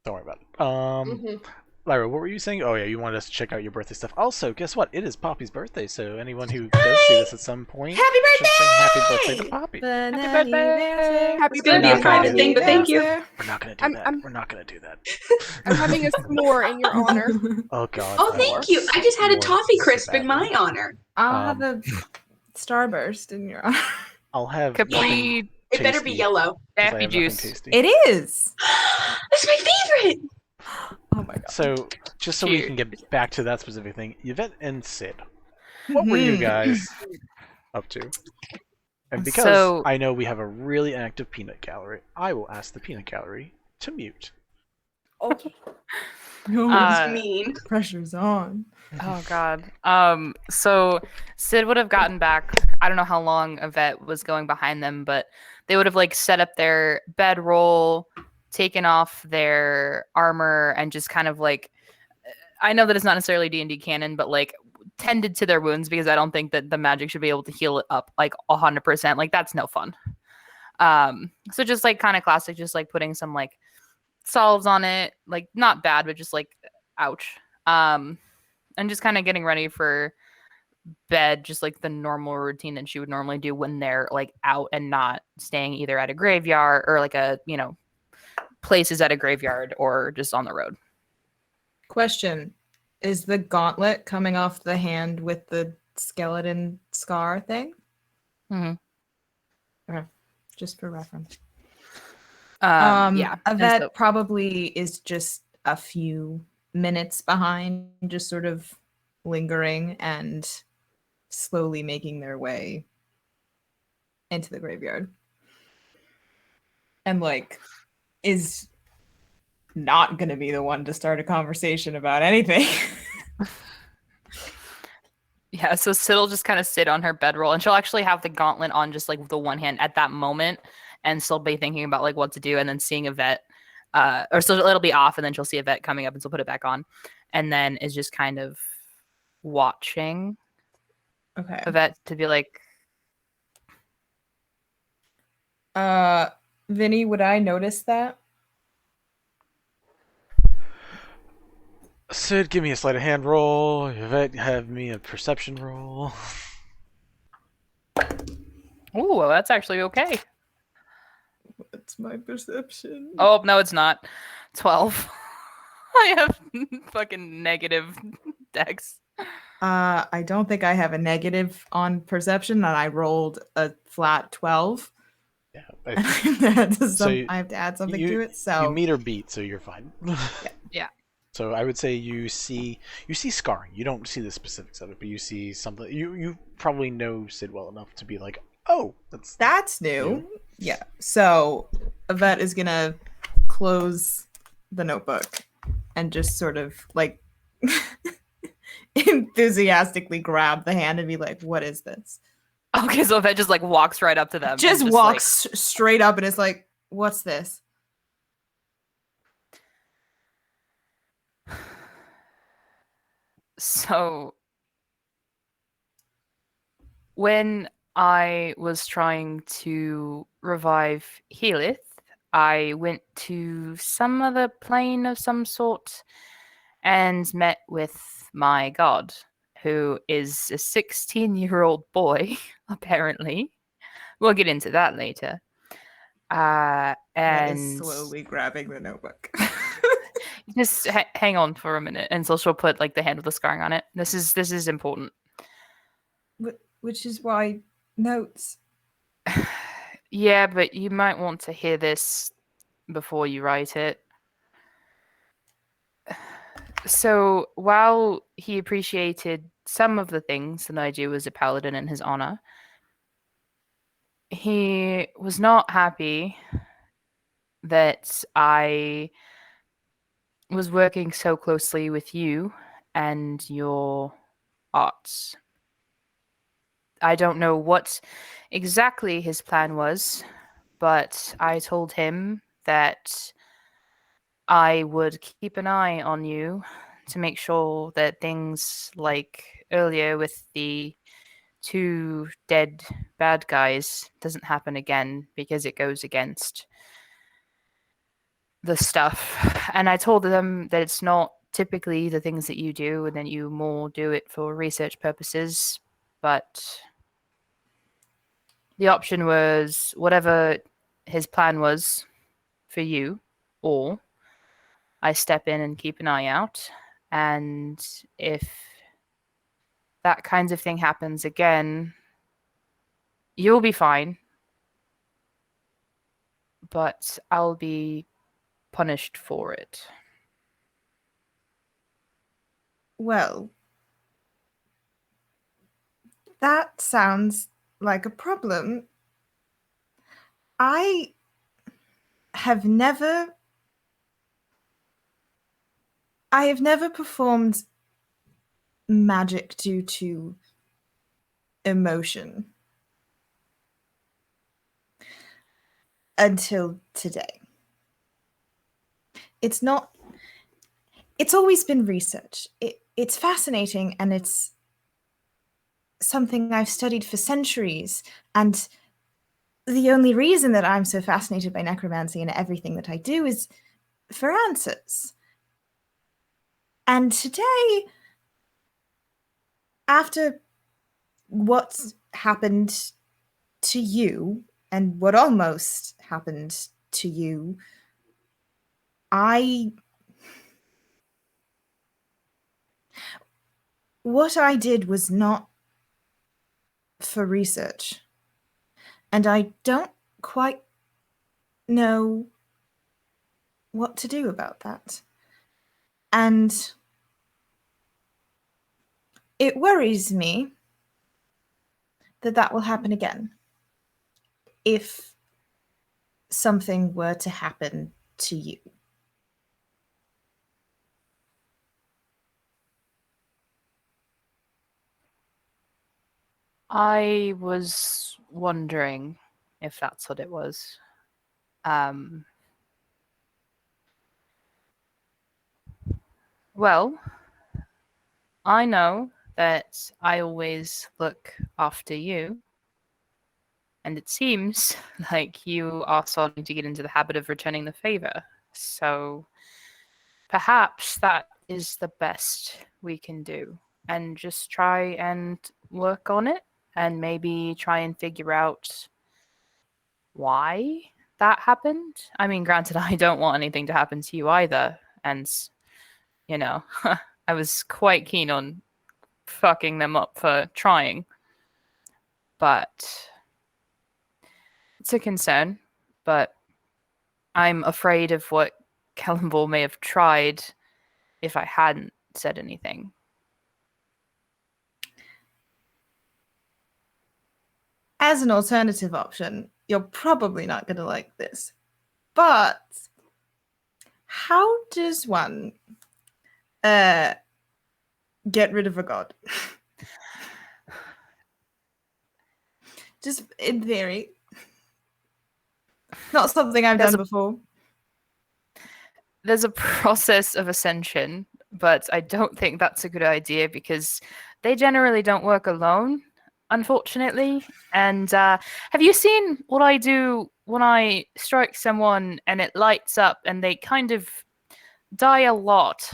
don't worry about it. mhm. Lyra, what were you saying? Oh yeah, you wanted us to check out your birthday stuff. Also, guess what? It is Poppy's birthday, so anyone who does see this at some point, Happy should sing happy birthday! birthday to Poppy. Happy birthday! Happy It's gonna be a Not private gonna thing, but thank you. We're not gonna do I'm- that. I'm- We're not gonna do that. I'm having a s'more in your honor. Oh god. Oh, thank you. I just had a S'mores toffee so crisp in my badly. honor. I'll have a starburst in your honor. I'll have nothing Capri It better be tasty, yellow. 'cause I Daffy have nothing juice. tasty. It is. That's my favorite. Oh my god. So, just so we can get back to that specific thing, Yvette and Sid, what were you guys up to? And because So- I know we have a really active peanut gallery, I will ask the peanut gallery to mute. Oh, Uh, Mean. Pressure's on. Oh god. So Sid would have gotten back. I don't know how long Yvette was going behind them, but they would have like set up their bedroll, taken off their armor, and just kind of like, I know that it's not necessarily D&D canon, but like tended to their wounds, because I don't think that the magic should be able to heal it up like 100%. Like that's no fun. So just like kind of classic, just like putting some like salves on it, like not bad, but just like ouch. And just kind of getting ready for bed, just like the normal routine that she would normally do when they're like out and not staying either at a graveyard or like a, you know, places at a graveyard or just on the road. Question. Is the gauntlet coming off the hand with the skeleton scar thing? Mhm. Okay. Just for reference. Yeah. and Yvette so- probably is just a few minutes behind, just sort of lingering and slowly making their way into the graveyard. And like is not gonna be the one to start a conversation about anything. Yeah, so Sid'll just kind of sit on her bedroll, and she'll actually have the gauntlet on just like the one hand at that moment, and still be thinking about like what to do, and then seeing Yvette, or so it'll be off, and then she'll see Yvette coming up, and she'll put it back on, and then is just kind of watching Okay. Yvette to be like, Vinny, would I notice that? Sid, give me a sleight of hand roll. Yvette, have me a perception roll. "Ooh, well, that's actually okay." What's my perception? Oh no, it's not. 12. I have fucking negative dex. I don't think I have a negative on perception, and I rolled a flat 12. Yeah, I have So I have to add something you- to it. So you meet or beat, so you're fine. Yeah. So I would say you see scarring. You don't see the specifics of it, but you see something. You probably know Sid well enough to be like, oh, that's new. Yeah. So Yvette is gonna close the notebook and just sort of like enthusiastically grab the hand and be like, "What is this?" Okay, so Yvette just like walks right up to them. and Just like- walks straight up and is like, "What's this?" So, when I was trying to revive Healith, I went to some other plane of some sort and met with my god, who is a 16-year-old boy, apparently. We'll get into that later. Yvette And is slowly grabbing the notebook. just hang on for a minute, and so she'll put like the hand with the scarring on it. This is important. Which is why notes. Yeah, but you might want to hear this before you write it. So while he appreciated some of the things that I do as a paladin in his honor, he was not happy that I was working so closely with you and your arts. I don't know what exactly his plan was, but I told him that I would keep an eye on you to make sure that things like earlier with the 2 dead bad guys doesn't happen again because it goes against the stuff. And I told them that it's not typically the things that you do and then you more do it for research purposes, but the option was whatever his plan was for you, or I step in and keep an eye out. And if that kind of thing happens again, you'll be fine. But I'll be punished for it. Well, that sounds like a problem. I have never performed magic due to emotion until today. It's always been research. It's fascinating, and it's something I've studied for centuries. And the only reason that I'm so fascinated by necromancy and everything that I do is for answers. And today, after what's happened to you and what almost happened to you, what I did was not for research. And I don't quite know what to do about that. And it worries me that will happen again if something were to happen to you. I was wondering if that's what it was. Well, I know that I always look after you, and it seems like you are starting to get into the habit of returning the favor. So perhaps that is the best we can do, and just try and work on it, and maybe try and figure out why that happened. I mean, granted, I don't want anything to happen to you either, and you know, I was quite keen on fucking them up for trying. But it's a concern, but I'm afraid of what Kelemvor may have tried if I hadn't said anything. As an alternative option, you're probably not going to like this, but how does one get rid of a god? Just in theory. Not something I've done before. There's a process of ascension, but I don't think that's a good idea because they generally don't work alone, unfortunately. And have you seen what I do when I strike someone and it lights up and they kind of die a lot?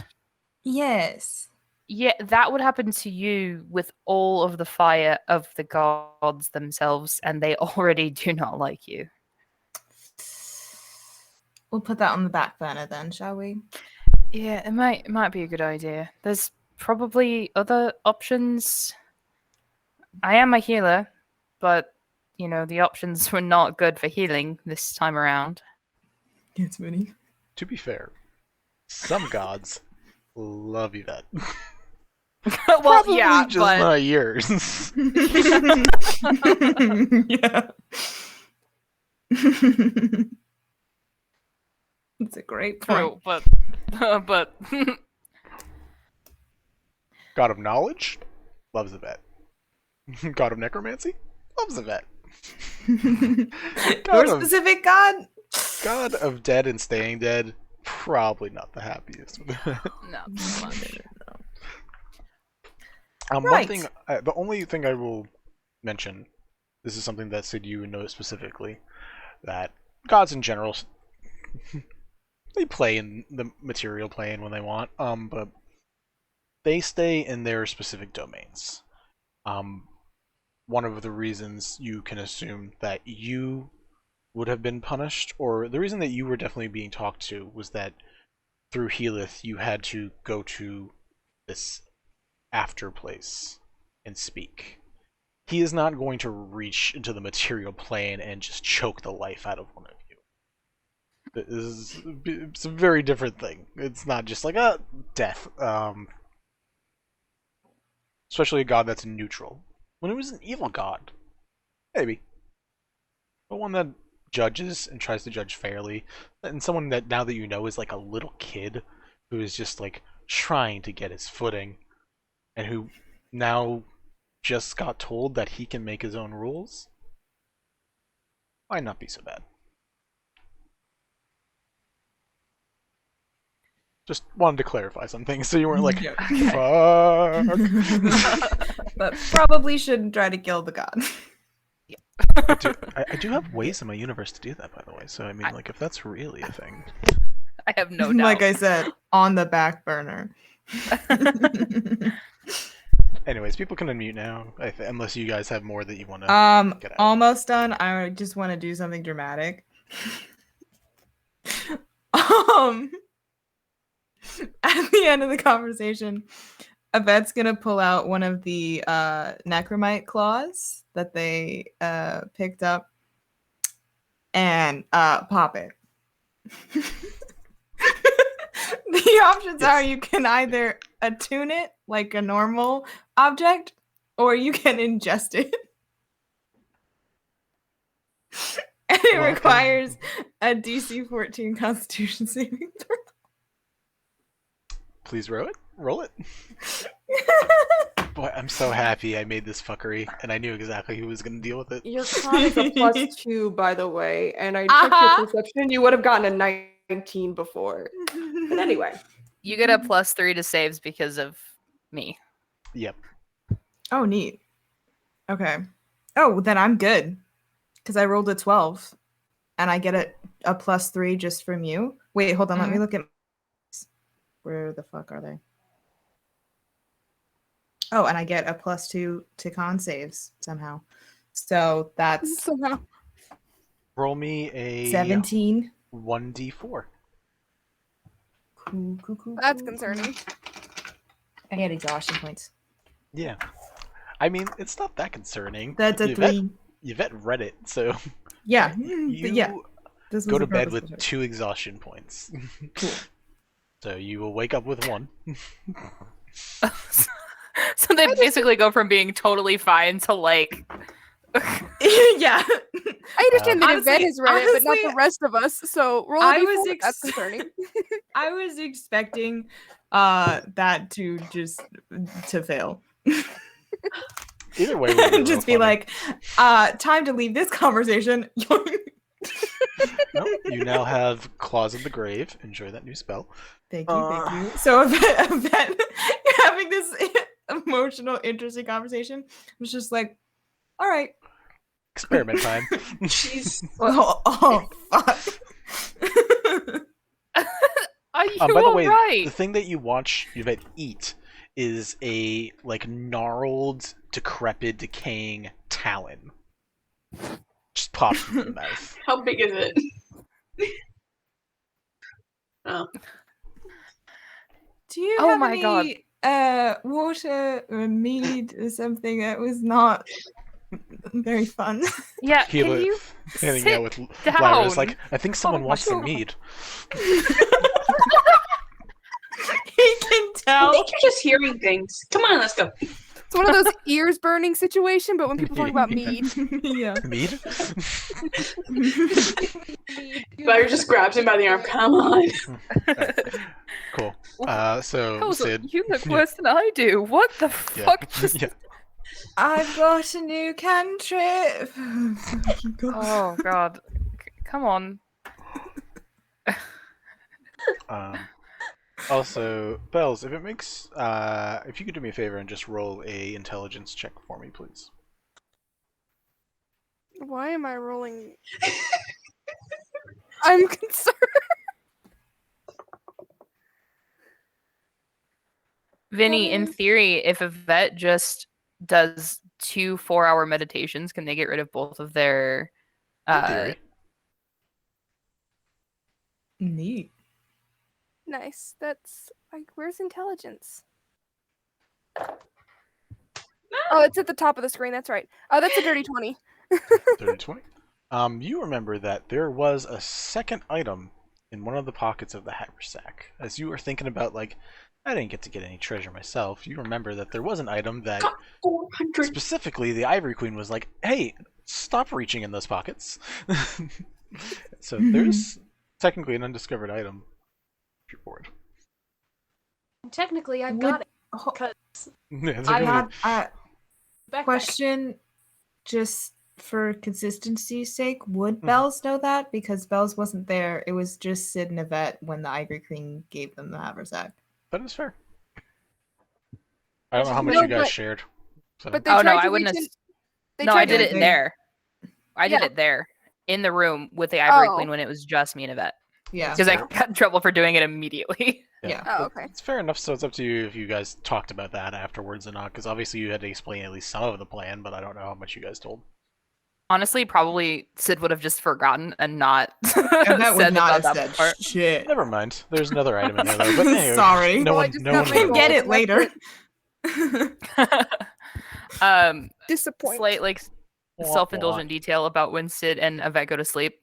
Yes. Yeah, that would happen to you with all of the fire of the gods themselves, and they already do not like you. We'll put that on the back burner then, shall we? Yeah, it might be a good idea. There's probably other options. I am a healer, but you know, the options were not good for healing this time around. It's many. To be fair, some gods love Yvette. Well, Probably yeah, just but not yours. Yeah. It's a great point. true, but God of knowledge, loves Yvette. God of necromancy, loves Yvette. Your specific god? God of dead and staying dead, probably not the happiest. not so much. One Right. thing, the only thing I will mention, this is something that Sid, you know specifically, that gods in general, they play in the material plane when they want, but they stay in their specific domains. One of the reasons you can assume that you would have been punished, or the reason that you were definitely being talked to, was that through Healith you had to go to this after place and speak. He is not going to reach into the material plane and just choke the life out of one of you. It's a very different thing. It's not just like death. Especially a god that's neutral. When it was an evil god, maybe. But one that judges and tries to judge fairly, and someone that now that you know is like a little kid who is just like trying to get his footing, and who now just got told that he can make his own rules, might not be so bad. Just wanted to clarify something so you weren't like, fuck. But probably shouldn't try to kill the god. I do have ways in my universe to do that, by the way, so I mean, like, if that's really a thing. I have no doubt. Like I said, on the back burner. Anyways, people can unmute now, unless you guys have more that you want to get out. Almost done. I just want to do something dramatic. At the end of the conversation, Yvette's gonna pull out one of the necromite claws that they picked up and pop it. The options are you can either attune it like a normal object, or you can ingest it. And it requires a DC 14 Constitution saving throw. Please roll it. Boy, I'm so happy I made this fuckery, and I knew exactly who was going to deal with it. Your con is a +2, by the way, and I checked your perception. You would have gotten a 19 before. But anyway. You get a +3 to saves because of me. Yep. Oh, neat. Okay. Oh, then I'm good. Because I rolled a 12. And I get a +3 just from you. Wait, hold on. Let me look at... Where the fuck are they? Oh, and I get a +2 to con saves somehow. So that's... Somehow. Roll me a 17. 1d4. Cool. That's concerning. I get exhaustion points. Yeah. I mean, it's not that concerning. That's a 3. Yvette read it, so... Yeah. You yeah. This go was to a bed purposeful with choice. 2 exhaustion points. Cool. So you will wake up with 1. So they basically go from being totally fine to like... Yeah. I understand that Honestly- Yvette has read it, but not honestly, the rest of us. So roll a I d4, was that's concerning. I was expecting that to just to fail. Either way, would And just be real funny. like, time to leave this conversation. Nope, you now have Claws of the Grave. Enjoy that new spell. Thank you. So Yvette, you're having this emotional, interesting conversation. I was just like, all right. Experiment time. She's Oh fuck. Are you By the way, alright? the thing that you watch Yvette eat is a like gnarled, decrepit, decaying talon. Just pops in the mouth. how big is it? Oh, Do you Oh have my any water or mead or something that was not very fun? Yeah, He can you hanging sit out with down? Lyra is like, I think someone Oh my wants some God. mead. He can I think you're just hearing things. Come on, let's go. It's one of those ears burning situation, but when people talk about mead. Yeah. Mead? Lyra just grabs him by the arm. Come on. Cool. So Sid. You look worse than I do. What the fuck? Just... Yeah. I've got a new cantrip. Oh god. Come on. Also, Bells, if it makes, if you could do me a favor and just roll a intelligence check for me, please. Why am I rolling? I'm concerned. Vinny, in theory, if Yvette just does 2 4-hour meditations, can they get rid of both of their Theory. Neat. Nice. That's like, where's intelligence? Oh, it's at the top of the screen. That's right. Oh, that's a dirty 20. 30-20. You remember that there was a second item in one of the pockets of the haversack. As you were thinking about, like, I didn't get to get any treasure myself, you remember that there was an item that 400. specifically the Ivory Queen was like, hey, stop reaching in those pockets. So there's technically an undiscovered item if you're bored. Technically, I've got it. Because Yeah, it's I like, have a backpack. question, just for consistency's sake. Would Mhm. Bells know that? Because Bells wasn't there. It was just Sid and Yvette when the Ivory Queen gave them the haversack. that is fair. I don't know how much No, you guys but- shared. So. But they Oh, no, tried I to wouldn't reach have- in- they No, tried I to did reach it in- there. I did Yeah. it there. In the room with the Ivory Oh. Queen when it was just me and Yvette. Yeah. Because I got in trouble for doing it immediately. Yeah. Oh, okay. It's fair enough, so it's up to you if you guys talked about that afterwards or not, because obviously you had to explain at least some of the plan, but I don't know how much you guys told. Honestly, probably Sid would have just forgotten and not And that would said not about have that said part. shit. Never mind. There's another item in there, though. But anyway, Sorry. No Well, I one, just no got one my Can knows. get roll, it so later. Disappointing. Slight self-indulgent detail about when Sid and Yvette go to sleep.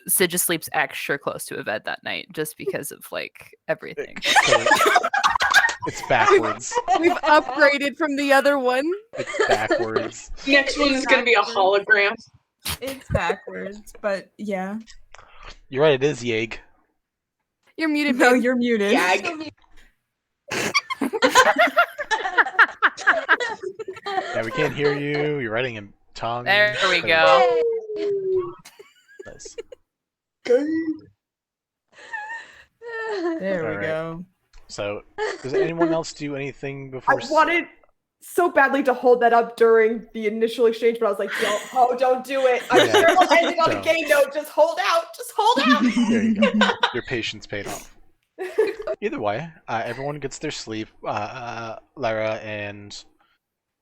Sid just sleeps extra close to Yvette that night just because of like everything. So, it's backwards. We've upgraded from the other one. It's backwards. Next one is going to be a hologram. It's backwards, but yeah. You're right, it is Yeg. You're muted. No, babe. you're muted. Yag. Yeah, we can't hear you. You're writing in tongue. There we go. Nice. There we Alright. go. So, does anyone else do anything I before? wanted so badly to hold that up during the initial exchange, but I was like, don't do it. I'm Yeah, sure we'll end it on a don't. gay note. Just hold out. Just hold out. There you go. Your patience paid off. Either way, everyone gets their sleep. Lyra and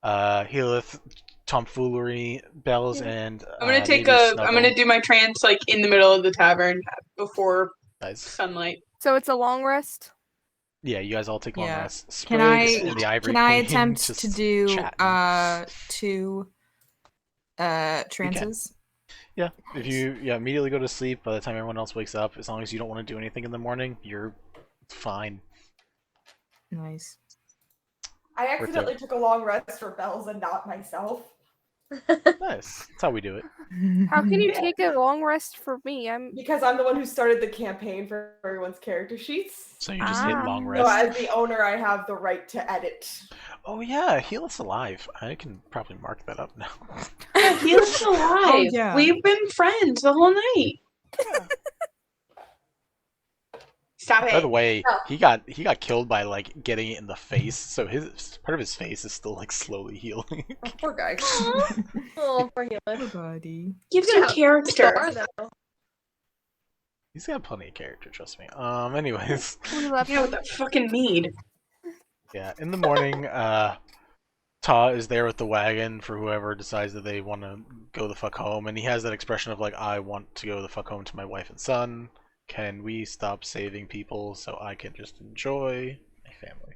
Healith, tomfoolery, Bells, and I'm gonna take maybe I'm Snuggle. gonna do my trance like in the middle of the tavern before Guys. sunlight. So it's a long rest. Yeah, you guys all take long Yeah. rests. Can Sprigs and the I Ivory can I Queen attempt just to do chatting. 2 trances? Yeah, if you immediately go to sleep by the time everyone else wakes up, as long as you don't want to do anything in the morning, you're fine. Nice. I accidentally took a long rest for Bells and not myself. Nice. That's how we do it. How can you Yeah. take a long rest for me? I'm Because I'm the one who started the campaign for everyone's character sheets. So you just hit Ah. long So rest. as the owner, I have the right to edit. Oh yeah, Healith's alive. I can probably mark that up now. He's alive. yeah. We've been friends the whole night. Stop By it. the way, he got killed by like getting it in the face, so his part of his face is still like slowly healing. Oh, poor guy. Oh, poor Hila. Buddy. Gives him character. Star, though. He's got plenty of character, trust me. Anyways, we love Yeah, with him. that fucking mead. yeah, in the morning, Ta is there with the wagon for whoever decides that they want to go the fuck home, and he has that expression of like, I want to go the fuck home to my wife and son. Can we stop saving people so I can just enjoy my family?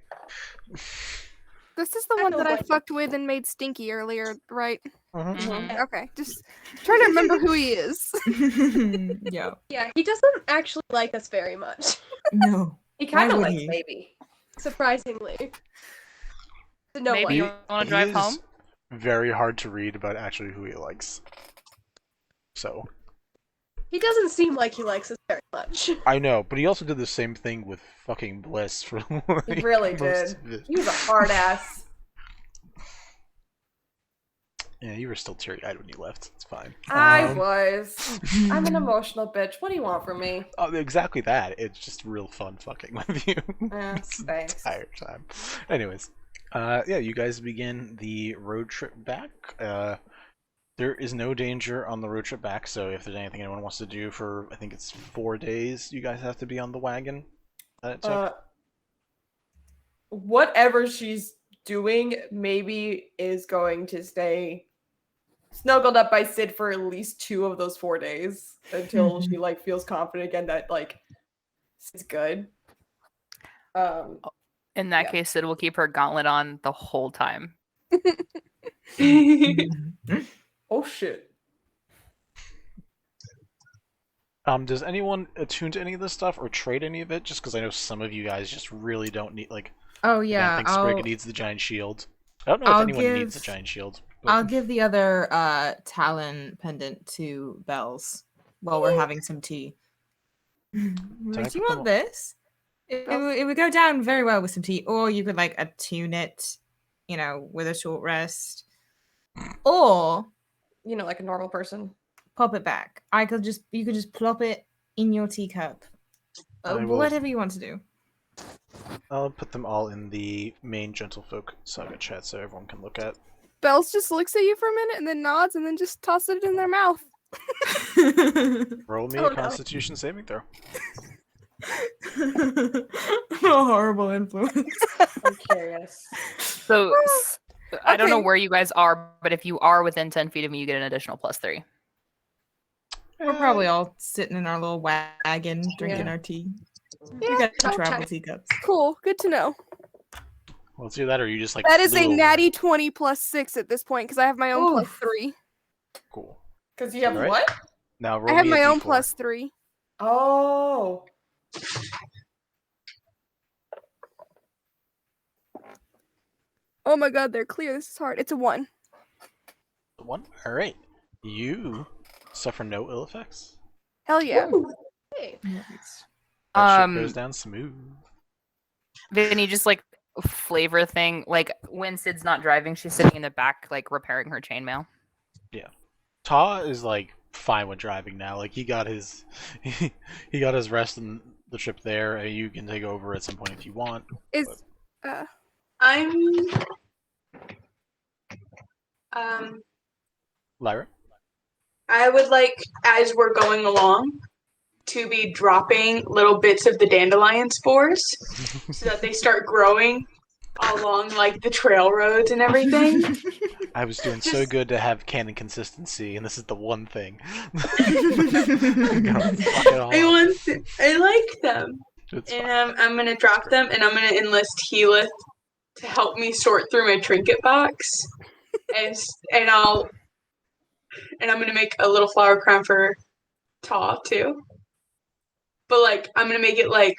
This is the I one know that I what- fucked with and made stinky earlier, right? Mhm. Okay, just trying to remember who he is. Yeah. Yeah, he doesn't actually like us very much. No. He kind Why of would likes he? baby. surprisingly. No Maybe one. you want to drive He home? is very hard to read about actually who he likes. So He doesn't seem like he likes us very much. I know, but he also did the same thing with fucking Bliss for like, He really most did. of it. He was a hard ass. Yeah, you were still teary-eyed when you left. It's fine. I was. I'm an emotional bitch. What do you want from me? Oh, exactly that. It's just real fun fucking with you this Thanks. entire time. Anyways, yeah, you guys begin the road trip back. There is no danger on the road trip back, so if there's anything anyone wants to do for, I think it's 4 days, you guys have to be on the wagon. Whatever she's doing, maybe is going to stay snuggled up by Sid for at least 2 of those 4 days until she like feels confident again that like Sid's good. In that case, Sid will keep her gauntlet on the whole time. Oh shit. Does anyone attune to any of this stuff or trade any of it? Just because I know some of you guys just really don't need, like, Oh I yeah, don't think Sprig needs the giant shield. I don't know if anyone needs a giant shield. But... I'll give the other Talon pendant to Bells while we're having some tea. Like, do you want this? It would go down very well with some tea, or you could like attune it, you know, with a short rest, or You know, like a normal person. pop it back. You could just plop it in your teacup. Whatever you want to do. I'll put them all in the main Gentlefolk Saga chat so everyone can look at. Bells just looks at you for a minute and then nods and then just tosses it in their mouth. Roll me a Constitution saving throw. A horrible influence. I'm curious. So I don't know Okay. where you guys are, but if you are within 10 feet of me, you get an additional +3. We're probably all sitting in our little wagon drinking Yeah. our tea. Yeah, We got okay. travel teacups. cool. Good to know. Well, let's do that, or you just like. That is a flew natty 20 +6 at this point because I have my own Oof. +3. Cool. Because you have Alright. what? Now roll I have me a my own D4. +3. Oh. Oh my god, they're clear. This is hard. It's a 1. 1. All right. You suffer no ill effects. Hell yeah. Hey. That shit goes down smooth. Vinny, just like a flavor thing. Like when Sid's not driving, she's sitting in the back, like repairing her chainmail. Ta is like fine with driving now. Like he got his he got his rest in the trip there. You can take over at some point if you want. Is I'm Lyra. I would like, as we're going along, to be dropping little bits of the dandelion spores so that they start growing along like the trail roads and everything. I was doing so good to have canon consistency, and this is the one thing. Fuck it all up. I like them. It's And fine. I'm gonna drop them, and I'm gonna enlist Healith to help me sort through my trinket box, and I'm gonna make a little flower crown for Ta too. But like I'm gonna make it like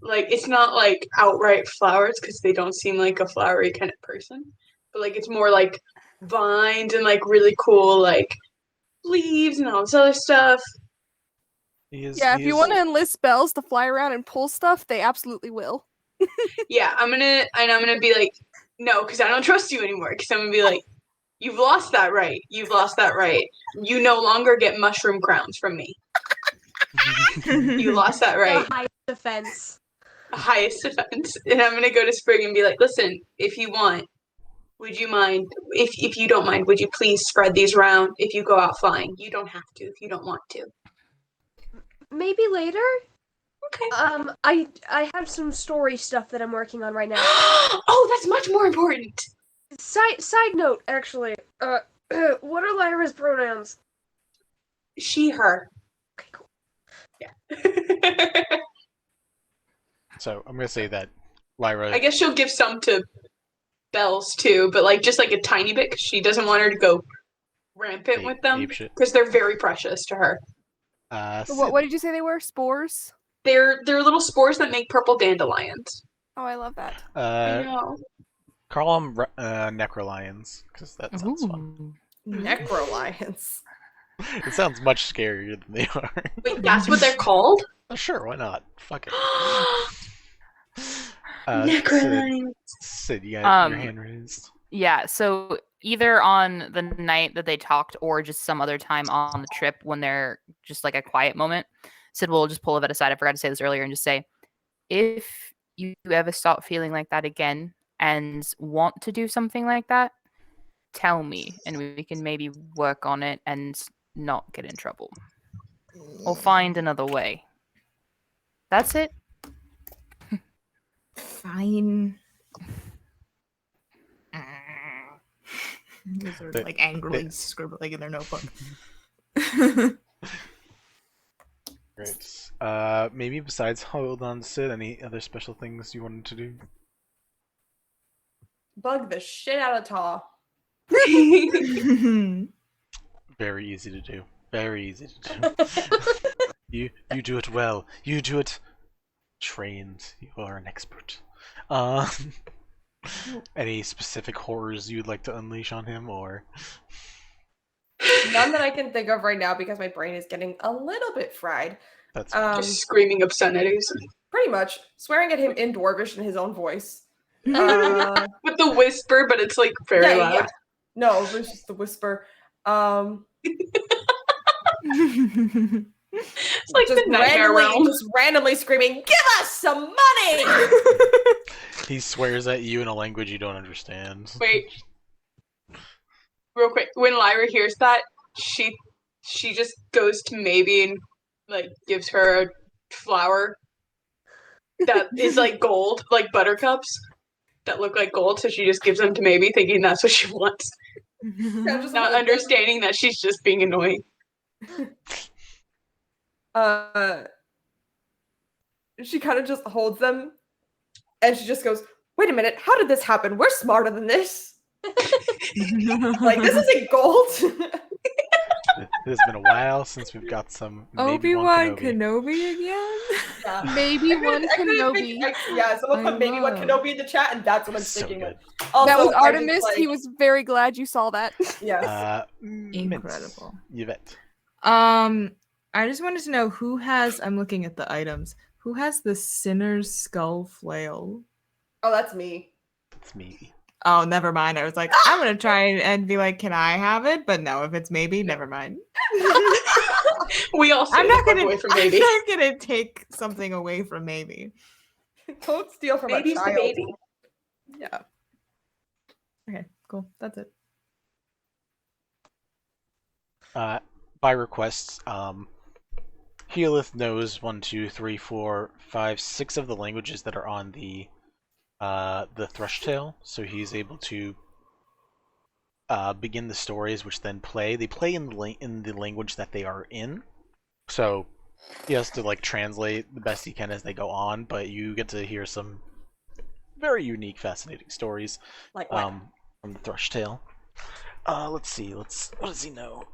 it's not like outright flowers because they don't seem like a flowery kind of person. But like it's more like vines and like really cool like leaves and all this other stuff. yeah, if you want to enlist Bells to fly around and pull stuff, they absolutely will. Yeah, I'm gonna be like, no, because I don't trust you anymore. Because I'm gonna be like, you've lost that right. You've lost that right. You no longer get mushroom crowns from me. You lost that right. The highest defense. Highest defense. And I'm gonna go to Sprig and be like, listen, if you want, would you mind? If you don't mind, would you please spread these around if you go out flying? You don't have to if you don't want to. Maybe later. Okay. I have some story stuff that I'm working on right now. Oh, that's much more important. Side note, actually. What are Lyra's pronouns? She, her. Okay, cool. Yeah. So I'm gonna say that Lyra. I guess she'll give some to Bells too, but like just like a tiny bit because she doesn't want her to go rampant with them because they're very precious to her. What did you say they were? Spores? They're little spores that make purple dandelions. Oh, I love that. I know. Call them Necrolions, because that sounds fun. Necrolions. It sounds much scarier than they are. Wait, that's what they're called? Sure, why not? Fuck it. Necrolions. Sid, you got your Um, hand raised. Yeah, so either on the night that they talked or just some other time on the trip when they're just like a quiet moment, Sid will just pull Yvette aside. I forgot to say this earlier and just say, if you ever start feeling like that again and want to do something like that, tell me and we can maybe work on it and not get in trouble. Or find another way. That's it. Fine. These are like angrily scribbling in their notebook. Great. Maybe besides hold on to Sid, any other special things you wanted to do? Bug the shit out of Taw. Very easy to do. Very easy to do. You do it well. You do it trained. You are an expert. Any specific horrors you'd like to unleash on him, or None that I can think of right now because my brain is getting a little bit fried. that's Just screaming obscenities. Pretty much swearing at him in Dwarvish in his own voice. With the whisper, but it's like very loud. Yeah. No, it was just the whisper. It's like the nightmare realm. Just randomly screaming, "Give us some money!" he swears at you in a language you don't understand. Wait. Real quick. When Lyra hears that, she just goes to Maybe and like gives her a flower that is like gold, like buttercups that look like gold, so she just gives them to Maybe thinking that's what she wants. Not understanding that she's just being annoying. She kind of just holds them and she just goes, "Wait a minute, how did this happen? We're smarter than this." Like, this isn't gold. It has been a while since we've got some Obi-Wan Kenobi. Kenobi again? Yeah. Maybe one I couldn't Kenobi. yeah, someone put maybe one love. Kenobi in the chat, and that's what I'm So sticking good. with. Also, That was I just, Artemis. like- He was very glad you saw that. Yes. Incredible. Yvette. I just wanted to know who has, I'm looking at the items, who has the Sinner's Skull Flail? Oh, that's me. It's me. Oh, never mind. I was like, I'm gonna try and be like, can I have it? But no, if it's maybe, never mind. We all I'm not stayed gonna away from Maybe. I'm not gonna take something away from maybe. Don't steal from Baby's a the child. baby. Yeah. Okay, cool. That's it. By request, Healith knows 1, 2, 3, 4, 5, 6 of the languages that are on the Thrushtail, so he's able to begin the stories, which then play. They play in the language that they are in, so he has to like translate the best he can as they go on. But you get to hear some very unique, fascinating stories Like what? from the Thrushtail. Let's see. What does he know?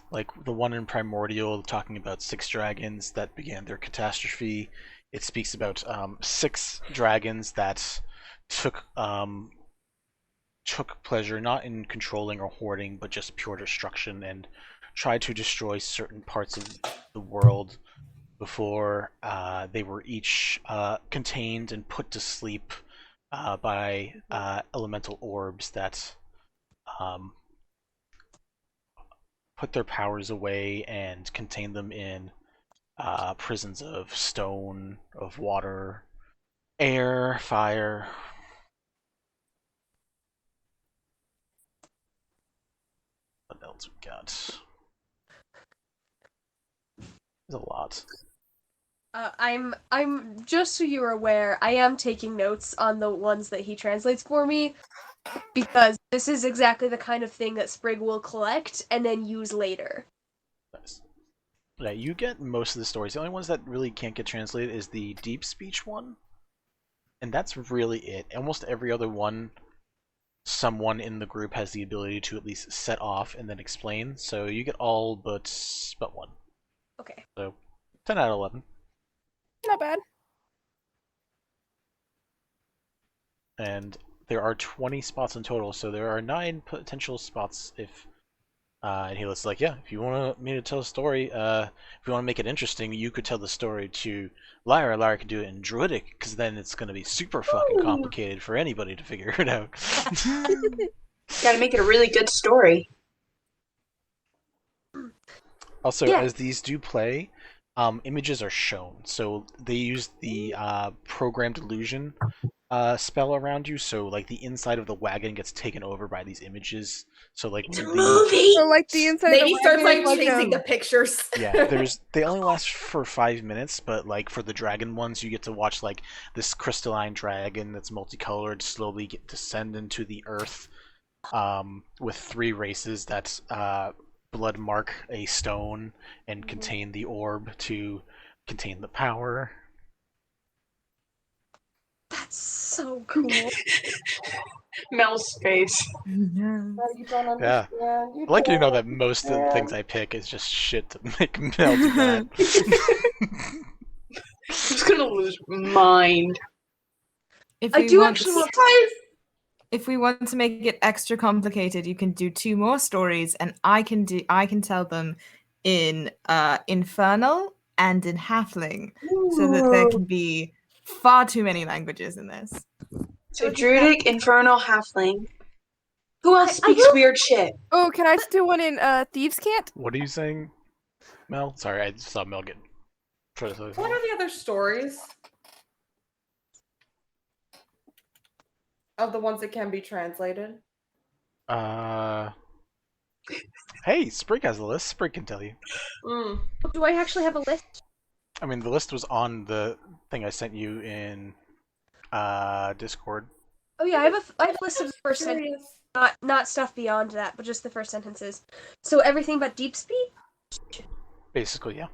Like the one in Primordial talking about 6 dragons that began their catastrophe. It speaks about 6 dragons that took pleasure not in controlling or hoarding, but just pure destruction, and tried to destroy certain parts of the world before they were each contained and put to sleep by elemental orbs that put their powers away and contain them in prisons of stone, of water, air, fire. What else we got? There's a lot. I'm just so you're aware, I am taking notes on the ones that he translates for me because this is exactly the kind of thing that Sprig will collect and then use later. Nice. Yeah, you get most of the stories. The only ones that really can't get translated is the deep speech one, and that's really it. Almost every other one someone in the group has the ability to at least set off and then explain. So you get all but one. Okay. So 10 out of 11. Not bad. And there are 20 spots in total, so there are 9 potential spots if... and he was like, yeah, if you want me to tell a story, if you want to make it interesting, you could tell the story to Lyra. Lyra could do it in Druidic, because then it's going to be super fucking complicated for anybody to figure it out. Gotta make it a really good story. Also, Yeah. as these do play, images are shown. So they use the programmed illusion spell around you, so like the inside of the wagon gets taken over by these images. So like It's a the, movie! So like the inside Maybe of the starts wagon like is chasing the pictures. yeah, they only last for 5 minutes, but like for the dragon ones, you get to watch like this crystalline dragon that's multicolored slowly descend into the earth, with 3 races that blood mark a stone and contain the orb to contain the power. That's so cool. Mel's face. You don't Yeah. understand. I like you know that most of the things I pick is just shit to make Mel do that. I'm just gonna lose my mind. If I we do want- actually want If we want to make it extra complicated, you can do 2 more stories, and I can tell them in Infernal and in Halfling, so that there can be far too many languages in this. So Druidic, Infernal, Halfling. Who else I speaks will- weird shit? Oh, can I just do one in Thieves' Cant? What are you saying, Mel? Sorry, I saw Mel get... What are the other stories? Of the ones that can be translated? Hey, Sprig has a list. Sprig can tell you. Mm. Do I actually have a list? I mean, the list was on the thing I sent you in Discord. Oh yeah, I have a list of the first sentence, Curious. not stuff beyond that, but just the first sentences. So everything but deep speed, Basically, yeah.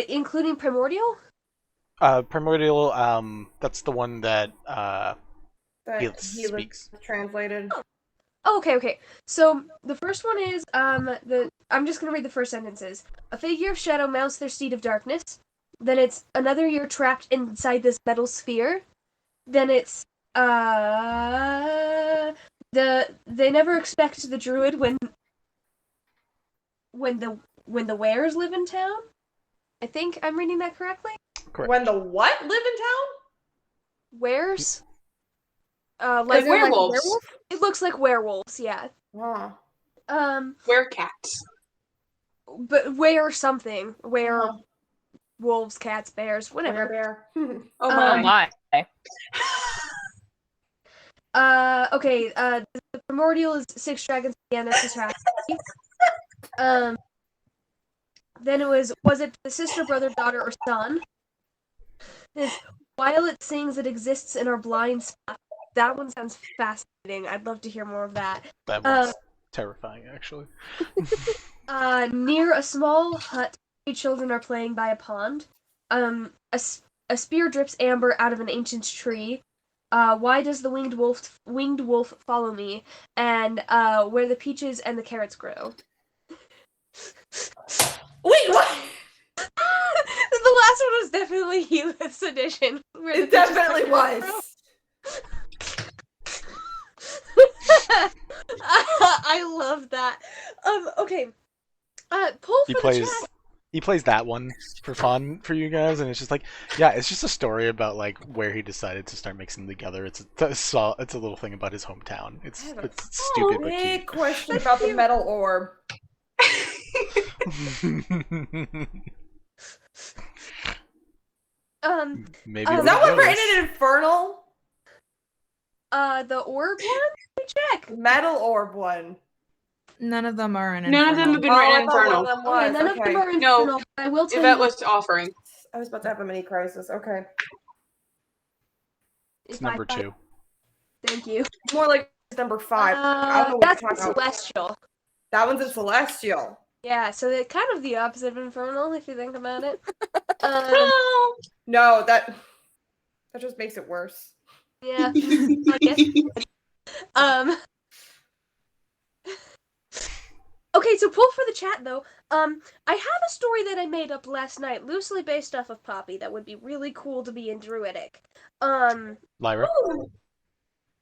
including primordial. Primordial, that's the one that That he he speaks. translated. Oh, okay. So the first one is I'm just gonna read the first sentences. A figure of shadow mounts their steed of darkness. Then it's another year trapped inside this metal sphere. Then it's they never expect the druid when the wares live in town. I think I'm reading that correctly. Correct. When the what live in town? Wares? Like Like werewolves. werewolf? It looks like werewolves, yeah. Huh. Werecats. But were something. Were Uh-huh. wolves, cats, bears, whatever. Bear. Oh Oh my. my. Okay, the primordial is 6 dragons again, that's his wrath. Then it was it the sister, brother, daughter, or son? It's, while it sings, it exists in our blind spot. That one sounds fascinating. I'd love to hear more of that. That one's terrifying, actually. Near a small hut, 3 children are playing by a pond. A spear drips amber out of an ancient tree. Why does the winged wolf follow me? And where the peaches and the carrots grow. Wait, what? The last one was definitely Heath's edition. where the It peaches definitely and the carrots was. grow. I love that. Okay. Poll He for the plays chat. he plays that one for fun for you guys, and it's just like, yeah, it's just a story about like where he decided to start mixing them together. It's a little thing about his hometown. It's stupid but Big question about the metal orb. cute. Maybe Is Is we that what we're in notice. an infernal? The orb one? Let me check. Metal orb one. None of them are in None of them have been written I in thought one Infernal. of them Okay, was. none of them are No, infernal. But I will tell Yvette you was offering. I was about to have a mini crisis. Okay. It's if I number find- 2. Thank you. More like number 5. I don't know what That's you're the talking about. celestial. That one's in Celestial. Yeah, so they're kind of the opposite of infernal if you think about it. No, that just makes it worse. Yeah, I guess. Okay, so pull for the chat though. I have a story that I made up last night, loosely based off of Poppy, that would be really cool to be in Druidic. Lyra,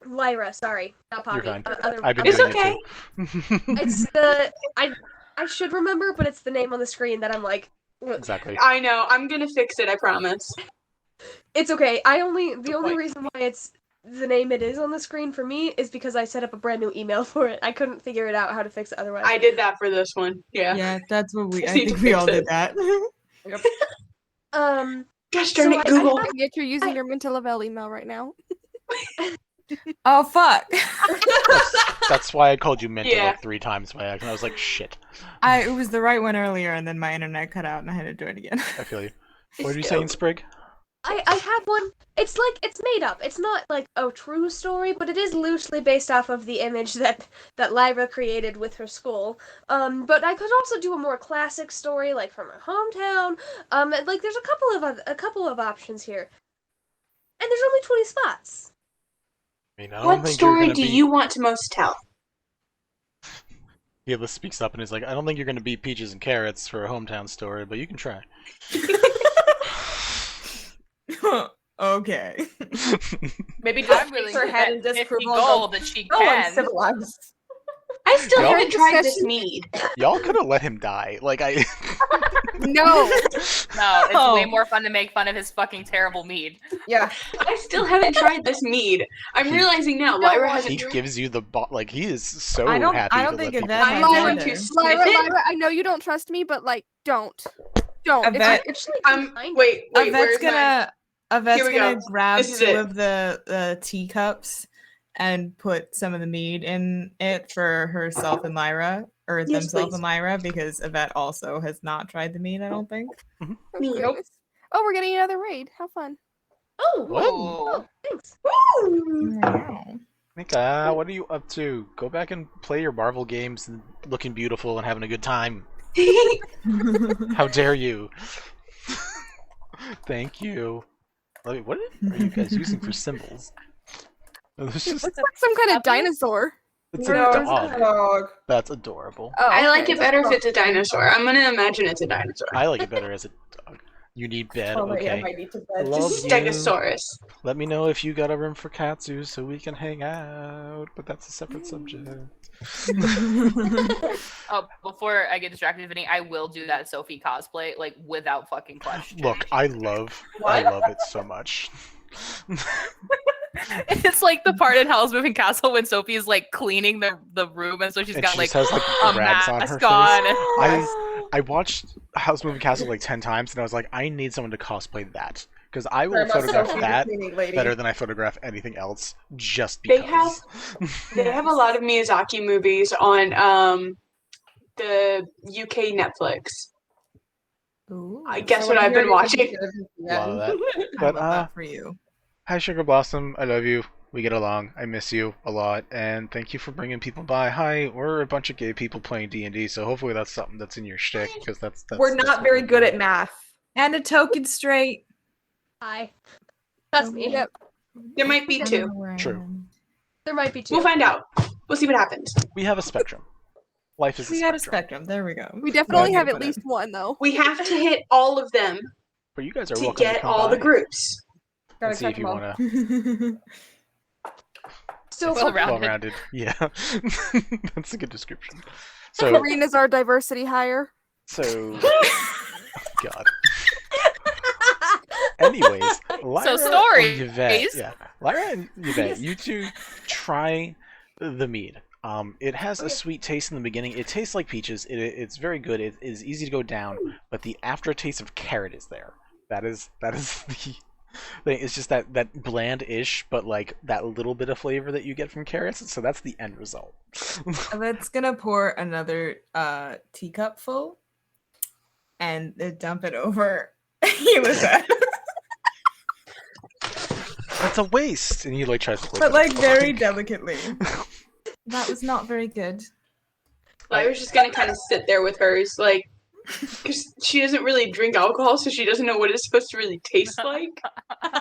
Lyra, sorry, not Poppy. you're fine. Other, I've been It's doing okay. it too. It's the I should remember, but it's the name on the screen that I'm like. Exactly. I know. I'm gonna fix it. I promise. It's okay. The only reason why it's the name it is on the screen for me is because I set up a brand new email for it. I couldn't figure it out how to fix it otherwise. I did that for this one. Yeah. Yeah, that's what we. I Need to think we fix all it. did that. Gosh So darn it, Google. Yet you're using your mental level email right now. Oh fuck! That's why I called you mental Yeah. like 3 times by accident. I was like, shit. It was the right one earlier, and then my internet cut out, and I had to do it again. I feel you. What are you saying, Sprig? I have one. It's made up. It's not like a true story, but it is loosely based off of the image that Lyra created with her skull. But I could also do a more classic story, like from her hometown. Like there's a couple of options here, and there's only 20 spots. I mean, I don't What think you're story gonna do be... you want to most tell? Helis speaks up and is like, I don't think you're going to beat Peaches and Carrots for a hometown story, but you can try. Okay. Maybe I'm just willing shakes her to head bet in 50 disapproval. gold that she Oh, I'm can. civilized. I still Y'all- haven't tried this mead. Y'all could have let him die. Like, I... No. No, it's Oh. way more fun to make fun of his fucking terrible mead. Yeah. I still haven't tried this mead. I'm realizing now, Lyra hasn't He tried. gives you the... Like, he is so I don't happy to think let people... Yvette I'm has going either. to sniff Lyra, it. I know you don't trust me, but like, don't. Yvette- Actually, Wait, Yvette's where's Yvette's Here we gonna go. grab This is 2 it. of the teacups and put some of the mead in it for herself and Lyra, or Yes, themselves please. and Lyra, because Yvette also has not tried the mead, I don't think. Oh, Nope. goodness. Oh, we're getting another raid. How fun. Oh, What? Ooh. thanks. Wow. Mika, what are you up to? Go back and play your Marvel games and looking beautiful and having a good time. How dare you? Thank you. Wait, what are you guys using for symbols? It's just, It's like some kind of dinosaur. it's a No, it's a dog. dog. That's adorable. Oh, I like okay. it better if it's a dinosaur. I'm gonna imagine it's a dinosaur. I like it better as a dog. You need bed, Oh, yeah, I okay. might need to I bed. love Just you. Stegosaurus. Let me know if you got a room for Katsu so we can hang out, but that's a separate subject. Oh, before I get distracted, Vinny, I will do that Sophie cosplay, like, without fucking question. Look, I love it so much. It's like the part in Howl's Moving Castle when Sophie is, like, cleaning the room, and so she's And got, she like, just has like a rags on her mask face. on. And I watched House Moving Castle like 10 times, and I was like, I need someone to cosplay that. Because I will Very much so, photograph she's a that cleaning lady. better than I photograph anything else, just They because. They have a lot of Miyazaki movies on the UK Netflix. Ooh. I guess So what I'm I've been hearing is watching. A lot of that. I But love that for you. hi Sugar Blossom, I love you. We get along. I miss you a lot, and thank you for bringing people by. Hi, we're a bunch of gay people playing D&D, so hopefully that's something that's in your shtick, because that's We're that's not what very we're good doing. at math. And a token straight. Hi. That's me. Yep. There might be 2. True. There might be 2. We'll find out. We'll see what happens. We have a spectrum. Life is We a got a spectrum. spectrum. There we go. We definitely Yeah, have at put it. least one, though. We have to hit all of them But you guys are to welcome to get come all by. the groups. Let's see Gotta if you check 'em want all. to. So Well-rounded. Well-rounded. Yeah. That's a good description. So, Karina's our diversity hire. God. Anyways, Lyra stories. and Yvette, Lyra and Yvette, you two try the mead. It has a sweet taste in the beginning. It tastes like peaches. It's very good. It is easy to go down, but the aftertaste of carrot is there. That is the thing. It's just that bland-ish, but like that little bit of flavor that you get from carrots. So that's the end result. That's gonna pour another teacup full and dump it over Yvette. That's a waste. And he like tries to flip But it. like very delicately. That was not very good. Lyra's just gonna kind of sit there with hers, like, Because she doesn't really drink alcohol, so she doesn't know what it's supposed to really taste like.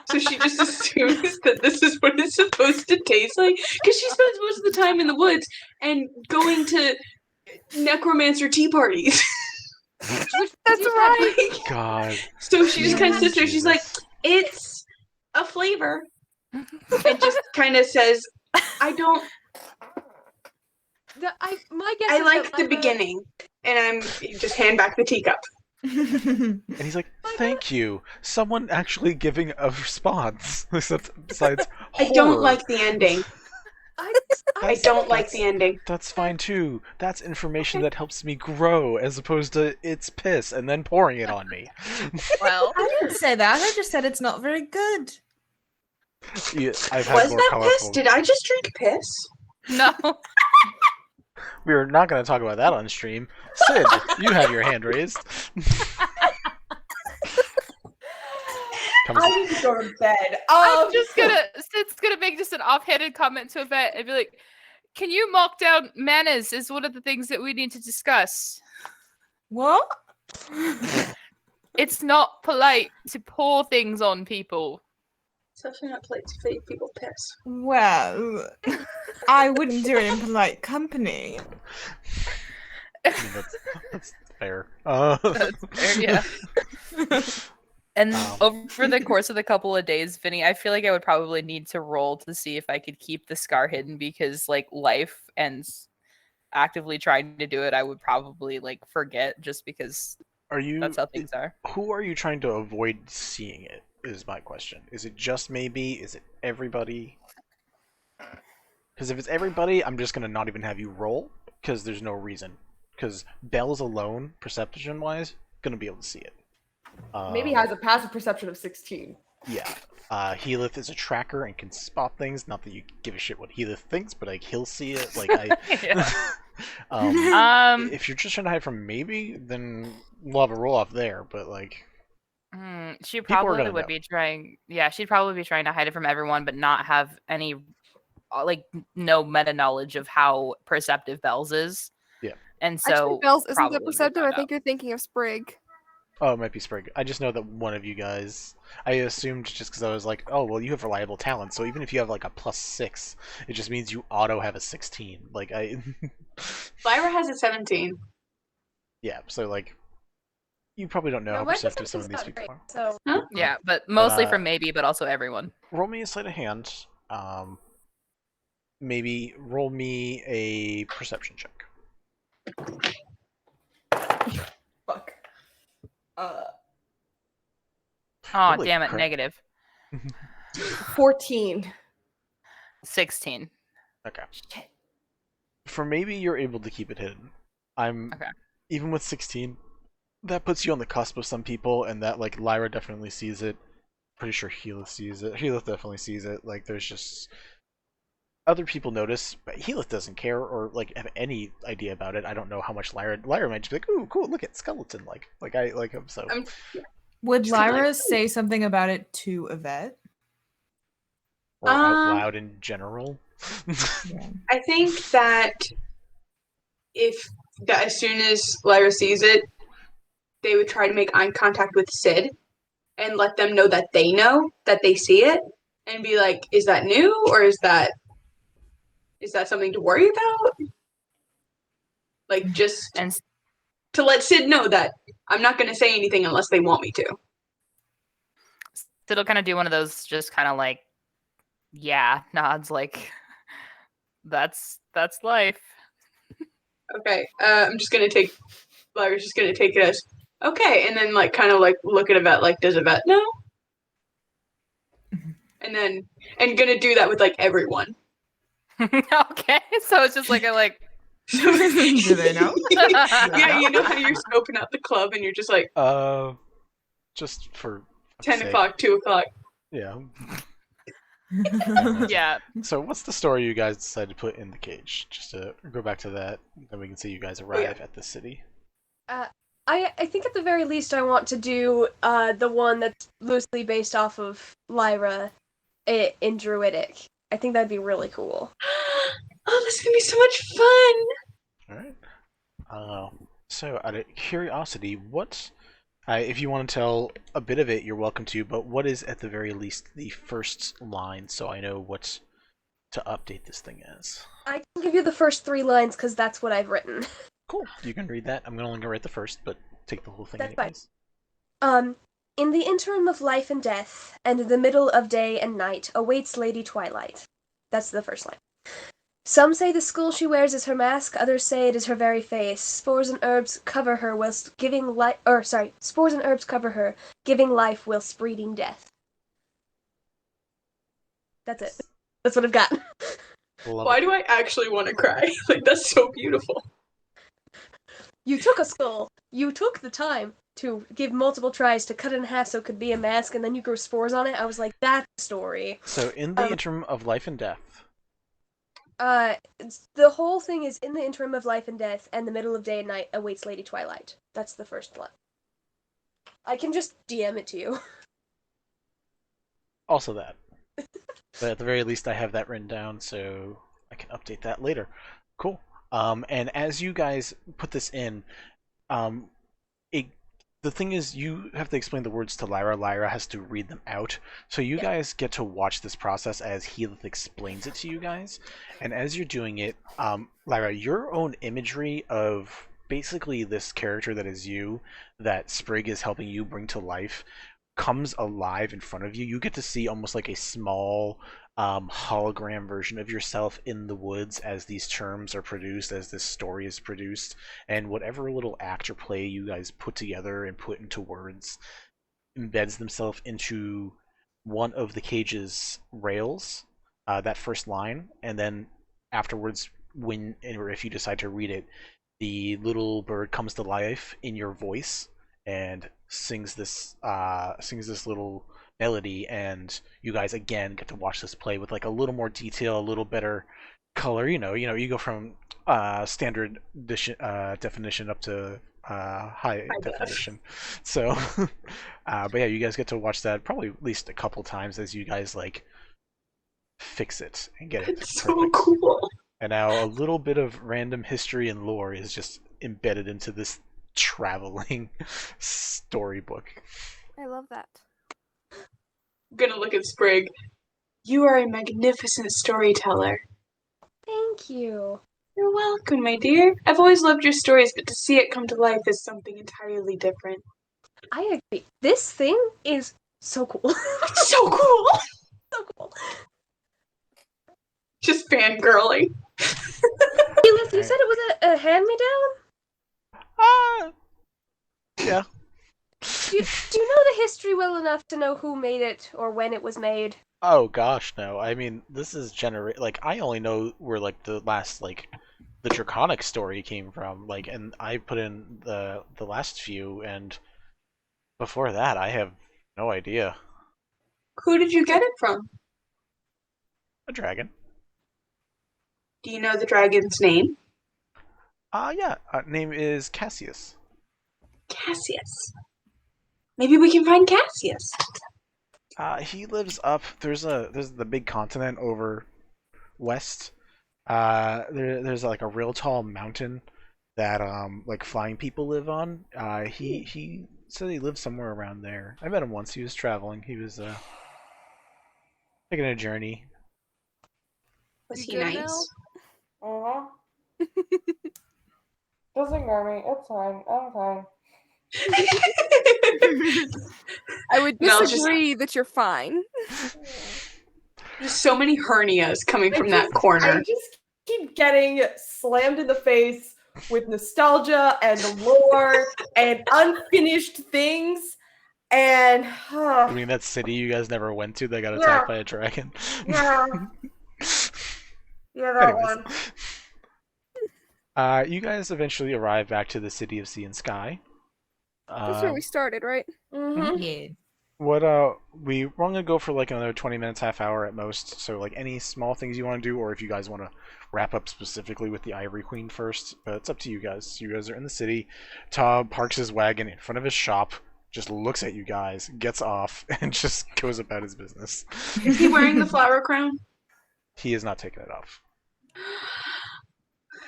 So she just assumes that this is what it's supposed to taste like. Because she spends most of the time in the woods and going to necromancer tea parties. That's right. God. So she just kind of sits there. She's like, Jesus. it's a flavor. And just kind of says, I don't. My guess I is like that the Lyra- beginning. And I'm just hand back the teacup. And he's like, thank you. Someone actually giving a response. Besides I don't horror. like the ending. I don't like the ending. That's fine too. That's information that helps me grow, as opposed to it's piss and then pouring it on me. Well, I didn't say that. I just said it's not very good. Yeah, I've had Was more that colorful. piss? Did I just drink piss? no. We're not going to talk about that on stream. Sid, you have your hand raised. I need to go to bed. Sid's gonna make just an offhanded comment to Yvette and be like, can you mark down manners is one of the things that we need to discuss. What? It's not polite to pour things on people. It's actually not polite to feed people piss. Well, I wouldn't do it in polite company. I mean, that's fair. That's fair, yeah. And over the course of the couple of days, Vinny, I feel like I would probably need to roll to see if I could keep the scar hidden because, like, life and actively trying to do it, I would probably, like, forget just because that's how things are. Who are you trying to avoid seeing it, is my question. Is it just maybe? Is it everybody? Because if it's everybody, I'm just going to not even have you roll, because there's no reason. Because Belle's alone, perception-wise, going to be able to see it. Maybe has a passive perception of 16. Yeah. Healith is a tracker and can spot things. Not that you give a shit what Healith thinks, but like he'll see it. Like if you're just trying to hide from maybe, then we'll have a roll off there. But like, she probably would be trying. Yeah, she'd probably be trying to hide it from everyone, but not have any, like, no meta knowledge of how perceptive Belle's is. Yeah. And so Actually, Belle's isn't that perceptive. I think you're thinking of Sprig. Oh, it might be Sprig. I just know that one of you guys... I assumed just because I was like, oh, well, you have reliable talent, so even if you have, like, a +6, it just means you auto have a 16. Like, Lyra has a 17. Yeah, so, like, you probably don't know how perceptive some of these people are. So Yeah, but mostly from maybe, but also everyone. Roll me a sleight of hand. Maybe roll me a perception check. Fuck. Oh, Holy damn it, crap. negative. 14. 16. Okay. For maybe you're able to keep it hidden. Okay. Even with 16, that puts you on the cusp of some people, and that, like, Lyra definitely sees it. Pretty sure Healith sees it. Healith definitely sees it. Like, there's just... Other people notice, but Healith doesn't care or, like, have any idea about it. I don't know how much Lyra might just be like, ooh, cool, look at skeleton, like I like him, so... Would Lyra say something about it to Yvette? Or out loud in general? Yeah. I think that as soon as Lyra sees it, they would try to make eye contact with Sid and let them know that they see it, and be like, is that new, or is that something to worry about? Like, just to let Sid know that I'm not going to say anything unless they want me to. Sid'll kind of do one of those just kind of like, yeah, nods, like, that's life. Okay, I'm just going to take, Lyra's just going to take it as, okay, and then, like, kind of, like, look at Yvette, like, does Yvette know? And going to do that with, like, everyone. Okay, so it's just like Do they know? Yeah, you know how you're scoping out the club and you're just like, just for 10 o'clock, 2 o'clock. Yeah. yeah. So what's the story you guys decided to put in the cage? Just to go back to that, then we can see you guys arrive at the city. I think at the very least I want to do the one that's loosely based off of Lyra in Druidic. I think that'd be really cool. Oh, this is gonna be so much fun! Alright. So, out of curiosity, what, if you want to tell a bit of it, you're welcome to, but what is, at the very least, the first line, so I know what to update this thing as? I can give you the first 3 lines because that's what I've written. Cool, you can read that. I'm only going to write the first, but take the whole thing That's anyways. fine. In the interim of life and death, and in the middle of day and night, awaits Lady Twilight. That's the first line. Some say the skull she wears is her mask, others say it is her very face. Spores and herbs cover her whilst giving life, spores and herbs cover her, giving life whilst breeding death. That's it. That's what I've got. Why do I actually want to cry? Like, that's so beautiful. You took a skull. You took the time to give multiple tries to cut it in half so it could be a mask, and then you grew spores on it. I was like, that's a story. So, in the interim of life and death. The whole thing is in the interim of life and death, and the middle of day and night awaits Lady Twilight. That's the first one. I can just DM it to you. Also that. But at the very least, I have that written down, so I can update that later. Cool. And as you guys put this in, the thing is, you have to explain the words to Lyra. Lyra has to read them out. So you guys get to watch this process as Heath explains it to you guys. And as you're doing it, Lyra, your own imagery of basically this character that is you, that Sprig is helping you bring to life, comes alive in front of you. You get to see almost like a small hologram version of yourself in the woods as these terms are produced, as this story is produced, and whatever little act or play you guys put together and put into words embeds themselves into one of the cage's rails, that first line, and then afterwards, when or if you decide to read it, the little bird comes to life in your voice and sings this little melody, and you guys again get to watch this play with like a little more detail, a little better color. You go from standard definition up to high definition. So, but yeah, you guys get to watch that probably at least a couple times as you guys like fix it and get it It's so perfect. cool. And now a little bit of random history and lore is just embedded into this traveling storybook. I love that. I'm gonna look at Sprig. You are a magnificent storyteller. Thank you. You're welcome, my dear. I've always loved your stories, but to see it come to life is something entirely different. I agree. This thing is so cool. It's so cool! So cool. Just fangirling. You said it was a hand-me-down? Yeah. Do you know the history well enough to know who made it or when it was made? Oh gosh, no. I mean, this is like I only know where like the last like the Draconic story came from. Like, and I put in the last few, and before that, I have no idea. Who did you get it from? A dragon. Do you know the dragon's name? Yeah. Name is Cassius. Cassius. Maybe we can find Cassius. He lives up. There's the big continent over west. There's like a real tall mountain that like flying people live on. He said he lived somewhere around there. I met him once. He was traveling. He was taking a journey. Was he You good nice? Uh-huh. Just ignore me. It's fine. I'm fine. I would No, just- disagree that you're fine. There's so many hernias coming from that I corner. just keep getting slammed in the face with nostalgia and lore and unfinished things. And I mean, that city you guys never went to that got attacked by a dragon. yeah, that Anyways. one. You guys eventually arrive back to the city of Sea and Sky. That's where we started, right? Mm-hmm. Yeah. What we're gonna go for like another 20 minutes, half hour at most. So like any small things you want to do, or if you guys want to wrap up specifically with the Ivory Queen first, but it's up to you guys. You guys are in the city. Tob parks his wagon in front of his shop, just looks at you guys, gets off, and just goes about his business. Is he wearing the flower crown? He is not taking it off.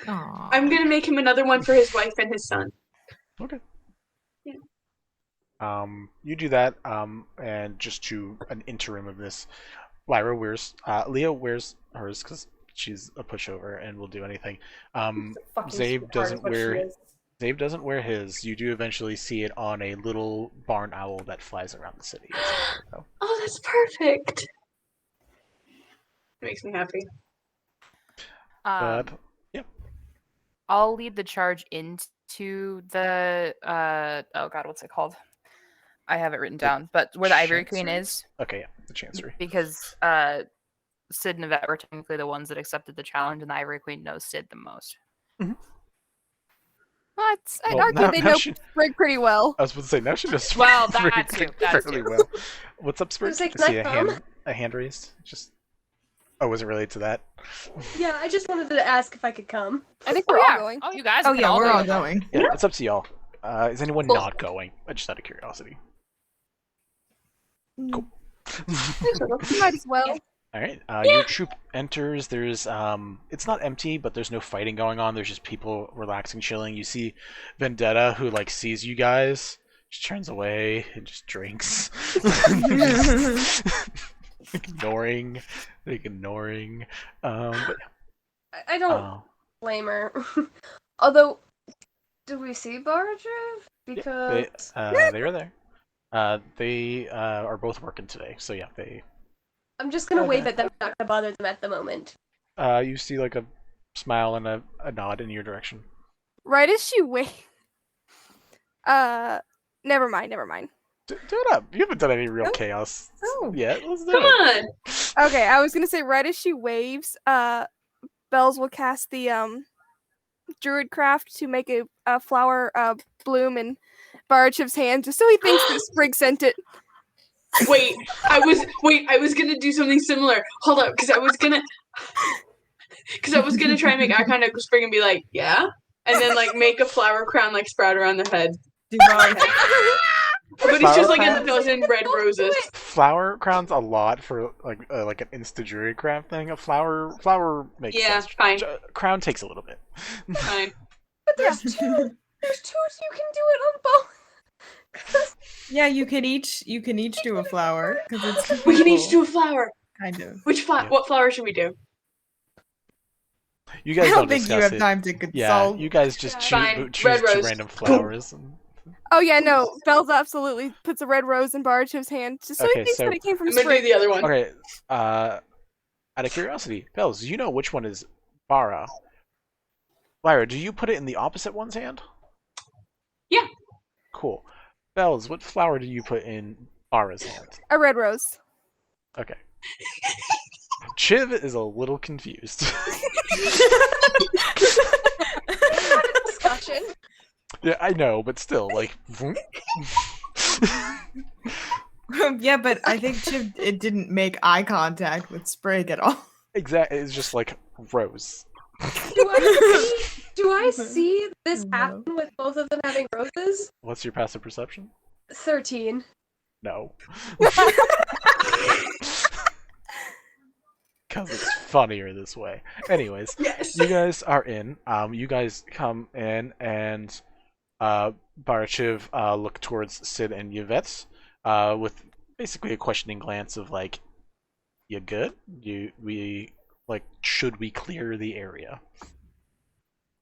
Aw. I'm gonna make him another one for his wife and his son. Okay. Yeah. You do that, and just to an interim of this, Lyra wears, Leah wears hers because she's a pushover and will do anything. Fucking Zabe sweetheart is doesn't what she wear. is. Zabe doesn't wear his. You do eventually see it on a little barn owl that flies around the city. Oh, that's perfect. It makes me happy. But yeah, I'll lead the charge into the oh god, what's it called? I have it written down, but where the Ivory Queen Chancery? is, okay, yeah, the chancery. because Sid and Yvette were technically the ones that accepted the challenge, and the Ivory Queen knows Sid the most. What? I'd Well, argue now- they now know she- Sprig pretty well. I was supposed to say now she does. Well, Sprig that too, that fairly too. well. What's up, Sprig? was like, I see "Can I a hand raised. Just. Oh, was it related to that? Yeah, I just wanted to ask if I could come. I think we're all going. Oh, you guys. Oh can yeah, we're go. all going. Yeah, it's up to y'all. Is anyone Cool. not going? Just out of curiosity. Cool. Might as well. All right. Your troop enters. There's it's not empty, but there's no fighting going on. There's just people relaxing, chilling. You see Vendetta, who like sees you guys, just turns away and just drinks, ignoring. But I don't blame her. Although, do we see Barja? Because they are there. They are both working today, so yeah, they. I'm just gonna Okay. wave at them, not gonna bother them at the moment. You see like a smile and a nod in your direction. Right as she never mind. Do it up. You haven't done any real Oh. chaos Oh. yet. Let's do Come it. on. Okay, I was gonna say right as she waves, Bells will cast the druid craft to make a flower bloom in Barachev's hand, just so he thinks that Sprig sent it. Wait, I was gonna do something similar. Hold up, because I was gonna try and make eye contact with Sprig and be like, yeah, and then like make a flower crown like sprout around their head, Divine. but it's just like Flower a dozen red roses. Flower crown's a lot for like an insta druid craft thing. A flower makes Yeah, sense. fine. Crown takes a little bit. Fine. But there's two. There's two, so you can do it on both. Yeah, you can each do a flower because it's We can each do a flower. kind of. Which flower? Yeah. What flower should we do? You guys I don't think you discuss have it. time to consult. Yeah, you guys just Fine. choose Red two rose. random flowers. Oh yeah, no, Bells absolutely puts a red rose in Barachev's hand, just so Okay, he thinks so- that it came from I'm gonna do Sprig. the other one. Okay. Out of curiosity, Bells, you know which one is Bara. Lyra, do you put it in the opposite one's hand? Yeah. Cool. Bells, what flower do you put in Bara's hand? A red rose. Okay. Chiv is a little confused. Discussion. Yeah, I know, but still, like. vroom. Yeah, but I think it didn't make eye contact with Sprig at all. Exactly, it's just like rose. Do I see this No. happen with both of them having roses? What's your passive perception? 13. No. Because it's funnier this way. Anyways, Yes. you guys are in. You guys come in, and Barachiv look towards Sid and Yvette with basically a questioning glance of like, "You good? Should we clear the area?"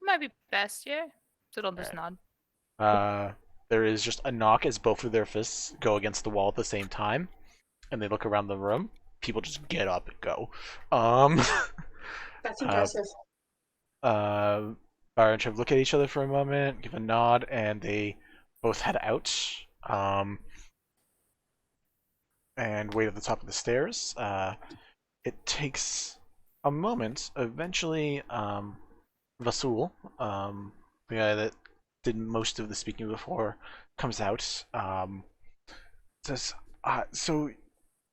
Might be best, yeah. Sid'll just Alright. nod. There is just a knock as both of their fists go against the wall at the same time, and they look around the room. People just get up and go. That's impressive. Barachiv look at each other for a moment, give a nod, and they both head out. And wait at the top of the stairs. It takes a moment. Eventually, Vasul, the guy that did most of the speaking before, comes out. Says, "So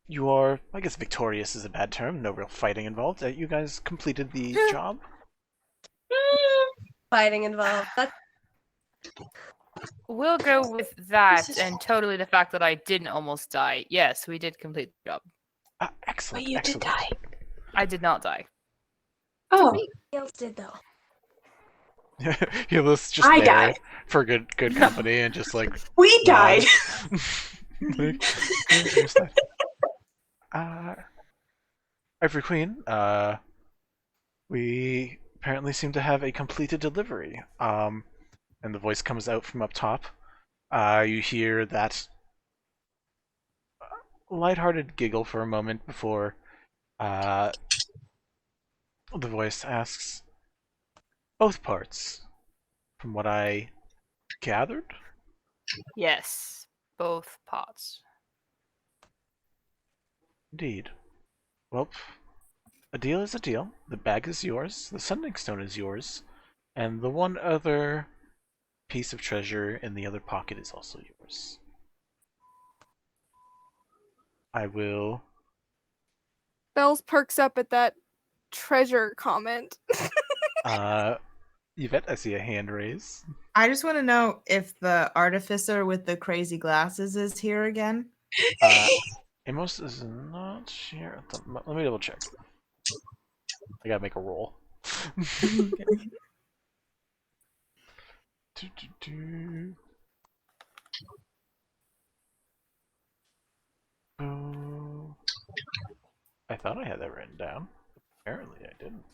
you are, I guess, victorious is a bad term. No real fighting involved. You guys completed the job." Fighting involved. That's We'll go with that, This is- and totally the fact that I didn't almost die. Yes, we did complete the job. Excellent. But you did excellent. die. I did not die. Oh, somebody else did though. He was just I there died. for good company and just like We died. Like, almost died. Ivory Queen, we apparently seem to have a completed delivery. And the voice comes out from up top. You hear that lighthearted giggle for a moment before the voice asks, both parts, from what I gathered? Yes, both pots. Indeed. Well, a deal is a deal. The bag is yours, the sending stone is yours, and the one other piece of treasure in the other pocket is also yours. I will... Bells perks up at that treasure comment. Yvette, I see a hand raise. I just want to know if the artificer with the crazy glasses is here again. Amos is not here. Let me double check. I gotta make a roll. Oh. I thought I had that written down. Apparently I didn't.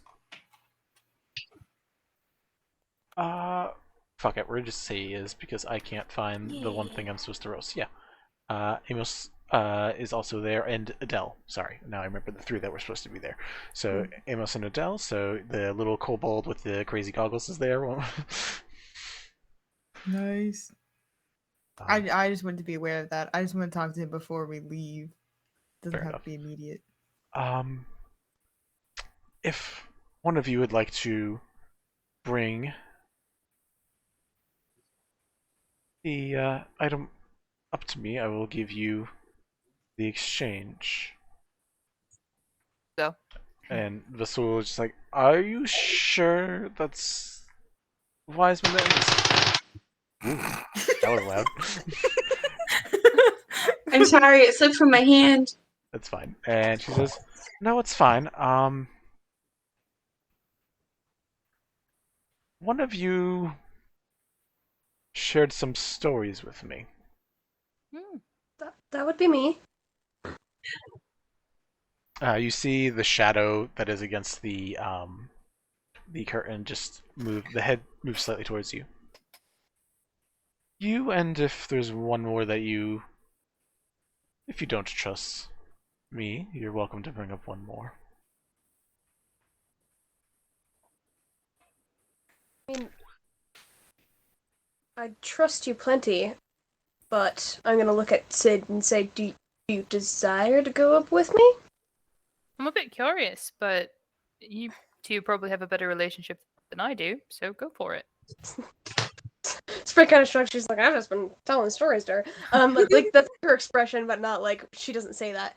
Fuck it, we're just say he is because I can't find the one thing I'm supposed to roast. Yeah. Amos is also there, and Adele. Sorry, now I remember the three that were supposed to be there. So Amos and Adele. So the little kobold with the crazy goggles is there. Nice. I just wanted to be aware of that. I just want to talk to him before we leave. Doesn't have to be immediate. If one of you would like to bring the item up to me, I will give you the exchange. So. And Vasul is just like, are you sure that's wise man? That was loud. I'm sorry, it slipped from my hand. That's fine. And she says, no, it's fine. One of you shared some stories with me. That would be me. You see the shadow that is against the curtain just move. The head moves slightly towards you. You, and if there's one more that you... If you don't trust me, you're welcome to bring up one more. I mean, I trust you plenty, but I'm gonna look at Sid and say, do you desire to go up with me? I'm a bit curious, but you two probably have a better relationship than I do, so go for it. Sprig kind of shrugs. She's like, I've just been telling stories to her. Like that's her expression, but not like she doesn't say that.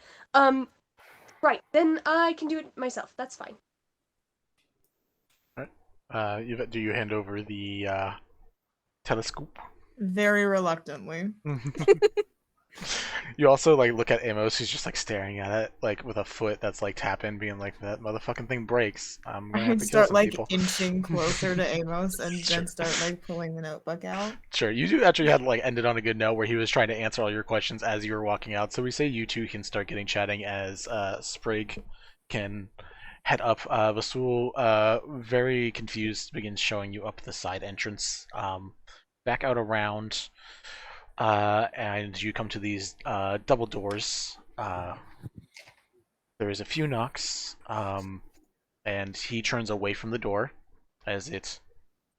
Right, then I can do it myself. That's fine. Yvette, do you hand over the telescope? Very reluctantly. You also like look at Amos, who's just like staring at it, like with a foot that's like tapping, being like, "That motherfucking thing breaks." I'm gonna have I'd to kill start some like people. inching closer to Amos and Sure. then start like pulling the notebook out. Sure, you do actually had like ended on a good note where he was trying to answer all your questions as you were walking out. So we say you two can start getting chatting as Sprig can head up. Vasul, very confused, begins showing you up the side entrance, back out around. And you come to these double doors. There is a few knocks, and he turns away from the door as it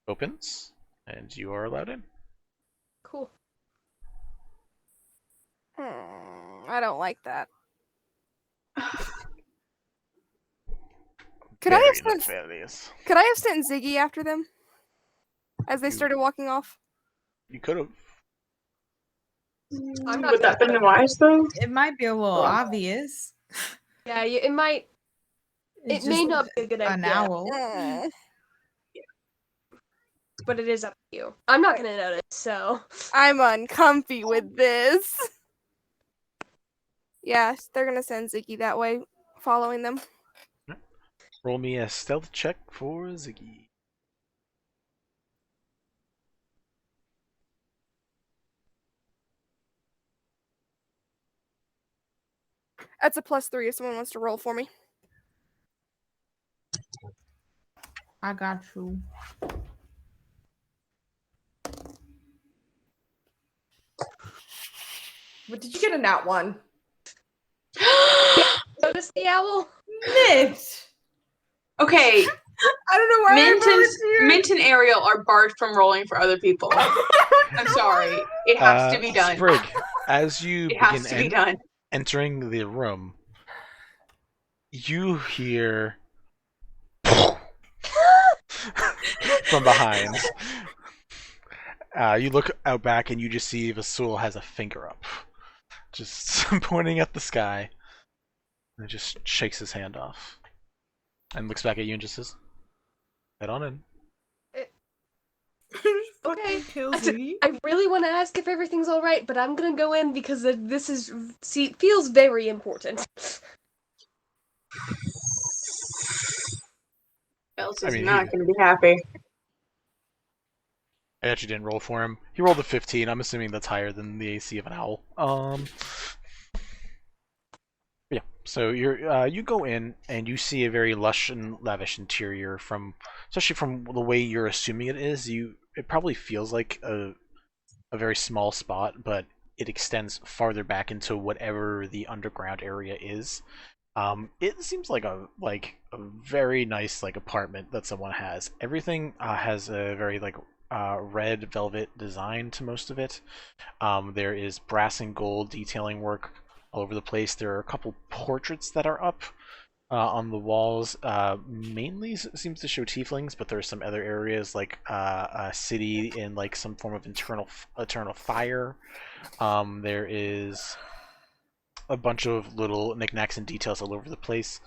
opens, and you are allowed in. Cool. I don't like that. Could I have sent Ziggy after them as they started walking off? You could have. Would that been wise though? It might be a little obvious. Yeah, it might. It's It may just not be a good idea. an owl. But it is up to you. I'm not gonna notice, so. I'm uncomfy with this. Yeah, they're gonna send Ziggy that way, following them. Roll me a stealth check for Ziggy. That's a +3 if someone wants to roll for me. I got you. What did you get a nat 1? Notice the owl? Mint. Okay, I don't know why Mint and Ariel are barred from rolling for other people. I'm sorry. It has to be done. Sprig, as you It has to be done. entering the room, you hear from behind. You look out back and you just see Vasul has a finger up, just pointing at the sky, and just shakes his hand off, and looks back at you and just says, "Head on in." Okay. Kills me. I really want to ask if everything's all right, but I'm gonna go in because this feels very important. Else I is mean, not going to be happy. I actually didn't roll for him. He rolled a 15. I'm assuming that's higher than the AC of an owl. Yeah. So you go in and you see a very lush and lavish interior especially from the way you're assuming it is. It probably feels like a very small spot, but it extends farther back into whatever the underground area is. It seems like a very nice apartment that someone has. Everything has a very red velvet design to most of it. There is brass and gold detailing work all over the place. There are a couple portraits that are up on the walls. Mainly seems to show tieflings, but there are some other areas like a city in some form of eternal fire. There is a bunch of little knickknacks and details all over the place.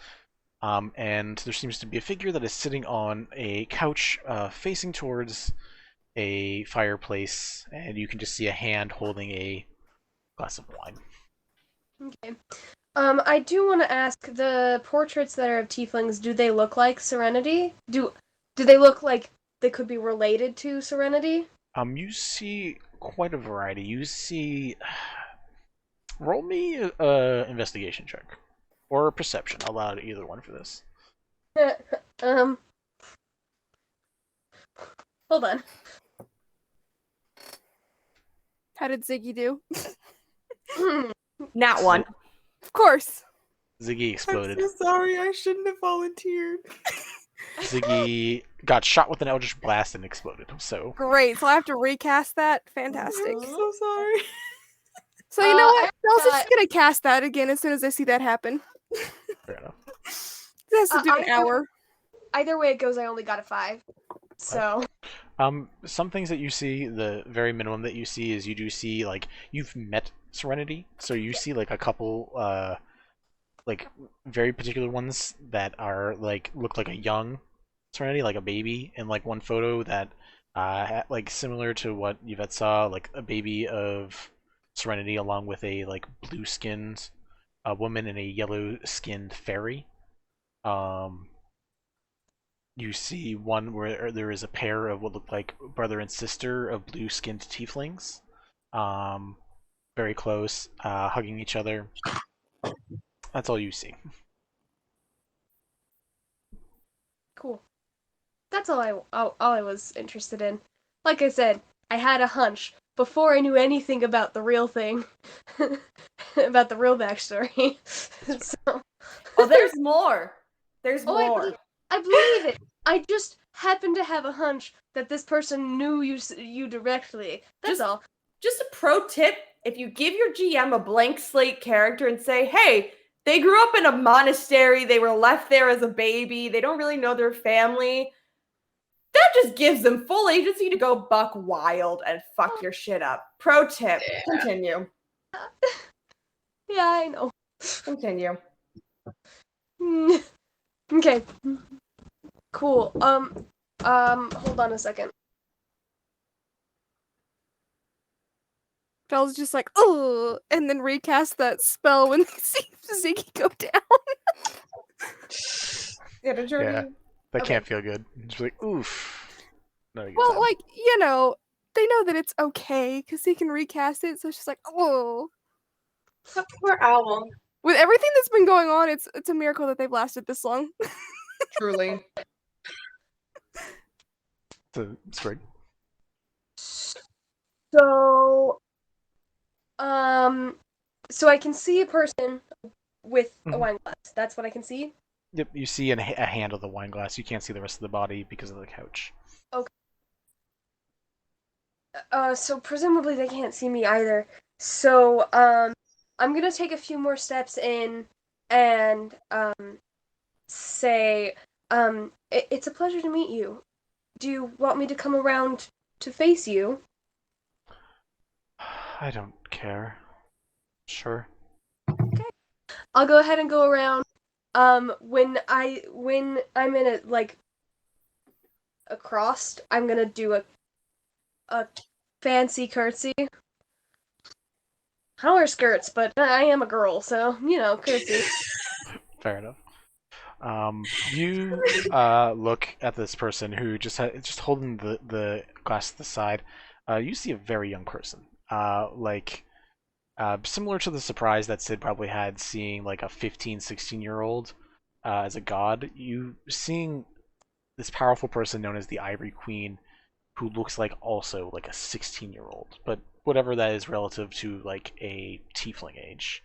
And there seems to be a figure that is sitting on a couch facing towards a fireplace, and you can just see a hand holding a glass of wine. Okay. I do want to ask, the portraits that are of tieflings, do they look like Serenity? Do they look like they could be related to Serenity? You see quite a variety. You see... Roll me a investigation check. Or a perception. I'll allow either one for this. Hold on. How did Ziggy do? Nat 1. Of course. Ziggy exploded. I'm so sorry, I shouldn't have volunteered. Ziggy got shot with an Eldritch Blast and exploded. So Great. So I have to recast that. Fantastic. I'm so sorry. So you know what? I was just gonna cast that again as soon as I see that happen. fair enough. It has to do an hour. Either way it goes, I only got a 5. So Some things that you see, the very minimum that you see is you do see you've met Serenity, so you see a couple very particular ones that are look like a young Serenity, like a baby, and one photo that similar to what Yvette saw, a baby of Serenity along with a blue-skinned woman and a yellow-skinned fairy. You see one where there is a pair of what look like brother and sister of blue-skinned tieflings, very close, hugging each other. That's all you see. cool. That's all I was interested in. Like I said, I had a hunch before I knew anything about the real thing, about the real backstory. So, Oh, there's more. There's more. I believe it. I just happened to have a hunch that this person knew you directly. That's all. Just a pro tip, if you give your GM a blank slate character and say, hey, they grew up in a monastery, they were left there as a baby, they don't really know their family, that just gives them full agency to go buck wild and fuck your shit up. Pro tip. Continue. Yeah, I know. Continue. Okay. Cool. Hold on a second. Belle's just like, oh, and then recast that spell when they see Ziggy go down. Yeah, that can't feel good. Just oof. Not a good Well, time. they know that it's okay because he can recast it, so it's just like, oh. That poor owl. With everything that's been going on, it's a miracle that they've lasted this long. Truly. So, Sprig. So, so I can see a person with a wine glass. That's what I can see. Yep, you see a hand of the wine glass. You can't see the rest of the body because of the couch. Okay. So presumably they can't see me either. So, I'm gonna take a few more steps in and, say, it's a pleasure to meet you. Do you want me to come around to face you? I don't care. Sure. I'll go ahead and go around. When I'm in a cross, I'm gonna do a fancy curtsy. I don't wear skirts, but I am a girl, so curtsy. Fair enough. You look at this person who just holding the glass to the side. You see a very young person. Similar to the surprise that Sid probably had seeing like a 15, 16-year-old as a god. You seeing this powerful person known as the Ivory Queen, who looks like also like a 16-year-old, but whatever that is relative to like a tiefling age.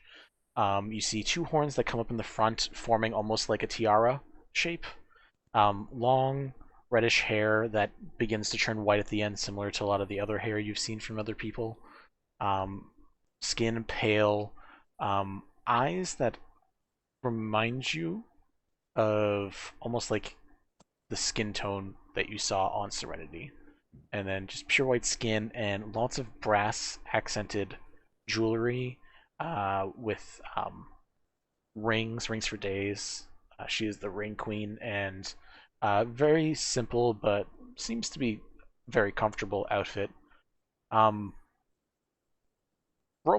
You see two horns that come up in the front, forming almost like a tiara shape. Long reddish hair that begins to turn white at the end, similar to a lot of the other hair you've seen from other people. Skin pale, eyes that remind you of almost like the skin tone that you saw on Serenity. And then just pure white skin and lots of brass accented jewelry with rings for days. She is the ring queen, and very simple but seems to be very comfortable outfit. Roll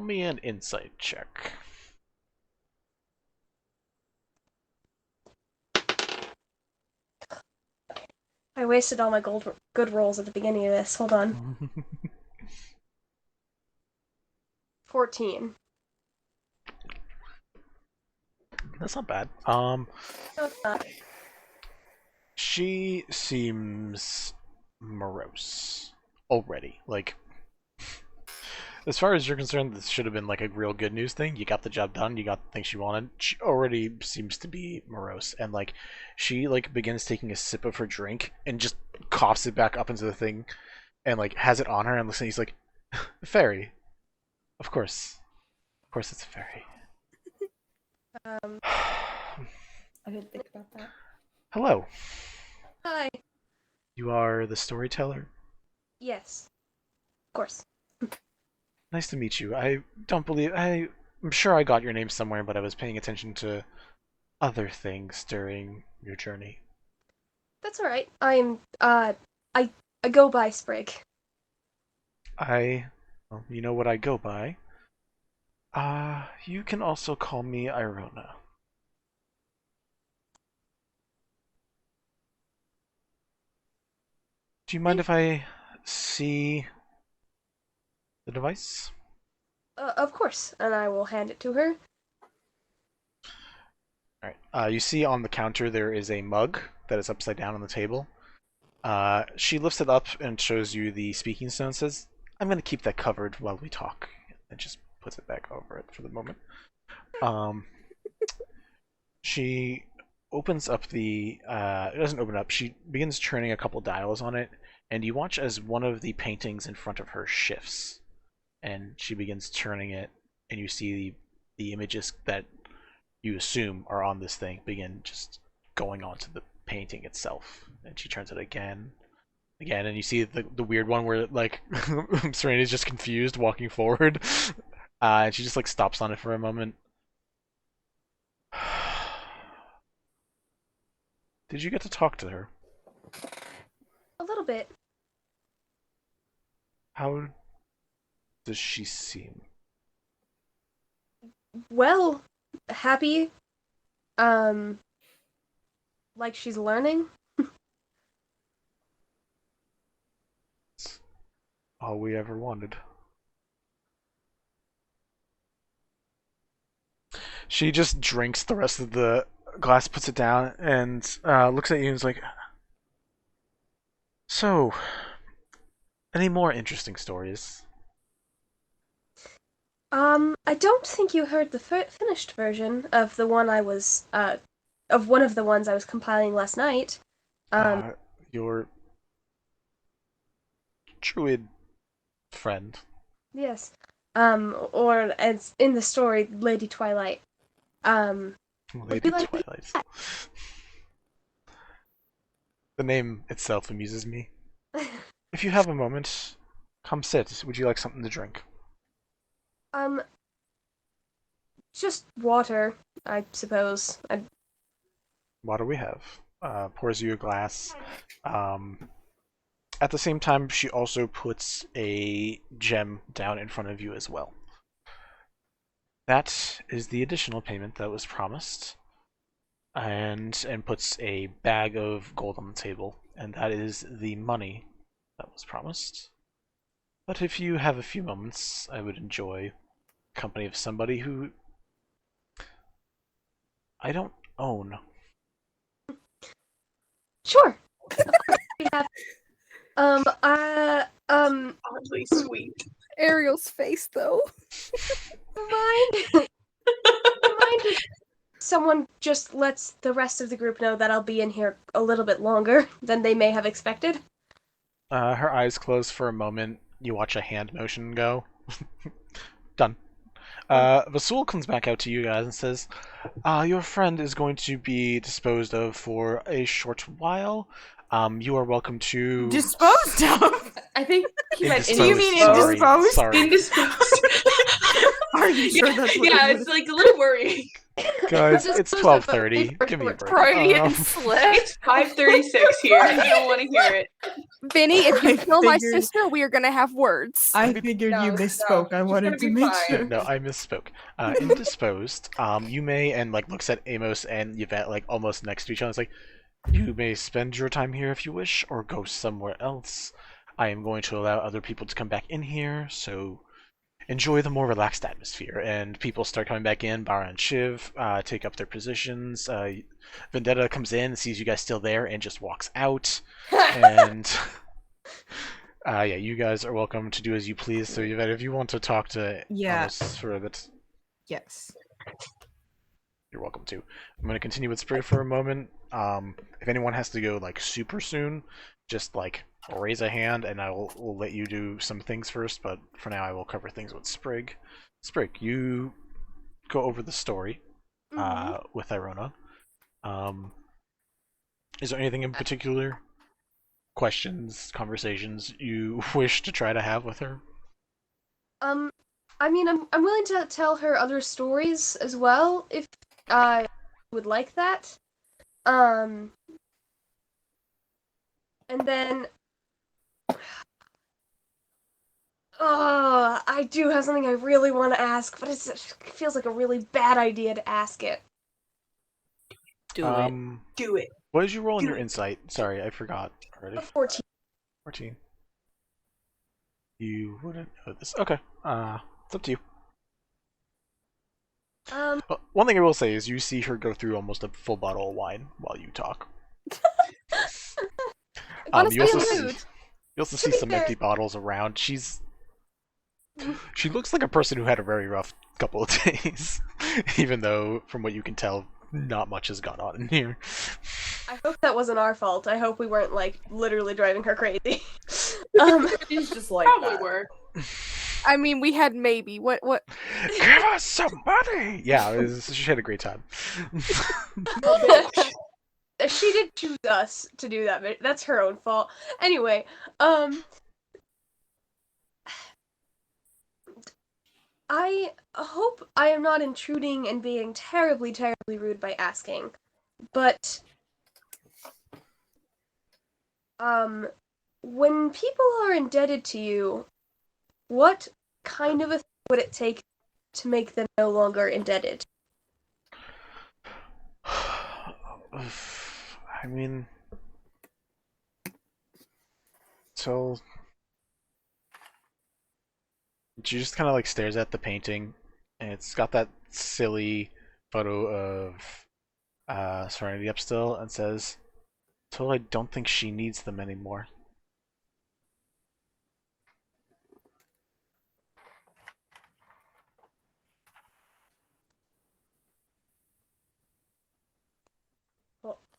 me an insight check. I wasted all my good rolls at the beginning of this. Hold on. 14. That's not bad. No, it's not. She seems morose already. Like, as far as you're concerned, this should have been like a real good news thing. You got the job done. You got the thing she wanted. She already seems to be morose, and like, she like begins taking a sip of her drink and just coughs it back up into the thing, and like has it on her and listening. He's like, "Fairy, of course, it's a fairy." I didn't think about that. Hello. Hi. You are the storyteller? Yes. Of course. Nice to meet you. I'm sure I got your name somewhere, but I was paying attention to other things during your journey. That's alright. I go by Sprig. Well, you know what I go by. You can also call me Irona. Do you mind if I see the device? Of course. And I will hand it to her. Alright. You see on the counter there is a mug that is upside down on the table. She lifts it up and shows you the speaking stone and says, "I'm going to keep that covered while we talk." And just puts it back over it for the moment. She opens up it doesn't open up. She begins turning a couple dials on it, and you watch as one of the paintings in front of her shifts. And she begins turning it, and you see the images that you assume are on this thing begin just going onto the painting itself. And she turns it again, and you see the weird one where like Serenity's just confused walking forward, and she just like stops on it for a moment. Did you get to talk to her? A little bit. How does she seem? Well, happy. Like she's learning. It's all we ever wanted. She just drinks the rest of the glass, puts it down, and looks at you and is like, "So, any more interesting stories?" I don't think you heard the finished version of the one I was, of one of the ones I was compiling last night. Your druid friend. Yes. Or as in the story, Lady Twilight. Lady like Twilight. The name itself amuses me. If you have a moment, come sit. Would you like something to drink? Just water, I suppose. Water we have. Pours you a glass. At the same time, she also puts a gem down in front of you as well. That is the additional payment that was promised. And puts a bag of gold on the table. And that is the money that was promised. But if you have a few moments, I would enjoy the company of somebody who I don't own. Sure. We have, Oddly sweet. Ariel's face, though. mind if someone just lets the rest of the group know that I'll be in here a little bit longer than they may have expected? Her eyes close for a moment. You watch a hand motion go. Done. Vasul comes back out to you guys and says, your friend is going to be disposed of for a short while. You are welcome to... Disposed of? I think he meant Do you mean Sorry, indisposed? Sorry. Indisposed. Are you sure that's what Yeah, it it's like a little worrying. Guys, Just it's close the 12:30. Give me a break. Freudian slip. It's 5:36 here. I don't want to hear it. Vinny, if you I kill my figured- sister, we are gonna have words. I figured you No, misspoke. I she's wanted gonna to be make fine. sure. No, I misspoke. Indisposed. You may, and like looks at Amos and Yvette like almost next to each other. It's like, you may spend your time here if you wish, or go somewhere else. I am going to allow other people to come back in here, so enjoy the more relaxed atmosphere. And people start coming back in. Bara and Shiv take up their positions. Vendetta comes in, sees you guys still there, and just walks out. And yeah, you guys are welcome to do as you please. So Yvette, if you want to talk to Yeah. Amos for a bit, Yes. you're welcome to. I'm going to continue with Sprig for a moment. If anyone has to go like super soon, just like raise a hand and I will let you do some things first, but for now I will cover things with Sprig. Sprig, you go over the story with Irona. Is there anything in particular, questions, conversations you wish to try to have with her? I mean, I'm willing to tell her other stories as well if I would like that. And then I do have something I really want to ask, but it feels like a really bad idea to ask it. Do it. Do it. What did you roll in Do your it. insight? Sorry, I forgot already. A 14. 14. You wouldn't know this. Okay. It's up to you. Well, one thing I will say is you see her go through almost a full bottle of wine while you talk. Honestly, you also I'm see, rude. you also see some empty bottles around. She looks like a person who had a very rough couple of days, even though, from what you can tell, not much has gone on in here. I hope that wasn't our fault. I hope we weren't like literally driving her crazy. He's just like Probably that. were. I mean, we had maybe. What? Give us some money! Yeah, she had a great time. She did choose us to do that, but that's her own fault. Anyway, I hope I am not intruding and being terribly, terribly rude by asking, but when people are indebted to you, what kind of a thing would it take to make them no longer indebted? I mean, so she just kind of like stares at the painting, and it's got that silly photo of Serenity up still and says, "So I don't think she needs them anymore."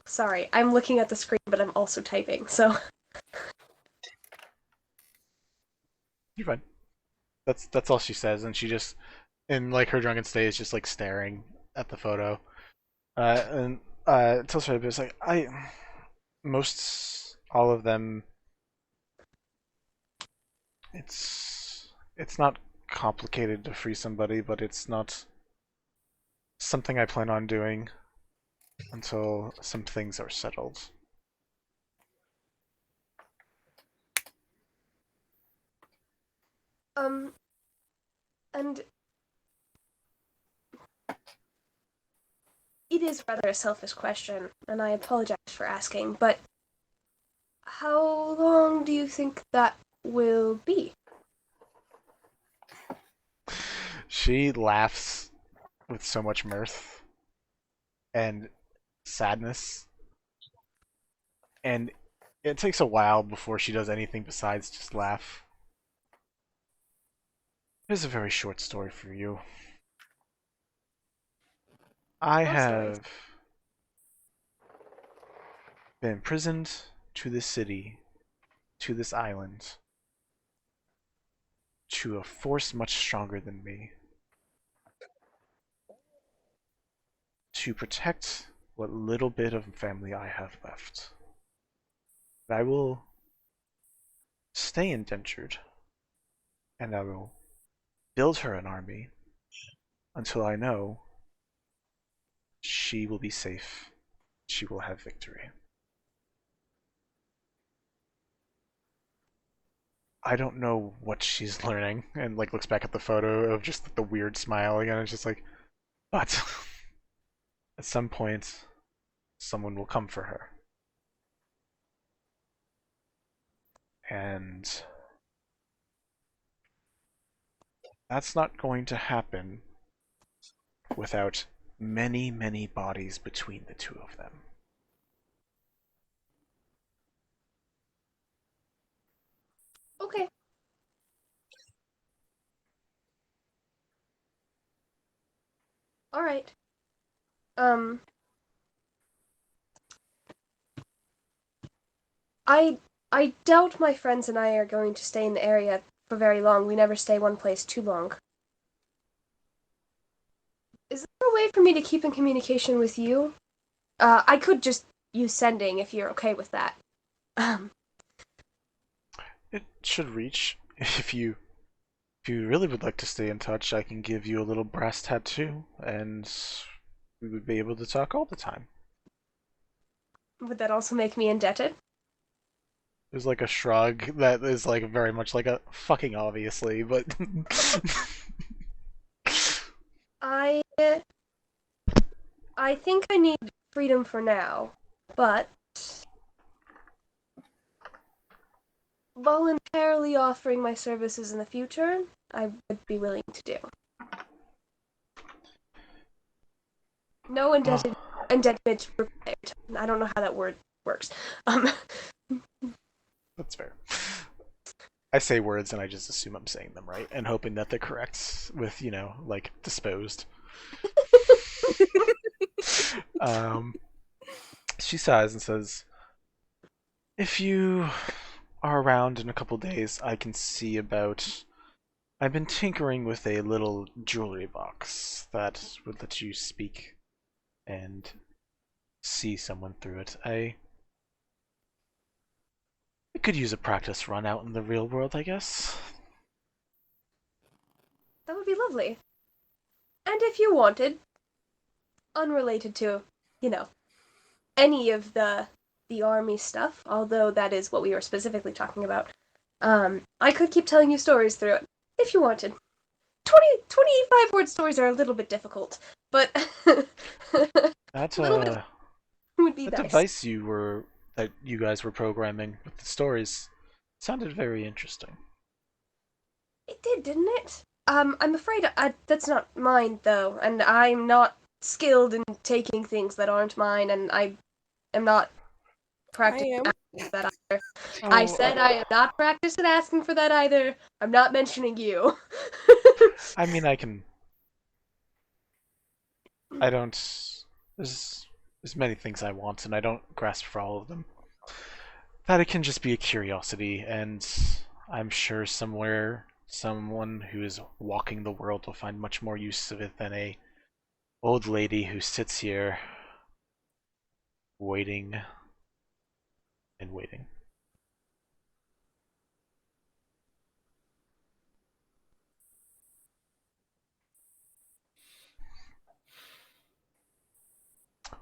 Sorry, I'm looking at the screen, but I'm also typing, so. You're fine. That's all she says, and she just, in like her drunken state, is just like staring at the photo, and tells her, it's like most all of them. It's not complicated to free somebody, but it's not something I plan on doing until some things are settled. And it is rather a selfish question, and I apologize for asking, but how long do you think that will be? She laughs with so much mirth and sadness, and it takes a while before she does anything besides just laugh. Here's a very short story for you. I have been imprisoned to this city, to this island, to a force much stronger than me, to protect what little bit of family I have left. I will stay indentured, and I will build her an army until I know she will be safe. She will have victory. I don't know what she's learning, and like looks back at the photo of just the weird smile again. It's just like, but at some point, someone will come for her, and that's not going to happen without many, many bodies between the two of them. Okay. All right. I doubt my friends and I are going to stay in the area for very long. We never stay one place too long. Is there a way for me to keep in communication with you? I could just use sending if you're okay with that. It should reach. If you really would like to stay in touch, I can give you a little brass tattoo, and we would be able to talk all the time. Would that also make me indebted? There's like a shrug that is like very much like a fucking obviously, but I think I need freedom for now, but voluntarily offering my services in the future, I would be willing to do. No indebtedness required. I don't know how that word works. that's fair. I say words and I just assume I'm saying them right and hoping that they're correct with, like disposed. She sighs and says, "If you are around in a couple days, I can see about. I've been tinkering with a little jewelry box that would let you speak and see someone through it. I could use a practice run out in the real world, I guess." That would be lovely. And if you wanted, unrelated to, any of the army stuff, although that is what we were specifically talking about, I could keep telling you stories through it, if you wanted. 25-word stories are a little bit difficult, but That a little bit would be that nice. device that you guys were programming with the stories sounded very interesting. It did, didn't it? I'm afraid that's not mine, though, and I'm not skilled in taking things that aren't mine, and I am not practicing am. asking for that either. I said I am not practicing asking for that either. I'm not mentioning you. I mean, I don't. There's many things I want, and I don't grasp for all of them. That it can just be a curiosity, and I'm sure somewhere someone who is walking the world will find much more use of it than a old lady who sits here waiting and waiting.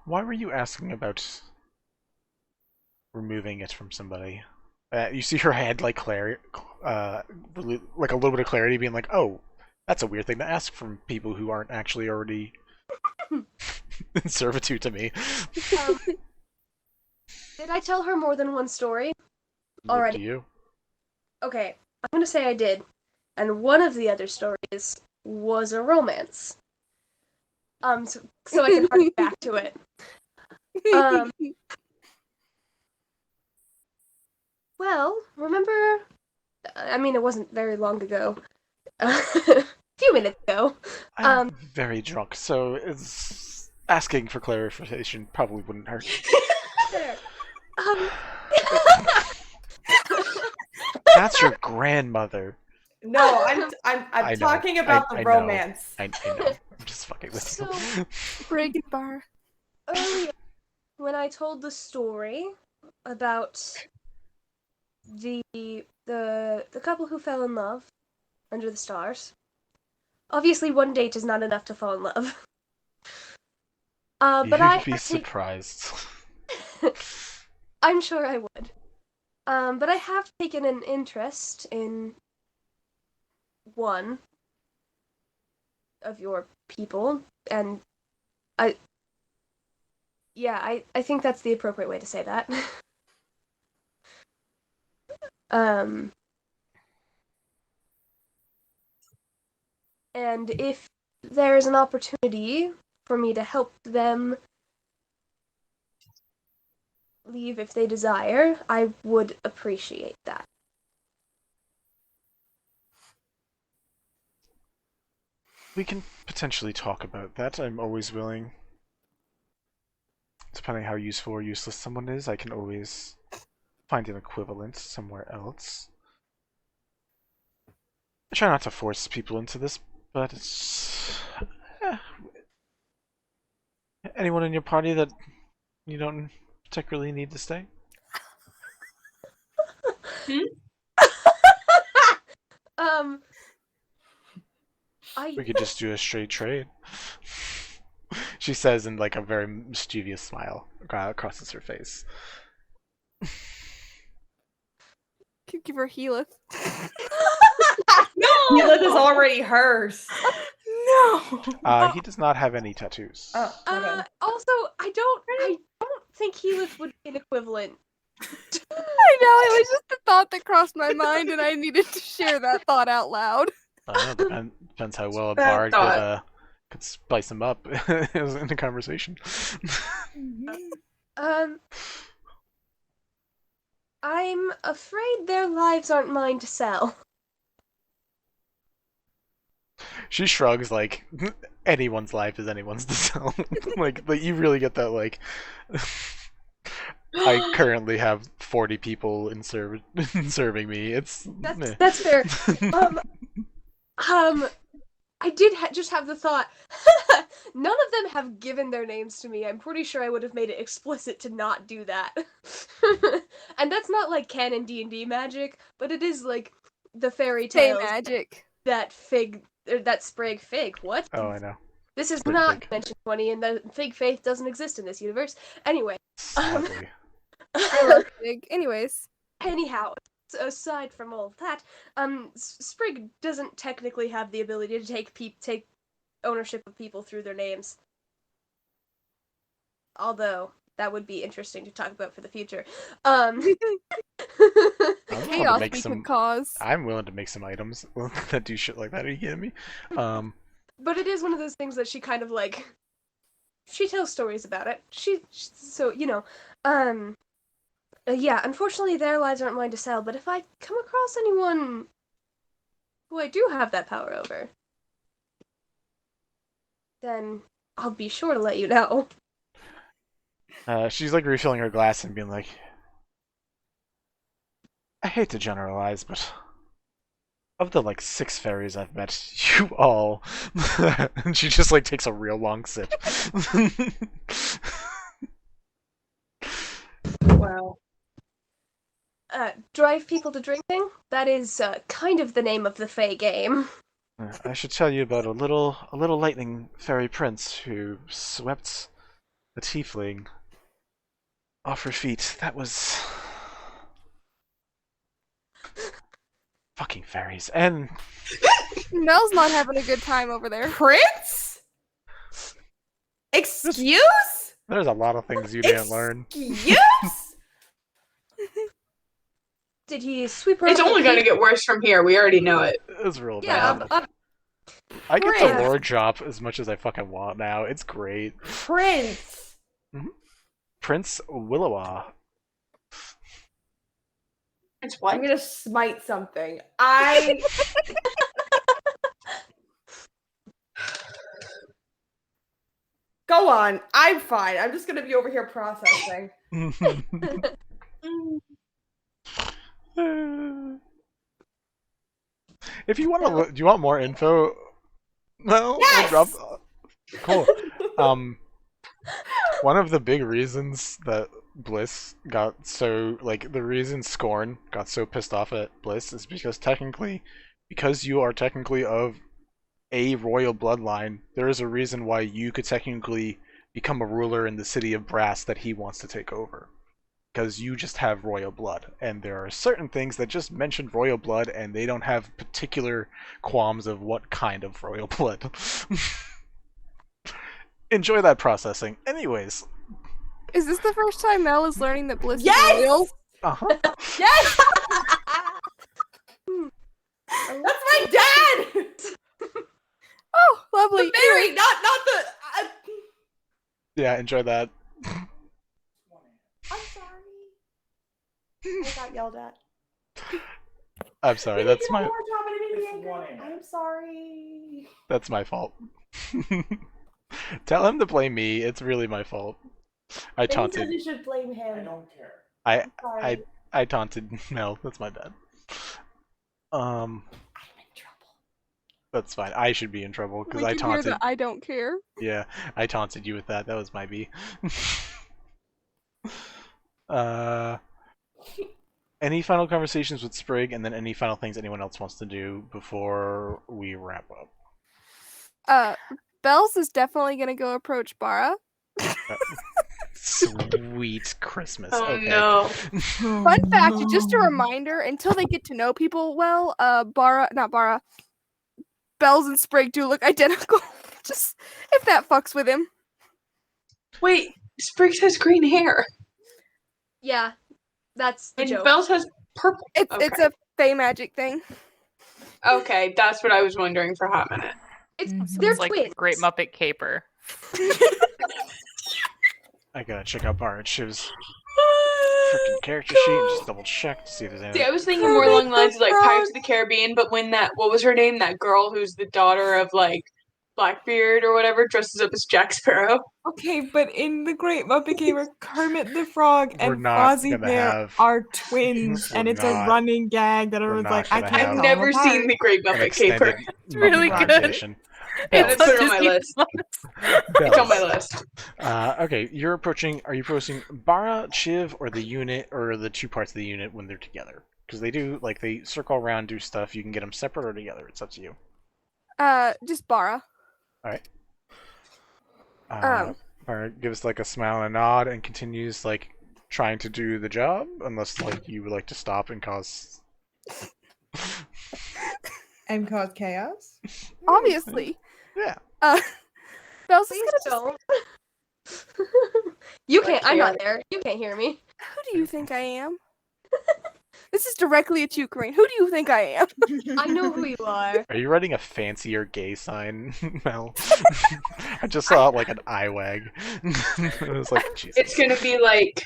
Why were you asking about removing it from somebody? You see her head like like a little bit of clarity, being like, "Oh, that's a weird thing to ask from people who aren't actually already in servitude to me." Did I tell her more than one story? Look Already. to you. Okay, I'm gonna say I did. And one of the other stories was a romance. So I can harken back to it. Well, remember? I mean, it wasn't very long ago. A few minutes ago. I'm very drunk, so it's asking for clarification probably wouldn't hurt. There. That's your grandmother. No, I I'm know. talking about I the know. romance. I know. I'm just fucking with So- you. Breaking bar. Earlier, when I told the story about the couple who fell in love under the stars, obviously one date is not enough to fall in love. But You'd be surprised. I'm sure I would. But I have taken an interest in one of your people, and I think that's the appropriate way to say that. And if there is an opportunity for me to help them leave if they desire, I would appreciate that. We can potentially talk about that. I'm always willing. Depending how useful or useless someone is, I can always find an equivalent somewhere else. I try not to force people into this, but it's... Anyone in your party that you don't particularly need to stay? We could just do a straight trade. She says in like a very mischievous smile crosses her face. Could give her Healeth. Healeth is already hers. No. He does not have any tattoos. Oh, okay. Also, I don't think Healeth would be an equivalent. I know, it was just a thought that crossed my mind, and I needed to share that thought out loud. I don't know, depends how well a Bad bard could spice him up in the conversation. I'm afraid their lives aren't mine to sell. She shrugs like anyone's life is anyone's to sell. like you really get that like I currently have 40 people in serving me. It's That's fair. I did just have the thought. None of them have given their names to me. I'm pretty sure I would have made it explicit to not do that. And that's not like canon D&D magic, but it is like the fairy Say tales magic. that Sprig fig. What? Oh, I know. This is Sprig not fig. Dimension 20, and the fig faith doesn't exist in this universe. Anyway. Sadly. I love big. Anyways. Anyhow, aside from all of that, Sprig doesn't technically have the ability to take ownership of people through their names. Although that would be interesting to talk about for the future. I'm willing to Chaos make we some- could cause. I'm willing to make some items that do shit like that. Are you kidding me? But it is one of those things that she kind of like she tells stories about it. So yeah. Unfortunately, their lives aren't mine to sell. But if I come across anyone who I do have that power over, then I'll be sure to let you know. She's like refilling her glass and being like, I hate to generalize, but of the like 6 fairies I've met, you all. And she just like takes a real long sip. Wow. Drive people to drinking? That is kind of the name of the Fae game. I should tell you about a little lightning fairy prince who swept a tiefling off her feet. That was fucking fairies. And Mel's not having a good time over there. Prince? Excuse? there's a lot of things you didn't learn. Excuse? Did he sweep her? It's off her only going to feet? get worse from here. We already know it. It was real Yeah, bad. I get to Prince. lore drop as much as I fucking want now. It's great. Prince. Prince Willowa. It's I'm what? gonna smite something. Go on. I'm fine. I'm just gonna be over here processing. If you want to, do you want more info? No. Yes! We'll drop. Cool. One of the big reasons that Bliss got so the reason Scorn got so pissed off at Bliss is because you are technically of a royal bloodline. There is a reason why you could technically become a ruler in the city of Brass that he wants to take over. Because you just have royal blood, and there are certain things that just mention royal blood, and they don't have particular qualms of what kind of royal blood. Enjoy that processing. Anyways. Is this the first time Mel is learning that Bliss Yes! is royal? Uh-huh. Yes! That's my dad! Oh, lovely. The fairy, not the. Yeah, enjoy that. I'm sorry. I got yelled at. I'm sorry, You that's did a my poor job and I didn't be angry. I'm sorry. that's my fault. Tell him to blame me. It's really my fault. I Then he says taunted. you should blame him. I don't care. I'm sorry. I taunted Mel. That's my bad. I'm in trouble. That's fine. I should be in trouble because We I can hear taunted. the I don't care. Yeah, I taunted you with that. That was my B. Any final conversations with Sprig, and then any final things anyone else wants to do before we wrap up? Bells is definitely gonna go approach Bara. Sweet Christmas. Oh Okay. no. Fun fact, just a reminder, until they get to know people well, Bells and Sprig do look identical. Just if that fucks with him. Wait, Spriggs has green hair. Yeah, that's the And joke. Bells has purple. It's a Fey magic thing. Okay, that's what I was wondering for a hot minute. They're It's like twins. Great Muppet Caper. I gotta check out Barachiv's freaking character sheet and just double check to see if there's anything. See, I was thinking more along the lines of like Pirates of the Caribbean, but when what was her name? That girl who's the daughter of like Blackbeard or whatever dresses up as Jack Sparrow. Okay, but in the Great Muppet Gamer, Kermit the Frog We're and not Fozzie gonna Bear have- are twins, and We're it's not- a running gag that we're everyone's not like, I gonna can't have- I've tell never them seen apart. the Great An Muppet Caper. extended really Muppet good. adaptation. Yeah, Bells. put it on my list. It's on my Bells. list. Okay, are you approaching Bara, Chiv, or the unit, or the two parts of the unit when they're together? Because they do, they circle around, do stuff. You can get them separate or together. It's up to you. Just Bara. Alright. Bara gives, a smile and a nod and continues, trying to do the job, unless, you would like to stop and cause... And cause chaos? Obviously. Yeah. Bells Please is gonna don't. You can't. I'm not there. You can't hear me. Who do you think I am? This is directly at you, Corinne. Who do you think I am? I know who you are. Are you writing a fancier gay sign, Mel? I just saw like an eye wag. It was like, Jesus. It's gonna be like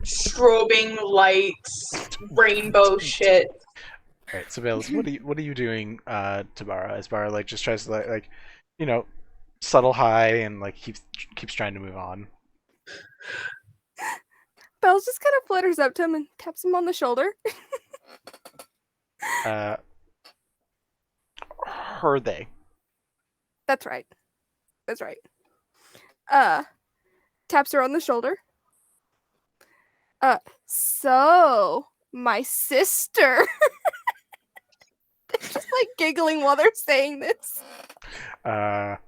strobing lights, rainbow shit. Alright, so Vales, what are you doing to Bara? As Bara like just tries to like you know, subtle high and like keeps trying to move on. Bells just kind of flutters up to him and taps him on the shoulder. Her they. That's right. That's right. Taps her on the shoulder. So my sister. They're just like giggling while they're saying this. Oh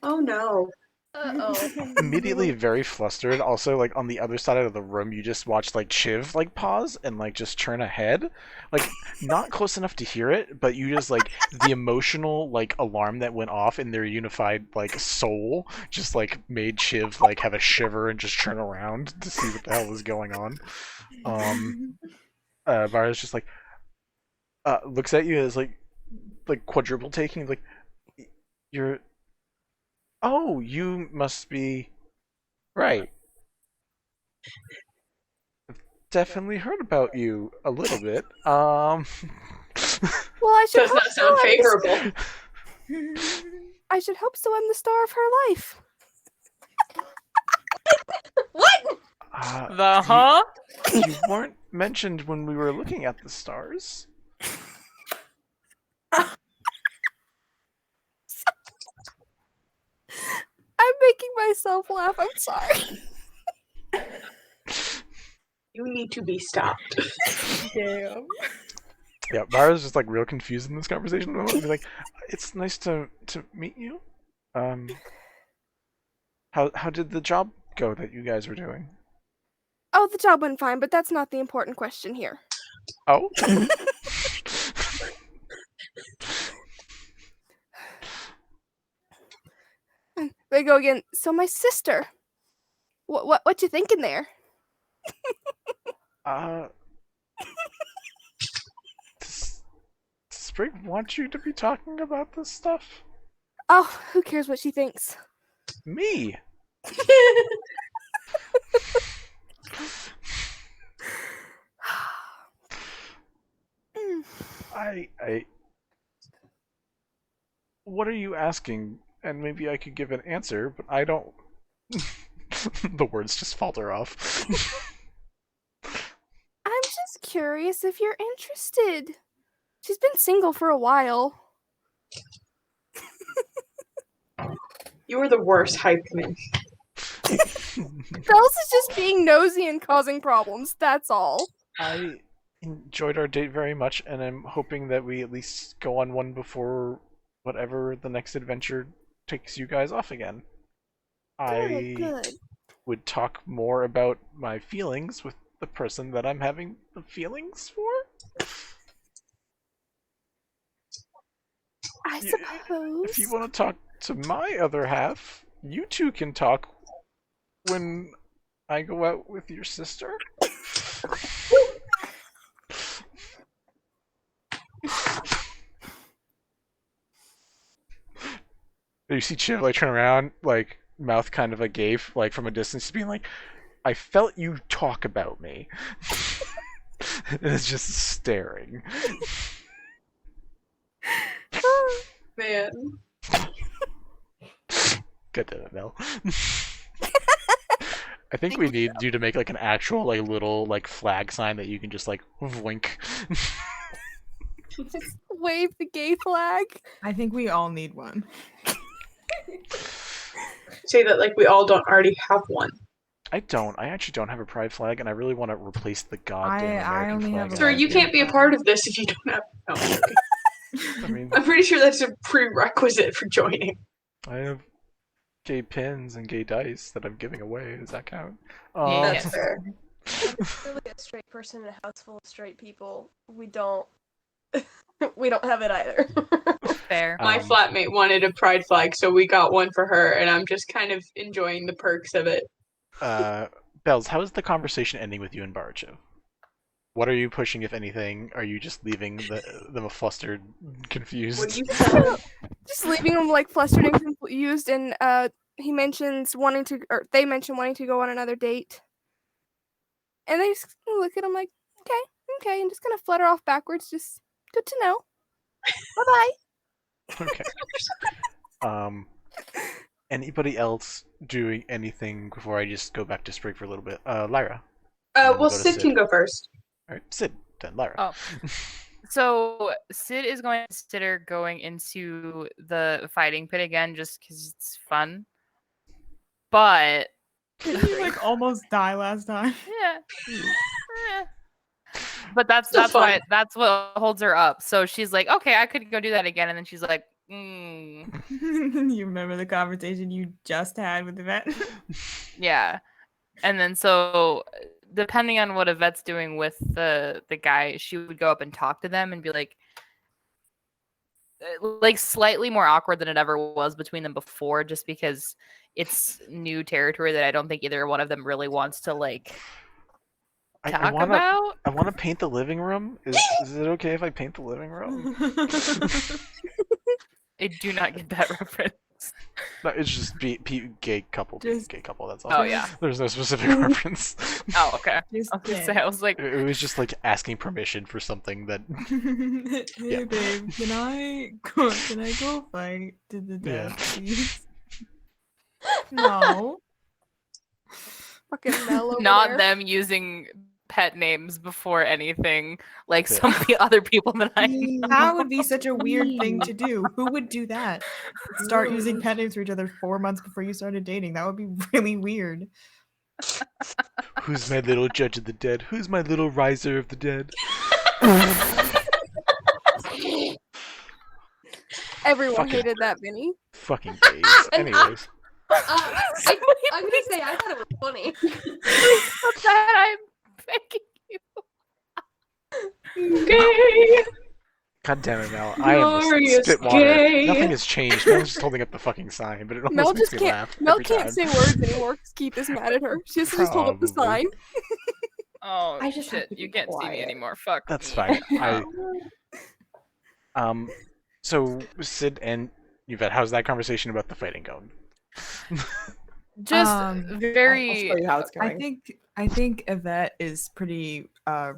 no. Uh-oh. Immediately very flustered. Also, like on the other side of the room, you just watch like Chiv like pause and like just turn ahead, like not close enough to hear it, but you just like the emotional like alarm that went off in their unified like soul just like made Chiv like have a shiver and just turn around to see what the hell was going on. Vara's just like looks at you as like quadruple taking, like you're. Oh, you must be right. I've definitely heard about you a little bit. Well, I should Does not sound favorable. I should hope so. I'm the star of her life. What? You weren't mentioned when we were looking at the stars. I'm making myself laugh. I'm sorry. You need to be stopped. Damn. Yeah, Vara's just like real confused in this conversation. Be like, it's nice to meet you. How did the job go that you guys were doing? Oh, the job went fine, but that's not the important question here. Oh. They go again. So my sister. What you thinking there? Does Sprig want you to be talking about this stuff? Oh, who cares what she thinks? Me. What are you asking? And maybe I could give an answer, but I don't. The words just falter off. I'm just curious if you're interested. She's been single for a while. You are the worst hype man. Bells is just being nosy and causing problems. That's all. I enjoyed our date very much, and I'm hoping that we at least go on one before whatever the next adventure takes you guys off again. Good. Would talk more about my feelings with the person that I'm having the feelings for. I suppose. If you want to talk to my other half, you two can talk when I go out with your sister. You see Chiv like turn around, like mouth kind of agape, like from a distance, being like, "I felt you talk about me." And it's just staring. Man. God damn it, Mel. I think we need you to make like an actual like little like flag sign that you can just like wink. Just wave the gay flag. I think we all need one. Say that like we all don't already have one. I don't. I actually don't have a pride flag, and I really want to replace the goddamn I American only flag. have a Sir, you can't be a part of this if you don't have. No, I'm joking. I mean, I'm pretty sure that's a prerequisite for joining. I have gay pins and gay dice that I'm giving away. Does that count? That's fair. Really a straight person in a house full of straight people. We don't have it either. Fair. My flatmate wanted a pride flag, so we got one for her, and I'm just kind of enjoying the perks of it. Bells, how is the conversation ending with you and Barachev? What are you pushing, if anything? Are you just leaving them flustered, confused? What do you Just leaving him like flustered and confused, and he mentions wanting to, or they mention wanting to go on another date, and they just look at him like, okay, and just kind of flutter off backwards. Just good to know. Bye bye. Okay. Anybody else doing anything before I just go back to Sprig for a little bit? Lyra. Well, go to Sid Sid. can go first. All right, Sid, then Lyra. Oh. So Sid is going to consider going into the fighting pit again just because it's fun. But Did you like almost die last time? yeah. But that's Still what fun. holds her up. So she's like, okay, I could go do that again, and then she's like, You remember the conversation you just had with Yvette? yeah. And then so depending on what Yvette's doing with the guy, she would go up and talk to them and be like slightly more awkward than it ever was between them before, just because it's new territory that I don't think either one of them really wants to talk about. I want to paint the living room. Is it okay if I paint the living room? I do not get that reference. No, it's just gay couple. Just- Gay couple. That's all. Oh yeah. There's no specific reference. Oh okay. Just I was gonna say, I was like, It was just like asking permission for something that. Hey Yeah. babe, can I go fight to the death, please? No. Fucking Mel over not there. them using pet names before anything, like Yeah. some of the other people that I know. That would be such a weird thing to do. Who would do that? Start using pet names for each other 4 months before you started dating. That would be really weird. Who's my little judge of the dead? Who's my little riser of the dead? Everyone Fucking- hated that, Vinny. Fucking gays. Anyways. I'm gonna say I thought it was funny. that I'm begging you. Gay. God damn it, Mel. I am Glorious spit water. gay. Nothing has changed. Mel's just holding up the fucking sign, but it almost Mel makes just me can't. laugh Mel every can't time. say words anymore because Keith is mad at her. She has to just hold up the Probably. sign. Oh I just have shit, to be you can't see me quiet. anymore. Fuck. That's me. fine. So Sid and Yvette, how's that conversation about the fighting going? Just Um, I'll very show you how it's going. I think Yvette is pretty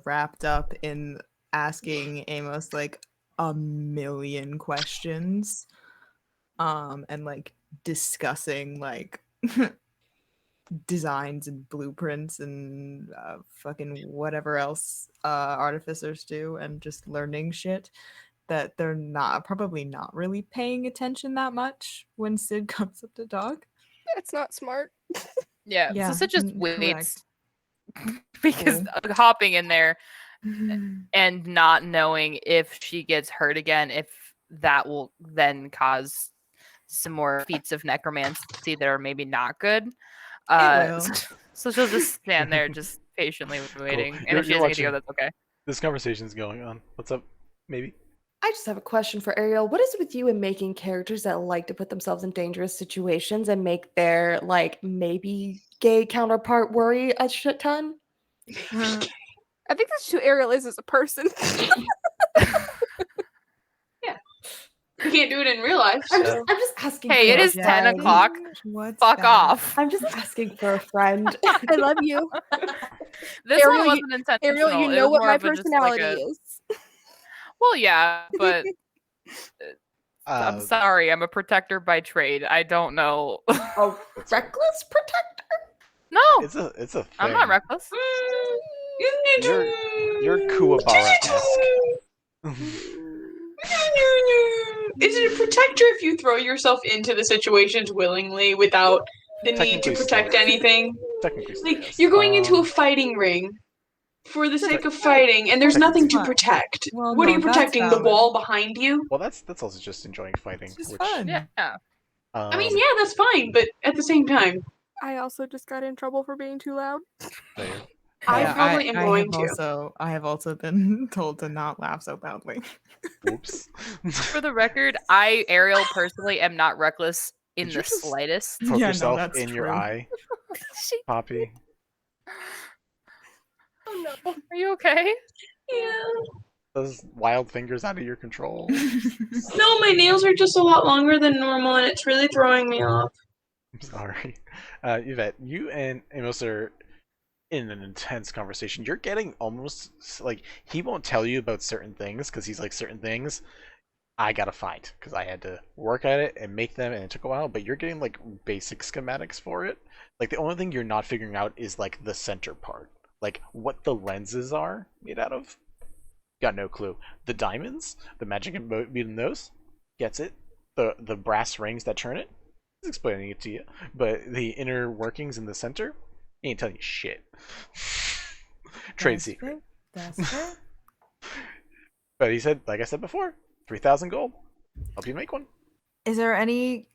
wrapped up in asking Amos like a million questions, and like discussing like designs and blueprints and fucking whatever else artificers do, and just learning shit that they're probably not really paying attention that much when Sid comes up to talk. That's not smart. yeah. Yeah, So Sid just correct. waits because Cool. hopping in there and not knowing if she gets hurt again, if that will then cause some more feats of necromancy that are maybe not good. will. So she'll just stand there, just patiently waiting, and if she You're doesn't get to go, watching- that's okay. This conversation's going on. What's up? Maybe? I just have a question for Ariel. What is it with you and making characters that like to put themselves in dangerous situations and make their like maybe gay counterpart worry a shit ton? I think that's who Ariel is as a person. You can't do it in real life. I'm So. just asking. Hey, for it a is 10 friend. o'clock. What's Fuck that? off. I'm just asking for a friend. I love you. This Ariel, one wasn't intentional. Ariel, you It know was what more my of a just like personality a- is. Well, yeah, but I'm Uh, sorry. I'm a protector by trade. I don't know. A reckless protector. No, it's a thing. I'm not reckless. You're Kuwabara-esque. Is it a protector if you throw yourself into the situations willingly without the need to Technically protect so. anything? Technically, so, Like yes. you're going into a fighting ring for the sake of fighting, and there's Technically nothing to fine. protect. Well, What are no, you that's protecting? The valid. wall behind you? Well, that's also just enjoying fighting. It's just which, fun. Yeah. I mean, yeah, that's fine, but at the same time, I also just got in trouble for being too loud. there. I Yeah, probably am going to. I have also been told to not laugh so loudly. Whoops. For the record, I, Ariel, personally am not reckless in Did the you just- slightest. Poke Yeah, no, yourself that's in your true. eye, She- Poppy. Oh no. Are you okay? Yeah. Those wild fingers out of your control. No, my nails are just a lot longer than normal, and it's really throwing me off. I'm sorry. Yvette, you and Amos are in an intense conversation. You're getting almost like he won't tell you about certain things because he's like certain things I gotta find because I had to work at it and make them and it took a while, but you're getting like basic schematics for it. Like the only thing you're not figuring out is like the center part. Like what the lenses are made out of. Got no clue. The diamonds, the magic in those, gets it. The brass rings that turn it, he's explaining it to you. But the inner workings in the center, he ain't telling you shit. Trade That's secret. fair. That's fair. But he said, like I said before, 3,000 gold. Help you make one. Is there any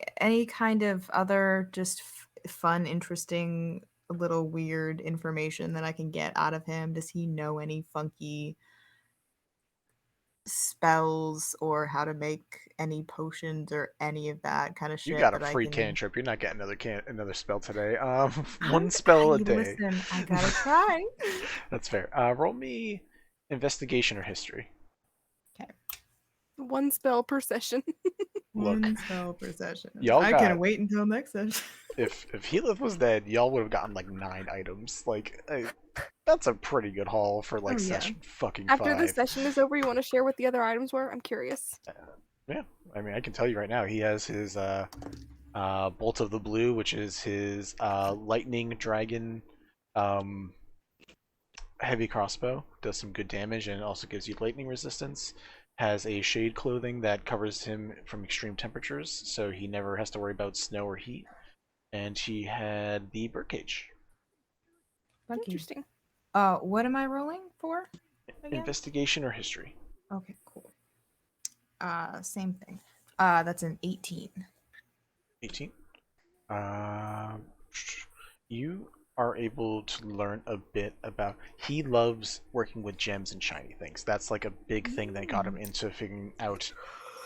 kind of other just fun, interesting, little weird information that I can get out of him? Does he know any funky spells or how to make any potions or any of that kind of shit? You got a that free I can... cantrip. You're not getting another spell today. One spell a day. Listen, I gotta try. That's fair. Roll me investigation or history. One spell per session. Look, One spell per session. y'all I got- can wait until next session. if Heathcliff was dead, y'all would have gotten like 9 items. Like that's a pretty good haul for like Oh, yeah. session fucking After 5. this session is over, you want to share what the other items were? I'm curious. Yeah, I mean I can tell you right now. He has his Bolt of the Blue, which is his lightning dragon heavy crossbow. Does some good damage and also gives you lightning resistance. Has a shade clothing that covers him from extreme temperatures, so he never has to worry about snow or heat. And he had the birdcage. Interesting. What am I rolling for? Again? Investigation or history? Okay, cool. Same thing. That's an 18. 18. You are able to learn a bit about. He loves working with gems and shiny things. That's like a big thing that got him into figuring out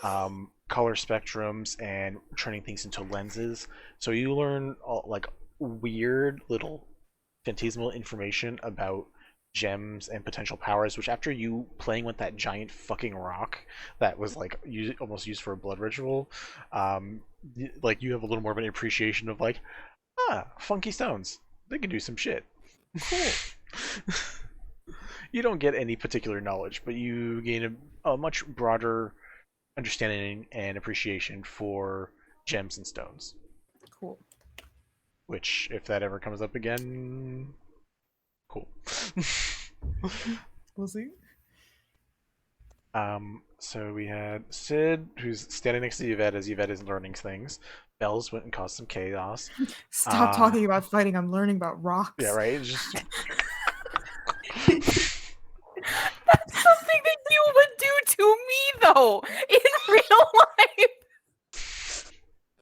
color spectrums and turning things into lenses. So you learn like weird little phantasmal information about gems and potential powers, which after you playing with that giant fucking rock that was like almost used for a blood ritual, like you have a little more of an appreciation of like, funky stones, they can do some shit. Cool. You don't get any particular knowledge, but you gain a much broader understanding and appreciation for gems and stones. Cool. Which, if that ever comes up again, cool. We'll see. So we had Sid, who's standing next to Yvette as Yvette is learning things. Bells went and caused some chaos. Stop talking about fighting. I'm learning about rocks. Yeah, right? It's just... That's something that you would do to me, though, in real life.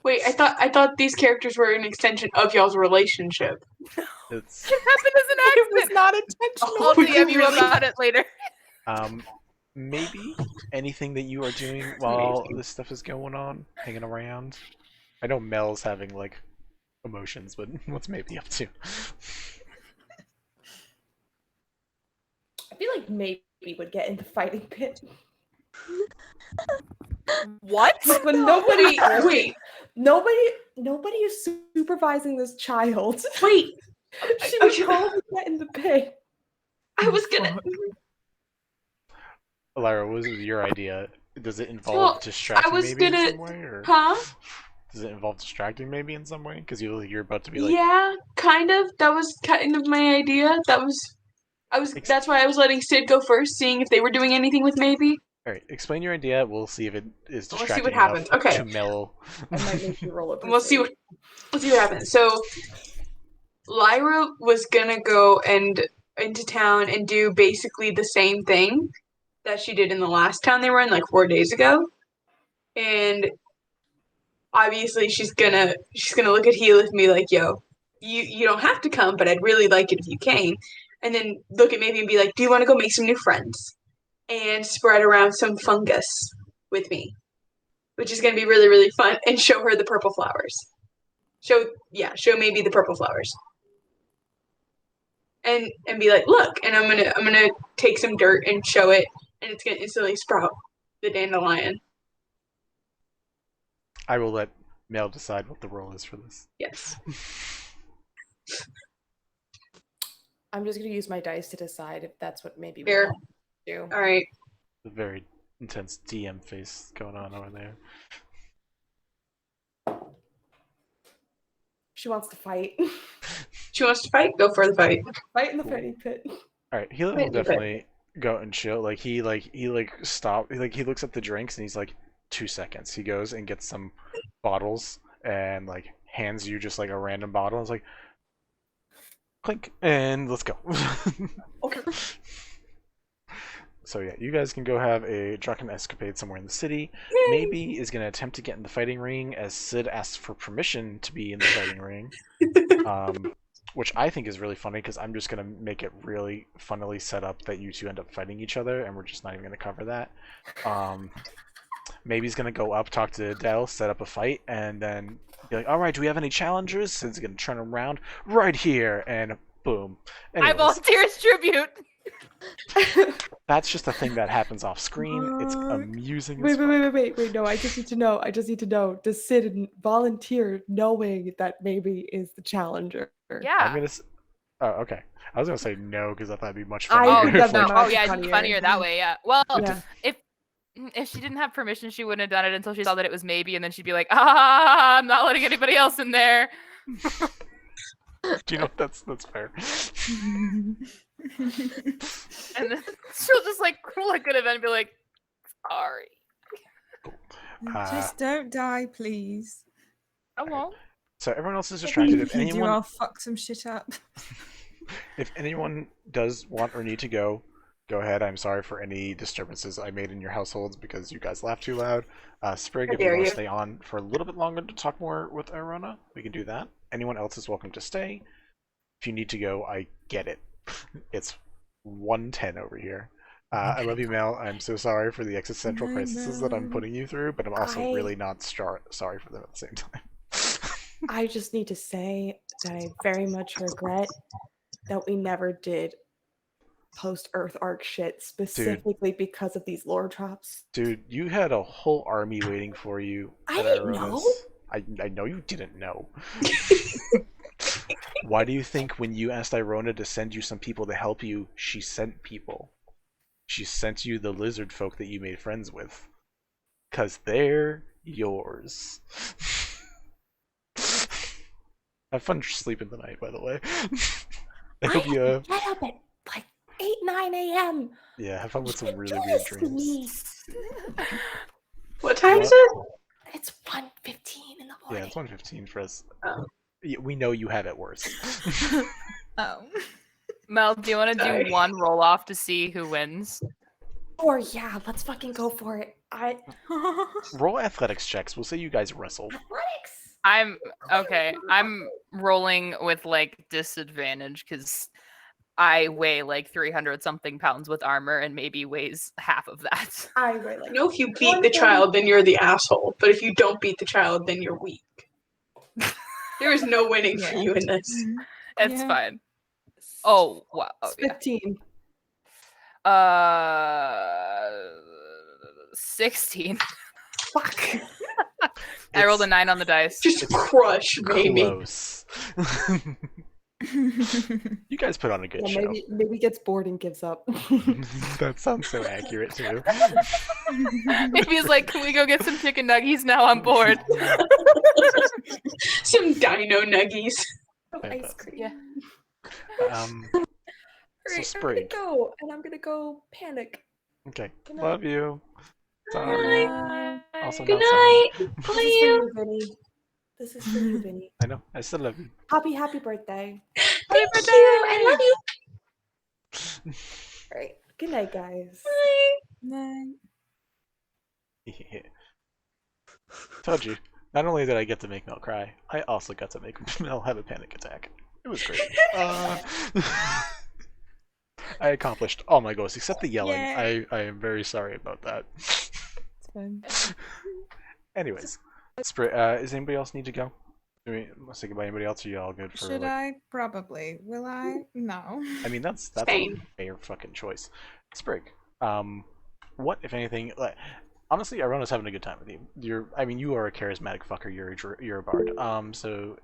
Wait, I thought these characters were an extension of y'all's relationship. It's... It happened as an accident. It was not intentional. I'll Would you DM you really? about it later. Maybe anything that you are doing while this stuff is going on, hanging around. I know Mel's having like emotions, but what's maybe up to? I feel like maybe would get in the fighting pit. What? But nobody is supervising this child. Wait, She would probably get in the pit. I was gonna. Lyra, what was your idea? Does it involve Well, distracting I was maybe in gonna- some way, or Huh? does it involve distracting maybe in some way? Because you're about to be like, Yeah, kind of. That was kind of my idea. That's why I was letting Sid go first, seeing if they were doing anything with maybe. all right, explain your idea. We'll see if it is We'll see distracting what enough happens. Okay. to Mel. I might make you roll a We'll see what happens. So Lyra was gonna go into town and do basically the same thing that she did in the last town they were in like 4 days ago. And obviously she's gonna look at Heel and be like, yo, you don't have to come, but I'd really like it if you came. And then look at maybe and be like, do you want to go make some new friends? And spread around some fungus with me. Which is gonna be really, really fun, and show her the purple flowers. Show maybe the purple flowers. and be like, look, and I'm gonna take some dirt and show it, and it's gonna instantly sprout the dandelion. I will let Mel decide what the role is for this. Yes. I'm just gonna use my dice to decide if that's what maybe we Fair. want to do. All right. A very intense DM face going on over there. She wants to fight. She wants to fight. Go for the fight. Fight in the Cool. fighting pit. All right, he will Wait, definitely go and chill. Like he stop. Like he looks at the drinks and he's like 2 seconds. He goes and gets some bottles and like hands you just like a random bottle. It's like clink and let's go. Okay. So yeah, you guys can go have a drunken escapade somewhere in the city. Maybe is going to attempt to get in the fighting ring as Sid asks for permission to be in the fighting ring. Which I think is really funny because I'm just going to make it really funnily set up that you two end up fighting each other and we're just not even going to cover that. Maybe he's going to go up, talk to Adele, set up a fight, and then be like, alright, do we have any challengers? Sid's going to turn around right here, and boom. I Anyways, volunteer as tribute. that's just a thing that happens off screen. It's amusing as Wait. No, I just need to know. Does Sid volunteer knowing that maybe is the challenger? I'm Yeah. gonna. Oh, okay. I was gonna say no because I thought it'd be much I funnier. think if, that'd be like, Oh much yeah, it'd be funnier. funnier that way. Yeah. Well, Yeah. if she didn't have permission, she wouldn't have done it until she saw that it was maybe, and then she'd be like, ah, I'm not letting anybody else in there. do you know that's fair? And then she'll just like look at him and be like, sorry. Just don't die, please. I won't. So everyone else is distracted. If If you do, anyone, I'll fuck some shit up. if anyone does want or need to go ahead. I'm sorry for any disturbances I made in your households because you guys laughed too loud. Sprig, How if you dare want to you. stay on for a little bit longer to talk more with Arona, we can do that. Anyone else is welcome to stay. If you need to go, I get it. It's 1:10 over here. I love you, Mel. I'm so sorry for the existential I crises that I'm know. putting you through, but I'm also I- really not sorry for them at the same time. I just need to say that I very much regret that we never did post Earth Arc shit specifically because of these lore drops. Dude, you had a whole army waiting for you. I at didn't Arona's. know. I know you didn't know. Why do you think when you asked Irona to send you some people to help you, she sent people? She sent you the lizard folk that you made friends with. 'Cause they're yours. Have fun sleeping tonight, by the way. I hope you Get up at like 8, 9 a.m. yeah, have fun with some You really do weird this to dreams. me. What time is What? it? It's 1:15 in the Yeah, morning. it's 1:15 for us. Oh. We know you have it worse. Oh. Mel, do you want to Sorry. do one roll off to see who wins? Or yeah, let's fucking go for it. Roll athletics checks. We'll say you guys wrestled. Athletics. I'm okay. I'm rolling with like disadvantage because I weigh like 300 something pounds with armor and maybe weighs half of that. I weigh like. I know if you beat the child, then you're the asshole. But if you don't beat the child, then you're weak. There is no winning for Yeah. you in this. It's Yeah. fine. Oh wow. Oh, yeah. 15. 16. Fuck. I rolled a 9 on the dice. Just crush, baby. Close. You guys put on a good Yeah, show. maybe gets bored and gives up. That sounds so accurate too. Maybe he's like, can we go get some chicken nuggies now? I'm bored. Some dino nuggies. Ice cream. Yeah. So Alright, I'm Sprig. gonna go, and I'm gonna go panic. Okay. Good night. Love you. Sorry. Also Good not sorry. night. This is for you, Vinny. This is for you, Vinny. I know. I still love you. Happy birthday. Thank you. I love you. All right. Good night, guys. No. Told you. Not only did I get to make Mel cry, I also got to make Mel have a panic attack. It was great. I accomplished all my goals except the yelling. Yay. I am very sorry about that. It's fine. Anyways, is anybody else need to go? Let's think about anybody else. Are you all good for? Should I? Probably. Will I? No. I mean, that's Same. a fair fucking choice. Sprig, what if anything? Like, honestly, Irona's having a good time with you. You are a charismatic fucker. You're a bard. So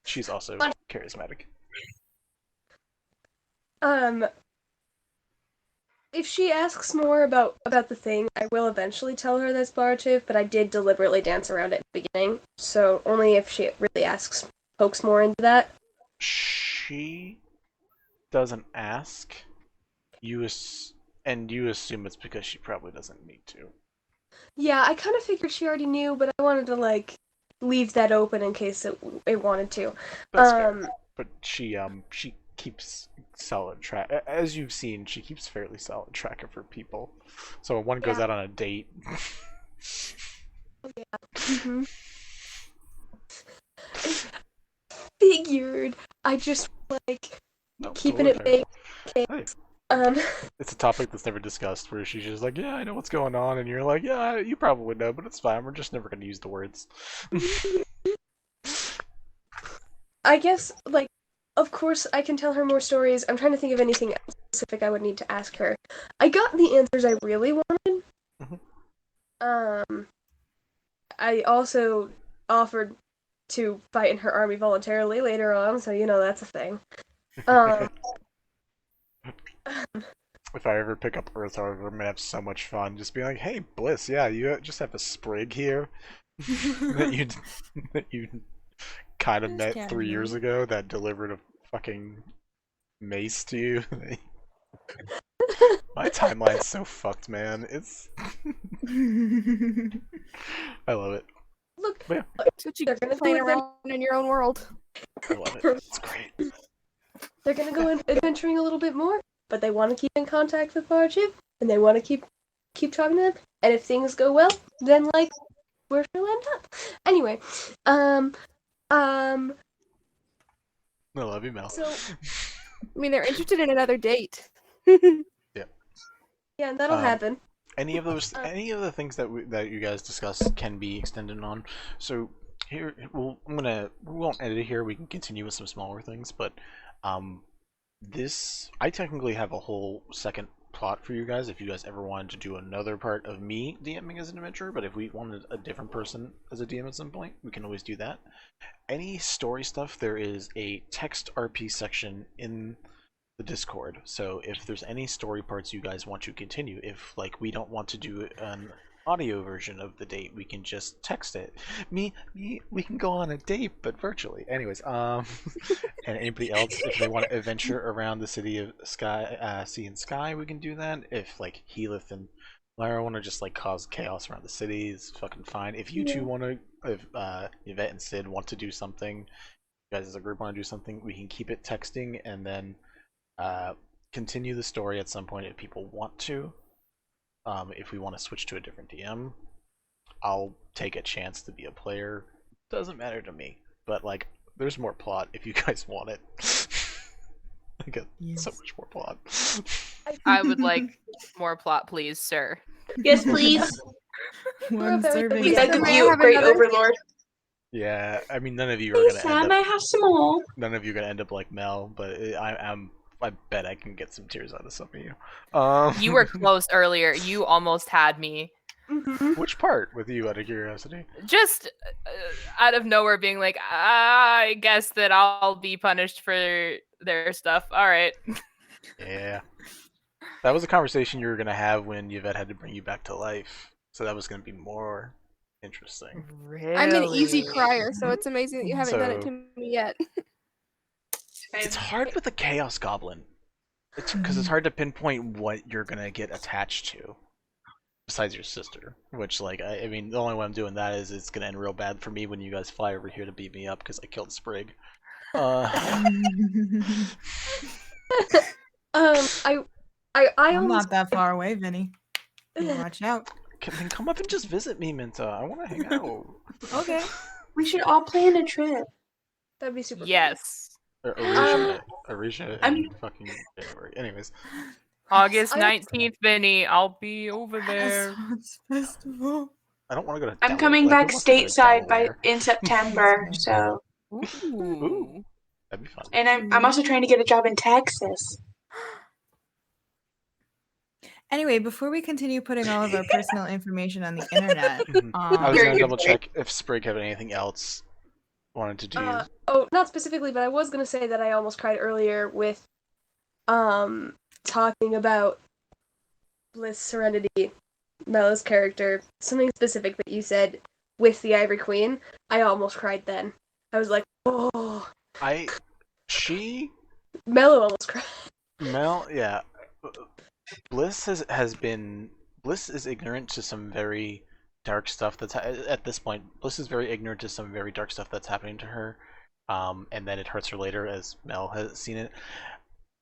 she's also charismatic. If she asks more about the thing, I will eventually tell her that's Bartiv, but I did deliberately dance around it at the beginning, so only if she really pokes more into that. She doesn't ask. You assume it's because she probably doesn't need to. Yeah, I kind of figured she already knew, but I wanted to, leave that open in case it wanted to. That's fair. But she keeps solid track. As you've seen, she keeps fairly solid track of her people. So when one goes out on a date. Yeah. Mm-hmm. Figured. I just keeping it vague. Hey. It's a topic that's never discussed, where she's just like, yeah, I know what's going on, and you're like, yeah, you probably know, but it's fine. We're just never going to use the words. I guess, of course, I can tell her more stories. I'm trying to think of anything else specific I would need to ask her. I got the answers I really wanted. Mm-hmm. I also offered to fight in her army voluntarily later on, so that's a thing. If I ever pick up Earth, I'm gonna have so much fun. Just being like, hey, Bliss, yeah, you just have a Sprig here that you kind of met 3 years ago that delivered a fucking mace to you. My timeline's so fucked, man. It's I love it. Look, that's what you get playing around in your own world. I love it. It's great. They're gonna go adventuring a little bit more, but they want to keep in contact with Barchip, and they want to keep talking to them. And if things go well, then where she'll end up. Anyway, I love you, Mel. So, they're interested in another date. Yeah, and that'll happen. Any of the things that you guys discussed can be extended on. So here, we won't edit it here. We can continue with some smaller things, but I technically have a whole second plot for you guys if you guys ever wanted to do another part of me DMing as an adventurer. But if we wanted a different person as a DM at some point, we can always do that. Any story stuff, there is a text RP section in the Discord, so if there's any story parts you guys want to continue, if we don't want to do an audio version of the date, we can just text it. We can go on a date, but virtually. Anyways, and anybody else, if they want to adventure around the city of sea and sky, we can do that. If Heath and Lyra want to just cause chaos around the city, it's fucking fine. If you two want to, if Yvette and Sid want to do something, you guys as a group want to do something, we can keep it texting and then continue the story at some point if people want to. If we want to switch to a different DM, I'll take a chance to be a player. Doesn't matter to me, but there's more plot if you guys want it. I got so much more plot. I would like more plot, please, sir. Yes, please. One serving. We beg of you, great overlord. Yeah, none of you are gonna Sam, end I up. have some more. None of you are gonna end up like Mel, but I bet I can get some tears out of some of you. You were close earlier. You almost had me. Mm-hmm. Which part with you, out of curiosity? Just out of nowhere being like, I guess that I'll be punished for their stuff. All right. Yeah. That was a conversation you were going to have when Yvette had to bring you back to life. So that was going to be more interesting. Really? I'm an easy crier, so it's amazing that you haven't done it to me yet. It's hard with a Chaos Goblin. Because it's hard to pinpoint what you're going to get attached to. Besides your sister. Which, the only way I'm doing that is it's going to end real bad for me when you guys fly over here to beat me up because I killed Sprig. I'm not that far away, Vinny. Watch out. Then come up and just visit me, Minta. I want to hang out. Okay. We should all plan a trip. That'd be super fun. Yes. Arisha in fucking January. Anyways. August 19th, Vinny. I'll be over there. Festival. I don't want to go to I'm coming back stateside in September, so Ooh. That'd be fun. And I'm also trying to get a job in Texas. Anyway, before we continue putting all of our personal information on the internet, I was Very gonna good double check if Sprig had anything else wanted to do. Oh, not specifically, but I was gonna say that I almost cried earlier with talking about Bliss Serenity, Mella's character, something specific that you said with the Ivory Queen. I almost cried then. I was like, oh. Mello almost cried. Yeah. Bliss Bliss is ignorant to some very dark stuff that's at this point. Bliss is very ignorant to some very dark stuff that's happening to her, and then it hurts her later, as Mel has seen it.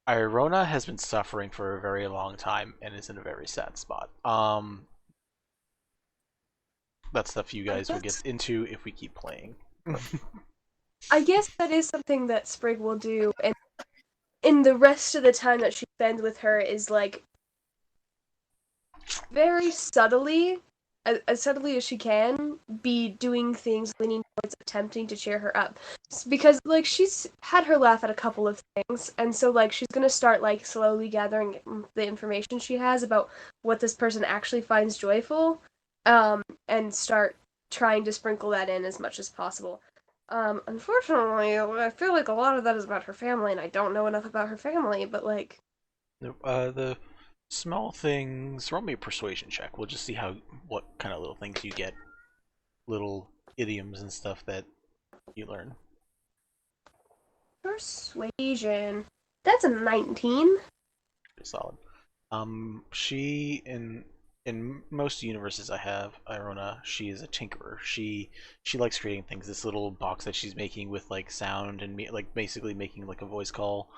Irona has been suffering for a very long time and is in a very sad spot. That's stuff you guys will get into if we keep playing. I guess that is something that Sprig will do, and in the rest of the time that she spends with her is like very subtly, as subtly as she can, be doing things leaning towards attempting to cheer her up. Because like she's had her laugh at a couple of things, and so like she's gonna start like slowly gathering the information she has about what this person actually finds joyful, and start trying to sprinkle that in as much as possible. Unfortunately, I feel like a lot of that is about her family, and I don't know enough about her family, but like... The small things, roll me a persuasion check. We'll just see what kind of little things you get. Little idioms and stuff that you learn. Persuasion. That's a 19. Pretty solid. She in most universes I have, Irona, she is a tinkerer. She likes creating things. This little box that she's making with like sound and like basically making like a voice call,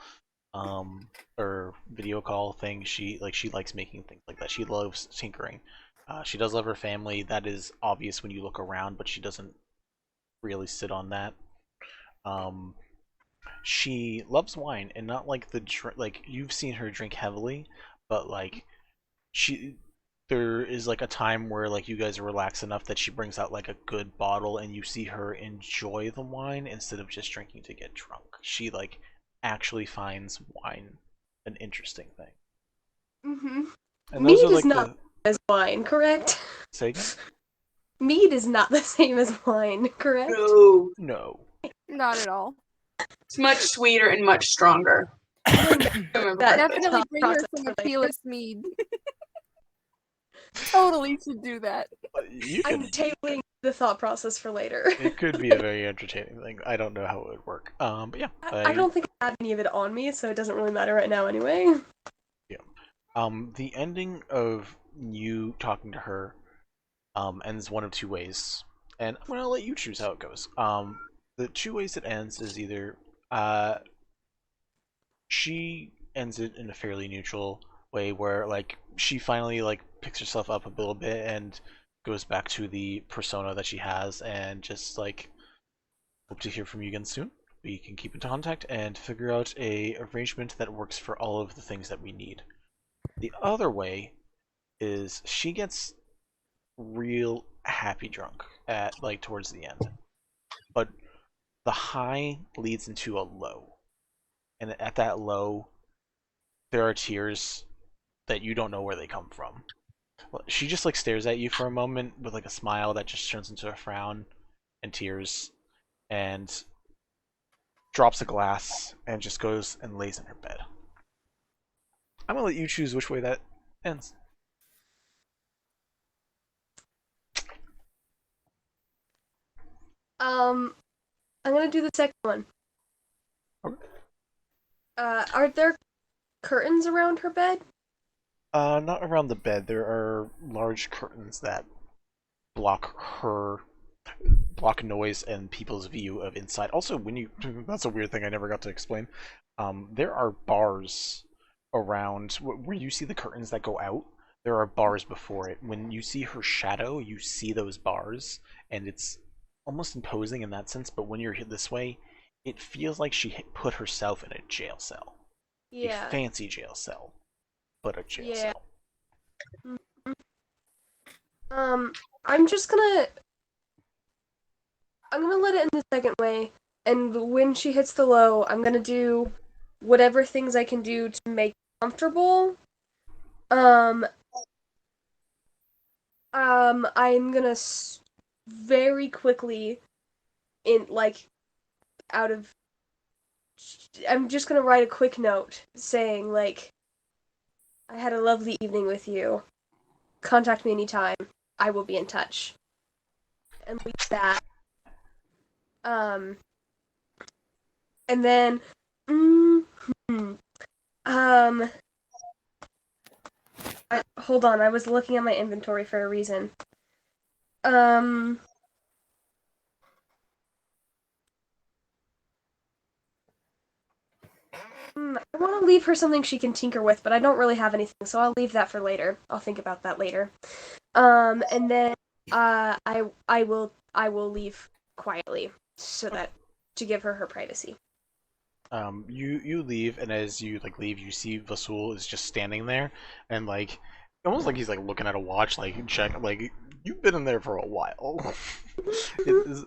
or video call thing. She likes making things like that. She loves tinkering. She does love her family. That is obvious when you look around, but she doesn't really sit on that. She loves wine, and not like like you've seen her drink heavily, but like there is like a time where like you guys are relaxed enough that she brings out like a good bottle and you see her enjoy the wine instead of just drinking to get drunk. She like actually finds wine an interesting thing. Mm-hmm. And those Mead are like is not as wine, correct? Say again? Mead is not the same as wine, correct? No. Not at all. It's much sweeter and much stronger. Definitely bring her some Achilles mead. Totally should do that. I'm tabling the thought process for later. It could be a very entertaining thing. I don't know how it would work. But yeah. I don't think I have any of it on me, so it doesn't really matter right now anyway. Yeah. The ending of you talking to her ends one of two ways. And I'm gonna let you choose how it goes. The two ways it ends is either she ends it in a fairly neutral way where like she finally like picks herself up a little bit and goes back to the persona that she has, and just like hope to hear from you again soon. We can keep in contact and figure out a arrangement that works for all of the things that we need. The other way is she gets real happy drunk at like towards the end, but the high leads into a low, and at that low there are tears that you don't know where they come from. She just like stares at you for a moment with like a smile that just turns into a frown and tears, and drops a glass and just goes and lays in her bed. I'm gonna let you choose which way that ends. I'm gonna do the second one. Okay. Are there curtains around her bed? Not around the bed. There are large curtains that block noise and people's view of inside. Also, that's a weird thing I never got to explain. There are bars around where you see the curtains that go out. There are bars before it. When you see her shadow, you see those bars, and it's almost imposing in that sense. But when you're hit this way, it feels like she put herself in a jail cell. Yeah. A fancy jail cell, but a jail cell. I'm gonna let it in the second way, And when she hits the low, I'm gonna do whatever things I can do to make her comfortable. I'm gonna very quickly, I'm just gonna write a quick note saying, like, I had a lovely evening with you. Contact me anytime. I will be in touch. And leave that. And then, hold on, I was looking at my inventory for a reason. I want to leave her something she can tinker with, but I don't really have anything, so I'll leave that for later. I'll think about that later. And then I will leave quietly to give her privacy. You leave, and as you leave, you see Vasul is just standing there, and almost like he's looking at a watch, check, you've been in there for a while. Yeah.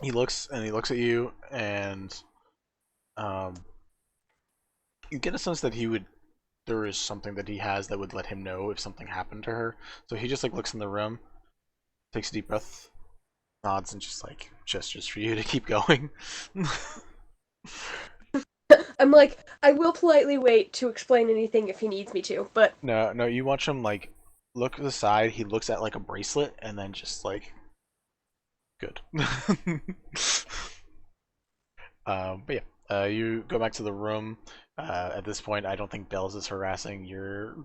He looks at you, and you get a sense that there is something that he has that would let him know if something happened to her. So he just looks in the room, takes a deep breath, nods, and just gestures for you to keep going. I'm I will politely wait to explain anything if he needs me to, but... No, you watch him, look to the side, he looks at, a bracelet, and then just, good. But yeah, you go back to the room. At this point, I don't think Bells is harassing your...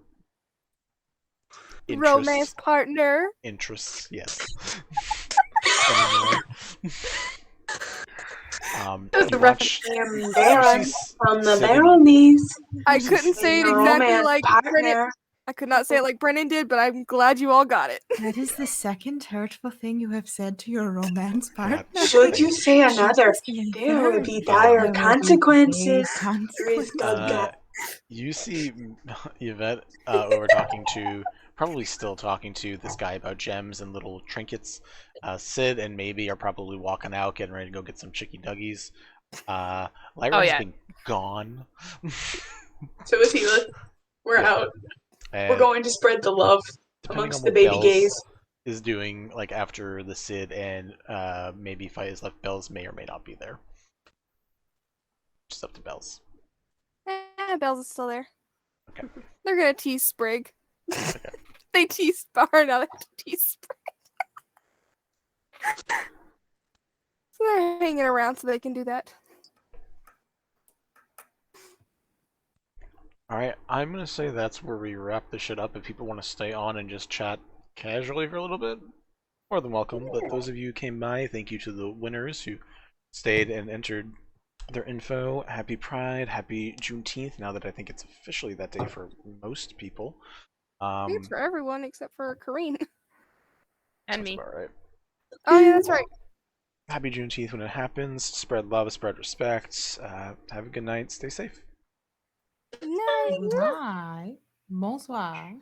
Romance partner. Interests, yes. The reference from the baronies. I couldn't say it exactly Romance like partner. Brennan. I could not say it like Brennan did, but I'm glad you all got it. That is the second hurtful thing you have said to your romance partner. Should you say another, there would be dire consequences. You see Yvette over talking to, probably still talking to this guy about gems and little trinkets. Sid and Maybe are probably walking out, getting ready to go get some chicky duggies. Lyra's been gone. So is he. We're out. And we're going to spread the love amongst the baby gays. Is doing after the Sid and maybe fight is left, Bells may or may not be there. Just up to Bells. Bells is still there. Okay. They're gonna tease Sprig. Okay. They tease Bar, now they tease Sprig. So they're hanging around so they can do that. Alright, I'm gonna say that's where we wrap this shit up. If people want to stay on and just chat casually for a little bit, more than welcome. But those of you who came by, thank you to the winners who stayed and entered their info. Happy Pride, happy Juneteenth, now that I think it's officially that day for most people. I think it's for everyone except for Kareen. And me. All right. Oh yeah, that's right. Happy Juneteenth when it happens. Spread love, spread respect. Have a good night. Stay safe. Night. Bye. Bonsoir.